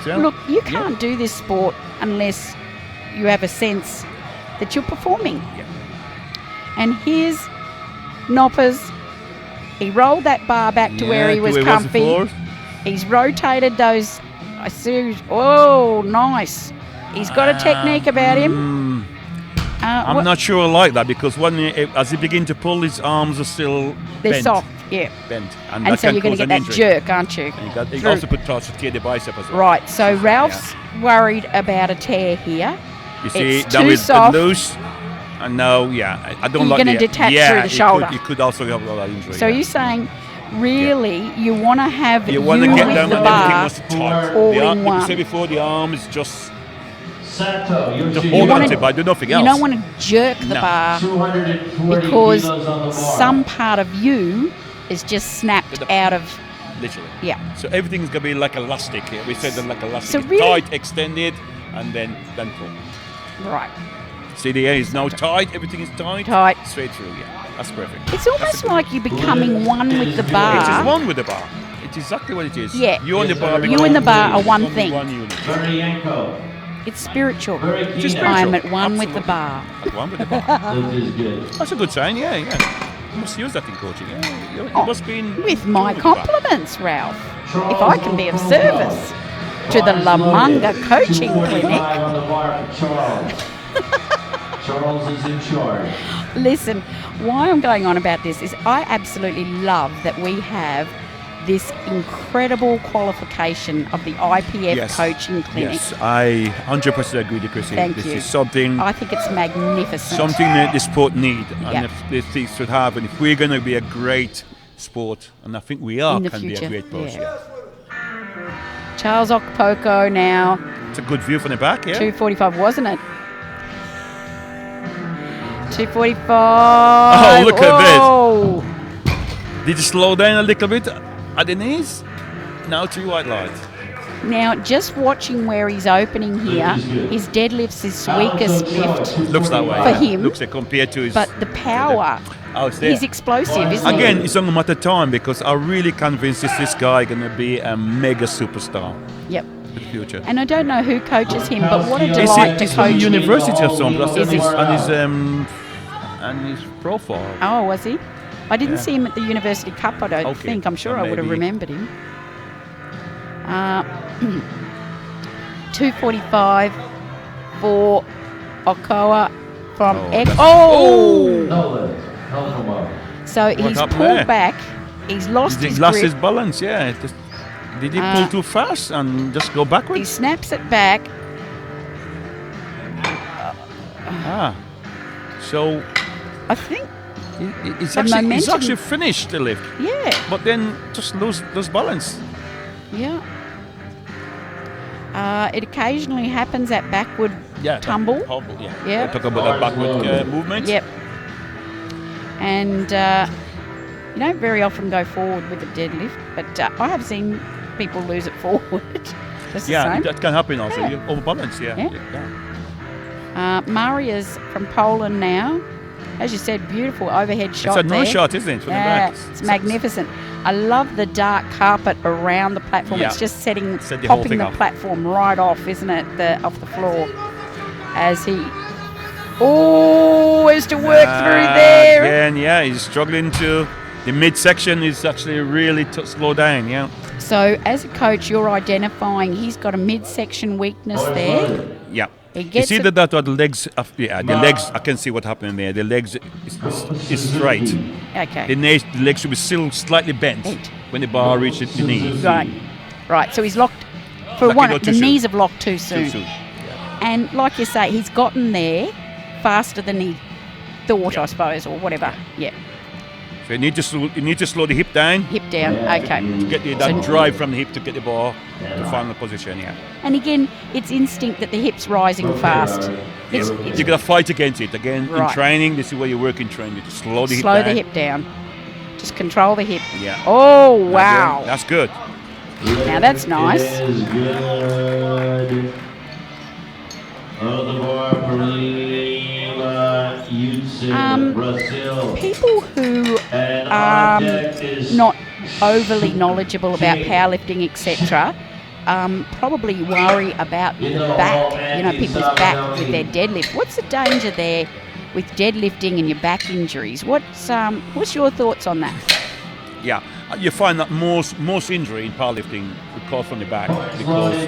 So, look, you can't do this sport unless you have a sense that you're performing. Yeah. And here's Noppers. He rolled that bar back to where he was comfy. He's rotated those. I see. Oh, nice. He's got a technique about him. I'm not sure I like that, because as he begins to pull, his arms are still they're soft, bent. And so you're going to get that jerk, aren't you? He also starts to tear the bicep as well. Right, so Ralph's worried about a tear here. You see, it's that too was soft. Loose. And now, I don't like you're going to detach through the shoulder. You could also have a lot of injury. So you're saying, really, you want to have you want to get down the and bar all in one. You said before, the arm is just Sato, to hold on to it, but do nothing else. You don't want to jerk the bar, because some part of you is just snapped out of... Literally. Yeah. So everything's going to be like elastic. We said that like elastic. So really, tight, extended, and then pull. Right. See, the air is now tight. Everything is tight. Tight. Straight through, That's perfect. It's almost like you're becoming one with the bar. It is one with the bar. It's exactly what it is. Yeah. You and the bar. You and the bar are one thing. One unit. It's spiritual. It's spiritual. I'm at one with the bar. At one with the bar. That's a good sign, yeah. You must use that in coaching. You must be in... With my compliments, Ralph. If I can be of service to the La Manga Coaching Clinic. Charles is in charge. Listen, why I'm going on about this is I absolutely love that we have this incredible qualification of the IPF Coaching Clinic. Yes, I 100% agree with Chrissy. Thank this you. is something... I think it's magnificent. Something that the sport need, and this should have. And if we're going to be a great sport, and I think we are, can future, be a great sport. Charles Okpoko now. It's a good view from the back, 245, wasn't it? 245. Oh, look at this. Did you slow down a little bit at the knees? Now 3 white lines. Now, just watching where he's opening here, his deadlift's his weakest lift. Looks that way. For him. Looks like compared to his... But the power, he's explosive, isn't he? Again, it's only a matter of time, because I'm really convinced this guy going to be a mega superstar. Yep. For the future. And I don't know who coaches him, but what a delight to coach him. University of some and his profile. Oh, was he? I didn't see him at the University Cup, I don't think. I'm sure I would have remembered him. 245 for Okoa from So he's pulled back. He's lost his grip. His balance, Did he pull too fast and just go backwards? He snaps it back. So I think he's actually finished the lift. Yeah. But then just lose balance. Yeah. It occasionally happens at backward tumble. Yeah. Talk about that backward movement. Yep. And you don't very often go forward with a deadlift, but I have seen people lose it forward. That can happen also. You overbalance, Maria's from Poland now. As you said, beautiful overhead shot. It's a nice shot, isn't it? From the back. It's magnificent. I love the dark carpet around the platform. Yeah. It's just Set the whole popping thing the off. platform right off, isn't it? Off the floor. As he has to work through there. Again, yeah, he's struggling to. The midsection is actually really slow down, yeah. So as a coach, you're identifying he's got a midsection weakness there. Yeah. He You gets see it- that the legs, the legs, I can see what happened there. The legs is straight. Okay. The legs should be still slightly bent when the bar reaches the knees. Right. So he's locked. For Like one, you go the too soon. knees have locked too soon. Too soon. And like you say, he's gotten there faster than he thought, I suppose, or whatever. Yeah. So you need to slow the hip down. Hip down. Okay. To get that drive from the hip to get the ball to final position, yeah. And again, it's instinct that the hip's rising fast. It's You got to fight against it. Again, in Right. training, this is where you work in training. To slow the hip slow down. the hip down. Just control the hip. Yeah. Oh, wow. That's good. Now that's nice. Is good. Oh, the bar for Lima, Brazil. People who And are our deck is not overly knowledgeable about powerlifting, etc., probably worry about the back, people's back with their deadlift. What's the danger there with deadlifting and your back injuries? What's your thoughts on that? Yeah, you find that most injury in powerlifting would cause from the back because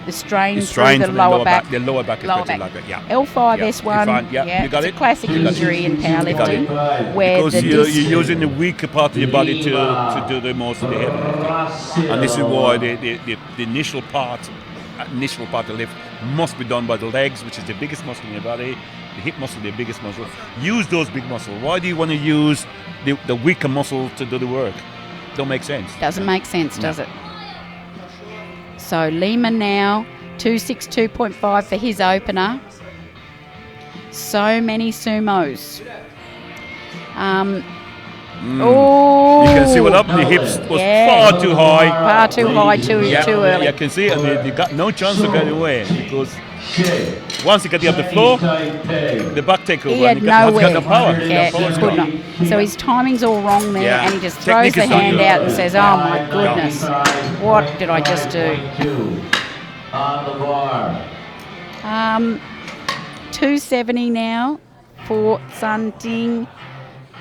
The strain it's through strained the from lower back. The lower back is Lower better back. like that. Yeah. L5, Yeah. S1, You find- yeah, you got it's it. a classic You got it. injury in You got it. powerlifting where Because the you're disc using the weaker part of your body to do the most of the heavy lifting. And this is why the initial part of the lift must be done by the legs, which is the biggest muscle in your body. The hip muscle, the biggest muscle. Use those big muscles. Why do you want to use the weaker muscle to do the work? Don't make sense. doesn't make sense, does it? So Lima now 262.5 for his opener. So many sumos. Oh, You can see what happened. The hips was far too high. Far too high, too early. You can see it. And they got no chance of getting away because once you get up the floor, the back take over. He had and has got no power. Yeah, The power he is could gone. not. So his timing's all wrong there, Yeah. and he just throws Technique the is not hand good. out and says, "Oh my goodness, what did I just do?" On the bar. 270 now for Sun Ding,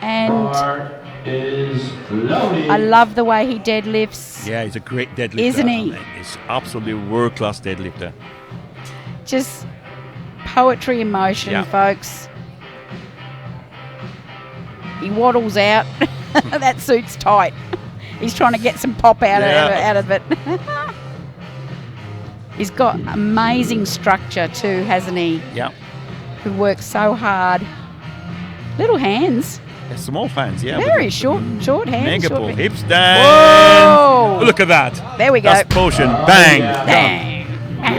and Bar is loaded. I love the way he deadlifts. Yeah, he's a great deadlifter. Isn't he? He's absolutely world-class deadlifter. Just poetry in motion, Yeah. folks. He waddles out. That suit's tight. He's trying to get some pop out of it. He's got amazing structure too, hasn't he? Yeah. Who works so hard. Little hands. They're small fans, yeah. Very short hands. Mega short pull. hands. Hips down. Whoa! Look at that. There we go. That's potion. Bang. Bang.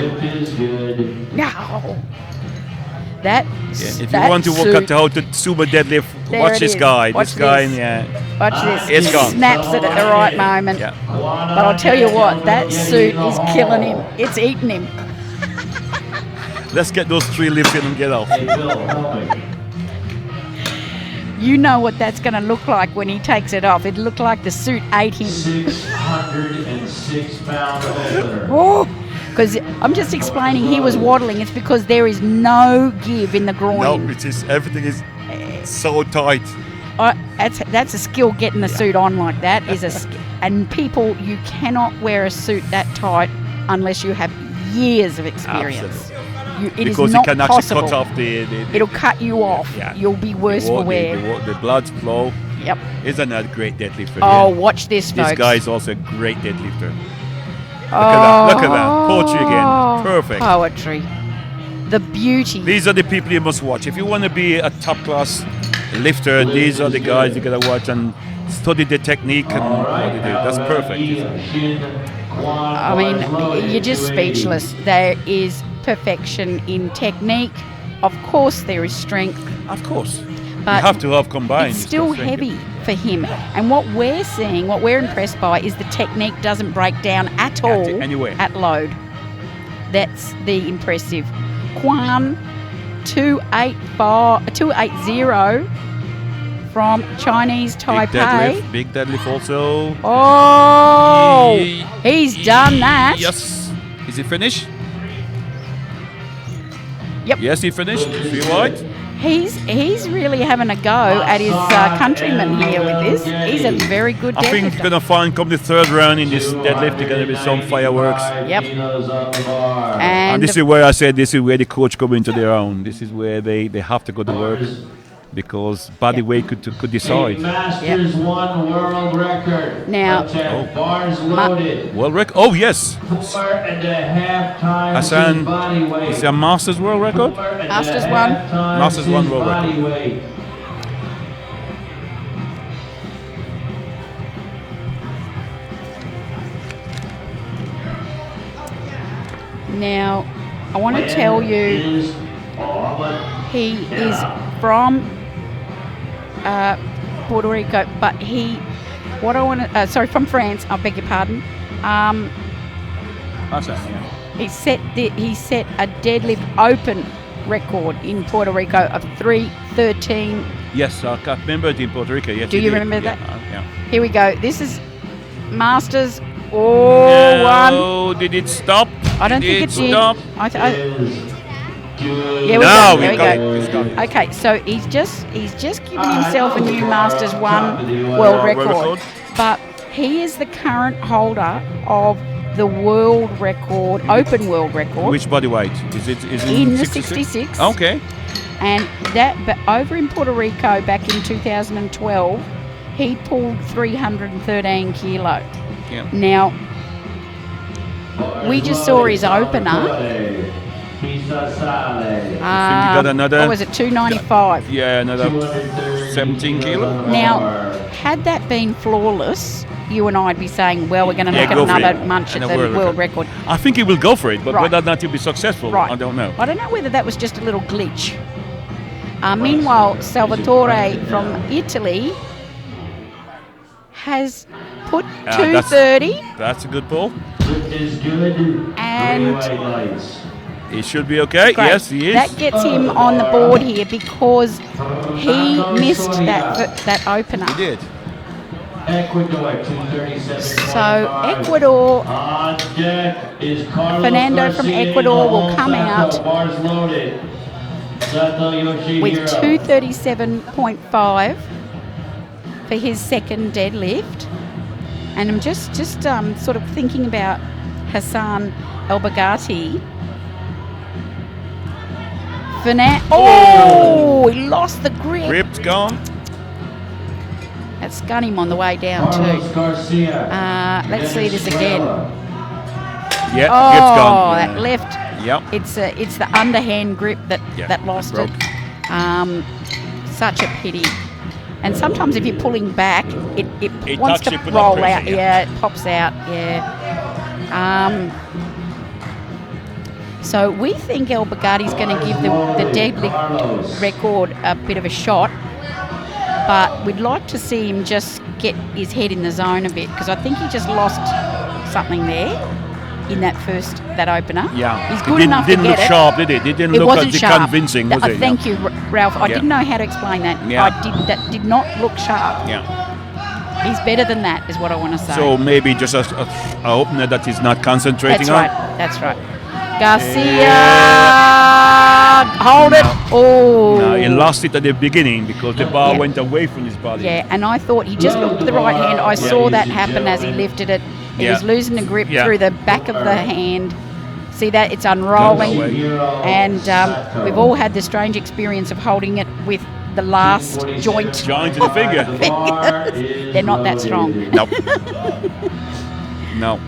Lift is good. No. That. Yeah, if you want to work out how to sumo deadlift, There watch it this is. guy. Watch This guy, this. yeah. Watch this. It's He gone. snaps it at the right moment. Yeah. But I'll tell you what, that suit is killing him. It's eating him. Let's get those 3 lifts in and get off. Hey, Bill, help me. You know what that's going to look like when he takes it off. It'll look like the suit ate him. 606-pound opener. Oh, because I'm just explaining he was waddling. It's because there is no give in the groin. No, it is. Everything is so tight. That's a skill getting the suit on like that. And people, you cannot wear a suit that tight unless you have years of experience. It is Because not it can actually possible. cut off the It'll cut you off. Yeah. You'll be worse for wear. The blood flow. Yep. Isn't that a great deadlifter? Oh, Yeah. watch this, folks. This guy is also a great deadlifter. Look at that. Poetry again. Perfect. Poetry. The beauty. These are the people you must watch. If you want to be a top class lifter, these are the guys you gotta watch and study the technique and what they do. That's perfect. I mean, you're just speechless. There is perfection in technique. Of course, there is strength. Of course. But you have to have combined. it's still heavy for him. And what we're seeing, what we're impressed by, is the technique doesn't break down at all anywhere. at load. That's the impressive. Kwan 280 from Chinese Taipei. Big deadlift also. Oh, he's done that. Yes. Is he finished? Yep. Yes, he finished. 3 wide. He's really having a go at his countryman here with this. He's a very good deadlifter. I think we're going to find come the third round in this deadlift, there's going to be some fireworks. Yep. And this is where I said this is where the coach come into their own. This is where they have to go to work because body weight could decide. Masters 1 world record. Now, bars loaded. World record? Oh, yes. 4.5 times Hassan, his body weight. is it a Masters world record? Masters 1. Masters 1 world record. Weight. Now, I want to tell you, he is from Puerto Rico, but from France. I beg your pardon. He set a deadlift open record in Puerto Rico of 3:13. Yes, I can't remember it in Puerto Rico. Yes, Do you did. remember that? Yeah. Here we go. This is Masters. One. Oh, did it stop? I don't think it did. Stop? Yeah, there we go. Okay, so he's just given himself a new Masters 1 world record, but he is the current holder of the world record, open world record. Which body weight? Is it in the 66? Okay. And but over in Puerto Rico back in 2012, he pulled 313 kilo. Yeah. Now, we just saw his opener. got another. What was it, 295? Yeah, another 17 kilo. Now, had that been flawless, you and I'd be saying, well, we're going to look at another munch at the world record. I think he will go for it, but Right. whether or not he'll be successful, Right. I don't know. I don't know whether that was just a little glitch. Meanwhile, Salvatore from Italy has put 230. That's a good pull. And he should be okay. great. Yes, he is. That gets him on the board here because he missed that opener. He did. Ecuador 237. So Ecuador, Fernando from Ecuador will come out with 237.5 for his second deadlift. And I'm just sort of thinking about Hassan El Bagati. Oh, he lost the grip. Grip's gone. That's got him on the way down too. Let's see this again. Yeah, grip's Oh, gone. that left. Yep. It's the underhand grip that lost broke. it. Such a pity. And sometimes if you're pulling back, it wants to actually put roll pressure, out. Yeah, it pops out. Yeah. So we think El Bagati's going to give the deadlift record a bit of a shot, but we'd like to see him just get his head in the zone a bit because I think he just lost something there in that opener. Yeah. He's good enough to get it. Didn't look sharp, did it? It didn't look wasn't sharp. convincing, was it? Thank you, Ralph. I didn't know how to explain that. Yeah. That did not look sharp. Yeah. He's better than that, is what I want to say. So maybe just a opener that he's not concentrating on. That's right. Garcia, hold it. Oh. No, he lost it at the beginning because the bar went away from his body. Yeah, and I thought he just looked to the right hand. I saw that happen as he lifted it. He was losing the grip through the back of the hand. See that? It's unrolling. And we've all had the strange experience of holding it with the last joint. Joint in the finger. They're not that strong. Nope. No.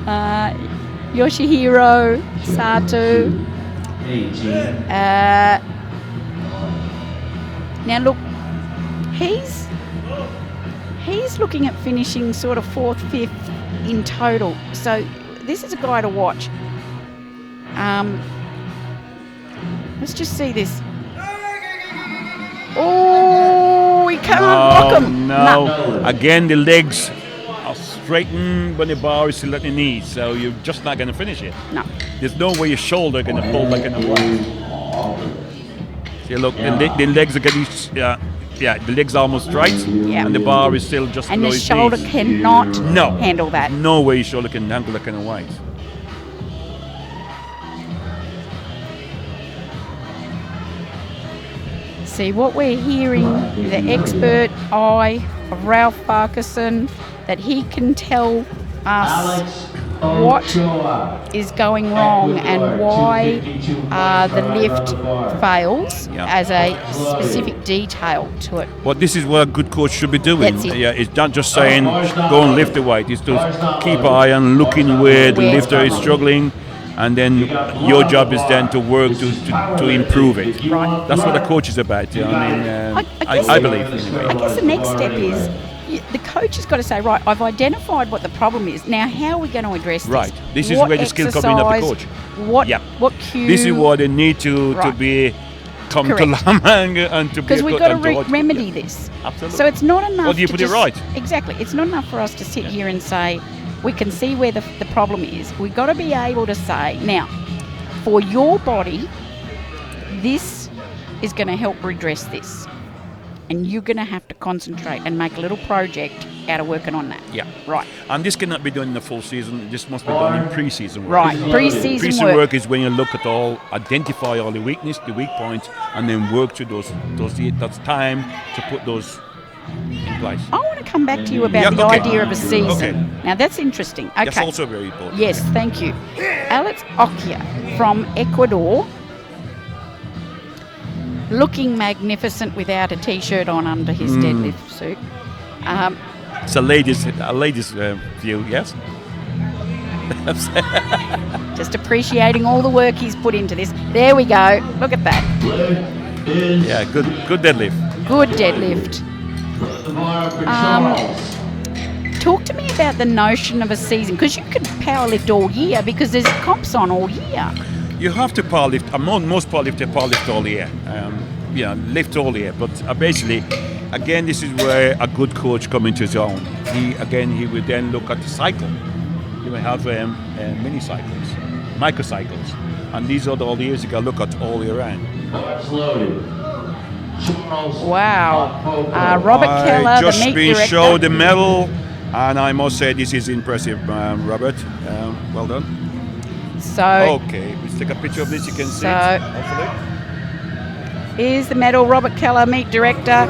Yoshihiro Sato. Now look, he's looking at finishing sort of 4th, 5th in total. So this is a guy to watch. Let's just see this. Oh, he can't block him. No. Again, the legs are straightened when the bar is still at the knees, so you're just not going to finish it. No. There's no way your shoulder going to pull back in the way. See, look, the legs are getting the legs are almost straight, and the bar is still just and below his his shoulder knees. cannot handle that. No way his shoulder can handle that kind of weight. See, what we're hearing, the expert eye of Ralph Farquharson, that he can tell us what is going wrong and why the lift fails as a specific detail to it. Well, this is what a good coach should be doing. That's it. Yeah, it's not just saying go and lift the weight. It's to keep an eye on looking where the lifter is struggling, and then your job is then to work to improve it. Right. That's what a coach is about. Yeah, I believe. Anyway. I guess the next step is the coach has got to say, right, I've identified what the problem is. Now, how are we going to address this? Right. This is where the skill comes in of the coach. What cue? This is what they need to come to Lama and to be. Because we've got to remedy this. Absolutely. So it's not enough. Or do you put it right? Exactly. It's not enough for us to sit here and say we can see where the problem is. We've got to be able to say, now, for your body, this is going to help redress this. And you're going to have to concentrate and make a little project out of working on that. Yeah. Right. And this cannot be done in the full season. This must be done in pre-season work. Right. Pre-season work is when you look at all, identify all the weakness, the weak points, and then work to those. That's time to put those in place. I want to come back to you about the idea of a season. Okay. Now, that's interesting. Okay. That's also very important. Yes, thank you. Alex Okia from Ecuador, looking magnificent without a T-shirt on under his deadlift suit. It's a ladies' view, yes? Just appreciating all the work he's put into this. There we go. Look at that. Yeah, good deadlift. Good deadlift. Talk to me about the notion of a season, because you can powerlift all year because there's comps on all year. You have to powerlift. Most powerlifters powerlift all year. Lift all year. But basically, again, this is where a good coach comes into his own. He will then look at the cycle. You may have mini cycles, microcycles, and these are all the years you can look at all year round. Wow. Robert Keller, just the meet been director. showed the medal, and I must say this is impressive, Robert. Well done. Okay, let's take a picture of this. You can see it, hopefully. Here's the medal, Robert Keller, meet director.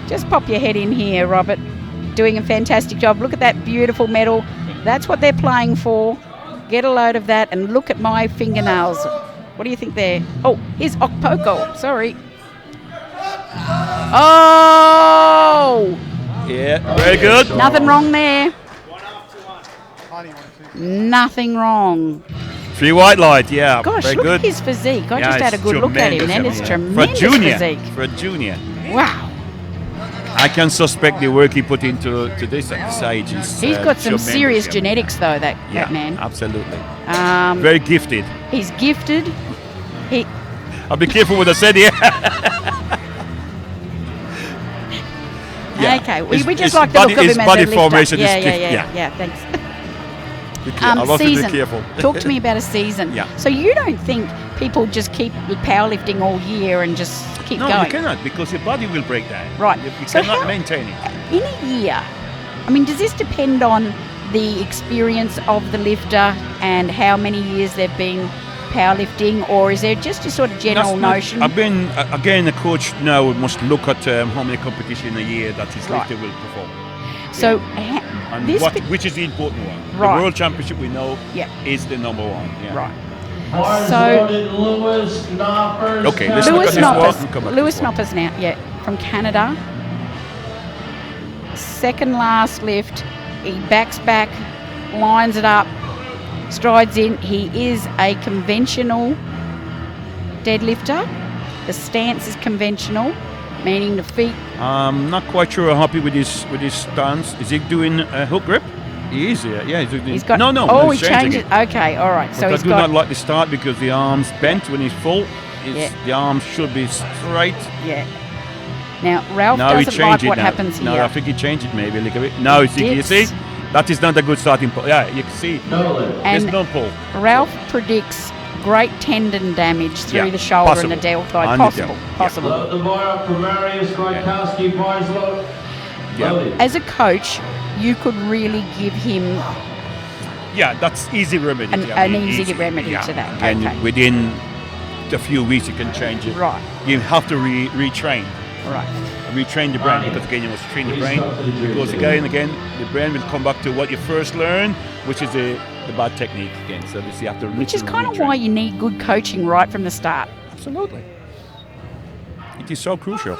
Just pop your head in here, Robert. Doing a fantastic job. Look at that beautiful medal. That's what they're playing for. Get a load of that and look at my fingernails. What do you think there? Oh, here's Okpoko. Sorry. Oh! Yeah, very good. Nothing wrong there. Nothing wrong. 3 white light, yeah. Gosh, very look good. at his physique. I just had a good look at him, and it's tremendous physique. For a junior. Wow. I can suspect the work he put into this at this age. He's got some serious genetics, though, that man. Absolutely. Very gifted. He's gifted. I'll be careful what I said here. Okay, we just like the look of him as a body lifter. formation is Yeah, thanks. Season. Be careful. Talk to me about a season. Yeah. So you don't think people just keep powerlifting all year and just keep going? No, you cannot, because your body will break down. Right. You cannot maintain it. In a year, I mean, does this depend on the experience of the lifter and how many years they've been powerlifting, or is there just a sort of general notion? Again, the coach now must look at how many competitions a year that his lifter will perform. So, which is the important one? Right. The World Championship, we know, is the number one. Yeah. Right. So, okay, let's look at this one. Lewis Knoppers now, from Canada. Second last lift. He backs back, lines it up, strides in. He is a conventional deadlifter. The stance is conventional, meaning the feet. I'm not quite sure I'm happy with his stance. Is he doing a hook grip? He is, yeah. He's got. No. Oh, he changed it. Okay, all right. So I do not like the start because the arms bent when he's full. The arms should be straight. Yeah. Now Ralph doesn't like what happens here. No, I think he changed it maybe a little bit. Now you see, that is not a good starting point. Yeah, you can see. There's no pull. Ralph predicts great tendon damage through the shoulder and the deltoid. And Possible. the Possible. Load the bar up for Marius Gronkowski. Bars loaded. As a coach, you could really give him Yeah, that's easy remedy. an easy remedy to that. And Okay. within a few weeks you can change it. Right. You have to retrain. Right. Retrain the brain, because again you must train the brain, because again and again the brain will come back to what you first learned, which is the bad technique again. So this you have to Which is literally kind of retrain. why you need good coaching right from the start. Absolutely. It is so crucial.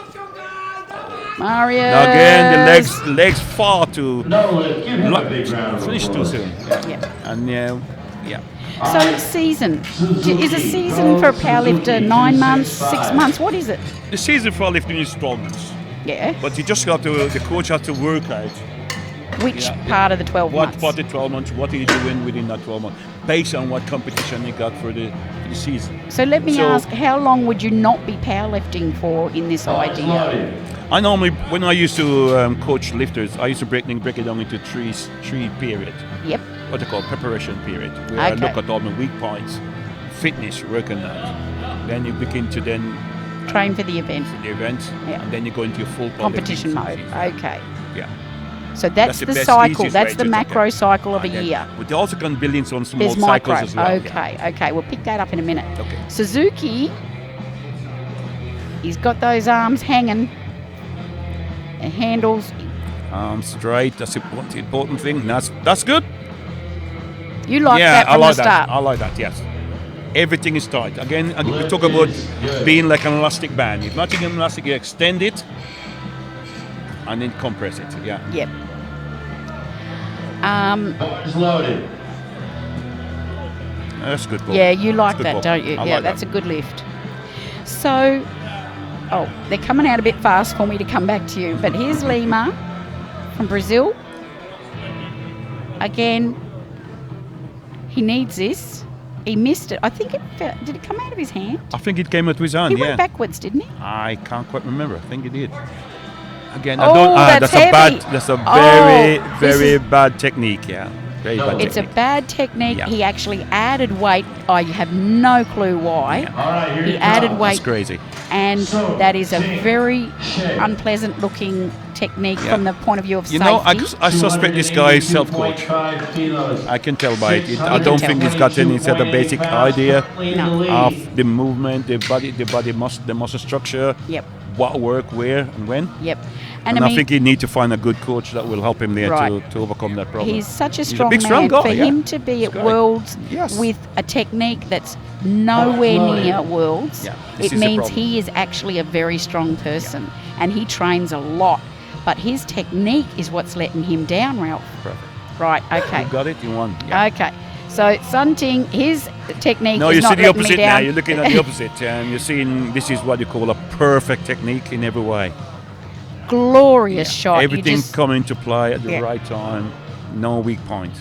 Mario. Now again, the legs far too No lift. Give him a big round of finish too applause. soon. Yeah. And yeah. So season. Is a season for a powerlifter 9 months, 6 months? What is it? The season for lifting is 12 months, Yeah. but you just have to. The coach has to work out Which part of the 12 what months? part of 12 months. What are you doing within that 12 months, based on what competition you got for the season. So let me So- ask, how long would you not be powerlifting for in this idea? Loaded. I normally, when I used to coach lifters, I used to break it down into three period. Yep. What they call preparation period, where I Okay. look at all my weak points, fitness, working that. Then you begin to then Train for the event. the event, Yeah. and then you go into your full Competition powerlifting mode. season. Okay. Yeah. So that's the the best, cycle. easiest That's way the to macro take it. cycle of a And then- year. But they also can build in some small There's cycles micro. as well. Okay. Okay. We'll pick that up in a minute. Okay. Suzuki, he's got those arms hanging. The handles. Straight. That's the important thing. That's good. You like Yeah, that I from like the that. start. I like that. Yes. Everything is tight. Again, we talk about being like an elastic band. If not an elastic, you extend it and then compress it. Yeah. Yep. Bars loaded. That's good. Paul. Yeah, you like Good that, ball. don't you? I Yeah, like that's that. a good lift. So, they're coming out a bit fast for me to come back to you. But here's Lima from Brazil. Again, he needs this. He missed it. I think did it come out of his hand? I think it came out with his hand. He Yeah. went backwards, didn't he? I can't quite remember. I think it did. Again, Oh, I don't. that's That's a heavy. bad. That's a Oh, this very is- bad technique. Yeah. Very bad It's a technique. bad technique. Yeah. He actually added weight. I have no clue why. All right, here He it added comes. weight. That's crazy. And that is a very unpleasant looking technique Yeah. from the point of view of You safety. know, I suspect this guy is self-coach. 282.5 kilos. I can tell by it. I can don't tell. think he's got any sort of basic 22.8 pounds, idea clean No. the lead. of the movement, the muscle structure, Yep, what work, where, and when. yep. And I think he need to find a good coach that will help him there Right. to overcome that problem. he's such a He's strong big, man. strong guy, For yeah. him to be He's at great. Worlds Yes. with a technique that's nowhere near Worlds, Yeah, this it is the means problem. he is actually a very strong person. And he trains a lot. But his technique is what's letting him down, Ralph. Perfect. Right, okay. You got it. You won. Yeah. Okay. So Sun Ting, his technique No, is you see not the letting me opposite down. now. You're looking at the opposite, and you're seeing this is what you call a perfect technique in every way. Glorious shot. Everything You just, coming to play at the Yeah. right time. No weak point.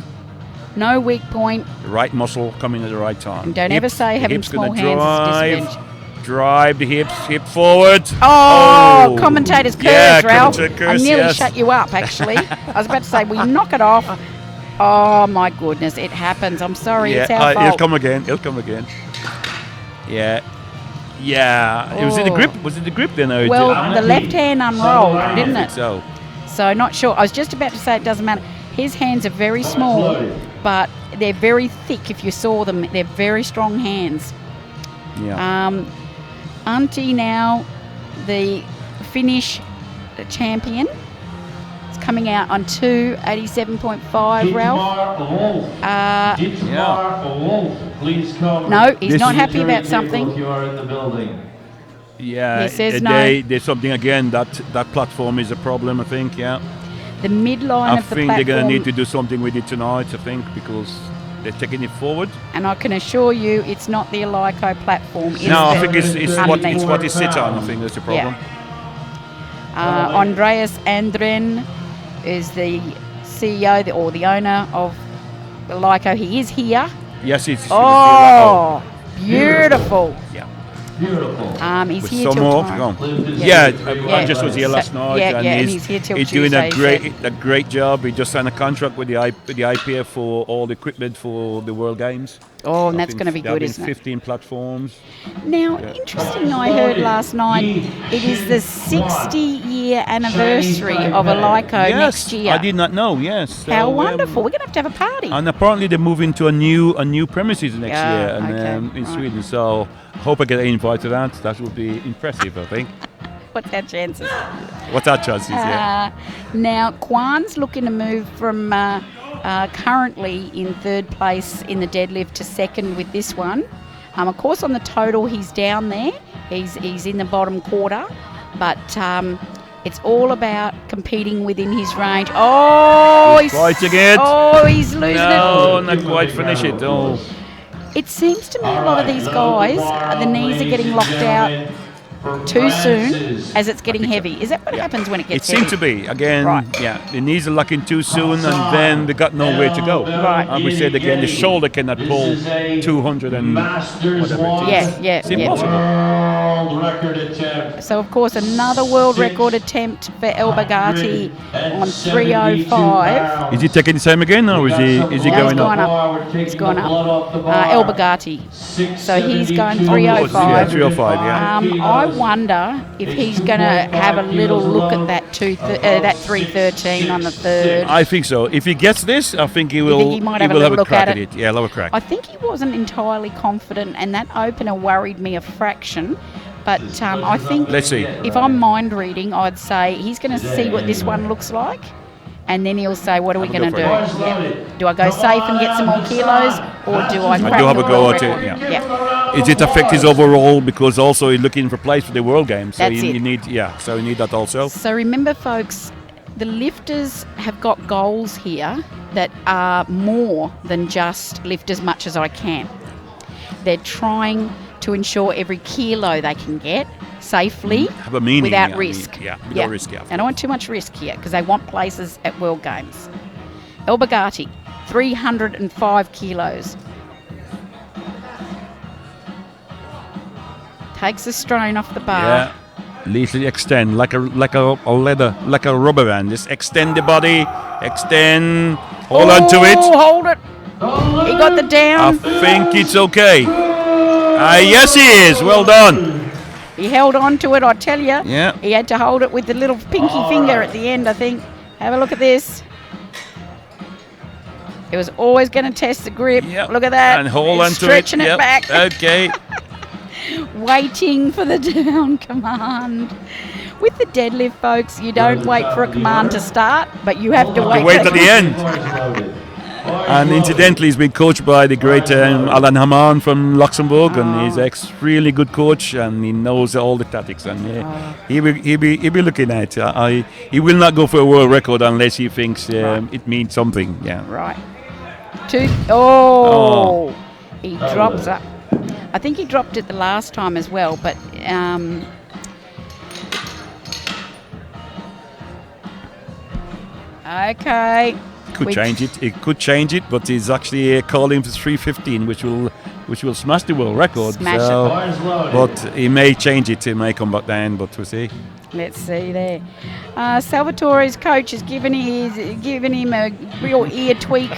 no weak point. The right muscle coming at the right time. And don't ever say the having hips small gonna hands is drive, disadvantage. drive the hips, hip forward. Oh, commentator's curse, yeah, Ralph. commentator I curse, nearly yes. shut you up, actually. I was about to say, will you knock it off? Oh, my goodness. It happens. I'm sorry. Yeah, It's our he'll fault. come again. He'll come again. Yeah. Yeah. Was it the Oh. grip? Was it the grip then? Or Well, did- the left hand unrolled, I didn't think it? so. So not sure. I was just about to say it doesn't matter. His hands are very small, but they're very thick. If you saw them, they're very strong hands. Yeah. Auntie now, the Finnish champion. It's coming out on 287.5, Ralph. Dietmar Wolf, please come. No, he's This not is- happy about If something. you are in the building. Yeah. He says There's something again. That platform is a problem. I think. Yeah. The midline I of the think platform. they're going to need to do something with it tonight. I think because they're taking it forward. And I can assure you, it's not the Alico platform. It's No, I the think it's underneath. what it sits on. I think that's the problem. Andreas Andren is the CEO or the owner of Alico. He is here. Yes, it's. Oh, beautiful. Yeah. Beautiful. He's With here some till more. tomorrow. Go on. Yeah. Yeah, I just was here last night, yeah, and yeah, and he's here till doing a Tuesday, great job. He just signed a contract with the IPF for all the equipment for the World Games. Oh, and that's going to be good, isn't it? 15 platforms. Now, interesting, I heard last night, it is the 60-year anniversary of Alico next year. I did not know, yes. How wonderful. We're going to have a party. And apparently they're moving to a new premises next year in Sweden. So I hope I get an invite to that. That would be impressive, I think. What's our chances? What's our chances, Now, Kwan's looking to move from currently in third place in the deadlift to second with this one. Of course, on the total, he's down there. He's in the bottom quarter. But it's all about competing within his range. Oh, he's fighting it. Oh, he's losing it. No, not quite finish it. Oh. It seems to me a lot of these guys, the knees are getting locked out too soon as it's getting heavy. Is that what happens when it gets heavy? It seems to be. Again, the knees are locking too soon and then they got nowhere to go. Right. And we said again, the shoulder cannot pull 200 and whatever. It's impossible. World record attempt. So, of course, another world record attempt for El Bagati on 3:05. Is he taking the same again or is he going up? He's gone up. El Bagati. So he's going 3:05. Yeah, 3:05, yeah. I wonder if he's going to have a little look at that 3:13 on the third. I think so. If he gets this, I think he will. He might have a little look crack at it. Yeah, have a crack. I think he wasn't entirely confident, and that opener worried me a fraction. But I think Let's see. If I'm mind reading, I'd say he's going to see what this one looks like. And then he'll say, what are we going to do? Do I go safe and get some more kilos, or do I crack do have the a go world at it, record? yeah. Is it affect his overall? Because also he's looking for place for the World Games. So That's you need that also. So remember, folks, the lifters have got goals here that are more than just lift as much as I can. They're trying to ensure every kilo they can get safely have a meaning, without risk. Without risk, I don't want too much risk here because they want places at World Games. El Bagati, 305 kilos. Takes the strain off the bar. Yeah. Leisurely extend like a rubber band. Just extend the body, extend, hold on to it. Hold it. He got the down. I think it's okay. Yes, he is. Well done. He held on to it, I tell you. Yeah. He had to hold it with the little pinky finger at the end, I think. Have a look at this. It was always going to test the grip. Yep. Look at that. And hold on to it. Stretching it back. Okay. Waiting for the down command. With the deadlift, folks, you don't wait for a command to start, but you have to wait at the end. And incidentally, he's been coached by the great Alan Haman from Luxembourg, and he's a really good coach, and he knows all the tactics. And he'll be looking at it. He will not go for a world record unless he thinks it means something. Yeah. Right. He drops up. I think he dropped it the last time as well, but okay. Change it. It could change it, but he's actually calling for 3:15, which will smash the world record. But he may change it. He may come back down, but we'll see. Let's see there. Salvatore's coach has given him a real ear tweak.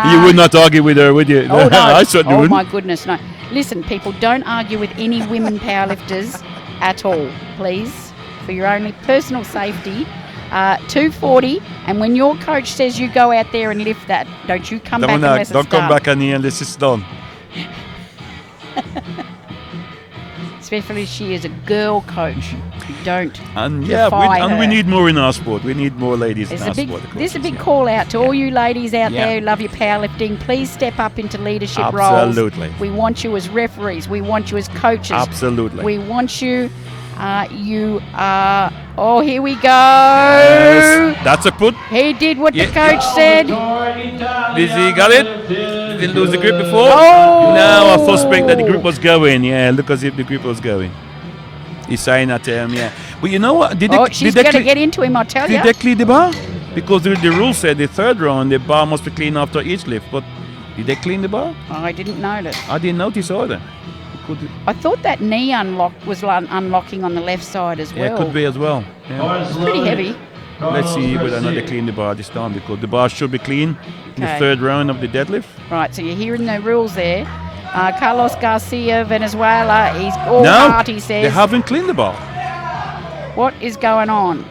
You would not argue with her, would you? Oh, no. I certainly wouldn't. My goodness, no. Listen, people, don't argue with any women powerlifters at all, please, for your only personal safety. 240, and when your coach says you go out there and lift that, don't you come back unless it's done. Don't come back unless it's done. Especially she is a girl coach. You don't and defy her. We need more in our sport. We need more ladies in our sport. This is a big call out to all you ladies out there who love your powerlifting. Please step up into leadership roles. Absolutely. We want you as referees. We want you as coaches. Absolutely. We want you. You are. Oh, here we go. Yes, that's a put. He did what the coach said. Did he got it? Did he lose the grip before? Oh! Now I suspect that the grip was going. Yeah, look as if the grip was going. He's saying that, But you know what? She's going to get into him, I tell you. Did they clean the bar? Because the rule said the third round, the bar must be clean after each lift. But did they clean the bar? I didn't notice. I didn't notice either. I thought that knee unlock was unlocking on the left side as well. Yeah, it could be as well. Yeah. It's pretty heavy. let's see whether or not they clean the bar this time, because the bar should be clean in the third round of the deadlift. Right, so you're hearing the rules there. Carlos Garcia, Venezuela, he's all heart, he says. They haven't cleaned the bar. What is going on?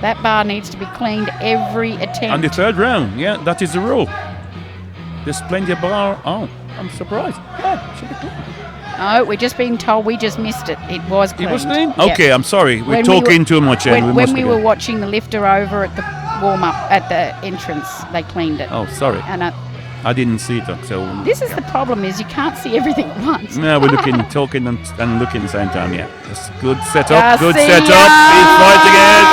That bar needs to be cleaned every attempt. On the third round, yeah, that is the rule. There's plenty of bar. Oh, I'm surprised. Yeah, should be clean. No, we're just being told we just missed it. It was cleaned. It was clean? Yeah. Okay, I'm sorry. We're talking too much. When we were watching the lifter over at the warm-up at the entrance, they cleaned it. Oh, sorry. And I didn't see it. So this is the problem: is you can't see everything at once. No, we're looking, talking, and looking at the same time. Yeah, that's good setup. Garcia! Good setup. He's fighting it.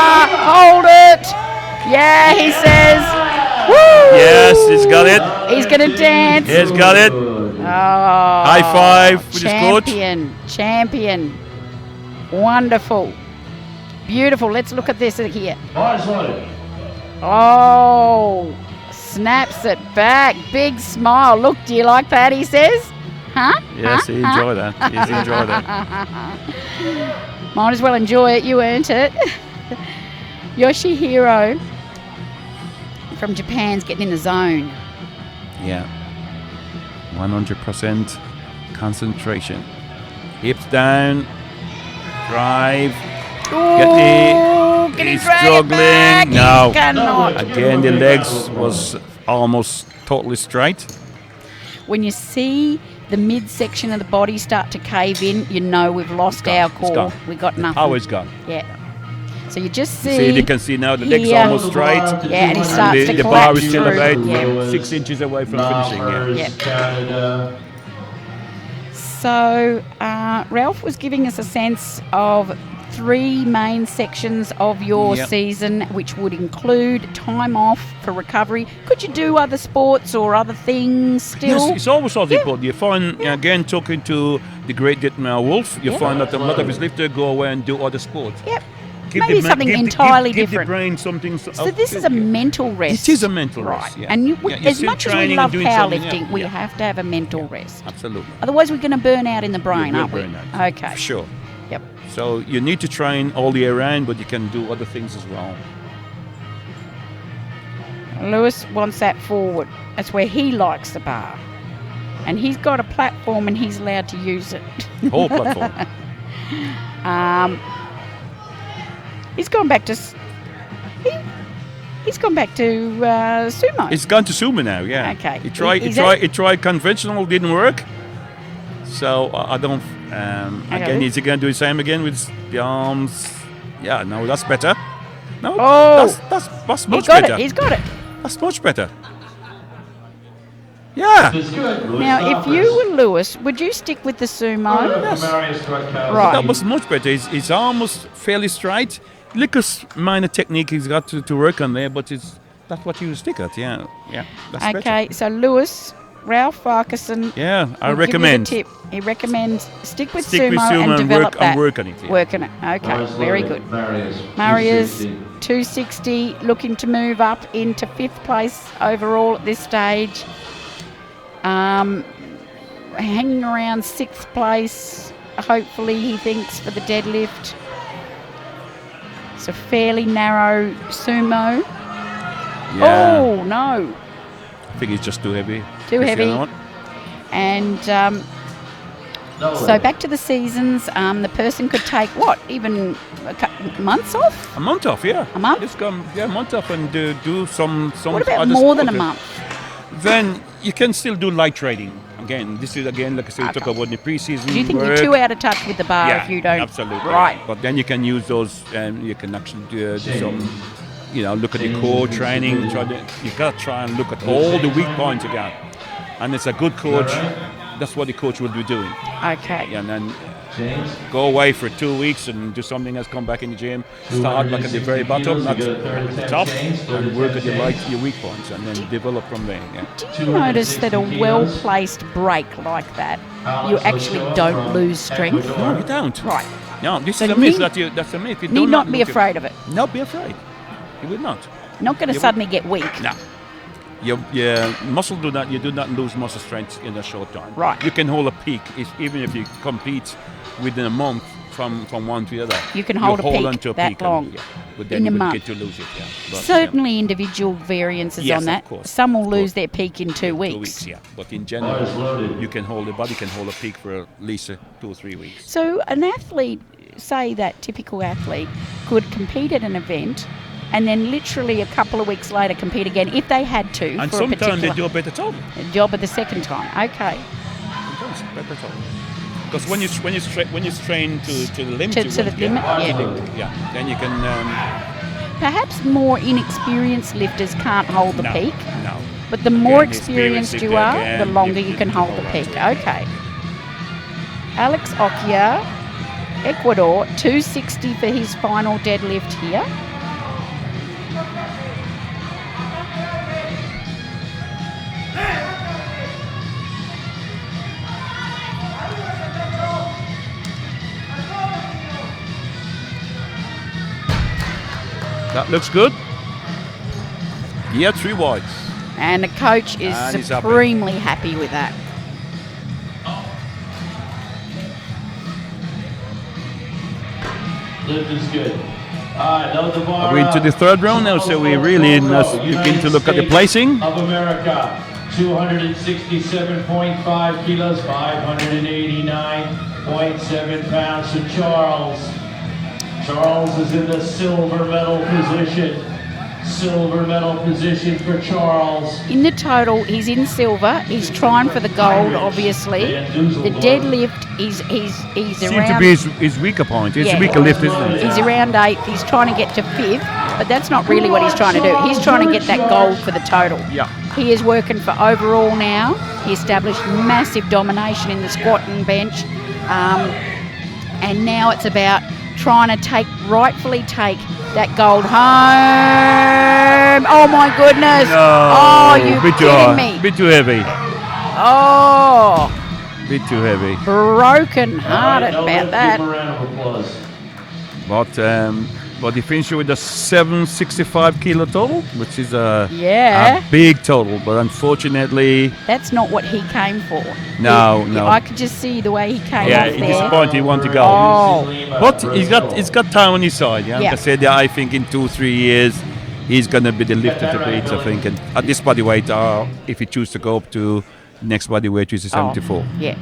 Hold it! Yeah, he says. Woo! Yes, he's got it. He's gonna dance. He's got it. Oh, High five with his coach. Champion. Wonderful. Beautiful. Let's look at this here. Oh, snaps it back. Big smile. Look, do you like that, he says? Huh? Yes, he enjoyed that. He's enjoyed that. Might as well enjoy it. You earned it. Yoshihiro from Japan's getting in the zone. Yeah. 100% concentration. Hips down. Drive. He's struggling. No. Again, the legs was almost totally straight. When you see the midsection of the body start to cave in, you know we've lost our core. We got nothing. Always gone. Yeah. So you just see. You can see now the legs almost straight. Yeah, and he starts to the collapse bar is still through. about 6 inches away from finishing. Yeah. So Ralph was giving us a sense of 3 main sections of your season, which would include time off for recovery. Could you do other sports or other things still? Yes, it's always something important. You find, again, talking to the great Dietmar Wolf, you find that a lot of his lifters go away and do other sports. Yep. Maybe something entirely different. Give the brain something. So this is a mental rest. It is a mental rest, yeah. And as much as we love powerlifting, we yeah. have to have a mental rest. Absolutely. Otherwise, we're going to burn out in the brain, aren't we? Burn out. Okay. For sure. Yep. So you need to train all year round, but you can do other things as well. Lewis wants that forward. That's where he likes the bar. And he's got a platform and he's allowed to use it. Whole platform. He's gone back to... He's gone back to sumo. He's gone to sumo now, yeah. Okay. He tried conventional, didn't work. So I don't... again, is he going to do the same again with the arms? Yeah, no, that's better. No, that's much better. He's got it. That's much better. Yeah. Now, if you were Lewis, would you stick with the sumo? Yes. Right. That was much better. His arm was fairly straight. Little minor technique he's got to work on there, but that's what you stick at. Yeah, that's better. Okay, so Lewis, Ralph Farquharson. Yeah, I recommend. Give you the tip. He recommends stick with sumo and develop that. Work on it. Yeah. Work on it. Okay, very good. Marius 260, looking to move up into 5th place overall at this stage. Hanging around 6th place, hopefully, he thinks, for the deadlift. It's a fairly narrow sumo. Yeah. Oh, no. I think he's just too heavy. Too heavy. And so back to the seasons. The person could take, even months off? A month off, yeah. A month? Just come, a month off and do some What about other more than a sport. month? Then you can still do light trading. Again, this is, like I said, we talk about the pre-season Do you think work. you're too out of touch with the bar if you don't? Absolutely. Right. But then you can use those, and you can actually do some, look at the core training. You got to try and look at all the weak points you got. And it's a good coach. That's what the coach will be doing. Okay. And then go away for 2 weeks and do something else, come back in the gym, start like at the very bottom, not at the top, and work at your weak points, and then develop from there. Yeah. Do you notice that a well-placed break like that, you actually don't lose strength? No, you don't. Right. No, this So is a myth. That's a myth. You Need not be afraid of it. Not be afraid. You will not. Not going to suddenly get weak. No. Your muscle you do not lose muscle strength in a short time. Right. You can hold a peak even if you compete within a month. from one to the other. You can hold a peak onto a that peak long. and, but then in a you month. get to lose it. Yeah. But, Certainly individual variances yes, on that. of course. Some will Of lose course. their peak in 2 2 weeks. weeks, yeah. But in general, you can hold the body can hold a peak for at least 2 or 3 weeks. So an athlete, say that typical athlete, could compete at an event and then literally a couple of weeks later compete again if they had to. And for a sometimes particular they do a better total. job at the second time. Okay. Sometimes better total. Because when you strain to the limit, To you the won't limit, get, yeah. then you can. Perhaps more inexperienced lifters can't hold the No, peak. no. But the more Again, experienced you lifter are, again, the longer you can hold the peak. Okay. Alex Okia, Ecuador, 260 for his final deadlift here. That looks good. Yeah, 3 wides. And the coach is And he's happy. supremely happy with that. Lift is good. All right, load the bar Are we into the third round now? So we really begin to look at the placing. Of America, 267.5 kilos, 589.7 pounds. So Charles is in the silver medal position. Silver medal position for Charles. In the total, he's in silver. He's trying for the gold, obviously. The deadlift, he's Seems to around. be his weaker point. It's Yeah. a weaker lift, isn't it? He's around 8th. He's trying to get to 5th, but that's not really what he's trying to do. He's trying to get that gold for the total. Yeah. He is working for overall now. He established massive domination in the squat and bench, and now it's about trying to rightfully take that gold home. Oh my goodness! No, Oh, you bit too kidding hard, me? bit too heavy, Oh, bit too heavy. broken hearted All right, about give that. him a round of applause. But he finished with a 765 kilo total, which is a Yeah. big total. But unfortunately, That's not what he came for. No, He- no. I could just see the way he came yeah, off he's there. disappointed. He wanted to go. Oh, But he's got time on his side. Yeah, Yeah. like I said, I think in 2-3 years he's gonna be the lifter to beat. I think, and at this body weight, if he chooses to go up to next body weight, which is 74. yeah.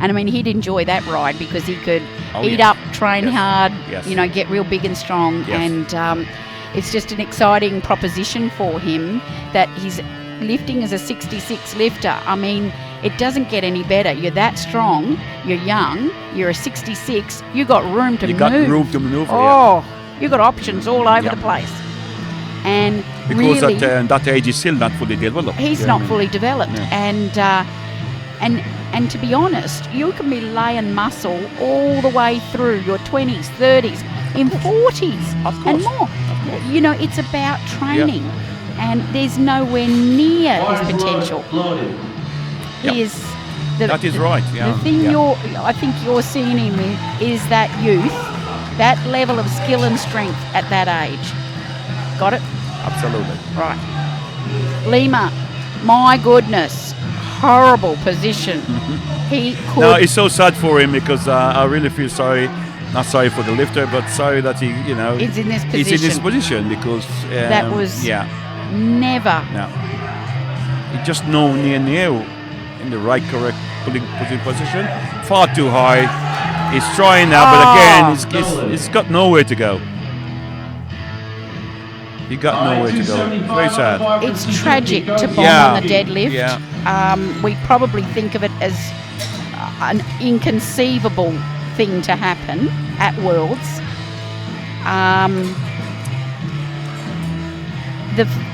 And I mean, he'd enjoy that ride because he could Oh, eat yes. up, train Yes. hard, Yes. get real big and strong. Yes. And it's just an exciting proposition for him that he's lifting as a 66 lifter. I mean, it doesn't get any better. You're that strong, you're young, you're a 66, you got room to You move. got room to maneuver. Oh, you got options all over Yeah. the place. And Because really, at that age he's still not fully developed. he's Yeah, not I mean, fully developed. Yeah. And to be honest, you can be laying muscle all the way through your 20s, 30s, in 40s Of and course. more. It's about training, and there's nowhere near his potential. Loaded. Yep. He is the, That is right. Yeah. the thing yeah. I think you're seeing him in is that youth, that level of skill and strength at that age. Got it? Absolutely. Right. Lima, my goodness, horrible position. He could. No, it's so sad for him because I really feel sorry. Not sorry for the lifter, but sorry that he, Is in this he's in this position. position because That was yeah, never. no, he just no near in the right correct position. Far too high. He's trying now, but again, he's got nowhere to go. He got nowhere to go. Very sad. It's tragic to bomb Yeah. on the deadlift. Yeah. We probably think of it as an inconceivable thing to happen at Worlds.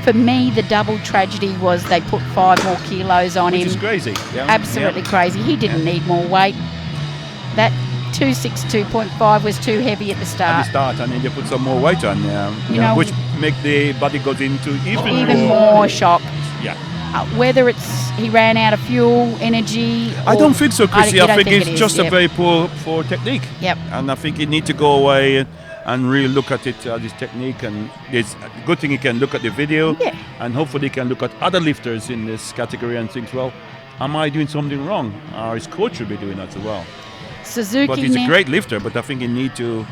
For me, the double tragedy was they put 5 more kilos on Which him. is crazy. Yeah. Absolutely crazy. He didn't need more weight. That 262.5 was too heavy at the At start. the start, and then you put some more weight on, You know, which make the body goes into Even more shock. Yeah. Whether it's he ran out of fuel, energy. I or- don't think so, Chrissy. you I don't think it it's is, just yep. a very poor technique. Yep. And I think you need to go away and really look at it, this technique. And it's a good thing you can look at the video. Yeah. And hopefully you can look at other lifters in this category and think, well, am I doing something wrong? Or his coach should be doing that as well. Suzuki But he's a now great lifter, but I think he need to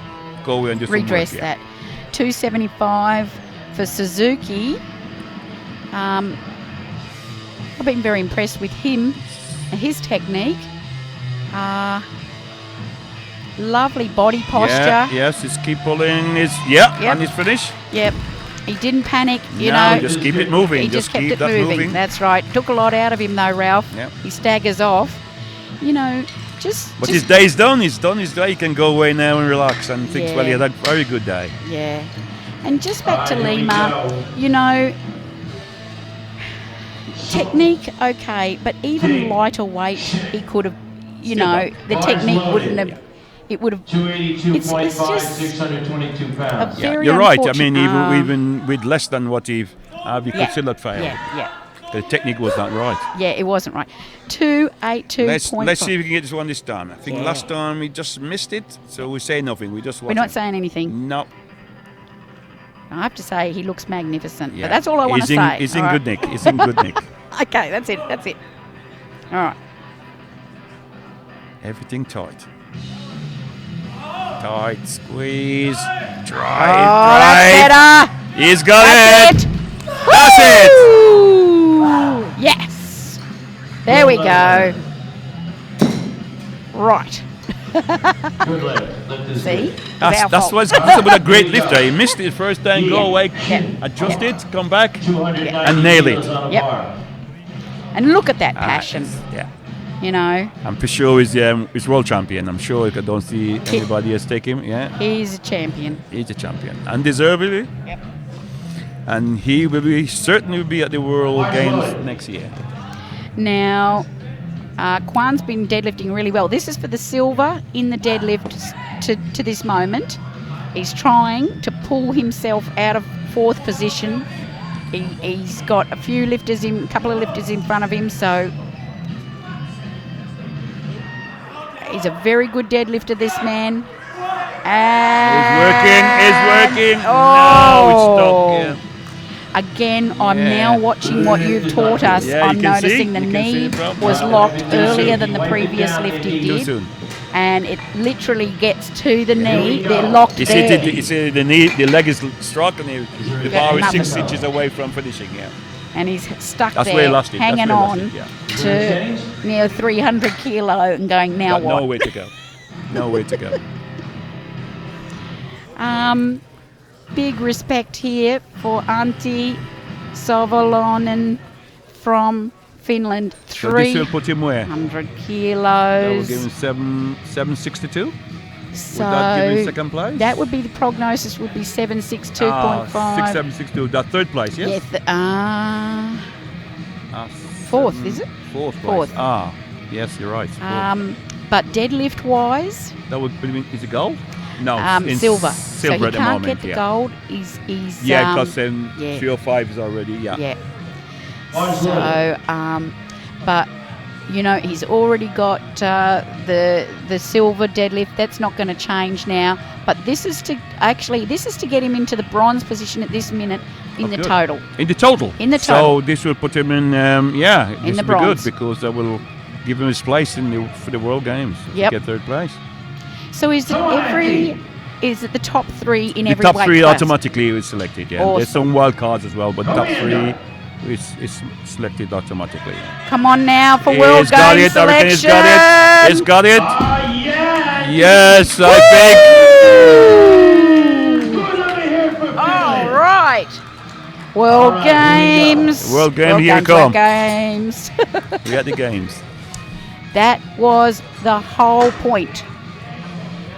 go and do some redress work, that. 275 for Suzuki. I've been very impressed with him and his technique. Lovely body posture. Yeah, yes, just keep pulling. And he's finished. Yep. He didn't panic, you No, know. just keep it moving. He just kept keep it that moving. That's right. Took a lot out of him though, Ralph. Yep. He staggers off. You know, But his day's done. He's done his day. He can go away now and relax and think, well, he had a very good day. Yeah. And just back to Lima, you know, technique, okay, but even lighter weight, he could have, you know, the technique wouldn't have, it would have, 282.5, it's just 622 a pounds. very You're right. I unfortunate- mean, even with less than what we could still have failed. Yeah. The technique was not right. Yeah, it wasn't right. 282.5. Let's see if we can get this one this time. I think last time we just missed it, so we say nothing. We just watch. We're not saying anything. No. I have to say he looks magnificent. Yeah. But that's all I want to say. He's in all good right? nick. He's in good nick. Okay, that's it. All right. Everything tight. Tight, squeeze, Oh, drive. that's better. He's got That's it. it. That's it. Woo! Yes. There we go. Right. Good lift. Lift is See? good. That's what's a great lifter. He missed it first time, go away, adjust it, come back, 290 and nail it. kilos on a Yep. bar. And look at that passion. Yeah. You know, I'm for sure he's world champion. I'm sure I don't see anybody else take him. Yeah, he's a champion. he's a champion, undeservedly. Yep. And he will certainly be at the World Games next year. Now, Kwan's been deadlifting really well. This is for the silver in the deadlift to this moment. He's trying to pull himself out of fourth position. He's got a couple of lifters in front of him, so he's a very good deadlifter, this man. He's working. Oh. No, it's stuck. Yeah. Again, I'm now watching what you've taught us. Yeah, I'm you can noticing see. the You can see knee the problem. was locked earlier than the previous lift he Too did. soon. And it literally gets to the knee. They're locked You there. see the knee, the leg is struck, and the bar is nothing. 6 inches away from finishing. Yeah. And he's stuck That's there, where he lost it. hanging That's where he on lost it, to near 300 kilo and going, now Got what? nowhere to go. Nowhere to go. Big respect here for Antti Savolainen from Finland. So this will put him where? 300 That will kilos. give him 762. So Would that give him second place? that would be the prognosis would be 762.5. 6762. That third place, yes? Fourth, is it? Fourth place. Fourth. Yes, you're right. Fourth. But deadlift wise, That would be, is it gold? No, in silver. Silver so he at the can't moment. get the yeah. gold. He's Yeah, because 305 is already. yeah. So, but you know, he's already got the silver deadlift. That's not going to change now. But this is to get him into the bronze position at this minute in the good. total. In the total. In the total. So this will put him in. This the will be good bronze. because that will give him his place for the World Games. Yep. To get third place. So is it the top three in The every top weight three class? automatically is selected. Yeah. Awesome. There's some wild cards as well, but top three is selected automatically. Come on now for He's World got Games it. I reckon he's selection. got it. He's got it. Yeah. Yes, I think. All right. World Games. World Game, here it World come. Games. We at the games. That was the whole point.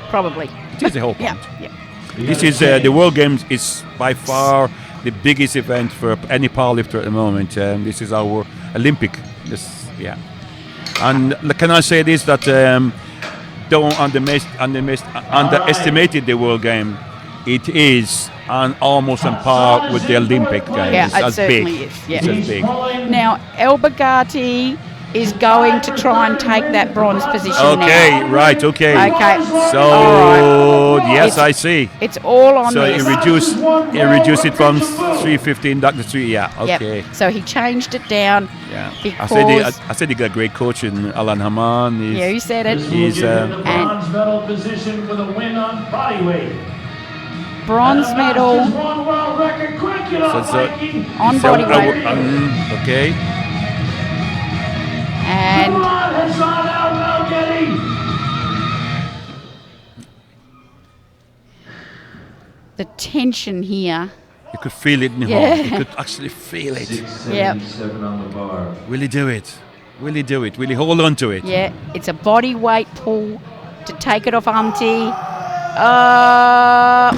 Probably. It is the whole point. Yeah. This is the World Games is by far the biggest event for any powerlifter at the moment. This is our Olympic. And can I say this that don't underestimate the World Game. It is almost on par with the Olympic Games. Yeah, It's it as certainly big. is. Yeah. It's as big. Now, El Bagati is going to try and take that bronze position Okay, now. right, okay. Okay. So, All right. yes, It's- I see. It's all on So this. he reduced it from 315 back to 3, yeah, okay. Yep. So he changed it down Yeah. because... I said he got a great coach in Alan Haman. Yeah, you said it. He's the bronze medal position for the win on bodyweight. Bronze medal One world record. Quick, get off, Mikey. on bodyweight. Okay. And Come on, Hassan Al-Malgadi. the tension here. You could feel it in the Yeah. heart. You could actually feel it. Yep. 677 on the bar. Will he do it? Will he do it? Will he hold on to it? Yeah, it's a body weight pull to take it off Auntie. Oh!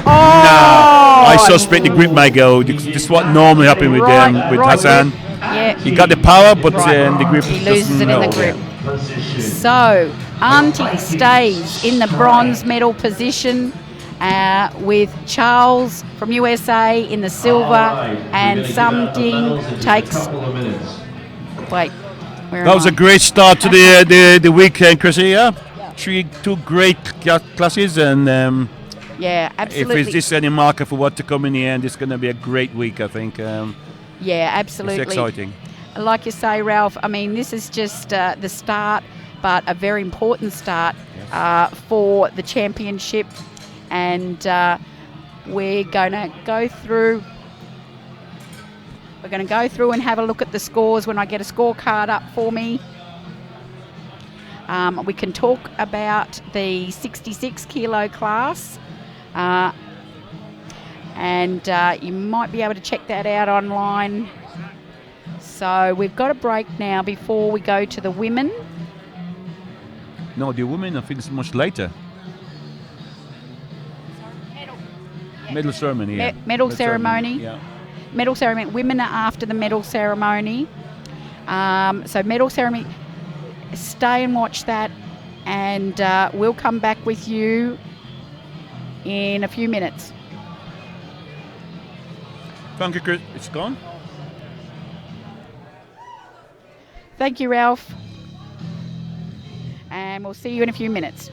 I suspect the grip may go. This is what normally happens with Hassan. grip. Yeah, He got the power, but Right. the grip he loses doesn't it in the hold. grip. Position. So, Auntie stays in the bronze medal position with Charles from USA in the silver, All right, we're and gonna give out the something medals in just a takes... couple of minutes. Wait, where That am was I? a great start to the weekend, Chrissy. Yeah, two great classes, and Yeah, if absolutely. it's just any marker for what to come in the end, it's going to be a great week. I think. Yeah, absolutely. It's exciting. Like you say, Ralph, I mean, this is just the start, but a very important start for the championship. And we're going to go through. We're going to go through and have a look at the scores when I get a scorecard up for me. We can talk about the 66 kilo class. And you might be able to check that out online. So we've got a break now before we go to the women. No, the women, I think it's much later. Medal ceremony. Yeah. Medal ceremony. Yeah. Medal ceremony. Women are after the medal ceremony. So medal ceremony. Stay and watch that, and we'll come back with you in a few minutes. Thank you, Chris. It's gone. Thank you, Ralph. And we'll see you in a few minutes.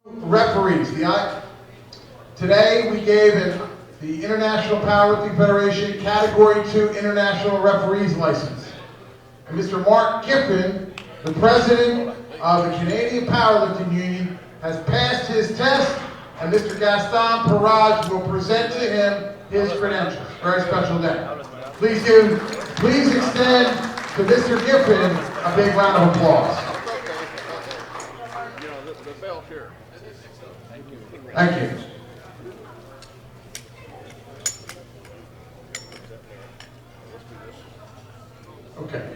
Referees. Today we gave the International Powerlifting Federation Category 2 International Referees License. And Mr. Mark Giffen, the president of the Canadian Powerlifting Union, has passed his test, and Mr. Gaston Parage will present to him his credentials. Very special day. Please extend to Mr. Giffen a big round of applause. Thank you. Okay.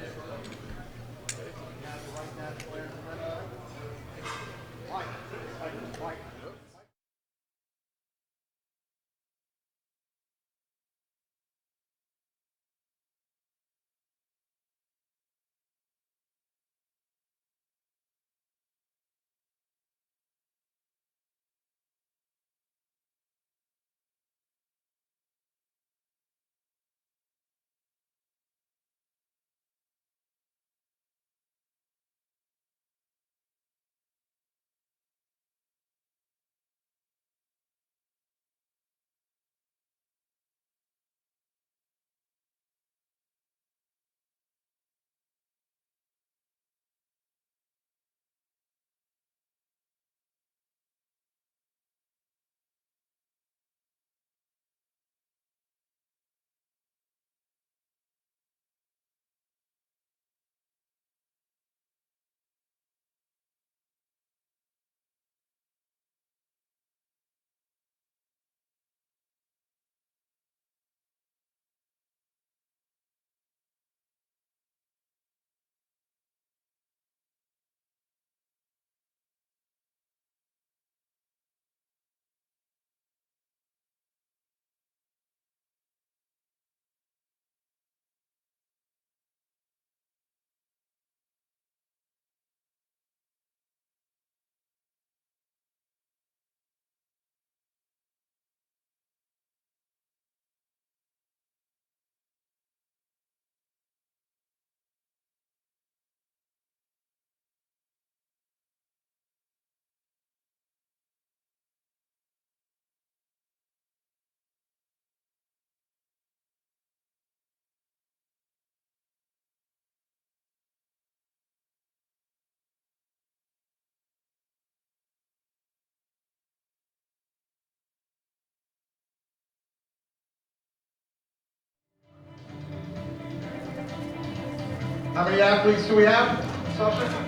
How many athletes do we have, Sasha?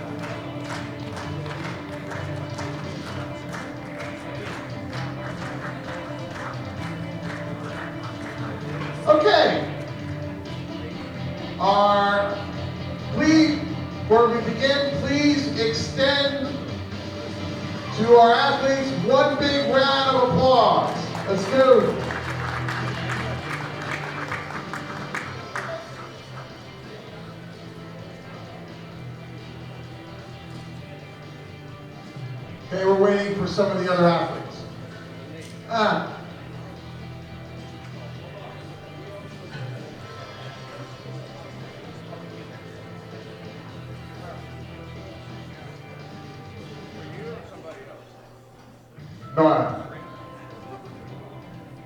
Okay. Before we begin, please extend to our athletes one big round of applause. Let's go. Okay, we're waiting for some of the other athletes. No.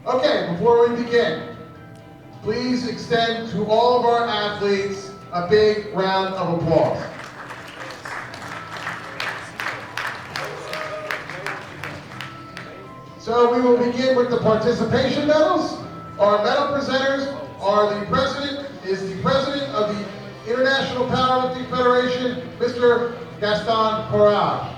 Okay, before we begin, please extend to all of our athletes a big round of applause. So we will begin with the participation medals. Our medal presenters are the president of the International Powerlifting Federation, Mr. Gaston Parage.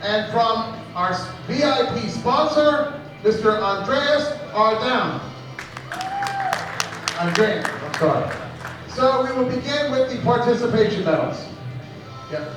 And from our VIP sponsor, Mr. Andreas Ardam. Andreas, I'm sorry. So we will begin with the participation medals. Yep.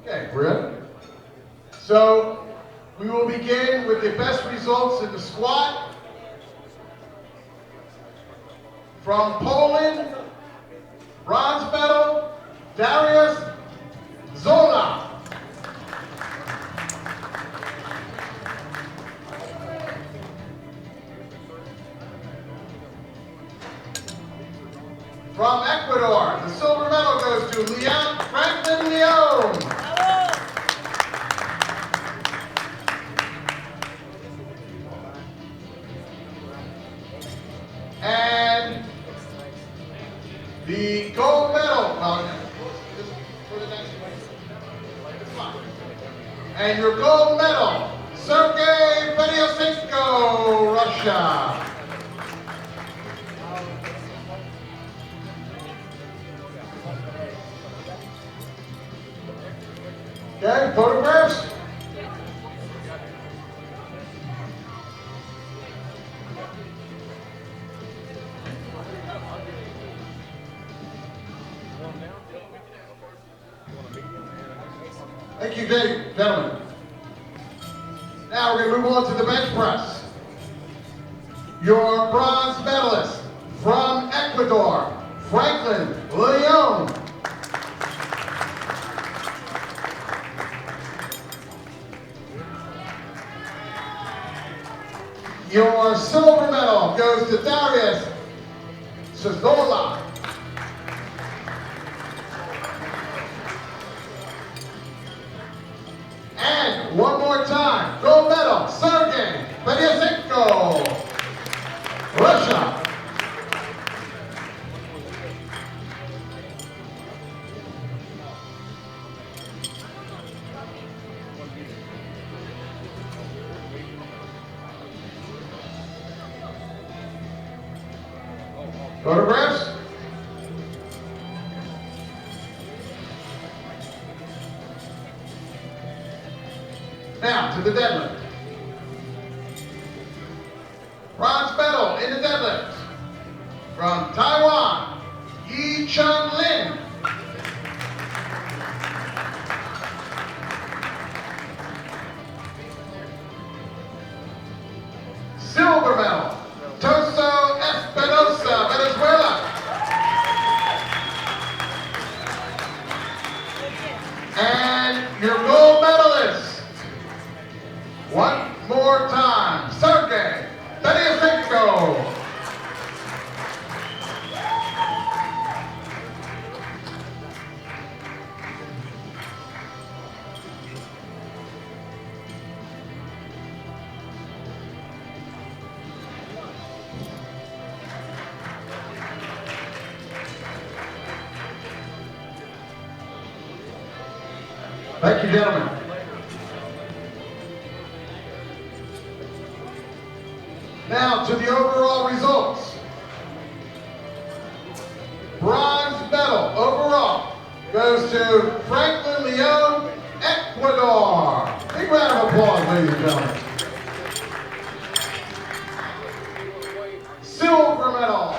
Okay, Britt. So we will begin with the best results in the squat. From Poland, bronze medal, Darius Zola. From Ecuador, the silver medal goes to Franklin Leon. And the gold medal, and your gold medal, Sergey Fedyasenko, Russia. Okay, photographs? Thank you, gentlemen. Now we're going to move on to the bench press. Your bronze medalist from Ecuador, Franklin Leon. Your silver medal goes to Darius Zola. And one more time, gold medal, Sergey Fedyasenko, Russia. Photographs? Now to the deadlift. Bronze medal in the deadlift from Taiwan, Yi Chun Lin. Silver medal, Toso Espinosa, Venezuela. And your gold medalist, one more time, Sergey Fedyasenko. Thank you, gentlemen. Now to the overall results. Bronze medal overall goes to Franklin Leon, Ecuador. Big round of applause, ladies and gentlemen. Silver medal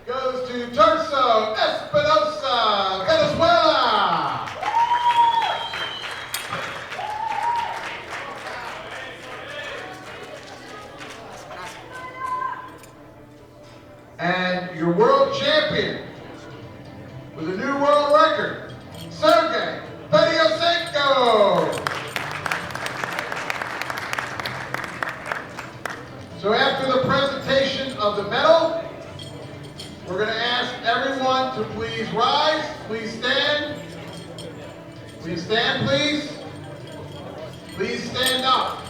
goes to Terso Espinosa, Venezuela. And your world champion with a new world record, Sergey Fedyasenko. So after the presentation of the medal, we're going to ask everyone to please rise. Please stand. Please stand, please. Please stand up.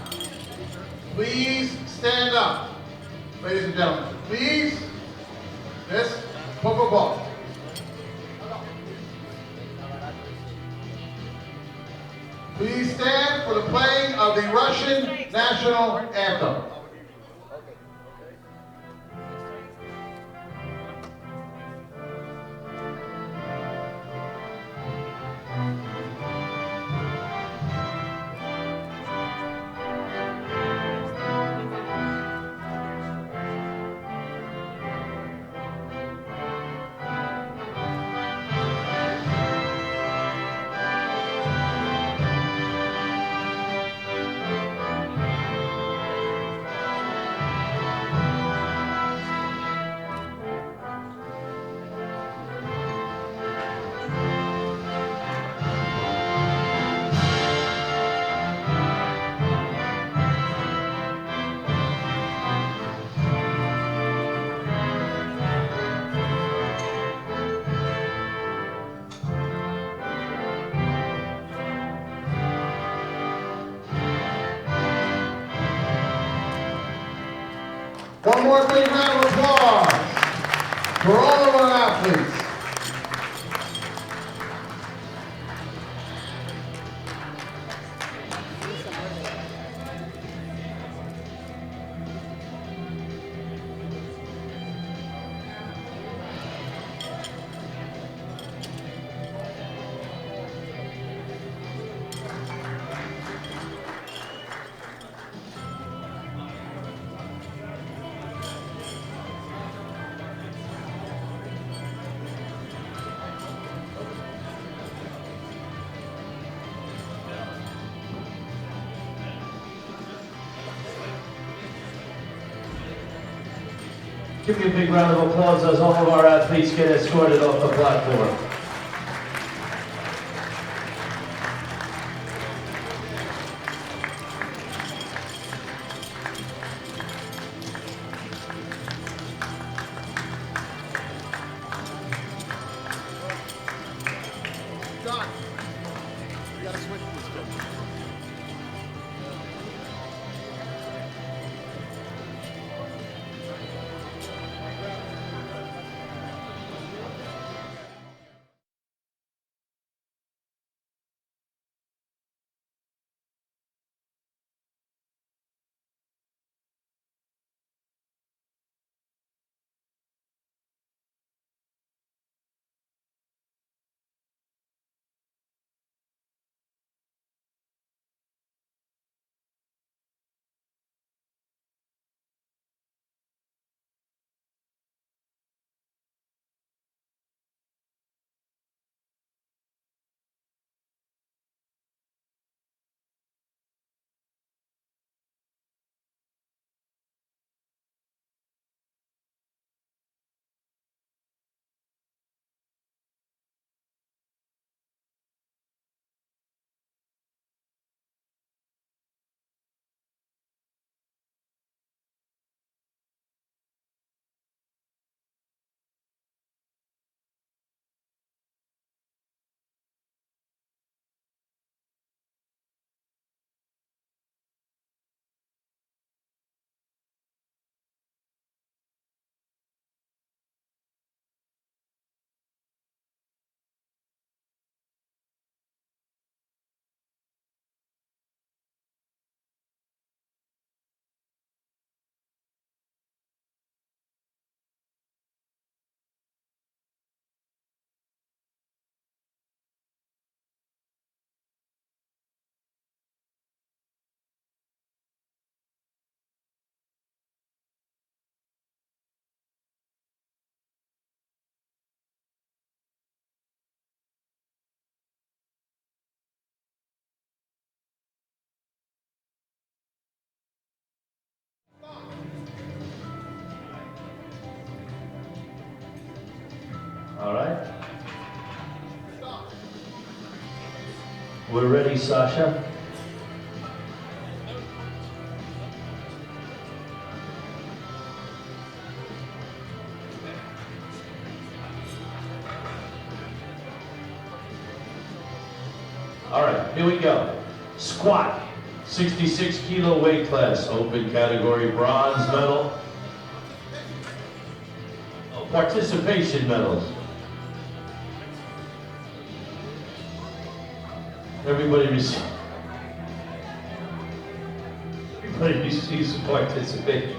Please stand up. Ladies and gentlemen, please. This, ball. Please stand for the playing of the Russian national anthem. One more big round of applause for all of our athletes. Give me a big round of applause as all of our athletes get escorted off the platform. All right. We're ready, Sasha. All right, here we go. Squat, 66 kilo weight class, open category, bronze medal. Participation medals. Everybody receives participation.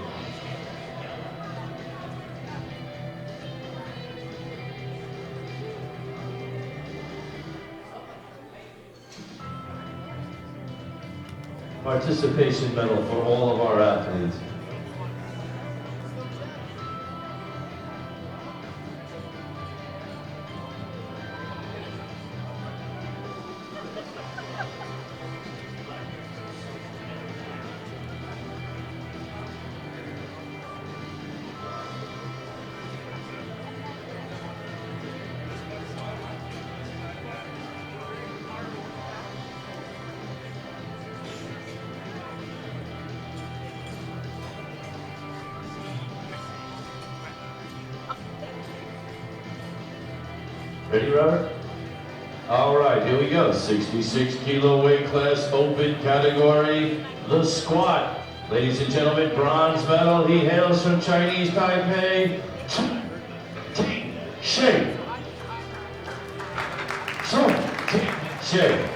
Participation medal for all of our athletes. Ready, Robert? All right, here we go. 66 kilo weight class, open category, the squat. Ladies and gentlemen, bronze medal. He hails from Chinese Taipei. Shake. Shake.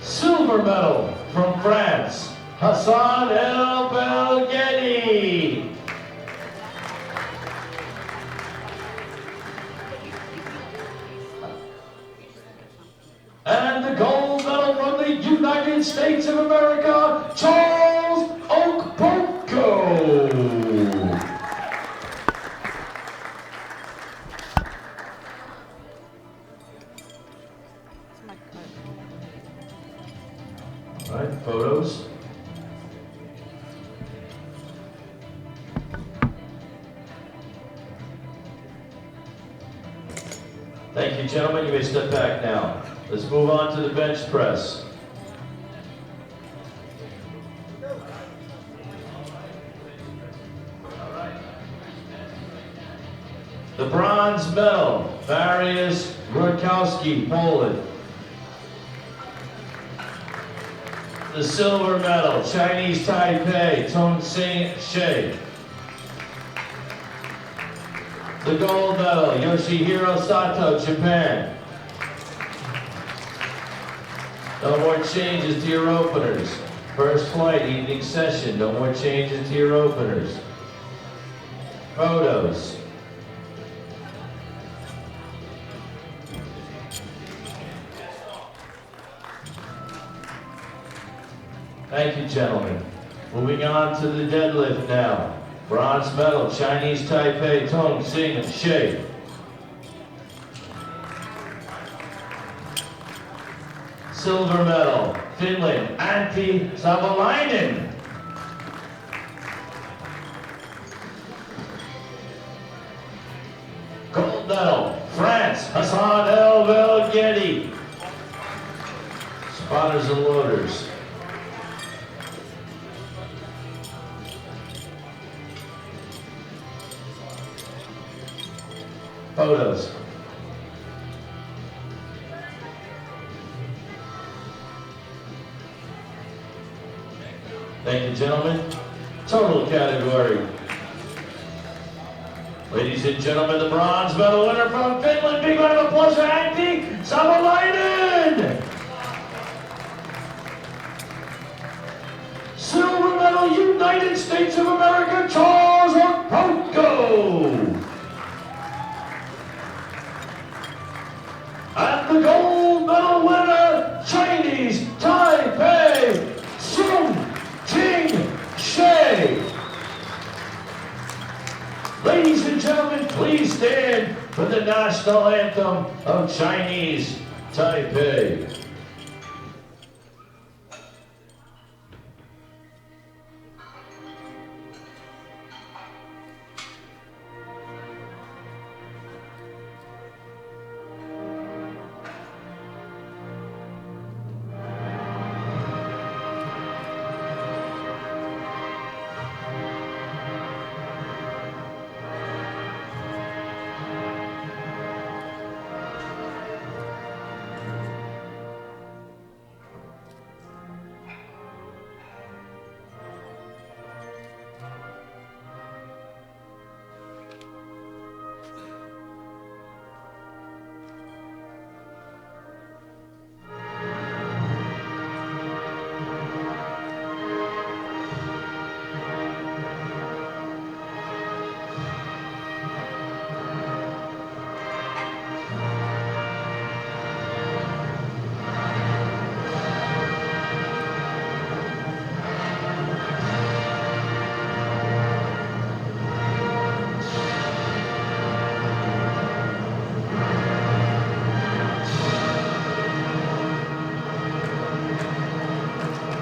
Silver medal from France, Hassan El Belgheni. And the gold medal from the United States of America, Charles Okpoko. All right, photos. Thank you, gentlemen. You may step back now. Let's move on to the bench press. The bronze medal, Mariusz Rutkowski, Poland. The silver medal, Chinese Taipei, Tong Sing Shea. The gold medal, Yoshihiro Sato, Japan. No more changes to your openers. First flight, evening session, no more changes to your openers. Photos. Thank you, gentlemen. Moving on to the deadlift now. Bronze medal, Chinese Taipei, Tong Sing Shea. Silver medal, Finland, Antti Savolainen. Gold medal, France, Hassan El Belgheni. Spotters and loaders. Photos. Thank you, gentlemen. Total category. Ladies and gentlemen, the bronze medal winner from Finland. Big round of applause for Antti Savolainen. Silver medal, United States of America, Charles Okpoko. And the gold medal winner, Chinese Taipei, Ting Shea. Ladies and gentlemen, please stand for the national anthem of Chinese Taipei.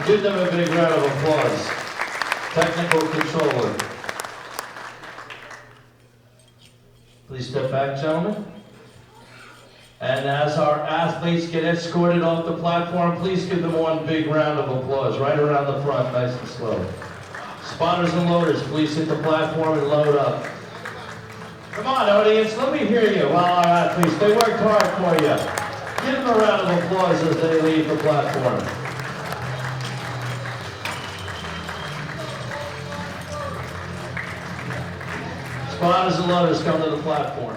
Give them a big round of applause. Technical controller. Please step back, gentlemen. And as our athletes get escorted off the platform, please give them one big round of applause. Right around the front, nice and slow. Spotters and loaders, please hit the platform and load up. Come on, audience, let me hear you while our athletes, they worked hard for you. Give them a round of applause as they leave the platform. Spotters and loaders come to the platform.